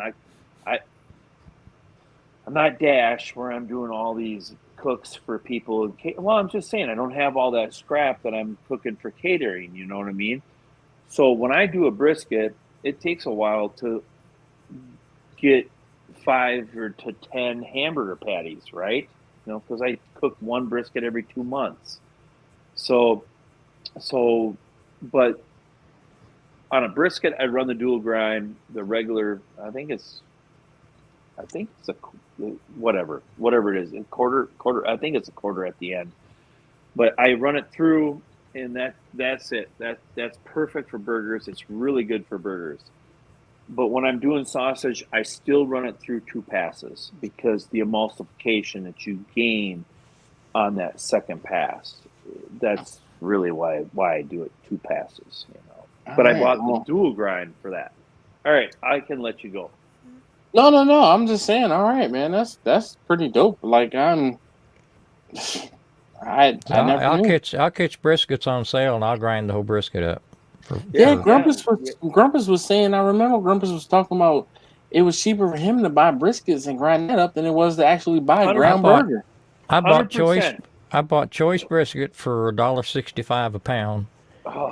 not Dash where I'm doing all these cooks for people. Well, I'm just saying I don't have all that scrap that I'm cooking for catering. You know what I mean? So when I do a brisket, it takes a while to get 5 or to 10 hamburger patties, right? You know, because I cook one brisket every 2 months. So, but on a brisket, I run the dual grind, the regular. I think it's a whatever it is, a quarter. I think it's a 1/4 at the end. But I run it through, and that's it. That's perfect for burgers. It's really good for burgers. But when I'm doing sausage, I still run it through 2 passes because the emulsification that you gain on that second pass, that's really why I do it 2 passes, you know. But I bought the dual grind for that. All right, I can let you go. No. I'm just saying. All right, man. That's pretty dope. Like I never I'll knew. catch briskets on sale and I'll grind the whole brisket up. Grumpus was saying. I remember Grumpus was talking about it was cheaper for him to buy briskets and grind that up than it was to actually buy a ground burger. I bought choice brisket for $1.65 a pound.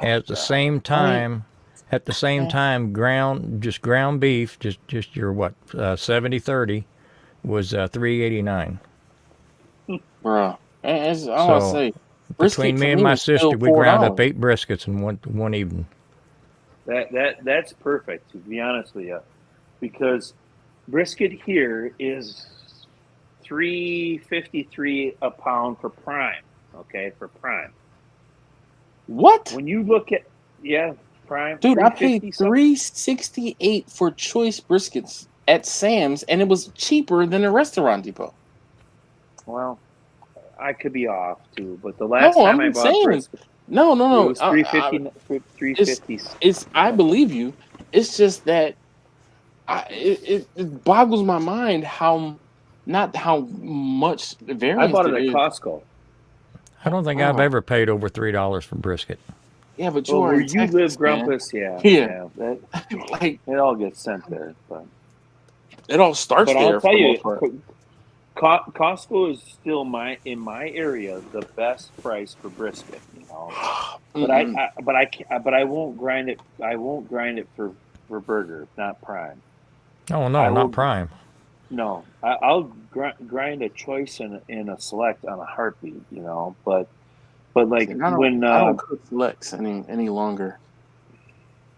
At the same time, ground beef, just your 70/30 was $3.89. Bro, that's all I'll say. Between me and my sister, we ground up 8 briskets in one evening. That's perfect, to be honest with you, because brisket here is $3.53 a pound for prime. Okay, for prime. What? When you look at prime, dude, I paid $3.68 for choice briskets at Sam's, and it was cheaper than a Restaurant Depot. Well, I could be off too, but the last time I bought brisket, no, it was $3.50. I believe you. It's just that it boggles my mind how much variance. I bought it at Costco. I don't think I've ever paid over $3 for brisket. Yeah, but where in Texas, you live, Grumpus, yeah. Like it all gets sent there, but it all starts there. I'll tell you, Costco is still in my area the best price for brisket. You know, but I won't grind it. I won't grind it for burger, not prime. Oh no, not prime. No, I'll grind a choice and a select on a heartbeat. You know, but like I don't cook selects any longer.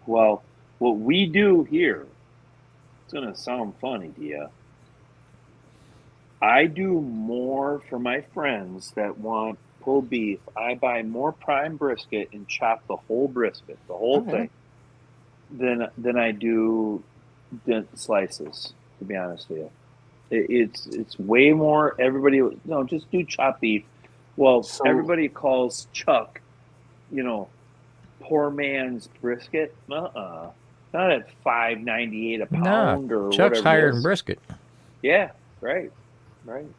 Well, what we do here, it's gonna sound funny to you. I do more for my friends that want pulled beef. I buy more prime brisket and chop the whole brisket, the whole thing, than I do slices. To be honest with you, it's way more. Everybody, just do chopped beef. Well, everybody calls chuck, poor man's brisket. Not at $5.98 a Nah, pound or Chuck's whatever it higher is. than brisket. Yeah, right.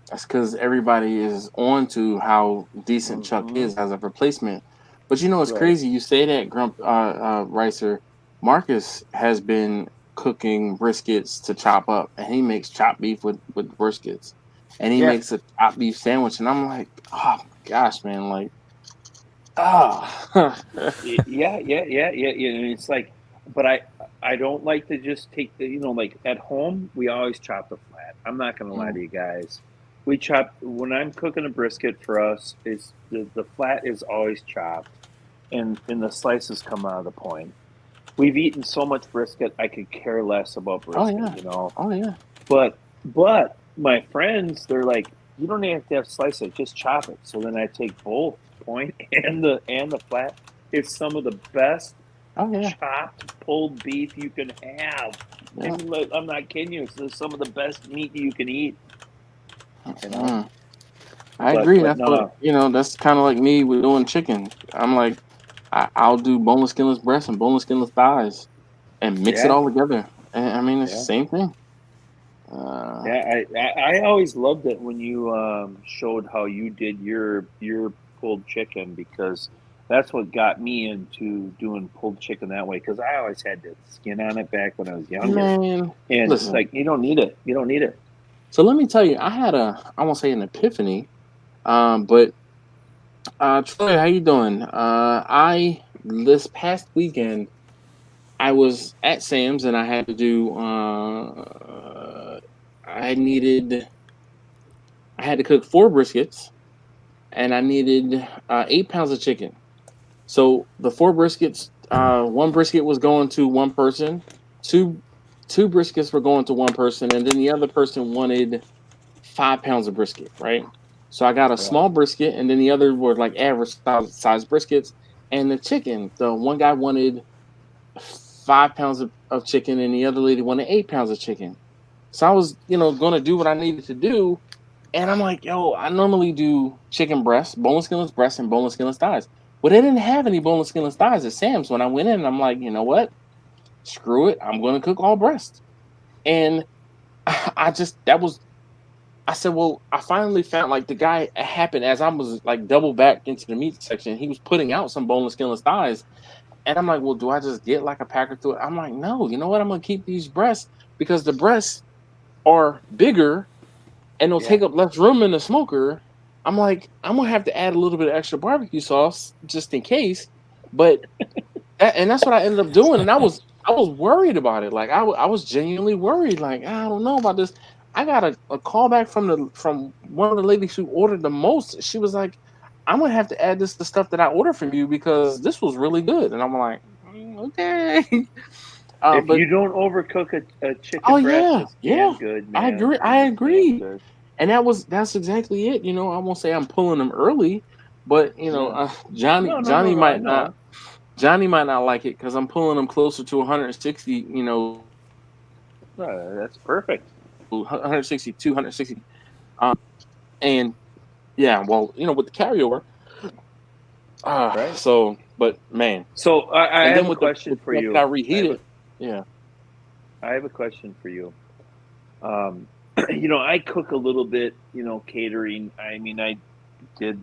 That's because everybody is on to how decent Chuck is as a replacement. But you know, it's Right. crazy. You say that, Ricer. Marcus has been cooking briskets to chop up, and he makes chopped beef with briskets, and he Yeah. makes a chopped beef sandwich, and I'm like, oh my gosh, man, like, ah, Yeah. And it's like, but I don't like to just take the, like at home, we always chop the flat. I'm not going to lie to you guys. We chop, when I'm cooking a brisket for us, it's the flat is always chopped and the slices come out of the point. We've eaten so much brisket, I could care less about brisket, oh yeah. But my friends, they're like, you don't even have to slice it, just chop it. So then I take both point and the flat. It's some of the best chopped pulled beef you can have. Yeah. I'm not kidding you. It's some of the best meat you can eat. I agree. That's what, that's kind of like me with doing chicken. I'm like, I'll do boneless, skinless breasts and boneless, skinless thighs, and mix it all together. And I mean, it's the same thing. I always loved it when you showed how you did your pulled chicken, because that's what got me into doing pulled chicken that way, because I always had the skin on it back when I was younger. Man, and listen. It's like, you don't need it. So let me tell you, I had I won't say an epiphany, but Troy, how you doing? This past weekend, I was at Sam's and I had to do. I had to cook 4 briskets, and I needed 8 pounds of chicken. So the 4 briskets, 1 brisket was going to one person, two briskets were going to one person, and then the other person wanted 5 pounds of brisket, right? So I got a small brisket, and then the other were like average size briskets. And the chicken, the one guy wanted 5 pounds of chicken, and the other lady wanted 8 pounds of chicken. So I was, going to do what I needed to do. And I'm like, yo, I normally do chicken breasts, boneless, skinless breasts, and boneless, skinless thighs. But they didn't have any boneless, skinless thighs at Sam's. When I went in, I'm like, you know what? Screw it. I'm going to cook all breast. And I said, well, I finally found, like, the guy happened as I was like double back into the meat section. He was putting out some boneless, skinless thighs. And I'm like, well, do I just get like a pack or two? I'm like, no, you know what? I'm going to keep these breasts because the breasts are bigger and they'll take up less room in the smoker. I'm like, I'm going to have to add a little bit of extra barbecue sauce just in case. But, that's what I ended up doing. And I was worried about it. Like, I was genuinely worried. Like, I don't know about this. I got a call back from one of the ladies who ordered the most. She was like, I'm going to have to add this to stuff that I ordered from you because this was really good. And I'm like, okay. If you don't overcook a chicken breast, it's damn good, man. I agree. And that's exactly it. I won't say I'm pulling them early, but Johnny might not. Johnny might not like it because I'm pulling them closer to 160. That's perfect. 162, 160. And yeah, well, with the carryover. Right. So, but man. So I have a question for you. I reheat it. Yeah. I have a question for you. I cook a little bit, catering. I mean, I did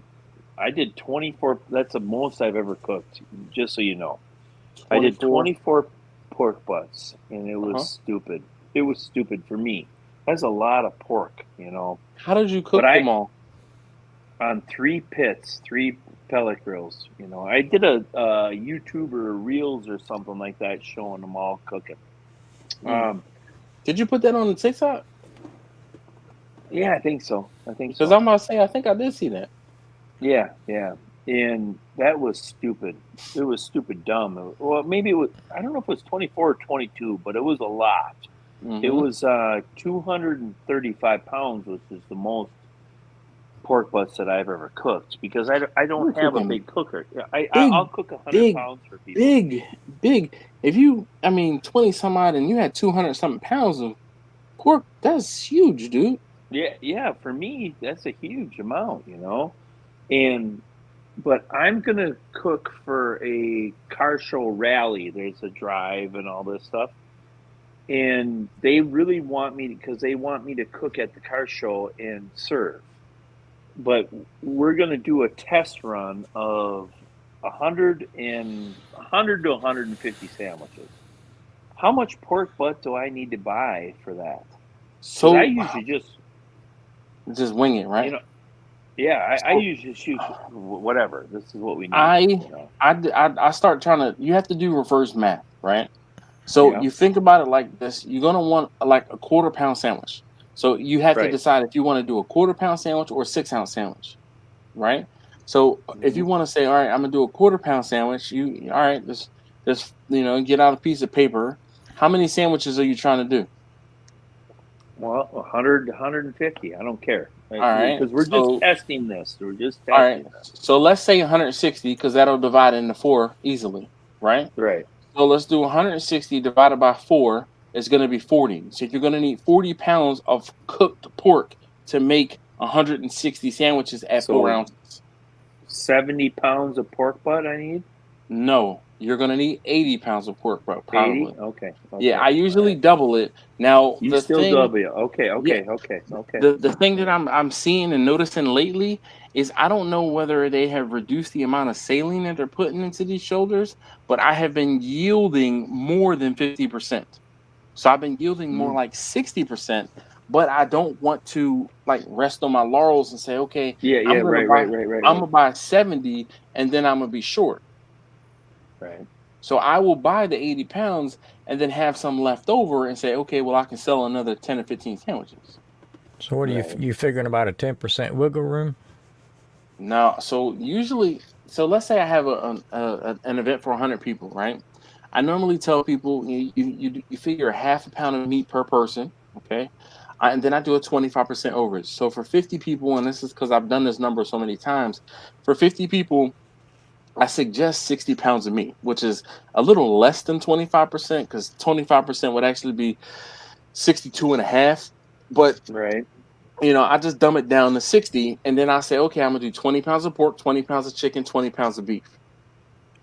24. That's the most I've ever cooked, just so you know. 24. I did 24 pork butts, and it was stupid. It was stupid for me. That's a lot of pork, How did you cook them all? On 3 pits, 3 pellet grills. I did a YouTuber Reels or something like that showing them all cooking. Did you put that on the TikTok? Yeah, I think so. Because I'm about to say, I think I did see that. Yeah. And that was stupid. It was stupid dumb. Well, maybe it was, I don't know if it was 24 or 22, but it was a lot. It was 235 pounds, which is the most pork butts that I've ever cooked, because I don't have a big cooker. I'll cook 100 pounds for people. Big. If you, 20 some odd and you had 200 something pounds of pork, that's huge, dude. Yeah. For me, that's a huge amount, And but I'm gonna cook for a car show rally. There's a drive and all this stuff, and they really want me because they want me to cook at the car show and serve. But we're gonna do a test run of 100 to 150 sandwiches. How much pork butt do I need to buy for that? So I usually just wing it, right? You know, yeah, I usually shoot whatever. This is what we need. I start trying to. You have to do reverse math, right? So you think about it like this: you're gonna want like a 1/4 pound sandwich. So you have to decide if you want to do a 1/4 pound sandwich or a 6-ounce sandwich, right? So if you want to say, all right, I'm gonna do a 1/4 pound sandwich, just get out a piece of paper. How many sandwiches are you trying to do? Well, 100 to 150. I don't care. All right, because we're just testing this. We're just testing all right. So let's say 160 because that'll divide into 4 easily, right? Right. So let's do 160 divided by 4 is going to be 40. So you're going to need 40 pounds of cooked pork to make 160 sandwiches at 4 ounces. 70 pounds of pork butt I need? No, you're going to need 80 pounds of pork butt, probably. 80? Okay. Yeah, I usually double it. Now, you still double it. Okay. The thing that I'm seeing and noticing lately is I don't know whether they have reduced the amount of saline that they're putting into these shoulders, but I have been yielding more than 50%. So I've been yielding more like 60%, but I don't want to like rest on my laurels and say, okay, I'm gonna buy 70 and then I'm gonna be short. Right. So I will buy the 80 pounds and then have some left over and say, okay, well, I can sell another 10 or 15 sandwiches. So what are you figuring about a 10% wiggle room? No, so usually, so let's say I have an event for 100 people, right? I normally tell people you figure 1/2 pound of meat per person, okay? And then I do a 25% overage. So for 50 people, and this is because I've done this number so many times, for 50 people, I suggest 60 pounds of meat, which is a little less than 25% because 25% would actually be 62.5. But I just dumb it down to 60, and then I say, okay, I'm gonna do 20 pounds of pork, 20 pounds of chicken, 20 pounds of beef,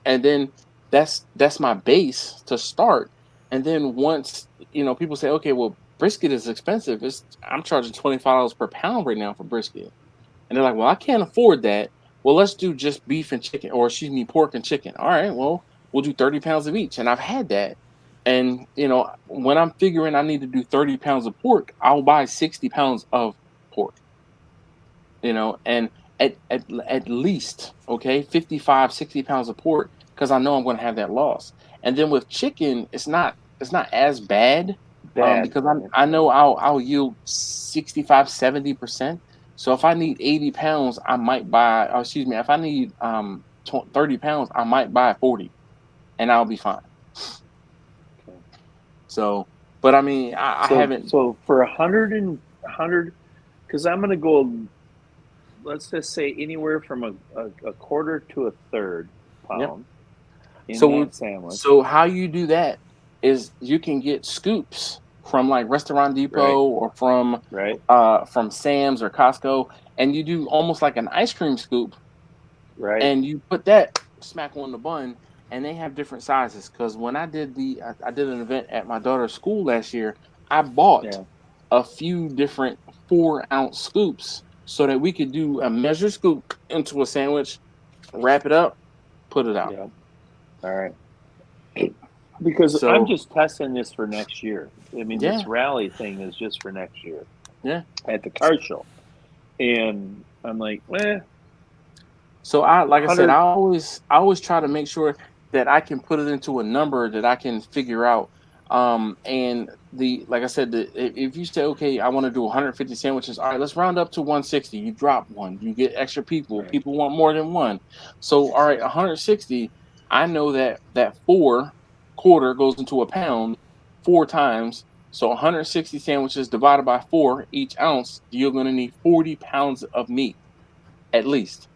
and then that's my base to start. And then once people say, okay, well, brisket is expensive. I'm charging $25 per pound right now for brisket, and they're like, well, I can't afford that. Well, let's do just beef and chicken, or excuse me, pork and chicken. All right, well, we'll do 30 pounds of each. And I've had that. And, when I'm figuring I need to do 30 pounds of pork, I'll buy 60 pounds of pork, and at least, 55, 60 pounds of pork, because I know I'm going to have that loss. And then with chicken, it's not as bad, because I know I'll yield 65, 70%. So if I need 80 pounds, I might buy, if I need 30 pounds, I might buy 40 and I'll be fine. Okay. So, but I mean, I haven't. So for 100, because I'm going to go, let's just say anywhere from a 1/4 to a 1/3 pound in that sandwich. So how you do that is you can get scoops from like Restaurant Depot or from Sam's or Costco, and you do almost like an ice cream scoop, and you put that smack on the bun, and they have different sizes. Because when I did I did an event at my daughter's school last year, I bought a few different 4-ounce scoops so that we could do a measured scoop into a sandwich, wrap it up, put it out. Yeah. All right. Because I'm just testing this for next year. I mean, this rally thing is just for next year. Yeah. At the car show. And I'm like, So I said, I always try to make sure that I can put it into a number that I can figure out. And like I said, if you say, okay, I want to do 150 sandwiches, all right, let's round up to 160. You drop one, you get extra people. People want more than one. So, all right, 160. I know that 4/4 goes into a pound 4 times. So 160 sandwiches divided by 4 each ounce, you're going to need 40 pounds of meat at least.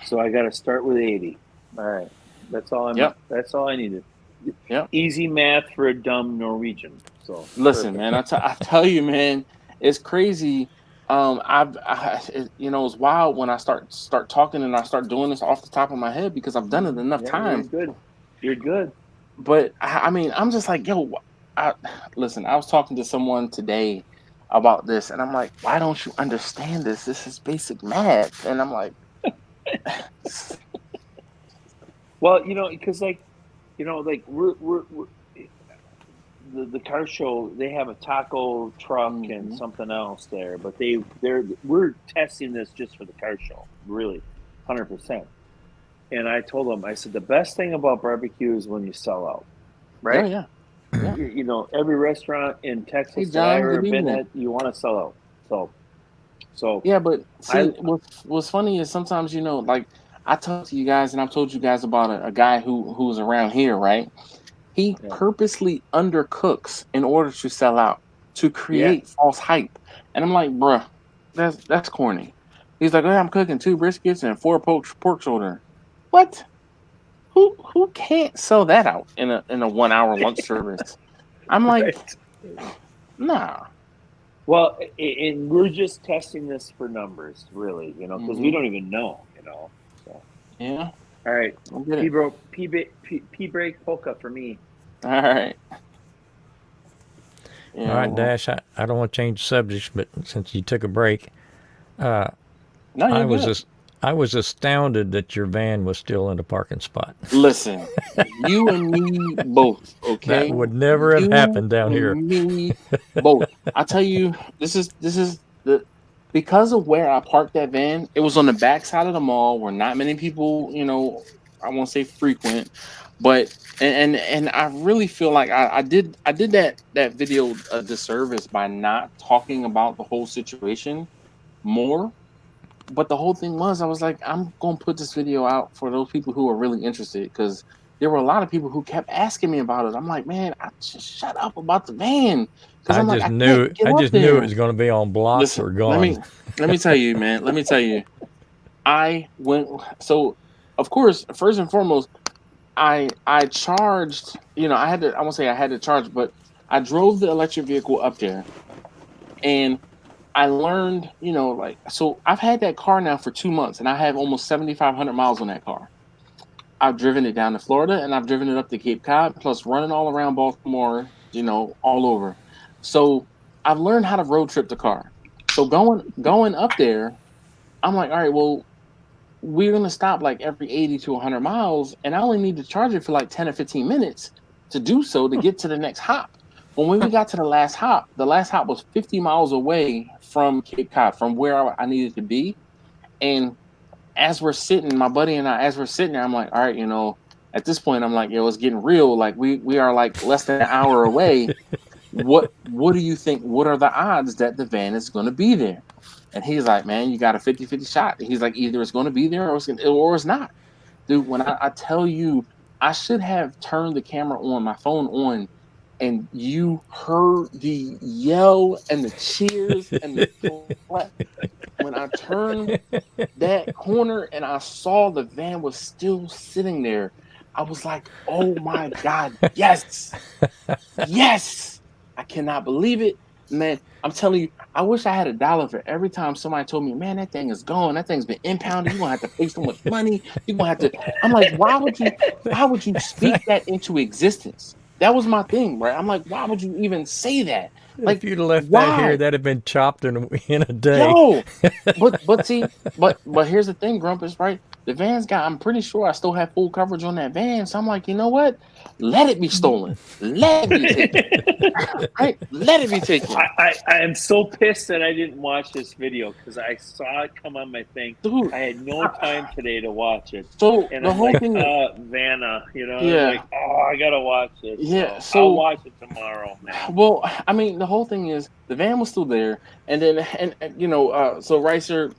So I got to start with 80. All right. That's all That's all I needed. Yep. Easy math for a dumb Norwegian. So listen, man, I tell you, man, it's crazy. It's wild when I start talking and I start doing this off the top of my head because I've done it enough times. You're good. But I mean, I'm just like, yo, listen, I was talking to someone today about this, and I'm like, why don't you understand this? This is basic math. And I'm like, well, because we're the car show, they have a taco truck and something else there, but we're testing this just for the car show, really, 100%. And I told them, I said, the best thing about barbecue is when you sell out, right? Yeah. Every restaurant in Texas Hey, that I've John, ever good been evening. at, you want to sell out. So Yeah, but see, what's funny is sometimes, like I talk to you guys, and I've told you guys about a guy who's around here, right? He purposely undercooks in order to sell out, to create false hype. And I'm like, bruh, that's corny. He's like, hey, I'm cooking 2 briskets and 4 pork shoulder. What? Who can't sell that out in a 1 hour lunch service? I'm like, nah. Well, and we're just testing this for numbers, really, because we don't even know, So. Yeah. All right. P break polka for me. All right. All right, Dash. I don't want to change subjects, but since you took a break, I was astounded that your van was still in the parking spot. Listen, you and me both, okay? That would never have happened down here. Me both. I tell you, this is because of where I parked that van. It was on the back side of the mall where not many people, I won't say frequent, but and I really feel like I did that video a disservice by not talking about the whole situation more. But the whole thing was, I was like, I'm going to put this video out for those people who are really interested, because there were a lot of people who kept asking me about it. I'm like, man, just shut up about the van. I just knew it was going to be on blocks or gone. Let me tell you, man. Let me tell you. I went. So, of course, first and foremost, I charged. I won't say I had to charge, but I drove the electric vehicle up there, and I learned, so I've had that car now for 2 months, and I have almost 7,500 miles on that car. I've driven it down to Florida, and I've driven it up to Cape Cod, plus running all around Baltimore, all over. So I've learned how to road trip the car. So going up there, I'm like, all right, well, we're going to stop like every 80 to 100 miles, and I only need to charge it for like 10 or 15 minutes to do so to get to the next hop. When we got to the last hop was 50 miles away from Cape Cod, from where I needed to be. And as we're sitting, my buddy and I, as we're sitting there, I'm like, all right, at this point, I'm like, yo, it's getting real. Like we are like less than an hour away. What do you think? What are the odds that the van is going to be there? And he's like, man, you got a 50-50 shot. He's like, either it's going to be there or it's not. Dude, when I tell you, I should have turned the camera on, my phone on, and you heard the yell and the cheers and the clap. When I turned that corner and I saw the van was still sitting there, I was like, oh my God, yes. Yes. I cannot believe it. Man, I'm telling you, I wish I had $1 for every time somebody told me, man, that thing is gone. That thing's been impounded. You're going to have to pay so much money. You're going to have to. I'm like, why would you speak that into existence? That was my thing, right? I'm like, why would you even say that? Like, if you'd have left that here, that'd have been chopped in a day. No, but see, but here's the thing, Grumpus, right? The van's I'm pretty sure I still have full coverage on that van. So I'm like, you know what? Let it be stolen. Let it be taken. Right? Let it be taken. I am so pissed that I didn't watch this video because I saw it come on my thing. Dude, I had no time today to watch it. So and the I'm whole like, thing, Vanna, yeah. Like, I gotta watch it. Yeah, so I'll watch it tomorrow, man. Well, I mean, the whole thing is the van was still there, and then so Ricer,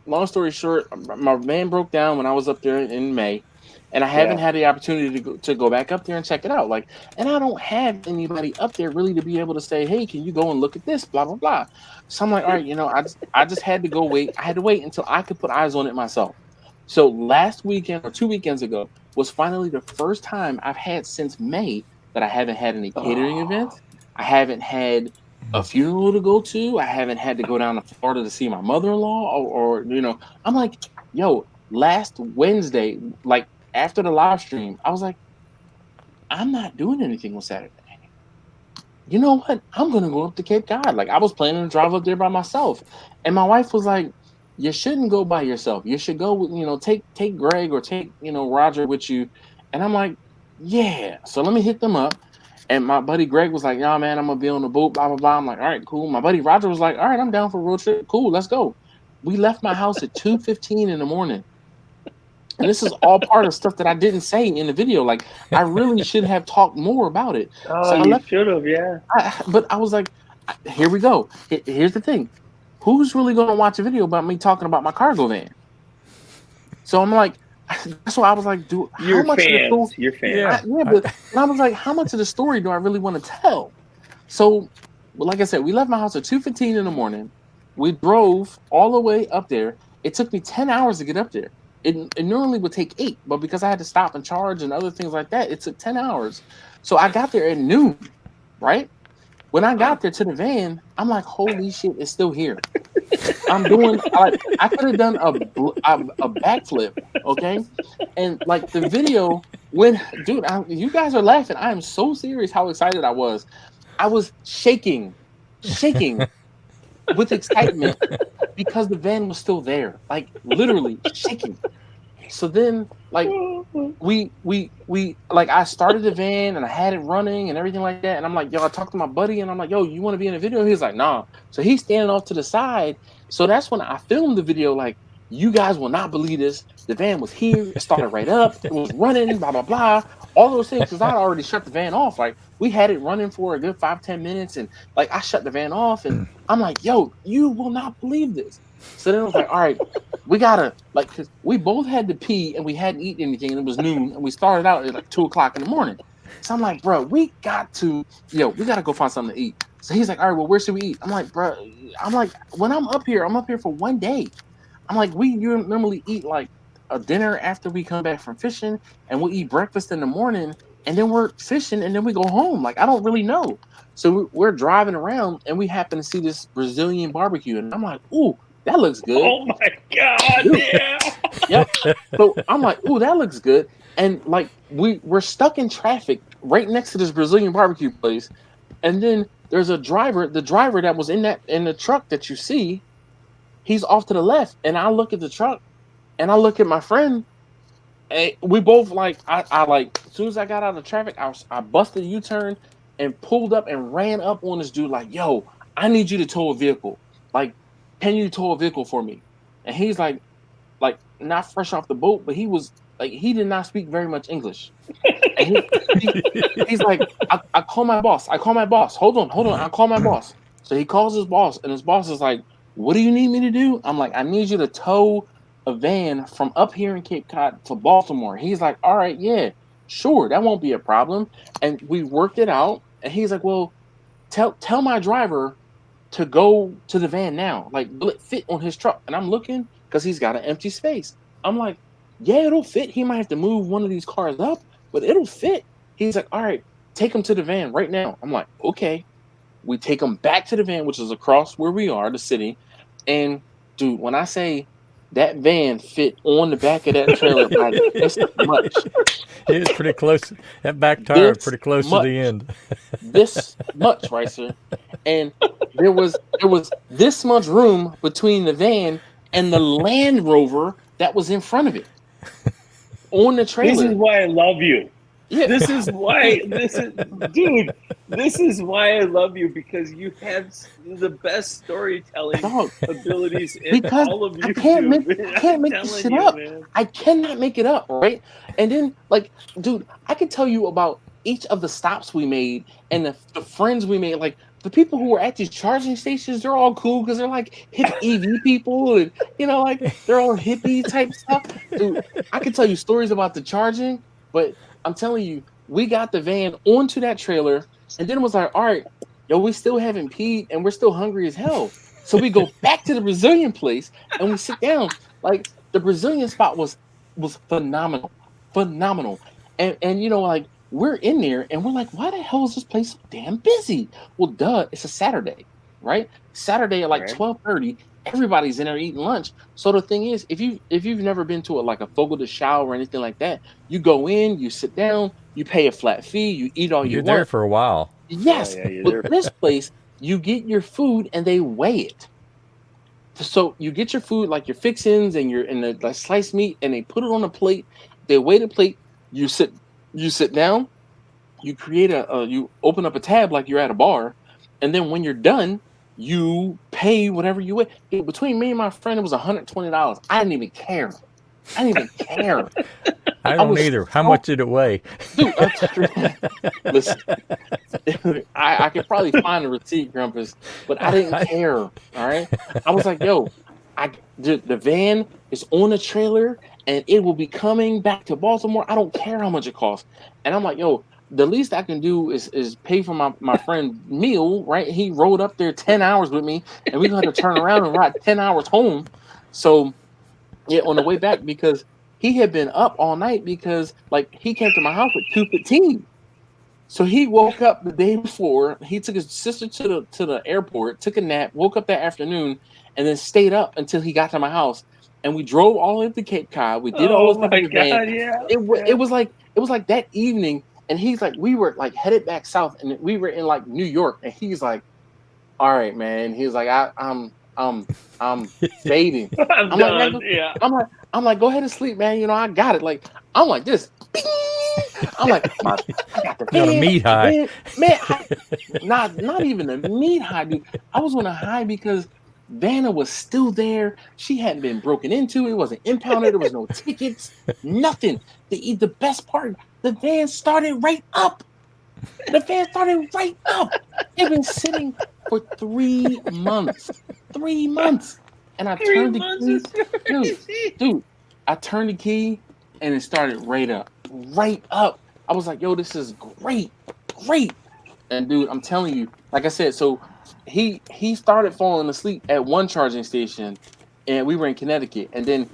long story short, my van broke down when I was up there in May, and I haven't had the opportunity to go back up there and check it out. Like, and I don't have anybody up there really to be able to say, hey, can you go and look at this, blah blah blah. So I'm like, all right, I just had to go wait. I had to wait until I could put eyes on it myself. So last weekend or 2 weekends ago was finally the first time I've had since May that I haven't had any catering events. I haven't had a funeral to go to. I haven't had to go down to Florida to see my mother-in-law, or I'm like, yo, last Wednesday, like after the live stream, I was like, I'm not doing anything on Saturday. You know what? I'm gonna go up to Cape Cod. Like I was planning to drive up there by myself, and my wife was like, "You shouldn't go by yourself. You should go with take Greg or take Roger with you." And I'm like, "Yeah." So let me hit them up. And my buddy Greg was like, "Yeah, man, I'm gonna be on the boat." Blah blah blah. I'm like, "All right, cool." My buddy Roger was like, "All right, I'm down for a road trip. Cool, let's go." We left my house at 2:15 in the morning. And this is all part of stuff that I didn't say in the video. Like I really should have talked more about it. Oh, you should have, yeah. But I was like, here we go. Here's the thing. Who's really going to watch a video about me talking about my cargo van? So I'm like, that's why I was like, dude, You're fans. You're fans. But I was like, how much of the story do I really want to tell? So, like I said, we left my house at 2:15 in the morning. We drove all the way up there. It took me 10 hours to get up there. It normally would take 8, but because I had to stop and charge and other things like that, it took 10 hours. So I got there at noon, right? When I got there to the van, I'm like, holy shit, it's still here. I'm doing, I could have done a backflip, okay? And like the video, dude, you guys are laughing. I am so serious how excited I was. I was shaking with excitement because the van was still there, like literally shaking. So then, like, we like I started the van and I had it running and everything like that. And I'm like, yo, I talked to my buddy and I'm like, yo, you want to be in a video? He's like, nah. So he's standing off to the side. So that's when I filmed the video. Like, you guys will not believe this. The van was here. It started right up. It was running. Blah blah blah. All those things because I already shut the van off. Like we had it running for a good 5-10 minutes, and like I shut the van off, and I'm like, yo, you will not believe this. So then I was like, all right, we gotta because we both had to pee and we hadn't eaten anything, and it was noon, and we started out at like 2:00 in the morning. So I'm like, bro, we gotta go find something to eat. So he's like, all right, well, where should we eat? I'm like, bro, when I'm up here for one day. I'm like, you normally eat like a dinner after we come back from fishing, and we'll eat breakfast in the morning, and then we're fishing, and then we go home. Like, I don't really know. So we're driving around, and we happen to see this Brazilian barbecue, and I'm like, ooh, that looks good. Oh my God, dude. Yeah. Yep. So I'm like, ooh, that looks good. And like we're stuck in traffic right next to this Brazilian barbecue place. And then there's the driver that was in the truck that you see, he's off to the left. And I look at the truck and I look at my friend, and we both like I like as soon as I got out of traffic, I busted a U-turn and pulled up and ran up on this dude like, yo, I need you to tow a vehicle. Like, can you tow a vehicle for me? And he's like not fresh off the boat, but he was like, he did not speak very much English. And he's like, I call my boss. Hold on. I call my boss. So he calls his boss, and his boss is like, what do you need me to do? I'm like, I need you to tow a van from up here in Cape Cod to Baltimore. He's like, all right, yeah, sure, that won't be a problem. And we worked it out. And he's like, well, tell my driver to go to the van now. Like, will it fit on his truck? And I'm looking because he's got an empty space. I'm like, yeah, it'll fit. He might have to move one of these cars up, but it'll fit. He's like, all right, take him to the van right now. I'm like, okay. We take him back to the van, which is across where we are, the city. And dude, when I say that van fit on the back of that trailer by this much. It was pretty close. That back tire was pretty close to the end. This much, right, sir? And there was this much room between the van and the Land Rover that was in front of it. On the trailer. This is why I love you. Yeah. This is why this is why I love you, because you have the best storytelling abilities in all of YouTube. I can't make this shit up. Man. I cannot make it up, right? And then, like, dude, I could tell you about each of the stops we made and the friends we made. Like, the people who were at these charging stations, they're all cool because they're like hip EV people, and like they're all hippie type stuff. Dude, I could tell you stories about the charging, but I'm telling you, we got the van onto that trailer, and then it was like, all right, yo, we still haven't peed, and we're still hungry as hell. So we go back to the Brazilian place, and we sit down. Like, the Brazilian spot was phenomenal. And like, we're in there and we're like, why the hell is this place so damn busy? Well, duh, it's a Saturday, right? Saturday at like 12:30, everybody's in there eating lunch. So the thing is, if you've never been to like a Fogo de Chao or anything like that, you go in, you sit down, you pay a flat fee, you eat all you You're want. there for a while. Yes, Yeah, you're but there. this place, you get your food and they weigh it. So you get your food, like your fixins and the sliced meat, and they put it on a plate. They weigh the plate. You sit down. You create you open up a tab like you're at a bar, and then when you're done, you pay whatever you weigh. Between me and my friend, it was $120. I didn't even care. I didn't even care. I don't either. How much did it weigh? Dude, listen, I could probably find a receipt, Grumpus, but I didn't care. All right, I was like, yo, the van is on a trailer and it will be coming back to Baltimore. I don't care how much it costs. And I'm like, yo, the least I can do is pay for my friend's meal, right? He rode up there 10 hours with me, and we had to turn around and ride 10 hours home. So yeah, on the way back, because he had been up all night, because like he came to my house at 2:15. So he woke up the day before. He took his sister to the airport, took a nap, woke up that afternoon, and then stayed up until he got to my house. And we drove all the way to Cape Cod. We did all this stuff in the van. It was like that evening, and he's like, we were like headed back south, and we were in like New York, and he's like, all right, man. He's like, I'm fading. I'm done. Yeah. I'm like, go ahead and sleep, man. You know, I got it. Like, I'm like this. Bing! I'm like, I got the Got a meat high. Man, not even a meat high, dude. I was on a high because Vanna was still there. She hadn't been broken into. It wasn't impounded. There was no tickets, nothing. The best part, the van started right up. The van started right up. They've been sitting for 3 months. 3 months. And I turned the key. Dude, I turned the key and it started right up. Right up. I was like, yo, this is great. Great. And dude, I'm telling you, like I said, so he started falling asleep at one charging station, and we were in Connecticut, and then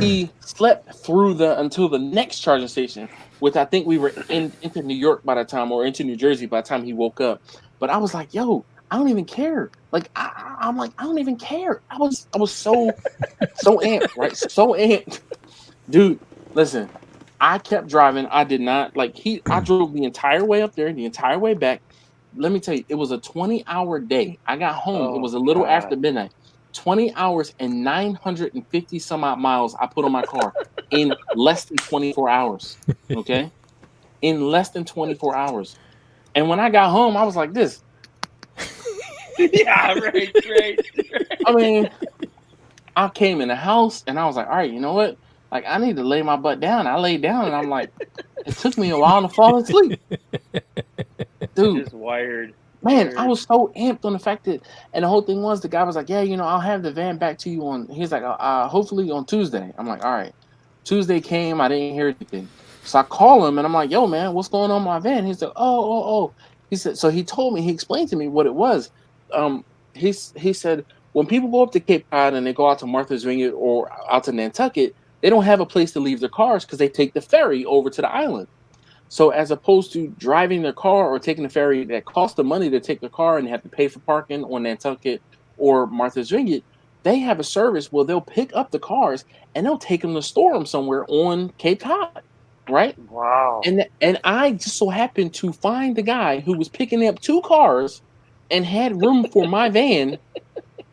he slept through until the next charging station, which I think we were into New York by the time, or into New Jersey by the time he woke up. But I was like, yo, I don't even care. Like I'm like, I don't even care. I was so amped, right? So amped. Dude, listen, I kept driving. I did not I drove the entire way up there, the entire way back. Let me tell you, it was a 20-hour day. I got home. It was a little after midnight. 20 hours and 950 some odd miles I put on my car in less than 24 hours. Okay? In less than 24 hours. And when I got home, I was like this. Yeah, right. I mean, I came in the house and I was like, all right, you know what? Like, I need to lay my butt down. I laid down and I'm like, it took me a while to fall asleep. Dude. Just wired. Man, I was so amped on the fact that, and the whole thing was, the guy was like, yeah, you know, I'll have the van back to you he's like, hopefully on Tuesday. I'm like, all right. Tuesday came, I didn't hear anything. So I call him and I'm like, yo, man, what's going on with my van? He's like, oh. He said, so he explained to me what it was. He said, when people go up to Cape Cod and they go out to Martha's Vineyard or out to Nantucket, they don't have a place to leave their cars because they take the ferry over to the island. So as opposed to driving their car or taking the ferry that costs the money to take the car and have to pay for parking on Nantucket or Martha's Vineyard, they have a service where they'll pick up the cars and they'll take them to store them somewhere on Cape Cod, right? Wow. And I just so happened to find the guy who was picking up 2 cars and had room for my van.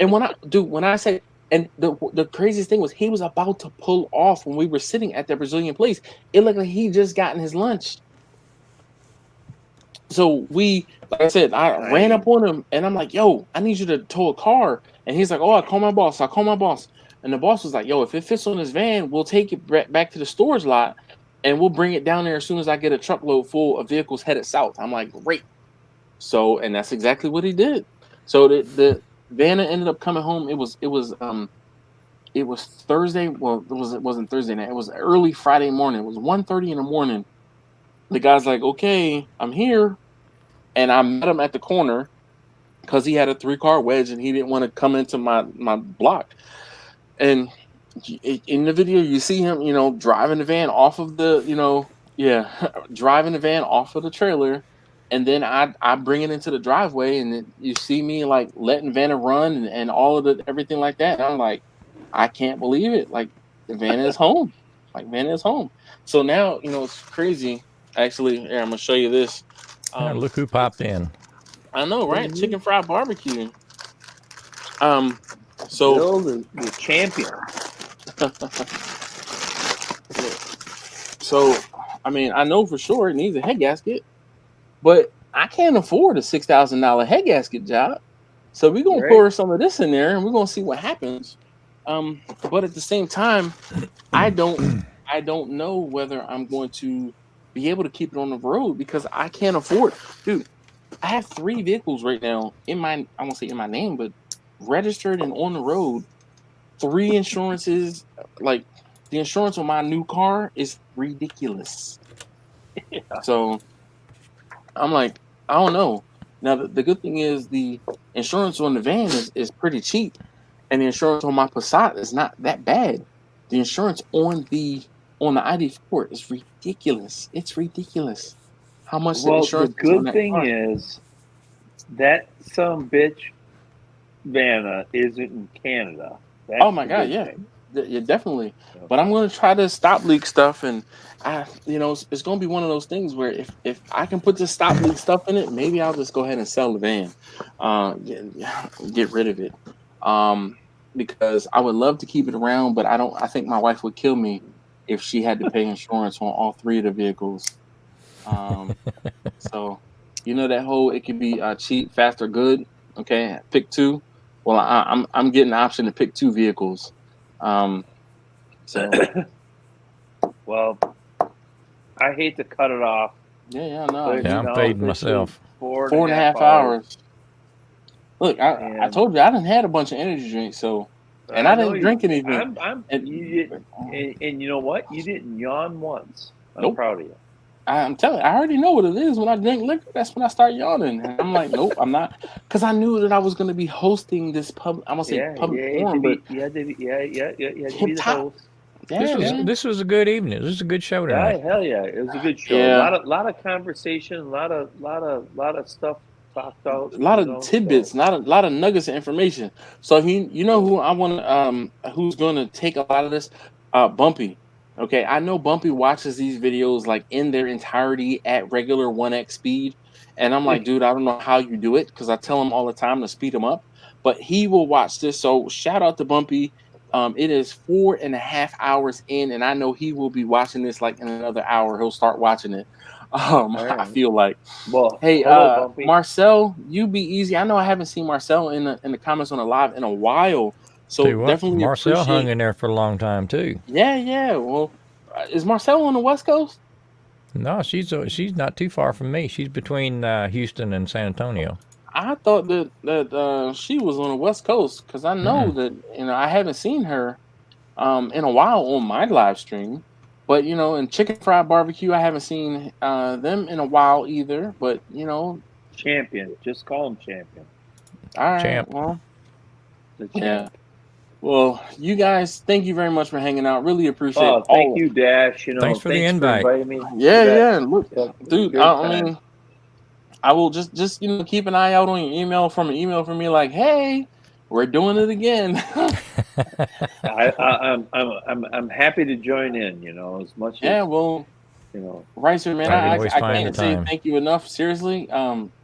And when I say, and the craziest thing was, he was about to pull off when we were sitting at that Brazilian place. It looked like he just gotten his lunch. So like I said, I ran up on him and I'm like, yo, I need you to tow a car. And he's like, oh, I call my boss. And the boss was like, yo, if it fits on this van, we'll take it back to the storage lot and we'll bring it down there as soon as I get a truckload full of vehicles headed south. I'm like, great. So, and that's exactly what he did. So the van ended up coming home. It was Thursday. Well, it wasn't Thursday night. It was early Friday morning. It was 1:30 in the morning. The guy's like, okay, I'm here. And I met him at the corner because he had a 3-car wedge and he didn't want to come into my block. And in the video, you see him, driving the van off of the Yeah, driving the van off of the trailer, and then I bring it into the driveway, and then you see me like letting Vanna run and all of the everything like that. And I'm like, I can't believe it. Like the Vanna is home. Like Vanna is home. So now it's crazy. Actually, here I'm gonna show you this. Yeah, look who popped in. I know, right? Chicken fried barbecue. So Bill, the champion. So, I mean, I know for sure it needs a head gasket, but I can't afford a $6,000 head gasket job. So we're gonna Right. pour some of this in there, and we're gonna see what happens. But at the same time, I don't know whether I'm going to be able to keep it on the road because I can't afford. Dude, I have 3 vehicles right now I won't say in my name, but registered and on the road. 3 insurances, like the insurance on my new car is ridiculous. So I'm like, I don't know. Now the good thing is the insurance on the van is pretty cheap, and the insurance on my Passat is not that bad. The insurance on the ID4 is ridiculous. It's ridiculous how much the Well, the insurance is on good that thing car. is that some bitch Vanna isn't in Canada. That's Oh my the God, good yeah. thing. Yeah, definitely. But I'm going to try to stop leak stuff, and it's going to be one of those things where if I can put this stop leak stuff in it, maybe I'll just go ahead and sell the van, get rid of it, because I would love to keep it around, but I think my wife would kill me if she had to pay insurance on all 3 of the vehicles. So that whole it can be cheap, fast, or good. Okay, pick 2. Well, I'm getting the option to pick 2 vehicles. So Well, I hate to cut it off, yeah, no, but it's Yeah, I'm now fading officially myself. 4.5 hours. Look, I And told you I didn't had a bunch of energy drinks, and I know didn't drink anything. you didn't, and you know what? You didn't yawn once. I'm Nope. proud of you. I'm telling you, I already know what it is. When I drink liquor, that's when I start yawning. And I'm like, nope, I'm not, because I knew that I was going to be hosting this public. I'm gonna say public forum, but you had to be hip the top. host. Yeah, man. This was a good evening. This is a good show Yeah, tonight. hell yeah, it was a good show. Yeah. Lot of conversation, a lot of stuff talked out. A lot of tidbits, not a lot of nuggets of information. So who I want to who's going to take a lot of this, Bumpy. Okay, I know Bumpy watches these videos like in their entirety at regular 1x speed, and I'm like, dude, I don't know how you do it because I tell him all the time to speed him up, but he will watch this. So shout out to Bumpy. It is 4.5 hours in, and I know he will be watching this like in another hour. He'll start watching it. I feel like. Well, Hey, hello, Bumpy. Marcel, you be easy. I know I haven't seen Marcel in the comments on the live in a while, so Tell you what, definitely Marcel appreciate. hung in there for a long time too. Yeah. Well, is Marcel on the West Coast? No, she's not too far from me. She's between Houston and San Antonio. I thought that she was on the West Coast because I know that I haven't seen her in a while on my live stream, but in Chicken Fried Barbecue I haven't seen them in a while either. But Champion, just call him champion. all right, Champ. well, The champ. yeah. Well, you guys, thank you very much for hanging out. Really appreciate it. Thank you, Dash. Thanks for the invite. inviting me. Yeah. Look, dude, Great I time. mean, I will just keep an eye out on your email from me like, hey, we're doing it again. I'm happy to join in. As much as Yeah, well, Ricer, man, I always find can't the say time. thank you enough. Seriously,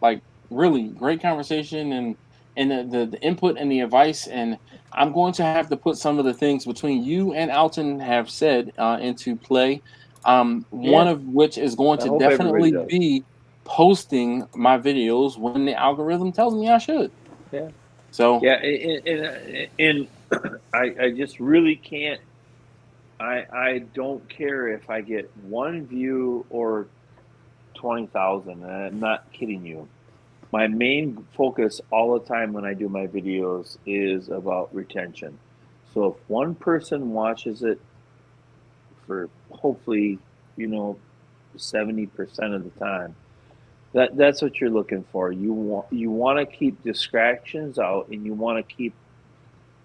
like really great conversation and the input and the advice. And I'm going to have to put some of the things between you and Alton have said into play. One of which is going I hope to definitely everybody does. be posting my videos when the algorithm tells me I should. Yeah. So Yeah, and I just really can't. I don't care if I get 1 view or 20,000. And I'm not kidding you. My main focus all the time when I do my videos is about retention. So if one person watches it for hopefully 70% of the time, that's what you're looking for. You want to keep distractions out, and you want to keep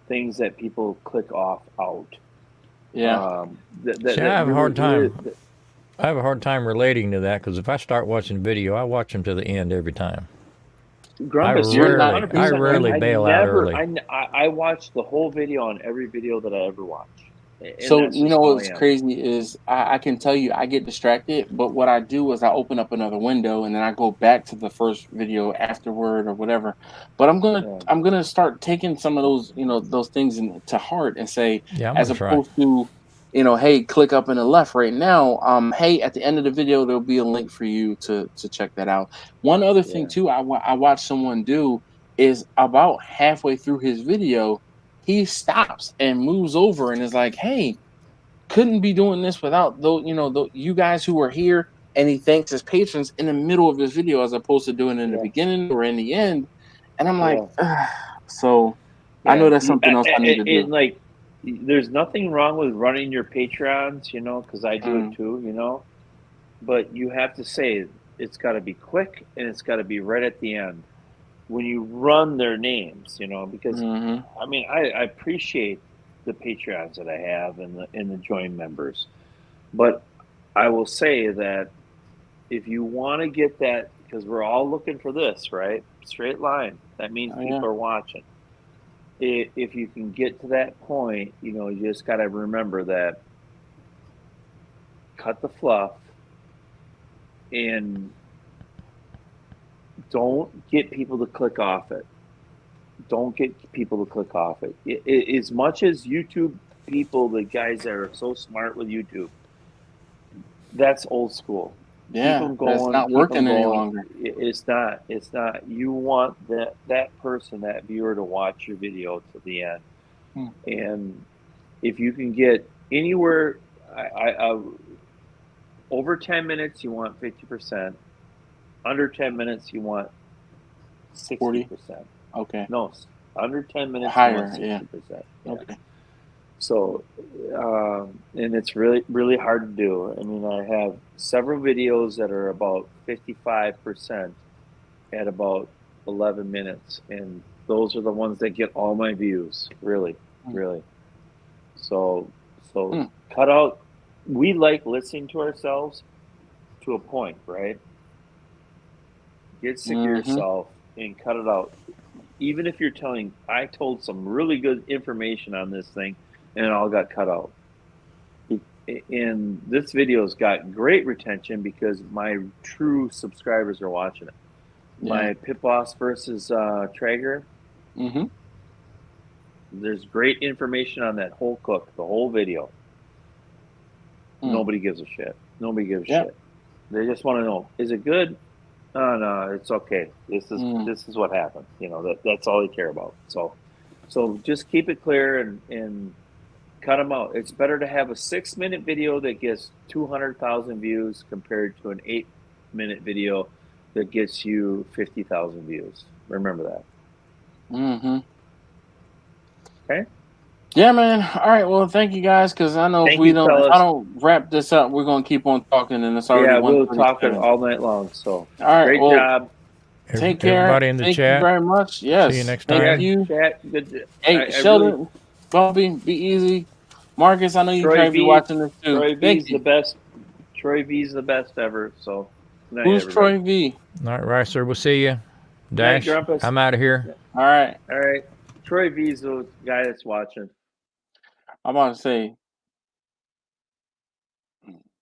things that people click off out. Yeah. I have a hard time. I have a hard time relating to that because if I start watching video, I watch them to the end every time. Grumpus, you're not- I rarely bail out early. I watch the whole video on every video that I ever watch. And So that's you just know how I what's am. crazy is I can tell you I get distracted, but what I do is I open up another window and then I go back to the first video afterward or whatever. But I'm gonna start taking some of those those things to heart and say, Yeah, I'm as gonna try. opposed to hey, click up in the left right now. Hey, at the end of the video there'll be a link for you to check that out. One other thing too, I watched someone do is about halfway through his video. He stops and moves over and is like, "Hey, couldn't be doing this without you guys who were here." And he thanks his patrons in the middle of his video as opposed to doing it in the beginning or in the end. And I'm like, so I know that's something else I need to do. Like, there's nothing wrong with running your Patreons, because I do it too, but you have to say it's got to be quick and it's got to be right at the end when you run their names, because I mean, I appreciate the Patreons that I have and the join members, but I will say that if you want to get that, because we're all looking for this, right? Straight line. That means people are watching. If you can get to that point, you just got to remember that cut the fluff and don't get people to click off it. Don't get people to click off it. As much as YouTube people, the guys that are so smart with YouTube, that's old school. Yeah, it's not working any longer. It's not. You want that person, that viewer, to watch your video to the end. And if you can get anywhere, over 10 minutes, you want 50%. Under 10 minutes, you want 60%. Okay. No, under 10 minutes, higher. you want 60%. Yeah. Okay. So, and it's really, really hard to do. I mean, I have several videos that are about 55% at about 11 minutes. And those are the ones that get all my views, really, really. So cut out. We like listening to ourselves to a point, right? Get sick of yourself and cut it out. Even if you're telling, I told some really good information on this thing, and it all got cut out. And this video's got great retention because my true subscribers are watching it. My Pit Boss versus Traeger. There's great information on that whole cook, the whole video. Nobody gives a shit. Nobody gives a shit. They just want to know, is it good? No, it's okay. This is what happened. That's all they care about. So just keep it clear and cut them out. It's better to have a 6-minute video that gets 200,000 views compared to an 8-minute video that gets you 50,000 views. Remember that. Okay. Yeah, man. All right. Well, thank you guys, because I know if I don't wrap this up, we're gonna keep on talking, and it's already we'll talk it all night long. So all right, great job. Take care. Everybody in the thank chat. you very much. Yes. See you next time. Thank you. Chat. Good. Hey, Sheldon, Bumpy, be easy. Marcus, I know you probably be watching this too. Troy V's the best. Troy V's the best ever. So who's Troy V? All right, Ricer, we'll see you. Dash, I'm out of here. All right. Troy V's the guy that's watching. I'm about to say,